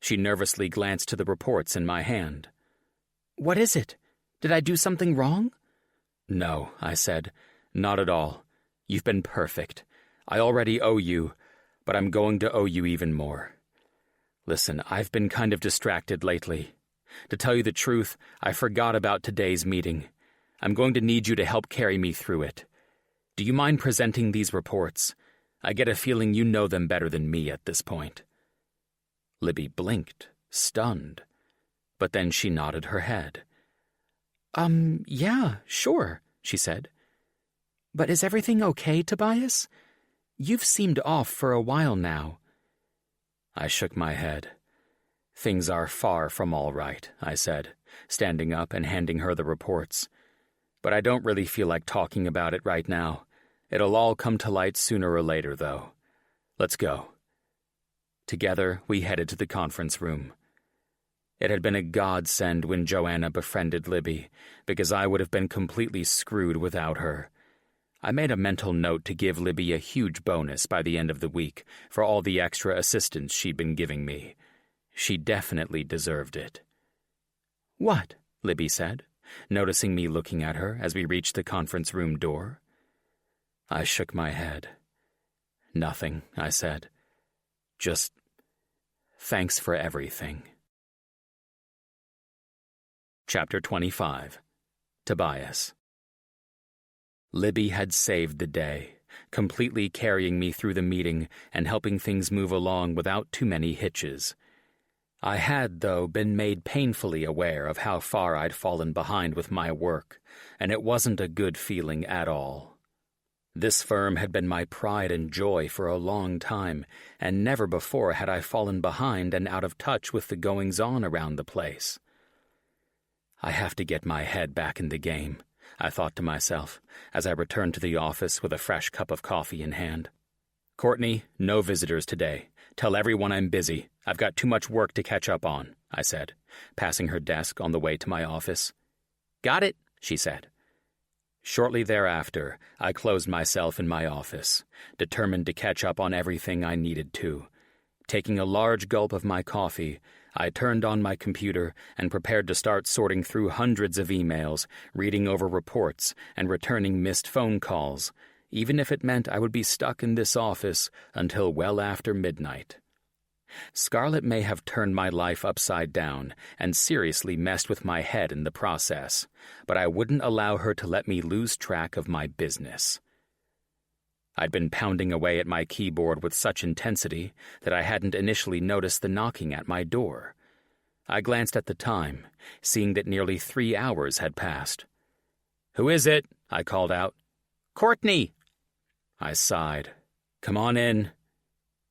She nervously glanced to the reports in my hand. "What is it? Did I do something wrong?" "No," I said. "Not at all. You've been perfect. I already owe you, but I'm going to owe you even more. Listen, I've been kind of distracted lately. To tell you the truth, I forgot about today's meeting. I'm going to need you to help carry me through it. Do you mind presenting these reports? I get a feeling you know them better than me at this point." Libby blinked, stunned, but then she nodded her head. Yeah, sure," she said. "But is everything okay, Tobias? You've seemed off for a while now." I shook my head. "Things are far from all right," I said, standing up and handing her the reports. "But I don't really feel like talking about it right now. It'll all come to light sooner or later, though. Let's go." Together, we headed to the conference room. It had been a godsend when Joanna befriended Libby, because I would have been completely screwed without her. I made a mental note to give Libby a huge bonus by the end of the week for all the extra assistance she'd been giving me. She definitely deserved it. "What?" Libby said, noticing me looking at her as we reached the conference room door. I shook my head. "Nothing," I said. "Just thanks for everything." Chapter 25. Tobias. Libby had saved the day, completely carrying me through the meeting and helping things move along without too many hitches. I had, though, been made painfully aware of how far I'd fallen behind with my work, and it wasn't a good feeling at all. This firm had been my pride and joy for a long time, and never before had I fallen behind and out of touch with the goings-on around the place. I have to get my head back in the game, I thought to myself, as I returned to the office with a fresh cup of coffee in hand. "Courtney, no visitors today. Tell everyone I'm busy. I've got too much work to catch up on," I said, passing her desk on the way to my office. "Got it," she said. Shortly thereafter, I closed myself in my office, determined to catch up on everything I needed to. Taking a large gulp of my coffee, I turned on my computer and prepared to start sorting through hundreds of emails, reading over reports, and returning missed phone calls, even if it meant I would be stuck in this office until well after midnight. Scarlett may have turned my life upside down and seriously messed with my head in the process, but I wouldn't allow her to let me lose track of my business. I'd been pounding away at my keyboard with such intensity that I hadn't initially noticed the knocking at my door. I glanced at the time, seeing that nearly 3 hours had passed. "Who is it?" I called out. "Courtney!" I sighed. "Come on in."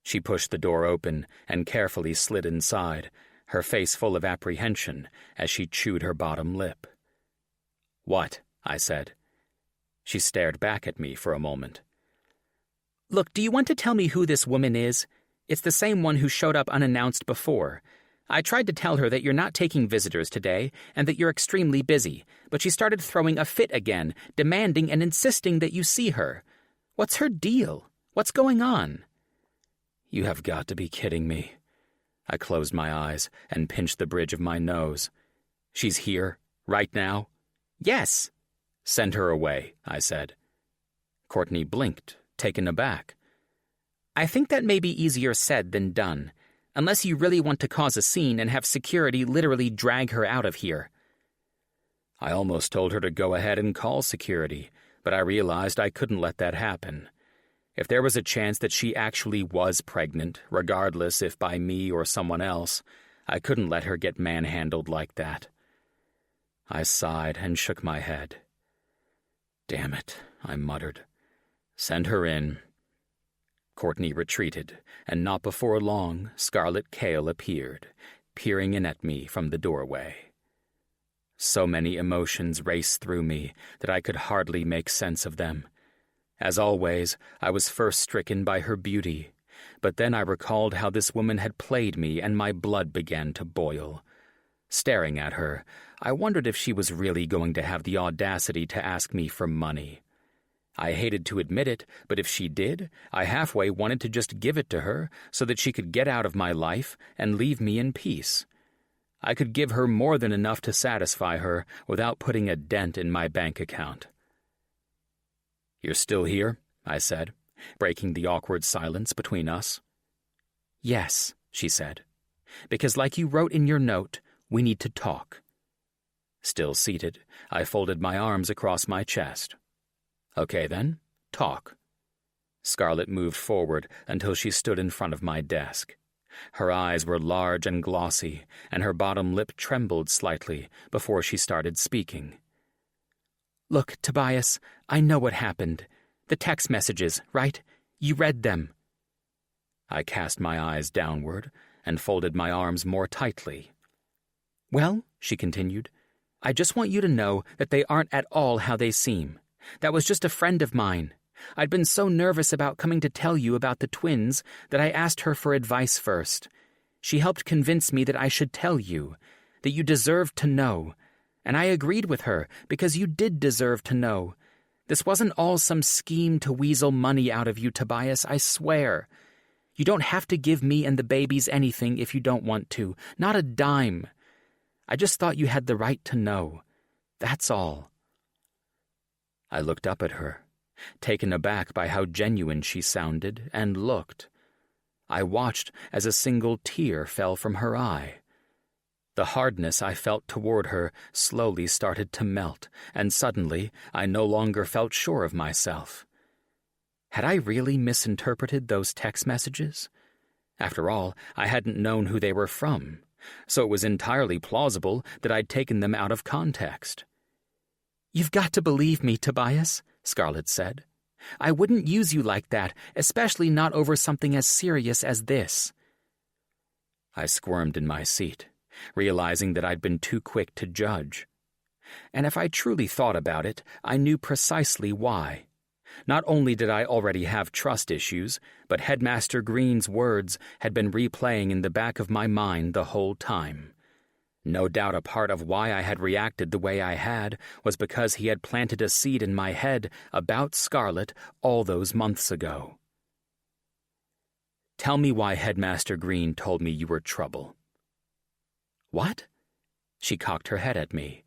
She pushed the door open and carefully slid inside, her face full of apprehension as she chewed her bottom lip. "What?" I said. She stared back at me for a moment. "Look, do you want to tell me who this woman is? It's the same one who showed up unannounced before. I tried to tell her that you're not taking visitors today and that you're extremely busy, but she started throwing a fit again, demanding and insisting that you see her. What's her deal? What's going on?" "You have got to be kidding me." I closed my eyes and pinched the bridge of my nose. "She's here, right now?" "Yes." "Send her away," I said. Courtney blinked, taken aback. "I think that may be easier said than done, unless you really want to cause a scene and have security literally drag her out of here." I almost told her to go ahead and call security, but I realized I couldn't let that happen. If there was a chance that she actually was pregnant, regardless if by me or someone else, I couldn't let her get manhandled like that. I sighed and shook my head. "Damn it," I muttered. "Send her in." Courtney retreated, and not before long, Scarlett Kale appeared, peering in at me from the doorway. So many emotions raced through me that I could hardly make sense of them. As always, I was first stricken by her beauty, but then I recalled how this woman had played me and my blood began to boil. Staring at her, I wondered if she was really going to have the audacity to ask me for money. I hated to admit it, but if she did, I halfway wanted to just give it to her so that she could get out of my life and leave me in peace. I could give her more than enough to satisfy her without putting a dent in my bank account. "You're still here?" I said, breaking the awkward silence between us. "Yes," she said, "because like you wrote in your note, we need to talk." Still seated, I folded my arms across my chest. "Okay then, talk." Scarlett moved forward until she stood in front of my desk. Her eyes were large and glossy, and her bottom lip trembled slightly before she started speaking. "Look, Tobias, I know what happened. The text messages, right? You read them." I cast my eyes downward and folded my arms more tightly. "Well," she continued, "I just want you to know that they aren't at all how they seem. That was just a friend of mine. I'd been so nervous about coming to tell you about the twins that I asked her for advice first. She helped convince me that I should tell you, that you deserved to know, and I agreed with her because you did deserve to know. This wasn't all some scheme to weasel money out of you, Tobias, I swear. You don't have to give me and the babies anything if you don't want to, not a dime. I just thought you had the right to know. That's all." I looked up at her, taken aback by how genuine she sounded, and looked. I watched as a single tear fell from her eye. The hardness I felt toward her slowly started to melt, and suddenly I no longer felt sure of myself. Had I really misinterpreted those text messages? After all, I hadn't known who they were from, so it was entirely plausible that I'd taken them out of context. "You've got to believe me, Tobias," Scarlett said. "I wouldn't use you like that, especially not over something as serious as this." I squirmed in my seat, realizing that I'd been too quick to judge. And if I truly thought about it, I knew precisely why. Not only did I already have trust issues, but Headmaster Green's words had been replaying in the back of my mind the whole time. No doubt a part of why I had reacted the way I had was because he had planted a seed in my head about Scarlett all those months ago. "Tell me why Headmaster Green told me you were trouble." "What?" She cocked her head at me.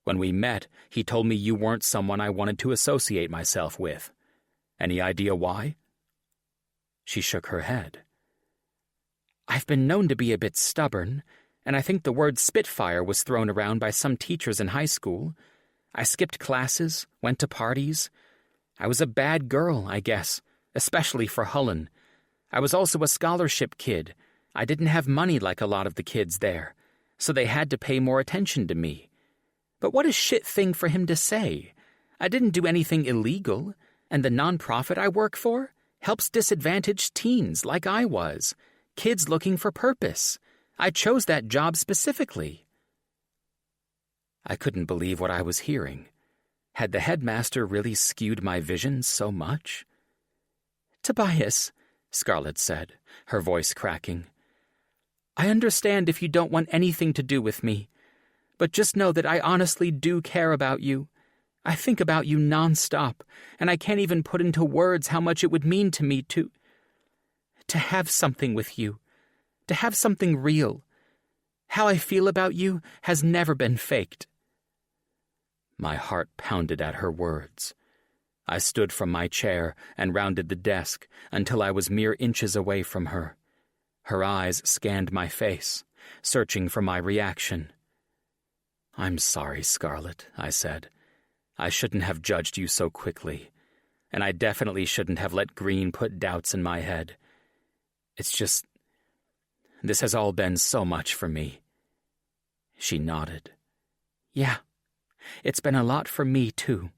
"When we met, he told me you weren't someone I wanted to associate myself with. Any idea why?" She shook her head. "I've been known to be a bit stubborn, and I think the word Spitfire was thrown around by some teachers in high school. I skipped classes, went to parties. I was a bad girl, I guess, especially for Hullen. I was also a scholarship kid. I didn't have money like a lot of the kids there, so they had to pay more attention to me. But what a shit thing for him to say. I didn't do anything illegal, and the nonprofit I work for helps disadvantaged teens like I was, kids looking for purpose. I chose that job specifically." I couldn't believe what I was hearing. Had the headmaster really skewed my vision so much? "Tobias," Scarlett said, her voice cracking, "I understand if you don't want anything to do with me, but just know that I honestly do care about you. I think about you nonstop, and I can't even put into words how much it would mean to me to have something with you, to have something real. How I feel about you has never been faked." My heart pounded at her words. I stood from my chair and rounded the desk until I was mere inches away from her. Her eyes scanned my face, searching for my reaction. "I'm sorry, Scarlett," I said. "I shouldn't have judged you so quickly, and I definitely shouldn't have let Green put doubts in my head. It's just, this has all been so much for me." She nodded. "Yeah, it's been a lot for me, too."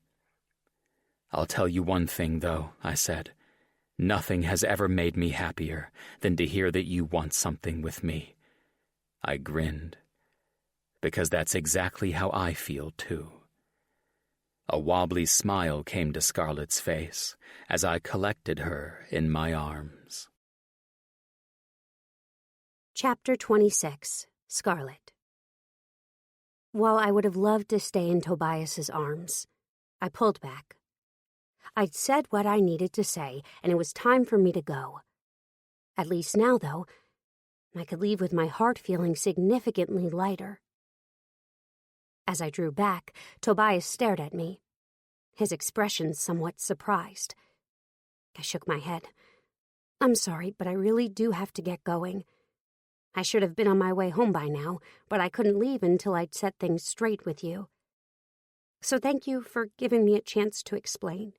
"I'll tell you one thing, though," I said. "Nothing has ever made me happier than to hear that you want something with me." I grinned. "Because that's exactly how I feel, too." A wobbly smile came to Scarlett's face as I collected her in my arms. Chapter 26. Scarlett. While I would have loved to stay in Tobias's arms, I pulled back. I'd said what I needed to say, and it was time for me to go. At least now, though, I could leave with my heart feeling significantly lighter. As I drew back, Tobias stared at me, his expression somewhat surprised. I shook my head. I'm sorry, but I really do have to get going. I should have been on my way home by now, but I couldn't leave until I'd set things straight with you. So thank you for giving me a chance to explain.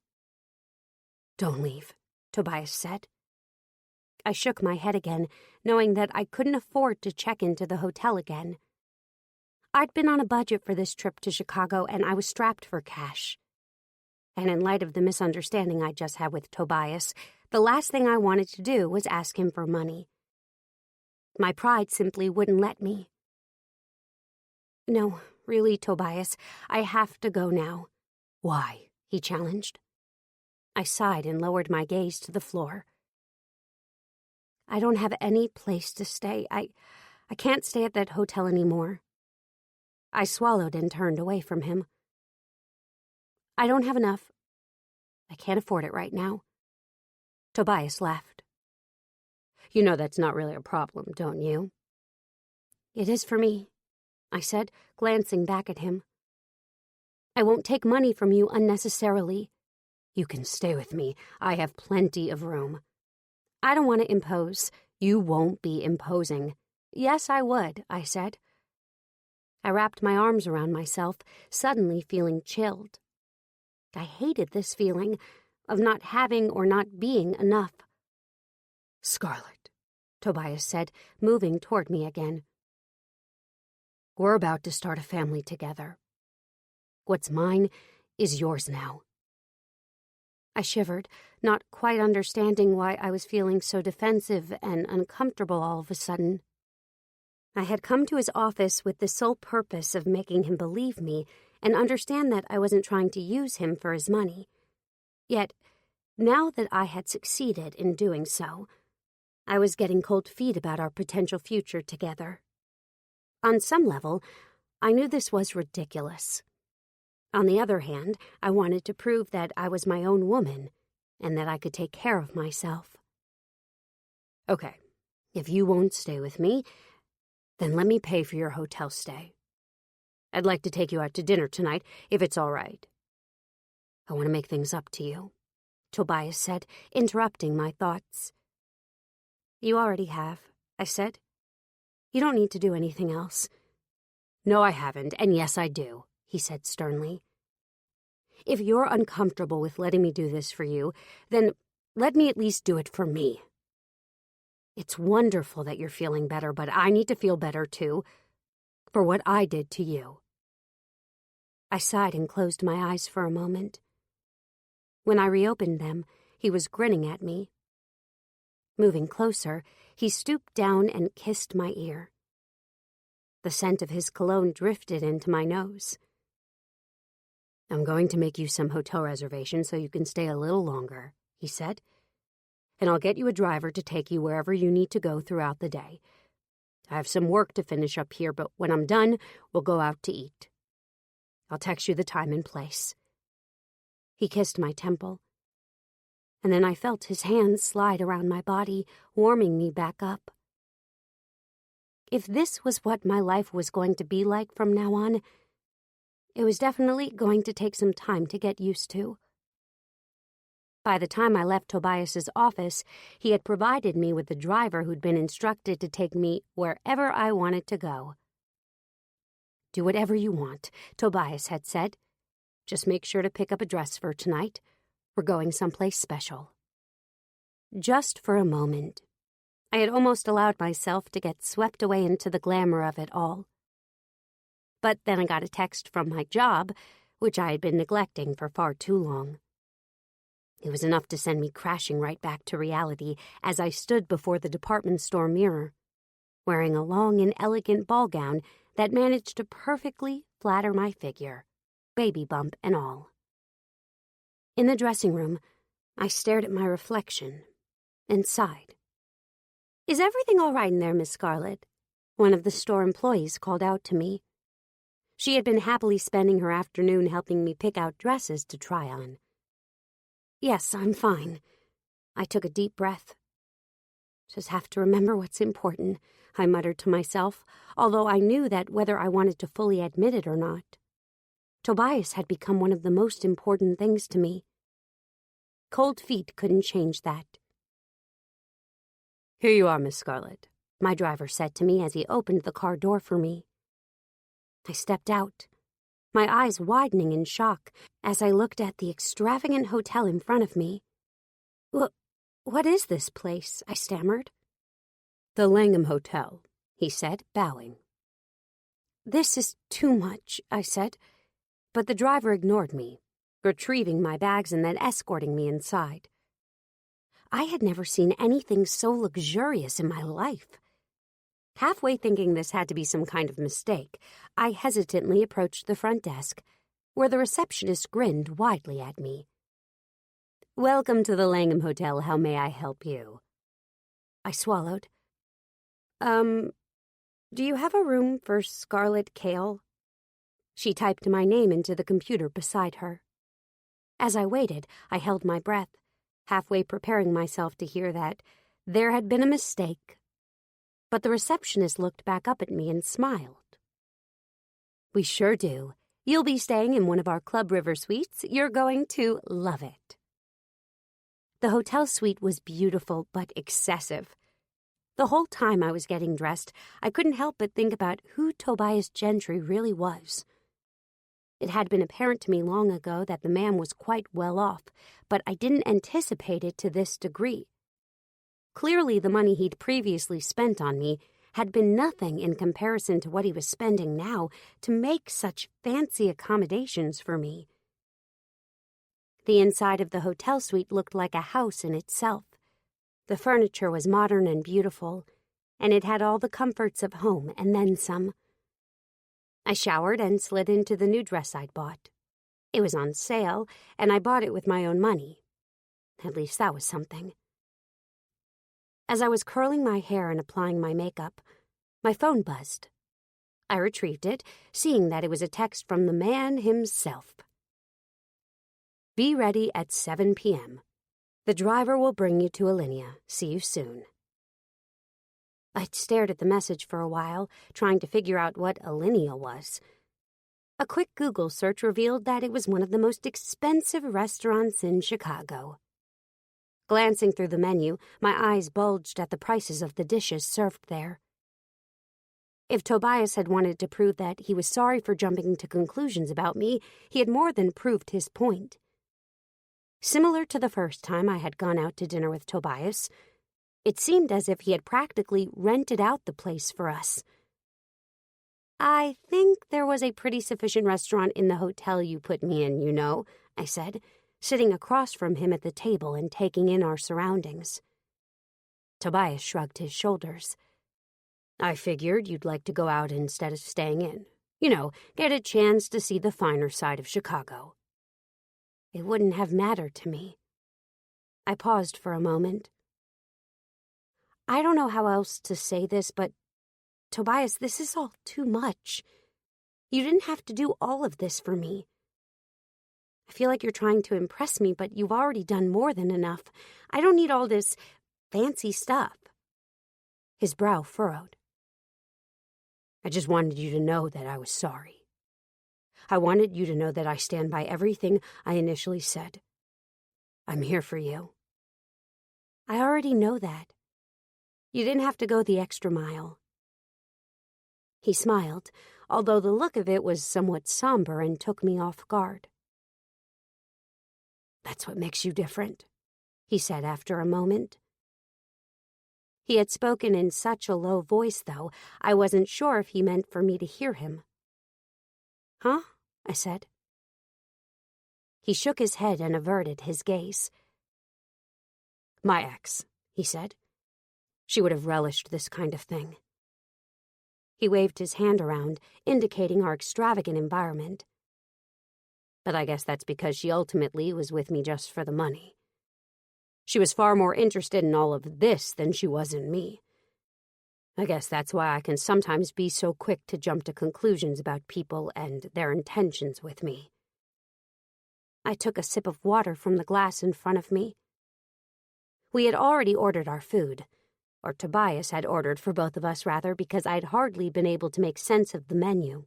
Don't leave, Tobias said. I shook my head again, knowing that I couldn't afford to check into the hotel again. I'd been on a budget for this trip to Chicago, and I was strapped for cash. And in light of the misunderstanding I just had with Tobias, the last thing I wanted to do was ask him for money. My pride simply wouldn't let me. No, really, Tobias, I have to go now. Why? He challenged. I sighed and lowered my gaze to the floor. I don't have any place to stay. I can't stay at that hotel anymore. I swallowed and turned away from him. I don't have enough. I can't afford it right now. Tobias laughed. You know that's not really a problem, don't you? It is for me, I said, glancing back at him. I won't take money from you unnecessarily. You can stay with me. I have plenty of room. I don't want to impose. You won't be imposing. Yes, I would, I said. I wrapped my arms around myself, suddenly feeling chilled. I hated this feeling of not having or not being enough. Scarlett, Tobias said, moving toward me again. We're about to start a family together. What's mine is yours now. I shivered, not quite understanding why I was feeling so defensive and uncomfortable all of a sudden. I had come to his office with the sole purpose of making him believe me and understand that I wasn't trying to use him for his money. Yet, now that I had succeeded in doing so, I was getting cold feet about our potential future together. On some level, I knew this was ridiculous. On the other hand, I wanted to prove that I was my own woman and that I could take care of myself. Okay, if you won't stay with me, then let me pay for your hotel stay. I'd like to take you out to dinner tonight, if it's all right. I want to make things up to you, Tobias said, interrupting my thoughts. You already have, I said. You don't need to do anything else. No, I haven't, and yes, I do, he said sternly. If you're uncomfortable with letting me do this for you, then let me at least do it for me. It's wonderful that you're feeling better, but I need to feel better too, for what I did to you. I sighed and closed my eyes for a moment. When I reopened them, he was grinning at me. Moving closer, he stooped down and kissed my ear. The scent of his cologne drifted into my nose. I'm going to make you some hotel reservations so you can stay a little longer, he said. And I'll get you a driver to take you wherever you need to go throughout the day. I have some work to finish up here, but when I'm done, we'll go out to eat. I'll text you the time and place. He kissed my temple, and then I felt his hands slide around my body, warming me back up. If this was what my life was going to be like from now on, it was definitely going to take some time to get used to. By the time I left Tobias's office, he had provided me with the driver who'd been instructed to take me wherever I wanted to go. Do whatever you want, Tobias had said. Just make sure to pick up a dress for tonight. We're going someplace special. Just for a moment, I had almost allowed myself to get swept away into the glamour of it all. But then I got a text from my job, which I had been neglecting for far too long. It was enough to send me crashing right back to reality as I stood before the department store mirror, wearing a long and elegant ball gown that managed to perfectly flatter my figure, baby bump and all. In the dressing room, I stared at my reflection and sighed. Is everything all right in there, Miss Scarlett? One of the store employees called out to me. She had been happily spending her afternoon helping me pick out dresses to try on. Yes, I'm fine. I took a deep breath. Just have to remember what's important, I muttered to myself, although I knew that whether I wanted to fully admit it or not, Tobias had become one of the most important things to me. Cold feet couldn't change that. "Here you are, Miss Scarlett," my driver said to me as he opened the car door for me. I stepped out, my eyes widening in shock as I looked at the extravagant hotel in front of me. What is this place?" I stammered. "The Langham Hotel," he said, bowing. "This is too much," I said, but the driver ignored me, retrieving my bags and then escorting me inside. I had never seen anything so luxurious in my life. Halfway thinking this had to be some kind of mistake, I hesitantly approached the front desk, where the receptionist grinned widely at me. "Welcome to the Langham Hotel. How may I help you?" I swallowed. Do you have a room for Scarlett Kale?" She typed my name into the computer beside her. As I waited, I held my breath, halfway preparing myself to hear that there had been a mistake. But the receptionist looked back up at me and smiled. "We sure do. You'll be staying in one of our Club River suites. You're going to love it." The hotel suite was beautiful but excessive. The whole time I was getting dressed, I couldn't help but think about who Tobias Gentry really was. It had been apparent to me long ago that the man was quite well off, but I didn't anticipate it to this degree. Clearly, the money he'd previously spent on me had been nothing in comparison to what he was spending now to make such fancy accommodations for me. The inside of the hotel suite looked like a house in itself. The furniture was modern and beautiful, and it had all the comforts of home and then some. I showered and slid into the new dress I'd bought. It was on sale, and I bought it with my own money. At least that was something. As I was curling my hair and applying my makeup, my phone buzzed. I retrieved it, seeing that it was a text from the man himself. "Be ready at 7 p.m. The driver will bring you to Alinea. See you soon." I'd stared at the message for a while, trying to figure out what Alinea was. A quick Google search revealed that it was one of the most expensive restaurants in Chicago. Glancing through the menu, my eyes bulged at the prices of the dishes served there. If Tobias had wanted to prove that he was sorry for jumping to conclusions about me, he had more than proved his point. Similar to the first time I had gone out to dinner with Tobias, it seemed as if he had practically rented out the place for us. "I think there was a pretty sufficient restaurant in the hotel you put me in, you know," I said, sitting across from him at the table and taking in our surroundings. Tobias shrugged his shoulders. "I figured you'd like to go out instead of staying in. You know, get a chance to see the finer side of Chicago." It wouldn't have mattered to me. I paused for a moment. I don't know how else to say this, but, Tobias, this is all too much. You didn't have to do all of this for me. I feel like you're trying to impress me, but you've already done more than enough. I don't need all this fancy stuff. His brow furrowed. "I just wanted you to know that I was sorry. I wanted you to know that I stand by everything I initially said. I'm here for you." "I already know that. You didn't have to go the extra mile." He smiled, although the look of it was somewhat somber and took me off guard. "That's what makes you different," he said after a moment. He had spoken in such a low voice, though, I wasn't sure if he meant for me to hear him. "Huh?" I said. He shook his head and averted his gaze. "My ex," he said. "She would have relished this kind of thing." He waved his hand around, indicating our extravagant environment. "But I guess that's because she ultimately was with me just for the money. She was far more interested in all of this than she was in me. I guess that's why I can sometimes be so quick to jump to conclusions about people and their intentions with me." I took a sip of water from the glass in front of me. We had already ordered our food, or Tobias had ordered for both of us, rather, because I'd hardly been able to make sense of the menu.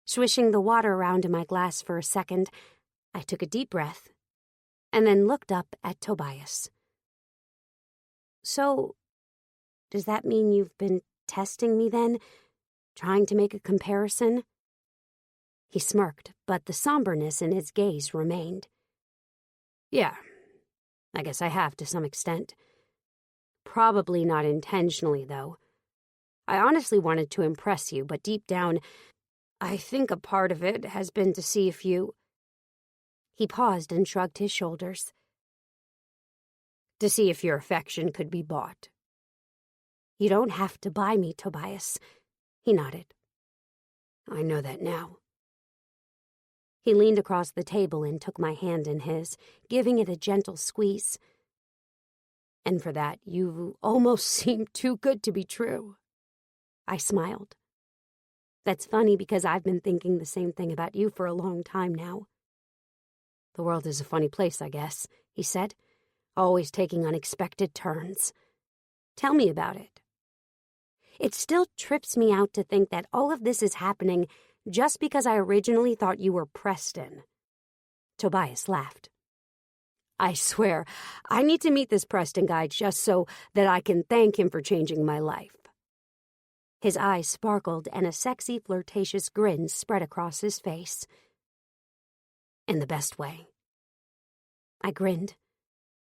Swishing the water around in my glass for a second, I took a deep breath, and then looked up at Tobias. "So, does that mean you've been testing me then? Trying to make a comparison?" He smirked, but the somberness in his gaze remained. "Yeah, I guess I have to some extent. Probably not intentionally, though. I honestly wanted to impress you, but deep down, I think a part of it has been to see if you—" He paused and shrugged his shoulders. "To see if your affection could be bought." "You don't have to buy me, Tobias." He nodded. "I know that now." He leaned across the table and took my hand in his, giving it a gentle squeeze. "And for that, you almost seem too good to be true." I smiled. "That's funny because I've been thinking the same thing about you for a long time now." "The world is a funny place, I guess," he said, "always taking unexpected turns. Tell me about it." It still trips me out to think that all of this is happening just because I originally thought you were Preston. Tobias laughed. "I swear, I need to meet this Preston guy just so that I can thank him for changing my life." His eyes sparkled and a sexy, flirtatious grin spread across his face. "In the best way." I grinned,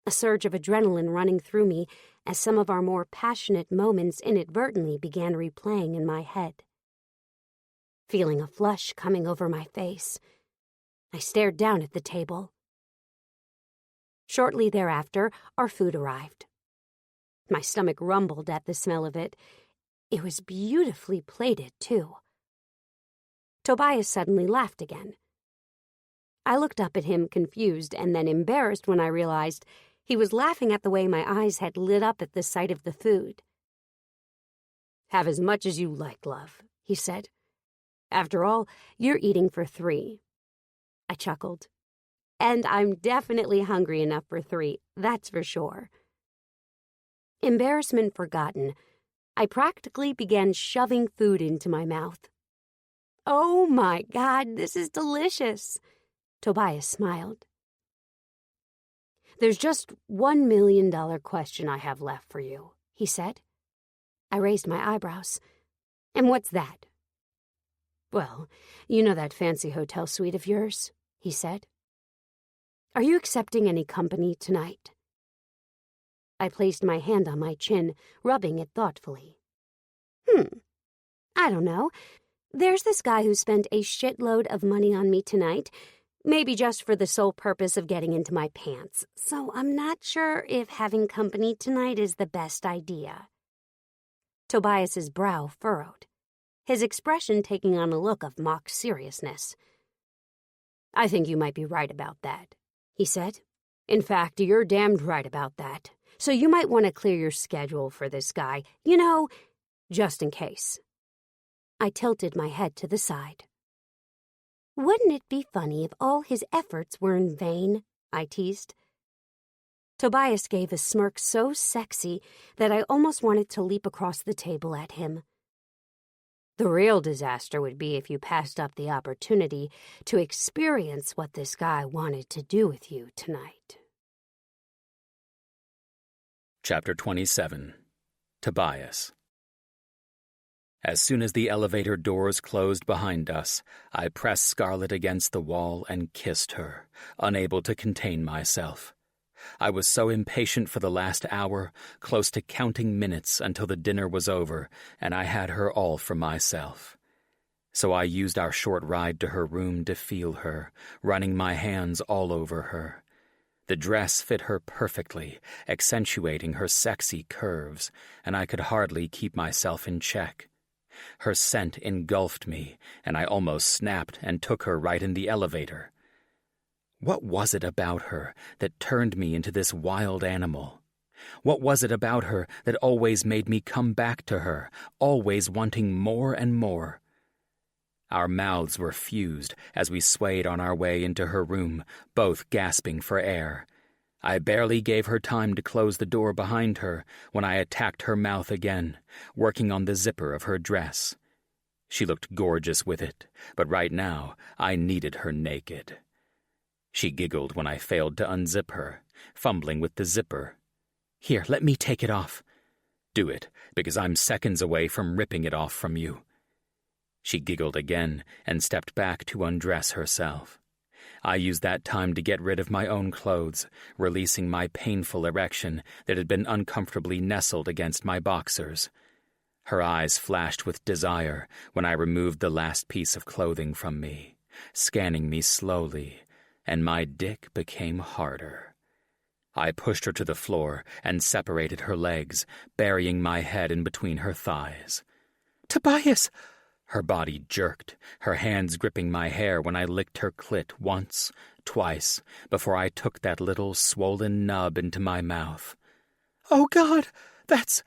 a surge of adrenaline running through me as some of our more passionate moments inadvertently began replaying in my head. Feeling a flush coming over my face, I stared down at the table. Shortly thereafter, our food arrived. My stomach rumbled at the smell of it. It was beautifully plated, too. Tobias suddenly laughed again. I looked up at him, confused and then embarrassed when I realized he was laughing at the way my eyes had lit up at the sight of the food. "Have as much as you like, love," he said. "After all, you're eating for 3. I chuckled. "And I'm definitely hungry enough for 3, that's for sure." Embarrassment forgotten, I practically began shoving food into my mouth. "Oh my God, this is delicious." Tobias smiled. "There's just $1 million question I have left for you," he said. I raised my eyebrows. "And what's that?" "Well, you know that fancy hotel suite of yours," he said. "Are you accepting any company tonight?" I placed my hand on my chin, rubbing it thoughtfully. I don't know. There's this guy who spent a shitload of money on me tonight, maybe just for the sole purpose of getting into my pants, so I'm not sure if having company tonight is the best idea." Tobias's brow furrowed, his expression taking on a look of mock seriousness. "I think you might be right about that," he said. "In fact, you're damned right about that. So you might want to clear your schedule for this guy, just in case." I tilted my head to the side. "Wouldn't it be funny if all his efforts were in vain?" I teased. Tobias gave a smirk so sexy that I almost wanted to leap across the table at him. "The real disaster would be if you passed up the opportunity to experience what this guy wanted to do with you tonight." Chapter 27. Tobias. As soon as the elevator doors closed behind us, I pressed Scarlett against the wall and kissed her, unable to contain myself. I was so impatient for the last hour, close to counting minutes until the dinner was over, and I had her all for myself. So I used our short ride to her room to feel her, running my hands all over her. The dress fit her perfectly, accentuating her sexy curves, and I could hardly keep myself in check. Her scent engulfed me, and I almost snapped and took her right in the elevator. What was it about her that turned me into this wild animal? What was it about her that always made me come back to her, always wanting more and more? Our mouths were fused as we swayed on our way into her room, both gasping for air. I barely gave her time to close the door behind her when I attacked her mouth again, working on the zipper of her dress. She looked gorgeous with it, but right now I needed her naked. She giggled when I failed to unzip her, fumbling with the zipper. "Here, let me take it off." "Do it, because I'm seconds away from ripping it off from you." She giggled again and stepped back to undress herself. I used that time to get rid of my own clothes, releasing my painful erection that had been uncomfortably nestled against my boxers. Her eyes flashed with desire when I removed the last piece of clothing from me, scanning me slowly, and my dick became harder. I pushed her to the floor and separated her legs, burying my head in between her thighs. "Tobias!" Her body jerked, her hands gripping my hair when I licked her clit once, twice, before I took that little swollen nub into my mouth. "Oh, God, that's...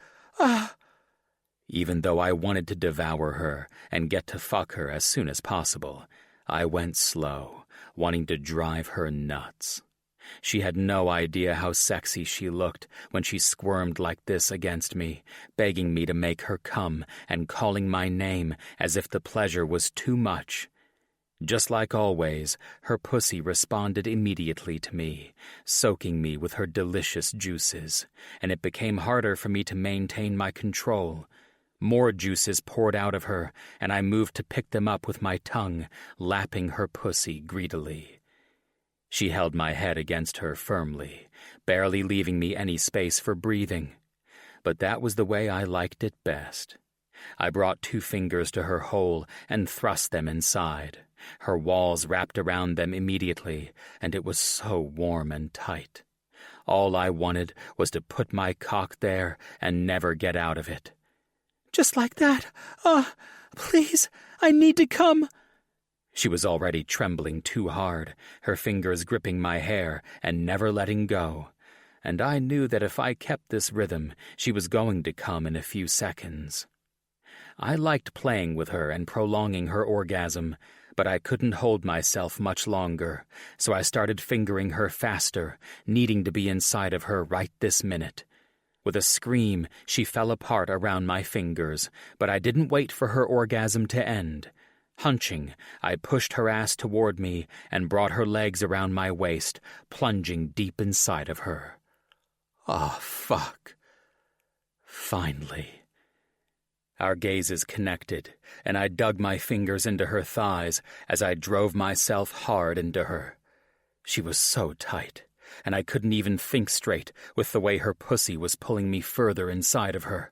Even though I wanted to devour her and get to fuck her as soon as possible, I went slow, wanting to drive her nuts. She had no idea how sexy she looked when she squirmed like this against me, begging me to make her come and calling my name as if the pleasure was too much. Just like always, her pussy responded immediately to me, soaking me with her delicious juices, and it became harder for me to maintain my control. More juices poured out of her, and I moved to pick them up with my tongue, lapping her pussy greedily. She held my head against her firmly, barely leaving me any space for breathing. But that was the way I liked it best. I brought 2 fingers to her hole and thrust them inside. Her walls wrapped around them immediately, and it was so warm and tight. All I wanted was to put my cock there and never get out of it. "Just like that. Please, I need to come." She was already trembling too hard, her fingers gripping my hair and never letting go, and I knew that if I kept this rhythm, she was going to come in a few seconds. I liked playing with her and prolonging her orgasm, but I couldn't hold myself much longer, so I started fingering her faster, needing to be inside of her right this minute. With a scream, she fell apart around my fingers, but I didn't wait for her orgasm to end. Hunching, I pushed her ass toward me and brought her legs around my waist, plunging deep inside of her. Oh, fuck. Finally. Our gazes connected, and I dug my fingers into her thighs as I drove myself hard into her. She was so tight, and I couldn't even think straight with the way her pussy was pulling me further inside of her.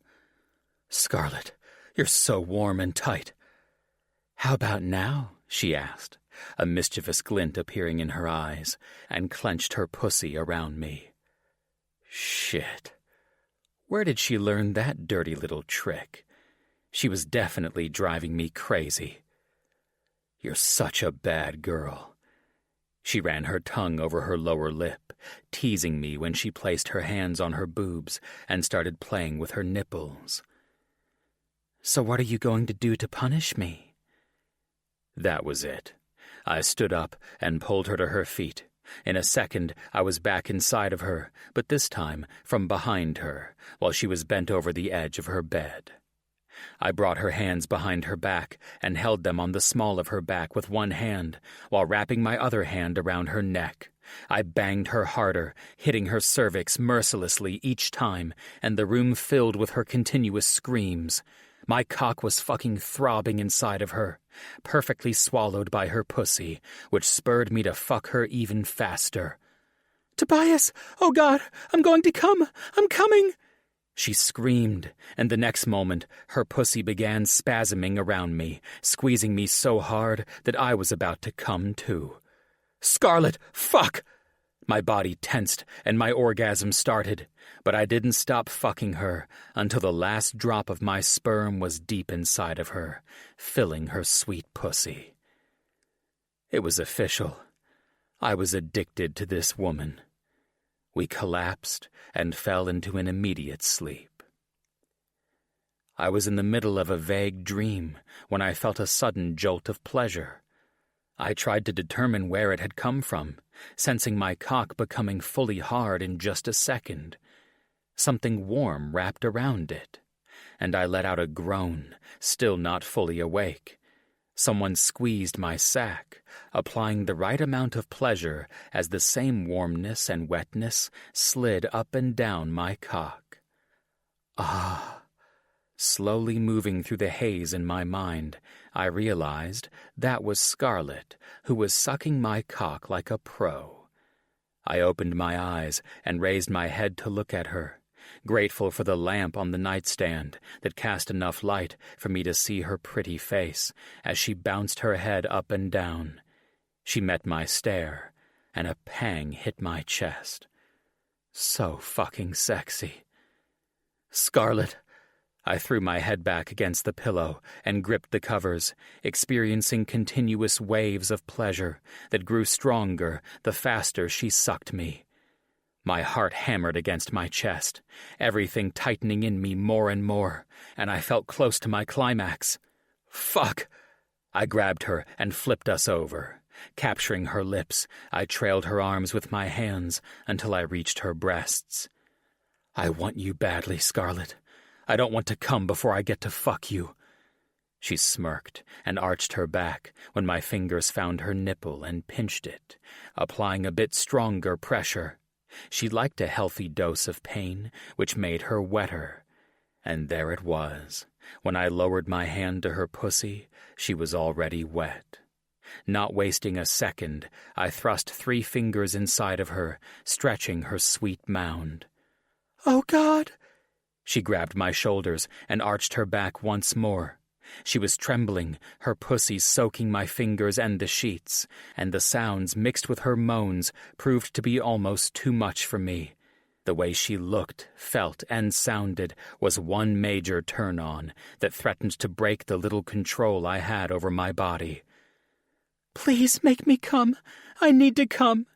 "Scarlett, you're so warm and tight." "How about now?" she asked, a mischievous glint appearing in her eyes, and clenched her pussy around me. Shit. Where did she learn that dirty little trick? She was definitely driving me crazy. "You're such a bad girl." She ran her tongue over her lower lip, teasing me when she placed her hands on her boobs and started playing with her nipples. "So what are you going to do to punish me?" That was it. I stood up and pulled her to her feet. In a second, I was back inside of her, but this time from behind her, while she was bent over the edge of her bed. I brought her hands behind her back and held them on the small of her back with one hand, while wrapping my other hand around her neck. I banged her harder, hitting her cervix mercilessly each time, and the room filled with her continuous screams. My cock was fucking throbbing inside of her, perfectly swallowed by her pussy, which spurred me to fuck her even faster. "Tobias! Oh God! I'm going to come! I'm coming!" She screamed, and the next moment, her pussy began spasming around me, squeezing me so hard that I was about to come too. "Scarlett, fuck!" My body tensed and my orgasm started, but I didn't stop fucking her until the last drop of my sperm was deep inside of her, filling her sweet pussy. It was official. I was addicted to this woman. We collapsed and fell into an immediate sleep. I was in the middle of a vague dream when I felt a sudden jolt of pleasure. I tried to determine where it had come from, sensing my cock becoming fully hard in just a second. Something warm wrapped around it, and I let out a groan, still not fully awake. Someone squeezed my sack, applying the right amount of pleasure as the same warmness and wetness slid up and down my cock. Ah! Slowly moving through the haze in my mind, I realized that was Scarlett, who was sucking my cock like a pro. I opened my eyes and raised my head to look at her, grateful for the lamp on the nightstand that cast enough light for me to see her pretty face as she bounced her head up and down. She met my stare, and a pang hit my chest. So fucking sexy. Scarlett! I threw my head back against the pillow and gripped the covers, experiencing continuous waves of pleasure that grew stronger the faster she sucked me. My heart hammered against my chest, everything tightening in me more and more, and I felt close to my climax. Fuck! I grabbed her and flipped us over. Capturing her lips, I trailed her arms with my hands until I reached her breasts. I want you badly, Scarlett. I don't want to come before I get to fuck you. She smirked and arched her back when my fingers found her nipple and pinched it, applying a bit stronger pressure. She liked a healthy dose of pain, which made her wetter. And there it was. When I lowered my hand to her pussy, she was already wet. Not wasting a second, I thrust 3 fingers inside of her, stretching her sweet mound. Oh, God! She grabbed my shoulders and arched her back once more. She was trembling, her pussy soaking my fingers and the sheets, and the sounds mixed with her moans proved to be almost too much for me. The way she looked, felt, and sounded was one major turn-on that threatened to break the little control I had over my body. Please make me come. I need to come.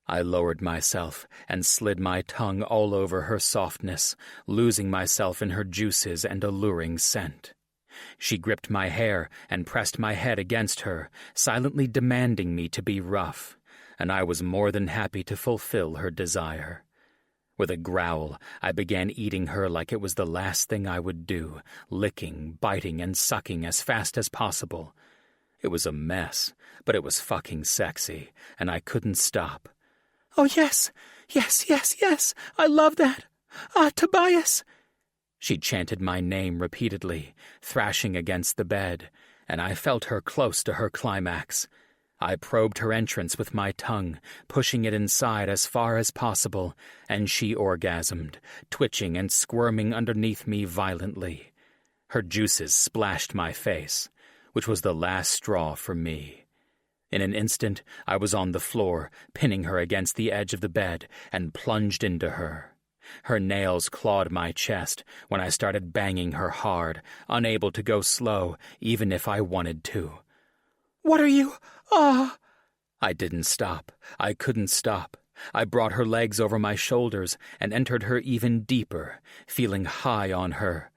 I lowered myself and slid my tongue all over her softness, losing myself in her juices and alluring scent. She gripped my hair and pressed my head against her, silently demanding me to be rough, and I was more than happy to fulfill her desire. With a growl, I began eating her like it was the last thing I would do, licking, biting, and sucking as fast as possible. It was a mess, but it was fucking sexy, and I couldn't stop. Oh, yes, yes, yes, yes, I love that. Tobias. She chanted my name repeatedly, thrashing against the bed, and I felt her close to her climax. I probed her entrance with my tongue, pushing it inside as far as possible, and she orgasmed, twitching and squirming underneath me violently. Her juices splashed my face, which was the last straw for me. In an instant, I was on the floor, pinning her against the edge of the bed, and plunged into her. Her nails clawed my chest when I started banging her hard, unable to go slow, even if I wanted to. What are you? I didn't stop. I couldn't stop. I brought her legs over my shoulders and entered her even deeper, feeling high on her.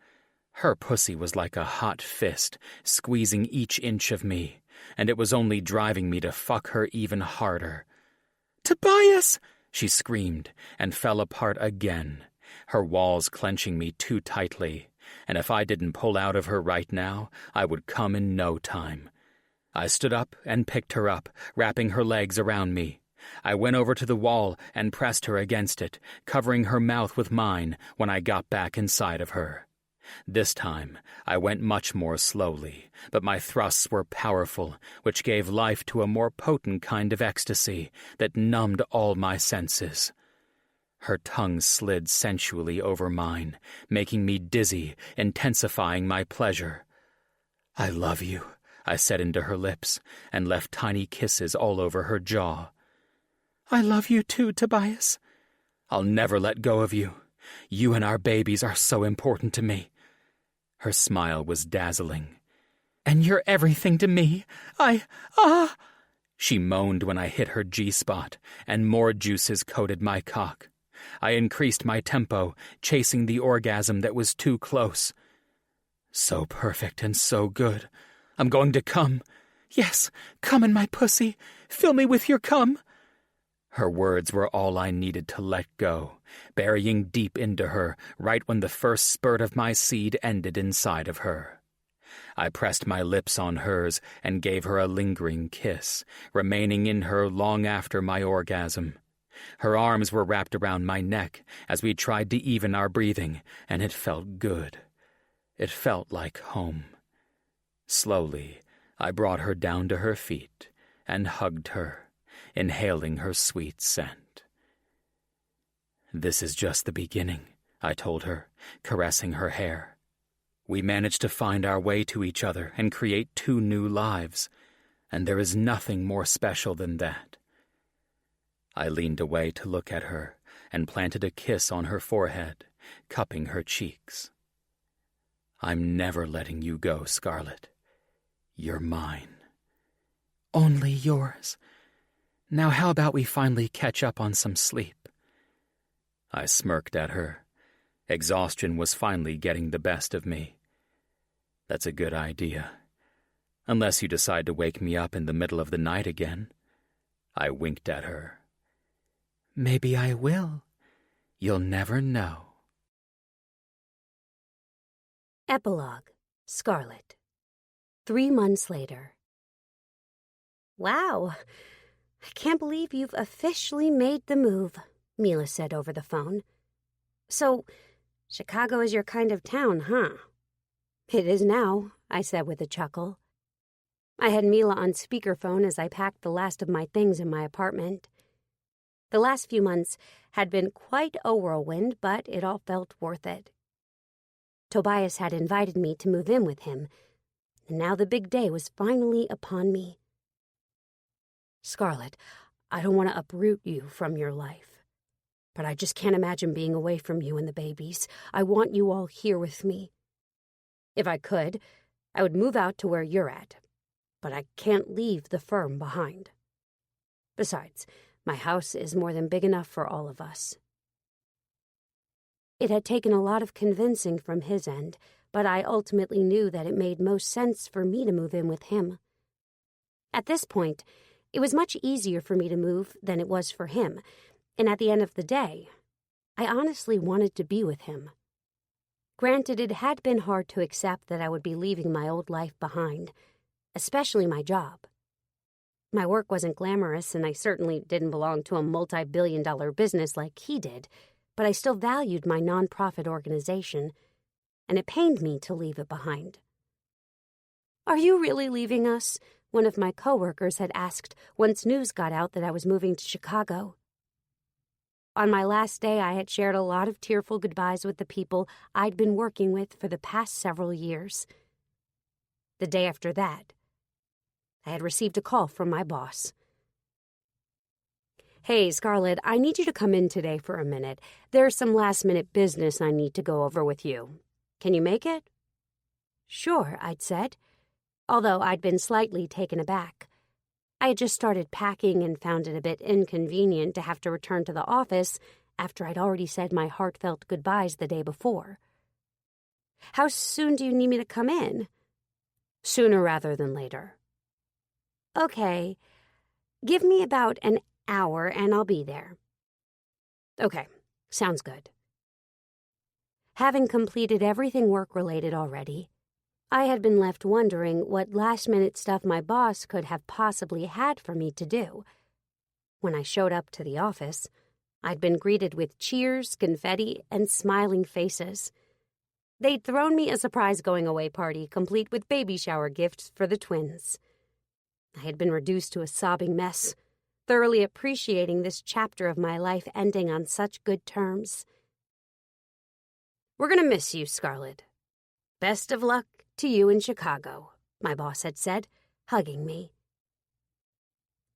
Her pussy was like a hot fist, squeezing each inch of me, and it was only driving me to fuck her even harder. Tobias! She screamed and fell apart again, her walls clenching me too tightly, and if I didn't pull out of her right now, I would come in no time. I stood up and picked her up, wrapping her legs around me. I went over to the wall and pressed her against it, covering her mouth with mine when I got back inside of her. This time, I went much more slowly, but my thrusts were powerful, which gave life to a more potent kind of ecstasy that numbed all my senses. Her tongue slid sensually over mine, making me dizzy, intensifying my pleasure. I love you, I said into her lips, and left tiny kisses all over her jaw. I love you too, Tobias. I'll never let go of you. You and our babies are so important to me. Her smile was dazzling. And you're everything to me. She moaned when I hit her G-spot, and more juices coated my cock. I increased my tempo, chasing the orgasm that was too close. So perfect and so good. I'm going to come. Yes, come in my pussy. Fill me with your cum. Her words were all I needed to let go, burying deep into her right when the first spurt of my seed ended inside of her. I pressed my lips on hers and gave her a lingering kiss, remaining in her long after my orgasm. Her arms were wrapped around my neck as we tried to even our breathing, and it felt good. It felt like home. Slowly, I brought her down to her feet and hugged her, inhaling her sweet scent. This is just the beginning, I told her, caressing her hair. We managed to find our way to each other and create 2 new lives, and there is nothing more special than that. I leaned away to look at her and planted a kiss on her forehead, cupping her cheeks. I'm never letting you go, Scarlett. You're mine. Only yours. Now how about we finally catch up on some sleep? I smirked at her. Exhaustion was finally getting the best of me. That's a good idea. Unless you decide to wake me up in the middle of the night again. I winked at her. Maybe I will. You'll never know. Epilogue. Scarlett. 3 months later. Wow, I can't believe you've officially made the move, Mila said over the phone. So, Chicago is your kind of town, huh? It is now, I said with a chuckle. I had Mila on speakerphone as I packed the last of my things in my apartment. The last few months had been quite a whirlwind, but it all felt worth it. Tobias had invited me to move in with him, and now the big day was finally upon me. Scarlett, I don't want to uproot you from your life, but I just can't imagine being away from you and the babies. I want you all here with me. If I could, I would move out to where you're at, but I can't leave the firm behind. Besides, my house is more than big enough for all of us. It had taken a lot of convincing from his end, but I ultimately knew that it made most sense for me to move in with him. At this point, it was much easier for me to move than it was for him, and at the end of the day, I honestly wanted to be with him. Granted, it had been hard to accept that I would be leaving my old life behind, especially my job. My work wasn't glamorous, and I certainly didn't belong to a multi-billion-dollar business like he did, but I still valued my nonprofit organization, and it pained me to leave it behind. "Are you really leaving us?" one of my coworkers had asked once news got out that I was moving to Chicago. On my last day, I had shared a lot of tearful goodbyes with the people I'd been working with for the past several years. The day after that, I had received a call from my boss. "Hey, Scarlett, I need you to come in today for a minute. There's some last-minute business I need to go over with you. Can you make it?" "Sure," I'd said, although I'd been slightly taken aback. I had just started packing and found it a bit inconvenient to have to return to the office after I'd already said my heartfelt goodbyes the day before. "How soon do you need me to come in?" "Sooner rather than later." "Okay, give me about an hour and I'll be there." "Okay, sounds good." Having completed everything work-related already, I had been left wondering what last-minute stuff my boss could have possibly had for me to do. When I showed up to the office, I'd been greeted with cheers, confetti, and smiling faces. They'd thrown me a surprise going-away party complete with baby shower gifts for the twins. I had been reduced to a sobbing mess, thoroughly appreciating this chapter of my life ending on such good terms. "We're going to miss you, Scarlett. Best of luck to you in Chicago," my boss had said, hugging me.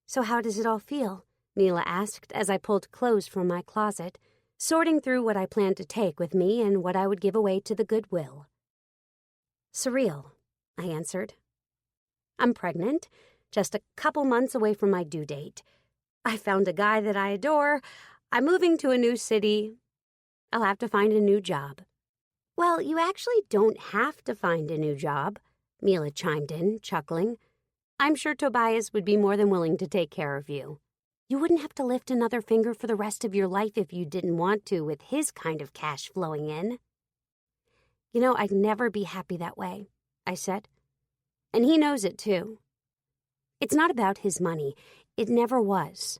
"So how does it all feel?" Mila asked as I pulled clothes from my closet, sorting through what I planned to take with me and what I would give away to the Goodwill. "Surreal," I answered. "I'm pregnant, just a couple months away from my due date. I found a guy that I adore. I'm moving to a new city. I'll have to find a new job. Well, you actually don't have to find a new job, Mila chimed in, chuckling. I'm sure Tobias would be more than willing to take care of you. You wouldn't have to lift another finger for the rest of your life if you didn't want to with his kind of cash flowing in. You know, I'd never be happy that way, I said. And he knows it, too. It's not about his money. It never was.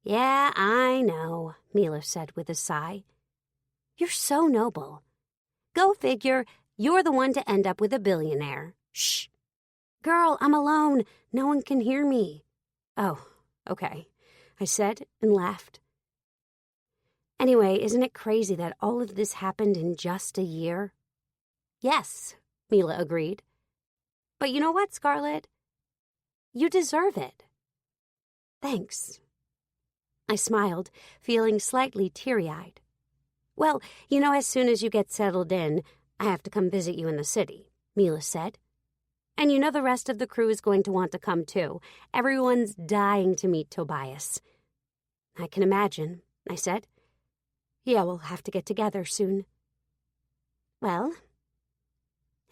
Yeah, I know, Mila said with a sigh. You're so noble. Go figure, you're the one to end up with a billionaire. Shh. Girl, I'm alone. No one can hear me. Oh, okay, I said and laughed. Anyway, isn't it crazy that all of this happened in just a year? Yes, Mila agreed. But you know what, Scarlett? You deserve it. Thanks. I smiled, feeling slightly teary-eyed. Well, you know, as soon as you get settled in, I have to come visit you in the city, Mila said. And you know the rest of the crew is going to want to come too. Everyone's dying to meet Tobias. I can imagine, I said. Yeah, we'll have to get together soon. Well,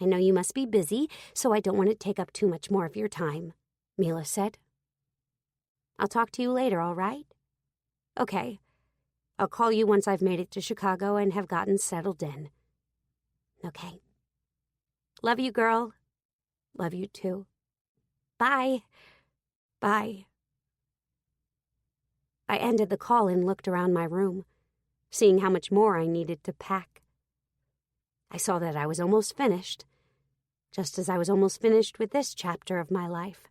I know you must be busy, so I don't want to take up too much more of your time, Mila said. I'll talk to you later, all right? Okay. I'll call you once I've made it to Chicago and have gotten settled in. Okay. Love you, girl. Love you, too. Bye. Bye. I ended the call and looked around my room, seeing how much more I needed to pack. I saw that I was almost finished, just as I was almost finished with this chapter of my life.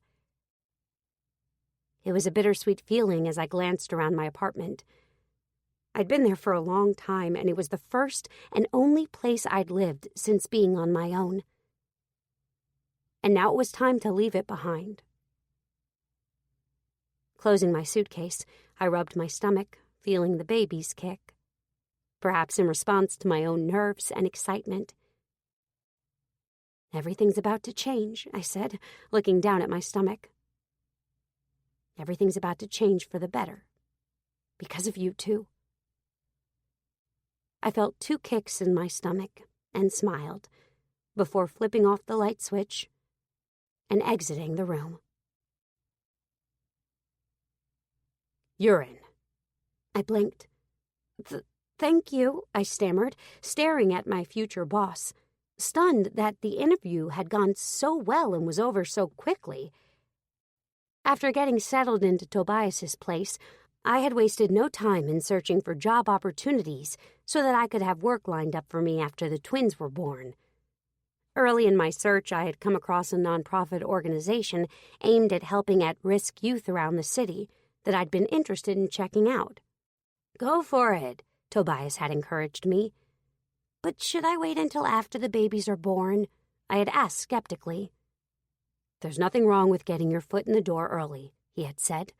It was a bittersweet feeling as I glanced around my apartment. I'd been there for a long time, and it was the first and only place I'd lived since being on my own. And now it was time to leave it behind. Closing my suitcase, I rubbed my stomach, feeling the baby's kick, perhaps in response to my own nerves and excitement. Everything's about to change, I said, looking down at my stomach. Everything's about to change for the better. Because of you, too. I felt 2 kicks in my stomach and smiled before flipping off the light switch and exiting the room. Urine. I blinked. Thank you, I stammered, staring at my future boss, stunned that the interview had gone so well and was over so quickly. After getting settled into Tobias's place, I had wasted no time in searching for job opportunities so that I could have work lined up for me after the twins were born. Early in my search, I had come across a nonprofit organization aimed at helping at-risk youth around the city that I'd been interested in checking out. Go for it, Tobias had encouraged me. But should I wait until after the babies are born? I had asked skeptically. There's nothing wrong with getting your foot in the door early, he had said.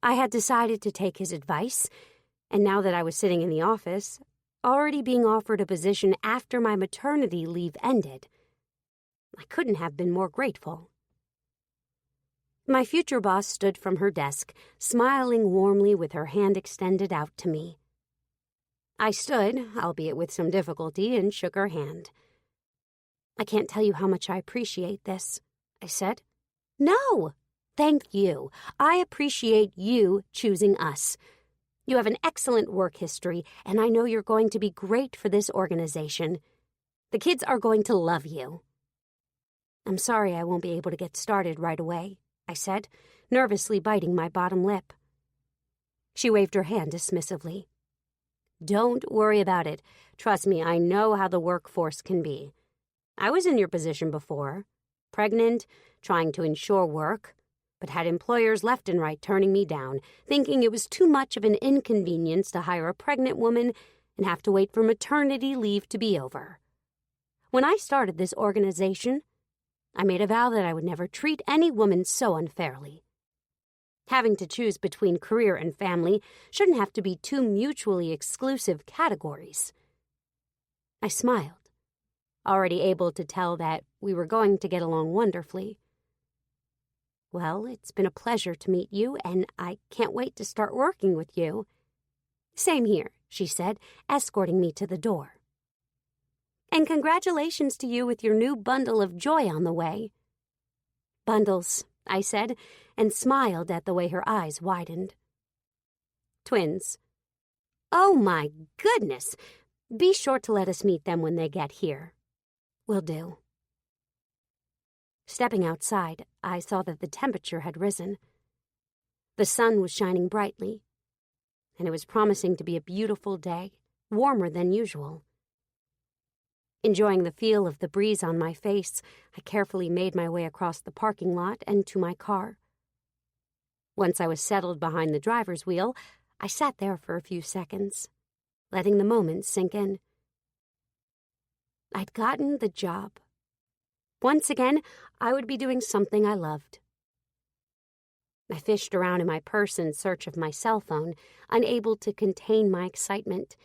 I had decided to take his advice, and now that I was sitting in the office, already being offered a position after my maternity leave ended, I couldn't have been more grateful. My future boss stood from her desk, smiling warmly with her hand extended out to me. I stood, albeit with some difficulty, and shook her hand. I can't tell you how much I appreciate this, I said. No, thank you. I appreciate you choosing us. You have an excellent work history, and I know you're going to be great for this organization. The kids are going to love you. I'm sorry I won't be able to get started right away, I said, nervously biting my bottom lip. She waved her hand dismissively. Don't worry about it. Trust me, I know how the workforce can be. I was in your position before, pregnant, trying to ensure work, but had employers left and right turning me down, thinking it was too much of an inconvenience to hire a pregnant woman and have to wait for maternity leave to be over. When I started this organization, I made a vow that I would never treat any woman so unfairly. Having to choose between career and family shouldn't have to be 2 mutually exclusive categories. I smiled, already able to tell that we were going to get along wonderfully. Well, it's been a pleasure to meet you, and I can't wait to start working with you. Same here, she said, escorting me to the door. And congratulations to you with your new bundle of joy on the way. Bundles, I said, and smiled at the way her eyes widened. Twins. Oh, my goodness! Be sure to let us meet them when they get here. Will do. Stepping outside, I saw that the temperature had risen. The sun was shining brightly, and it was promising to be a beautiful day, warmer than usual. Enjoying the feel of the breeze on my face, I carefully made my way across the parking lot and to my car. Once I was settled behind the driver's wheel, I sat there for a few seconds, letting the moment sink in. I'd gotten the job. Once again, I would be doing something I loved. I fished around in my purse in search of my cell phone, unable to contain my excitement.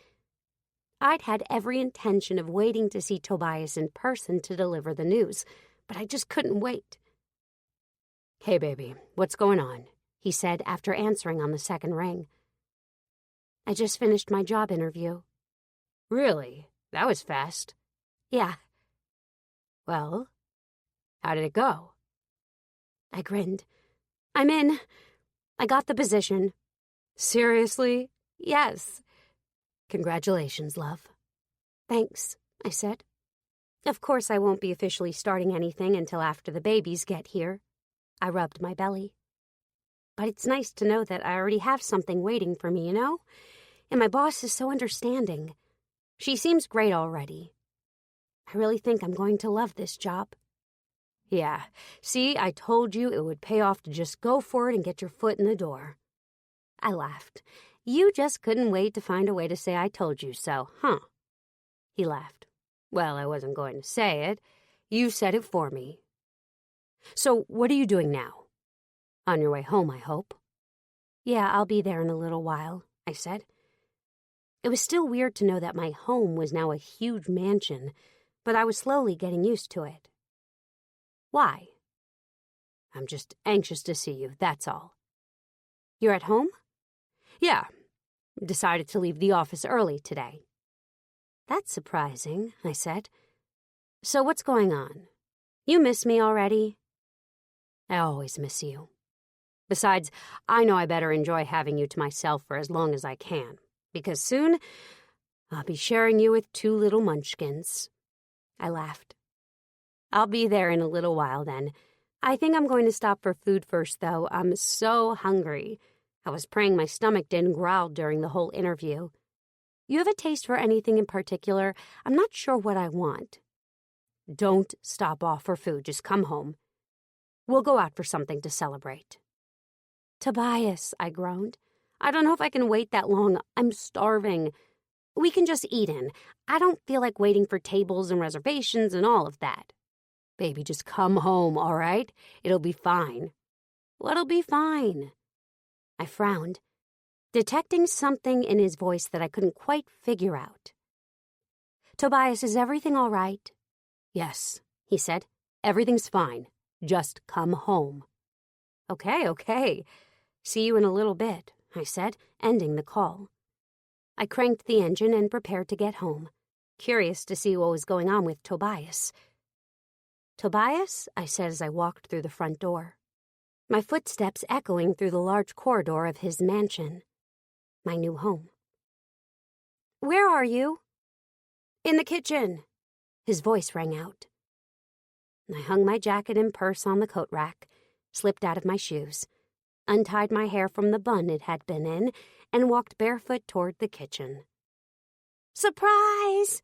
I'd had every intention of waiting to see Tobias in person to deliver the news, but I just couldn't wait. "Hey, baby, what's going on?" he said after answering on the second ring. "I just finished my job interview." "Really? That was fast." "Yeah." "Well, how did it go?" I grinned. "I'm in. I got the position." "Seriously?" "Yes." "Congratulations, love." "Thanks," I said. "Of course I won't be officially starting anything until after the babies get here." I rubbed my belly. "But it's nice to know that I already have something waiting for me, you know? And my boss is so understanding. She seems great already. I really think I'm going to love this job." "Yeah, see, I told you it would pay off to just go for it and get your foot in the door." I laughed. "You just couldn't wait to find a way to say I told you so, huh?" He laughed. "Well, I wasn't going to say it. You said it for me." "So what are you doing now? On your way home, I hope." "Yeah, I'll be there in a little while," I said. It was still weird to know that my home was now a huge mansion, but I was slowly getting used to it. "Why?" "I'm just anxious to see you, that's all." "You're at home?" "Yeah. Decided to leave the office early today." "That's surprising," I said. "So what's going on? You miss me already?" "I always miss you. Besides, I know I better enjoy having you to myself for as long as I can, because soon I'll be sharing you with two little munchkins." I laughed. "I'll be there in a little while then. I think I'm going to stop for food first, though. I'm so hungry. I was praying my stomach didn't growl during the whole interview. You have a taste for anything in particular? I'm not sure what I want." "Don't stop off for food. Just come home. We'll go out for something to celebrate." "Tobias," I groaned. "I don't know if I can wait that long. I'm starving. We can just eat in. I don't feel like waiting for tables and reservations and all of that." "Baby, just come home, all right? It'll be fine." "What'll be fine?" I frowned, detecting something in his voice that I couldn't quite figure out. "Tobias, is everything all right?" "Yes," he said. "Everything's fine. Just come home." Okay. See you in a little bit," I said, ending the call. I cranked the engine and prepared to get home, curious to see what was going on with Tobias. "Tobias?" I said as I walked through the front door, my footsteps echoing through the large corridor of his mansion, my new home. "Where are you?" "In the kitchen," his voice rang out. I hung my jacket and purse on the coat rack, slipped out of my shoes, untied my hair from the bun it had been in, and walked barefoot toward the kitchen. "Surprise!"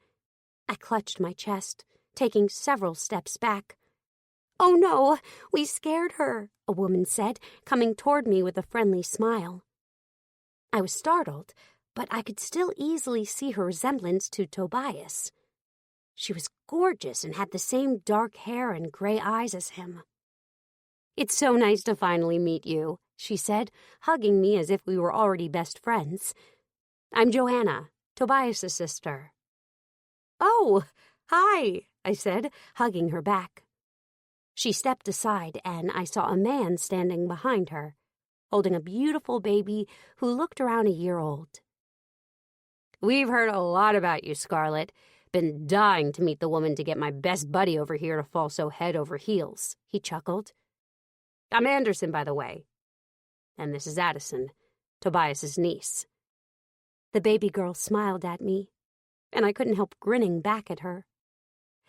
I clutched my chest, taking several steps back. "Oh no, we scared her," a woman said, coming toward me with a friendly smile. I was startled, but I could still easily see her resemblance to Tobias. She was gorgeous and had the same dark hair and gray eyes as him. "It's so nice to finally meet you," she said, hugging me as if we were already best friends. "I'm Joanna, Tobias' sister." "Oh, hi," I said, hugging her back. She stepped aside, and I saw a man standing behind her, holding a beautiful baby who looked around a year old. "We've heard a lot about you, Scarlett. Been dying to meet the woman to get my best buddy over here to fall so head over heels, he chuckled. I'm Anderson, by the way. And this is Addison, Tobias's niece. The baby girl smiled at me, and I couldn't help grinning back at her.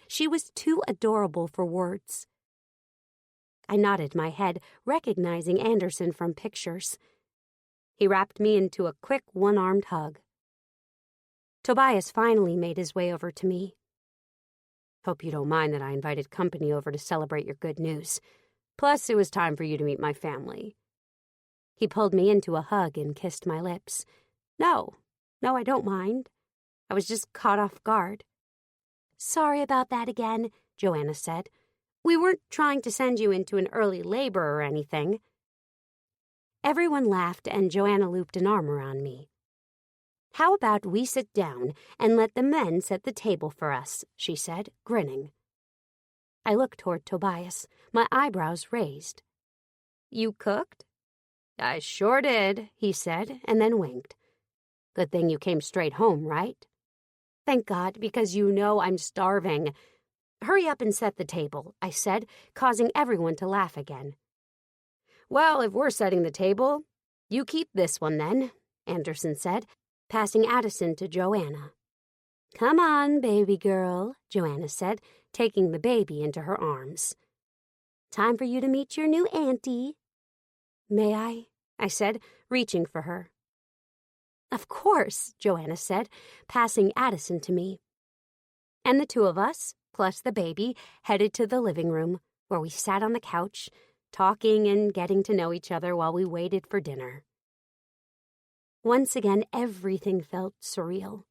She was too adorable for words. I nodded my head, recognizing Anderson from pictures. He wrapped me into a quick one-armed hug. Tobias finally made his way over to me. Hope you don't mind that I invited company over to celebrate your good news. Plus, it was time for you to meet my family. He pulled me into a hug and kissed my lips. No, I don't mind. I was just caught off guard. Sorry about that again, Joanna said. We weren't trying to send you into an early labor or anything. Everyone laughed, and Joanna looped an arm around me. How about we sit down and let the men set the table for us, she said, grinning. I looked toward Tobias, my eyebrows raised. You cooked? I sure did, he said, and then winked. Good thing you came straight home, right? Thank God, because you know I'm starving. Hurry up and set the table, I said, causing everyone to laugh again. Well, if we're setting the table, you keep this one then, Anderson said, passing Addison to Joanna. Come on, baby girl, Joanna said, taking the baby into her arms. Time for you to meet your new auntie. May I said, reaching for her. Of course, Joanna said, passing Addison to me. And the two of us, plus the baby, headed to the living room, where we sat on the couch, talking and getting to know each other while we waited for dinner. Once again, everything felt surreal.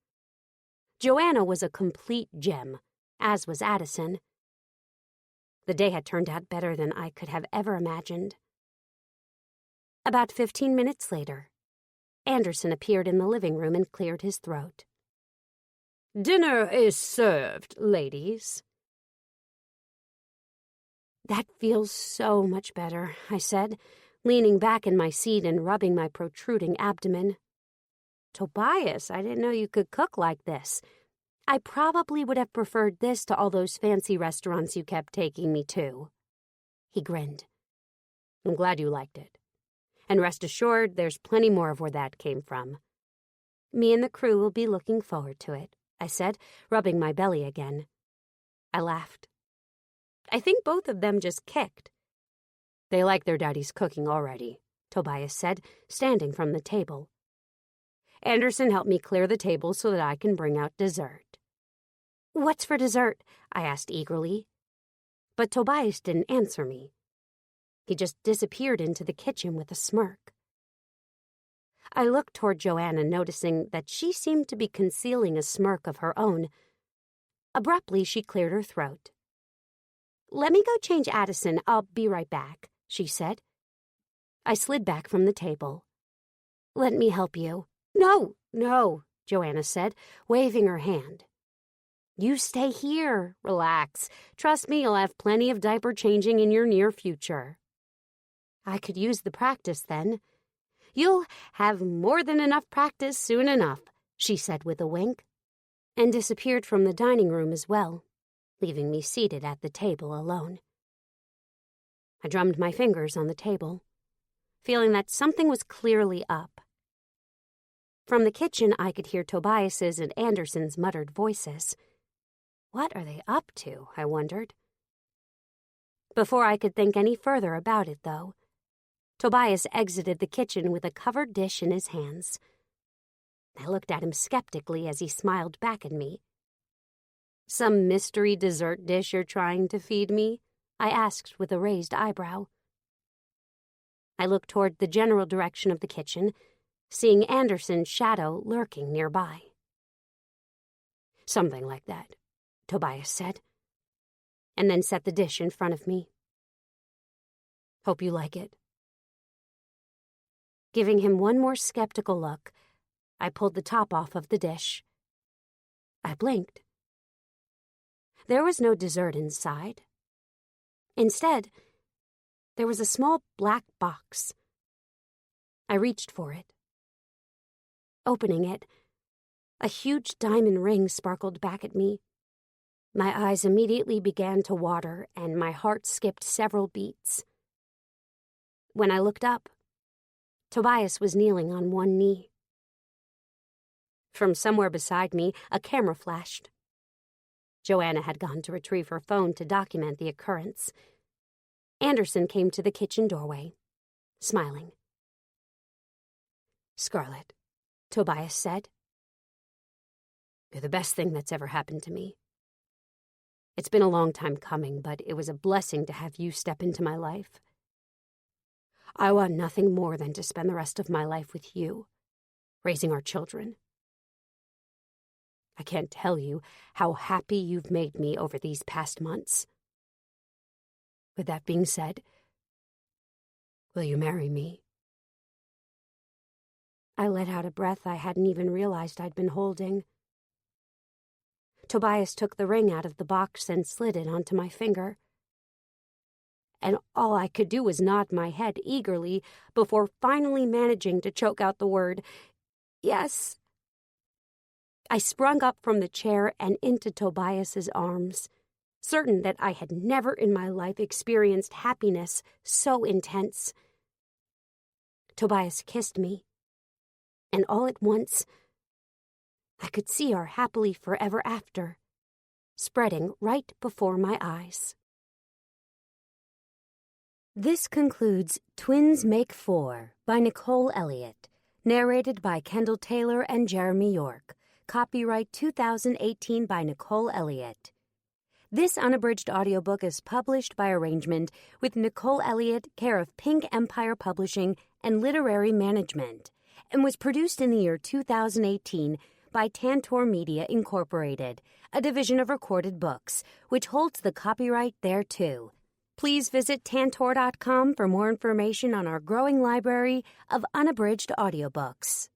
Joanna was a complete gem, as was Addison. The day had turned out better than I could have ever imagined. About 15 minutes later, Anderson appeared in the living room and cleared his throat. Dinner is served, ladies. That feels so much better, I said, leaning back in my seat and rubbing my protruding abdomen. Tobias, I didn't know you could cook like this. I probably would have preferred this to all those fancy restaurants you kept taking me to. He grinned. I'm glad you liked it. And rest assured, there's plenty more of where that came from. Me and the crew will be looking forward to it, I said, rubbing my belly again. I laughed. I think both of them just kicked. They like their daddy's cooking already, Tobias said, standing from the table. Anderson helped me clear the table so that I can bring out dessert. What's for dessert? I asked eagerly. But Tobias didn't answer me. He just disappeared into the kitchen with a smirk. I looked toward Joanna, noticing that she seemed to be concealing a smirk of her own. Abruptly, she cleared her throat. Let me go change Addison. I'll be right back, she said. I slid back from the table. Let me help you. No, Joanna said, waving her hand. You stay here. Relax. Trust me, you'll have plenty of diaper changing in your near future. I could use the practice then. You'll have more than enough practice soon enough, she said with a wink, and disappeared from the dining room as well, leaving me seated at the table alone. I drummed my fingers on the table, feeling that something was clearly up. From the kitchen, I could hear Tobias's and Anderson's muttered voices. What are they up to, I wondered. Before I could think any further about it, though, Tobias exited the kitchen with a covered dish in his hands. I looked at him skeptically as he smiled back at me. Some mystery dessert dish you're trying to feed me? I asked with a raised eyebrow. I looked toward the general direction of the kitchen, seeing Anderson's shadow lurking nearby. Something like that, Tobias said, and then set the dish in front of me. Hope you like it. Giving him one more skeptical look, I pulled the top off of the dish. I blinked. There was no dessert inside. Instead, there was a small black box. I reached for it. Opening it, A huge diamond ring sparkled back at me. My eyes immediately began to water, and my heart skipped several beats. When I looked up, Tobias was kneeling on one knee. From somewhere beside me, a camera flashed. Joanna had gone to retrieve her phone to document the occurrence. Anderson came to the kitchen doorway, smiling. "Scarlett," Tobias said, "you're the best thing that's ever happened to me. It's been a long time coming, but it was a blessing to have you step into my life. I want nothing more than to spend the rest of my life with you, raising our children. I can't tell you how happy you've made me over these past months. With that being said, will you marry me?" I let out a breath I hadn't even realized I'd been holding. Tobias took the ring out of the box and slid it onto my finger. And all I could do was nod my head eagerly before finally managing to choke out the word, "Yes." I sprung up from the chair and into Tobias's arms, certain that I had never in my life experienced happiness so intense. Tobias kissed me, and all at once, I could see our happily forever after, spreading right before my eyes. This concludes Twins Make Four by Nicole Elliot, narrated by Kendall Taylor and Jeremy York. Copyright 2018 by Nicole Elliot. This unabridged audiobook is published by arrangement with Nicole Elliot, care of Pink Empire Publishing and Literary Management, and was produced in the year 2018 by Tantor Media Incorporated, a division of Recorded Books, which holds the copyright thereto. Please visit Tantor.com for more information on our growing library of unabridged audiobooks.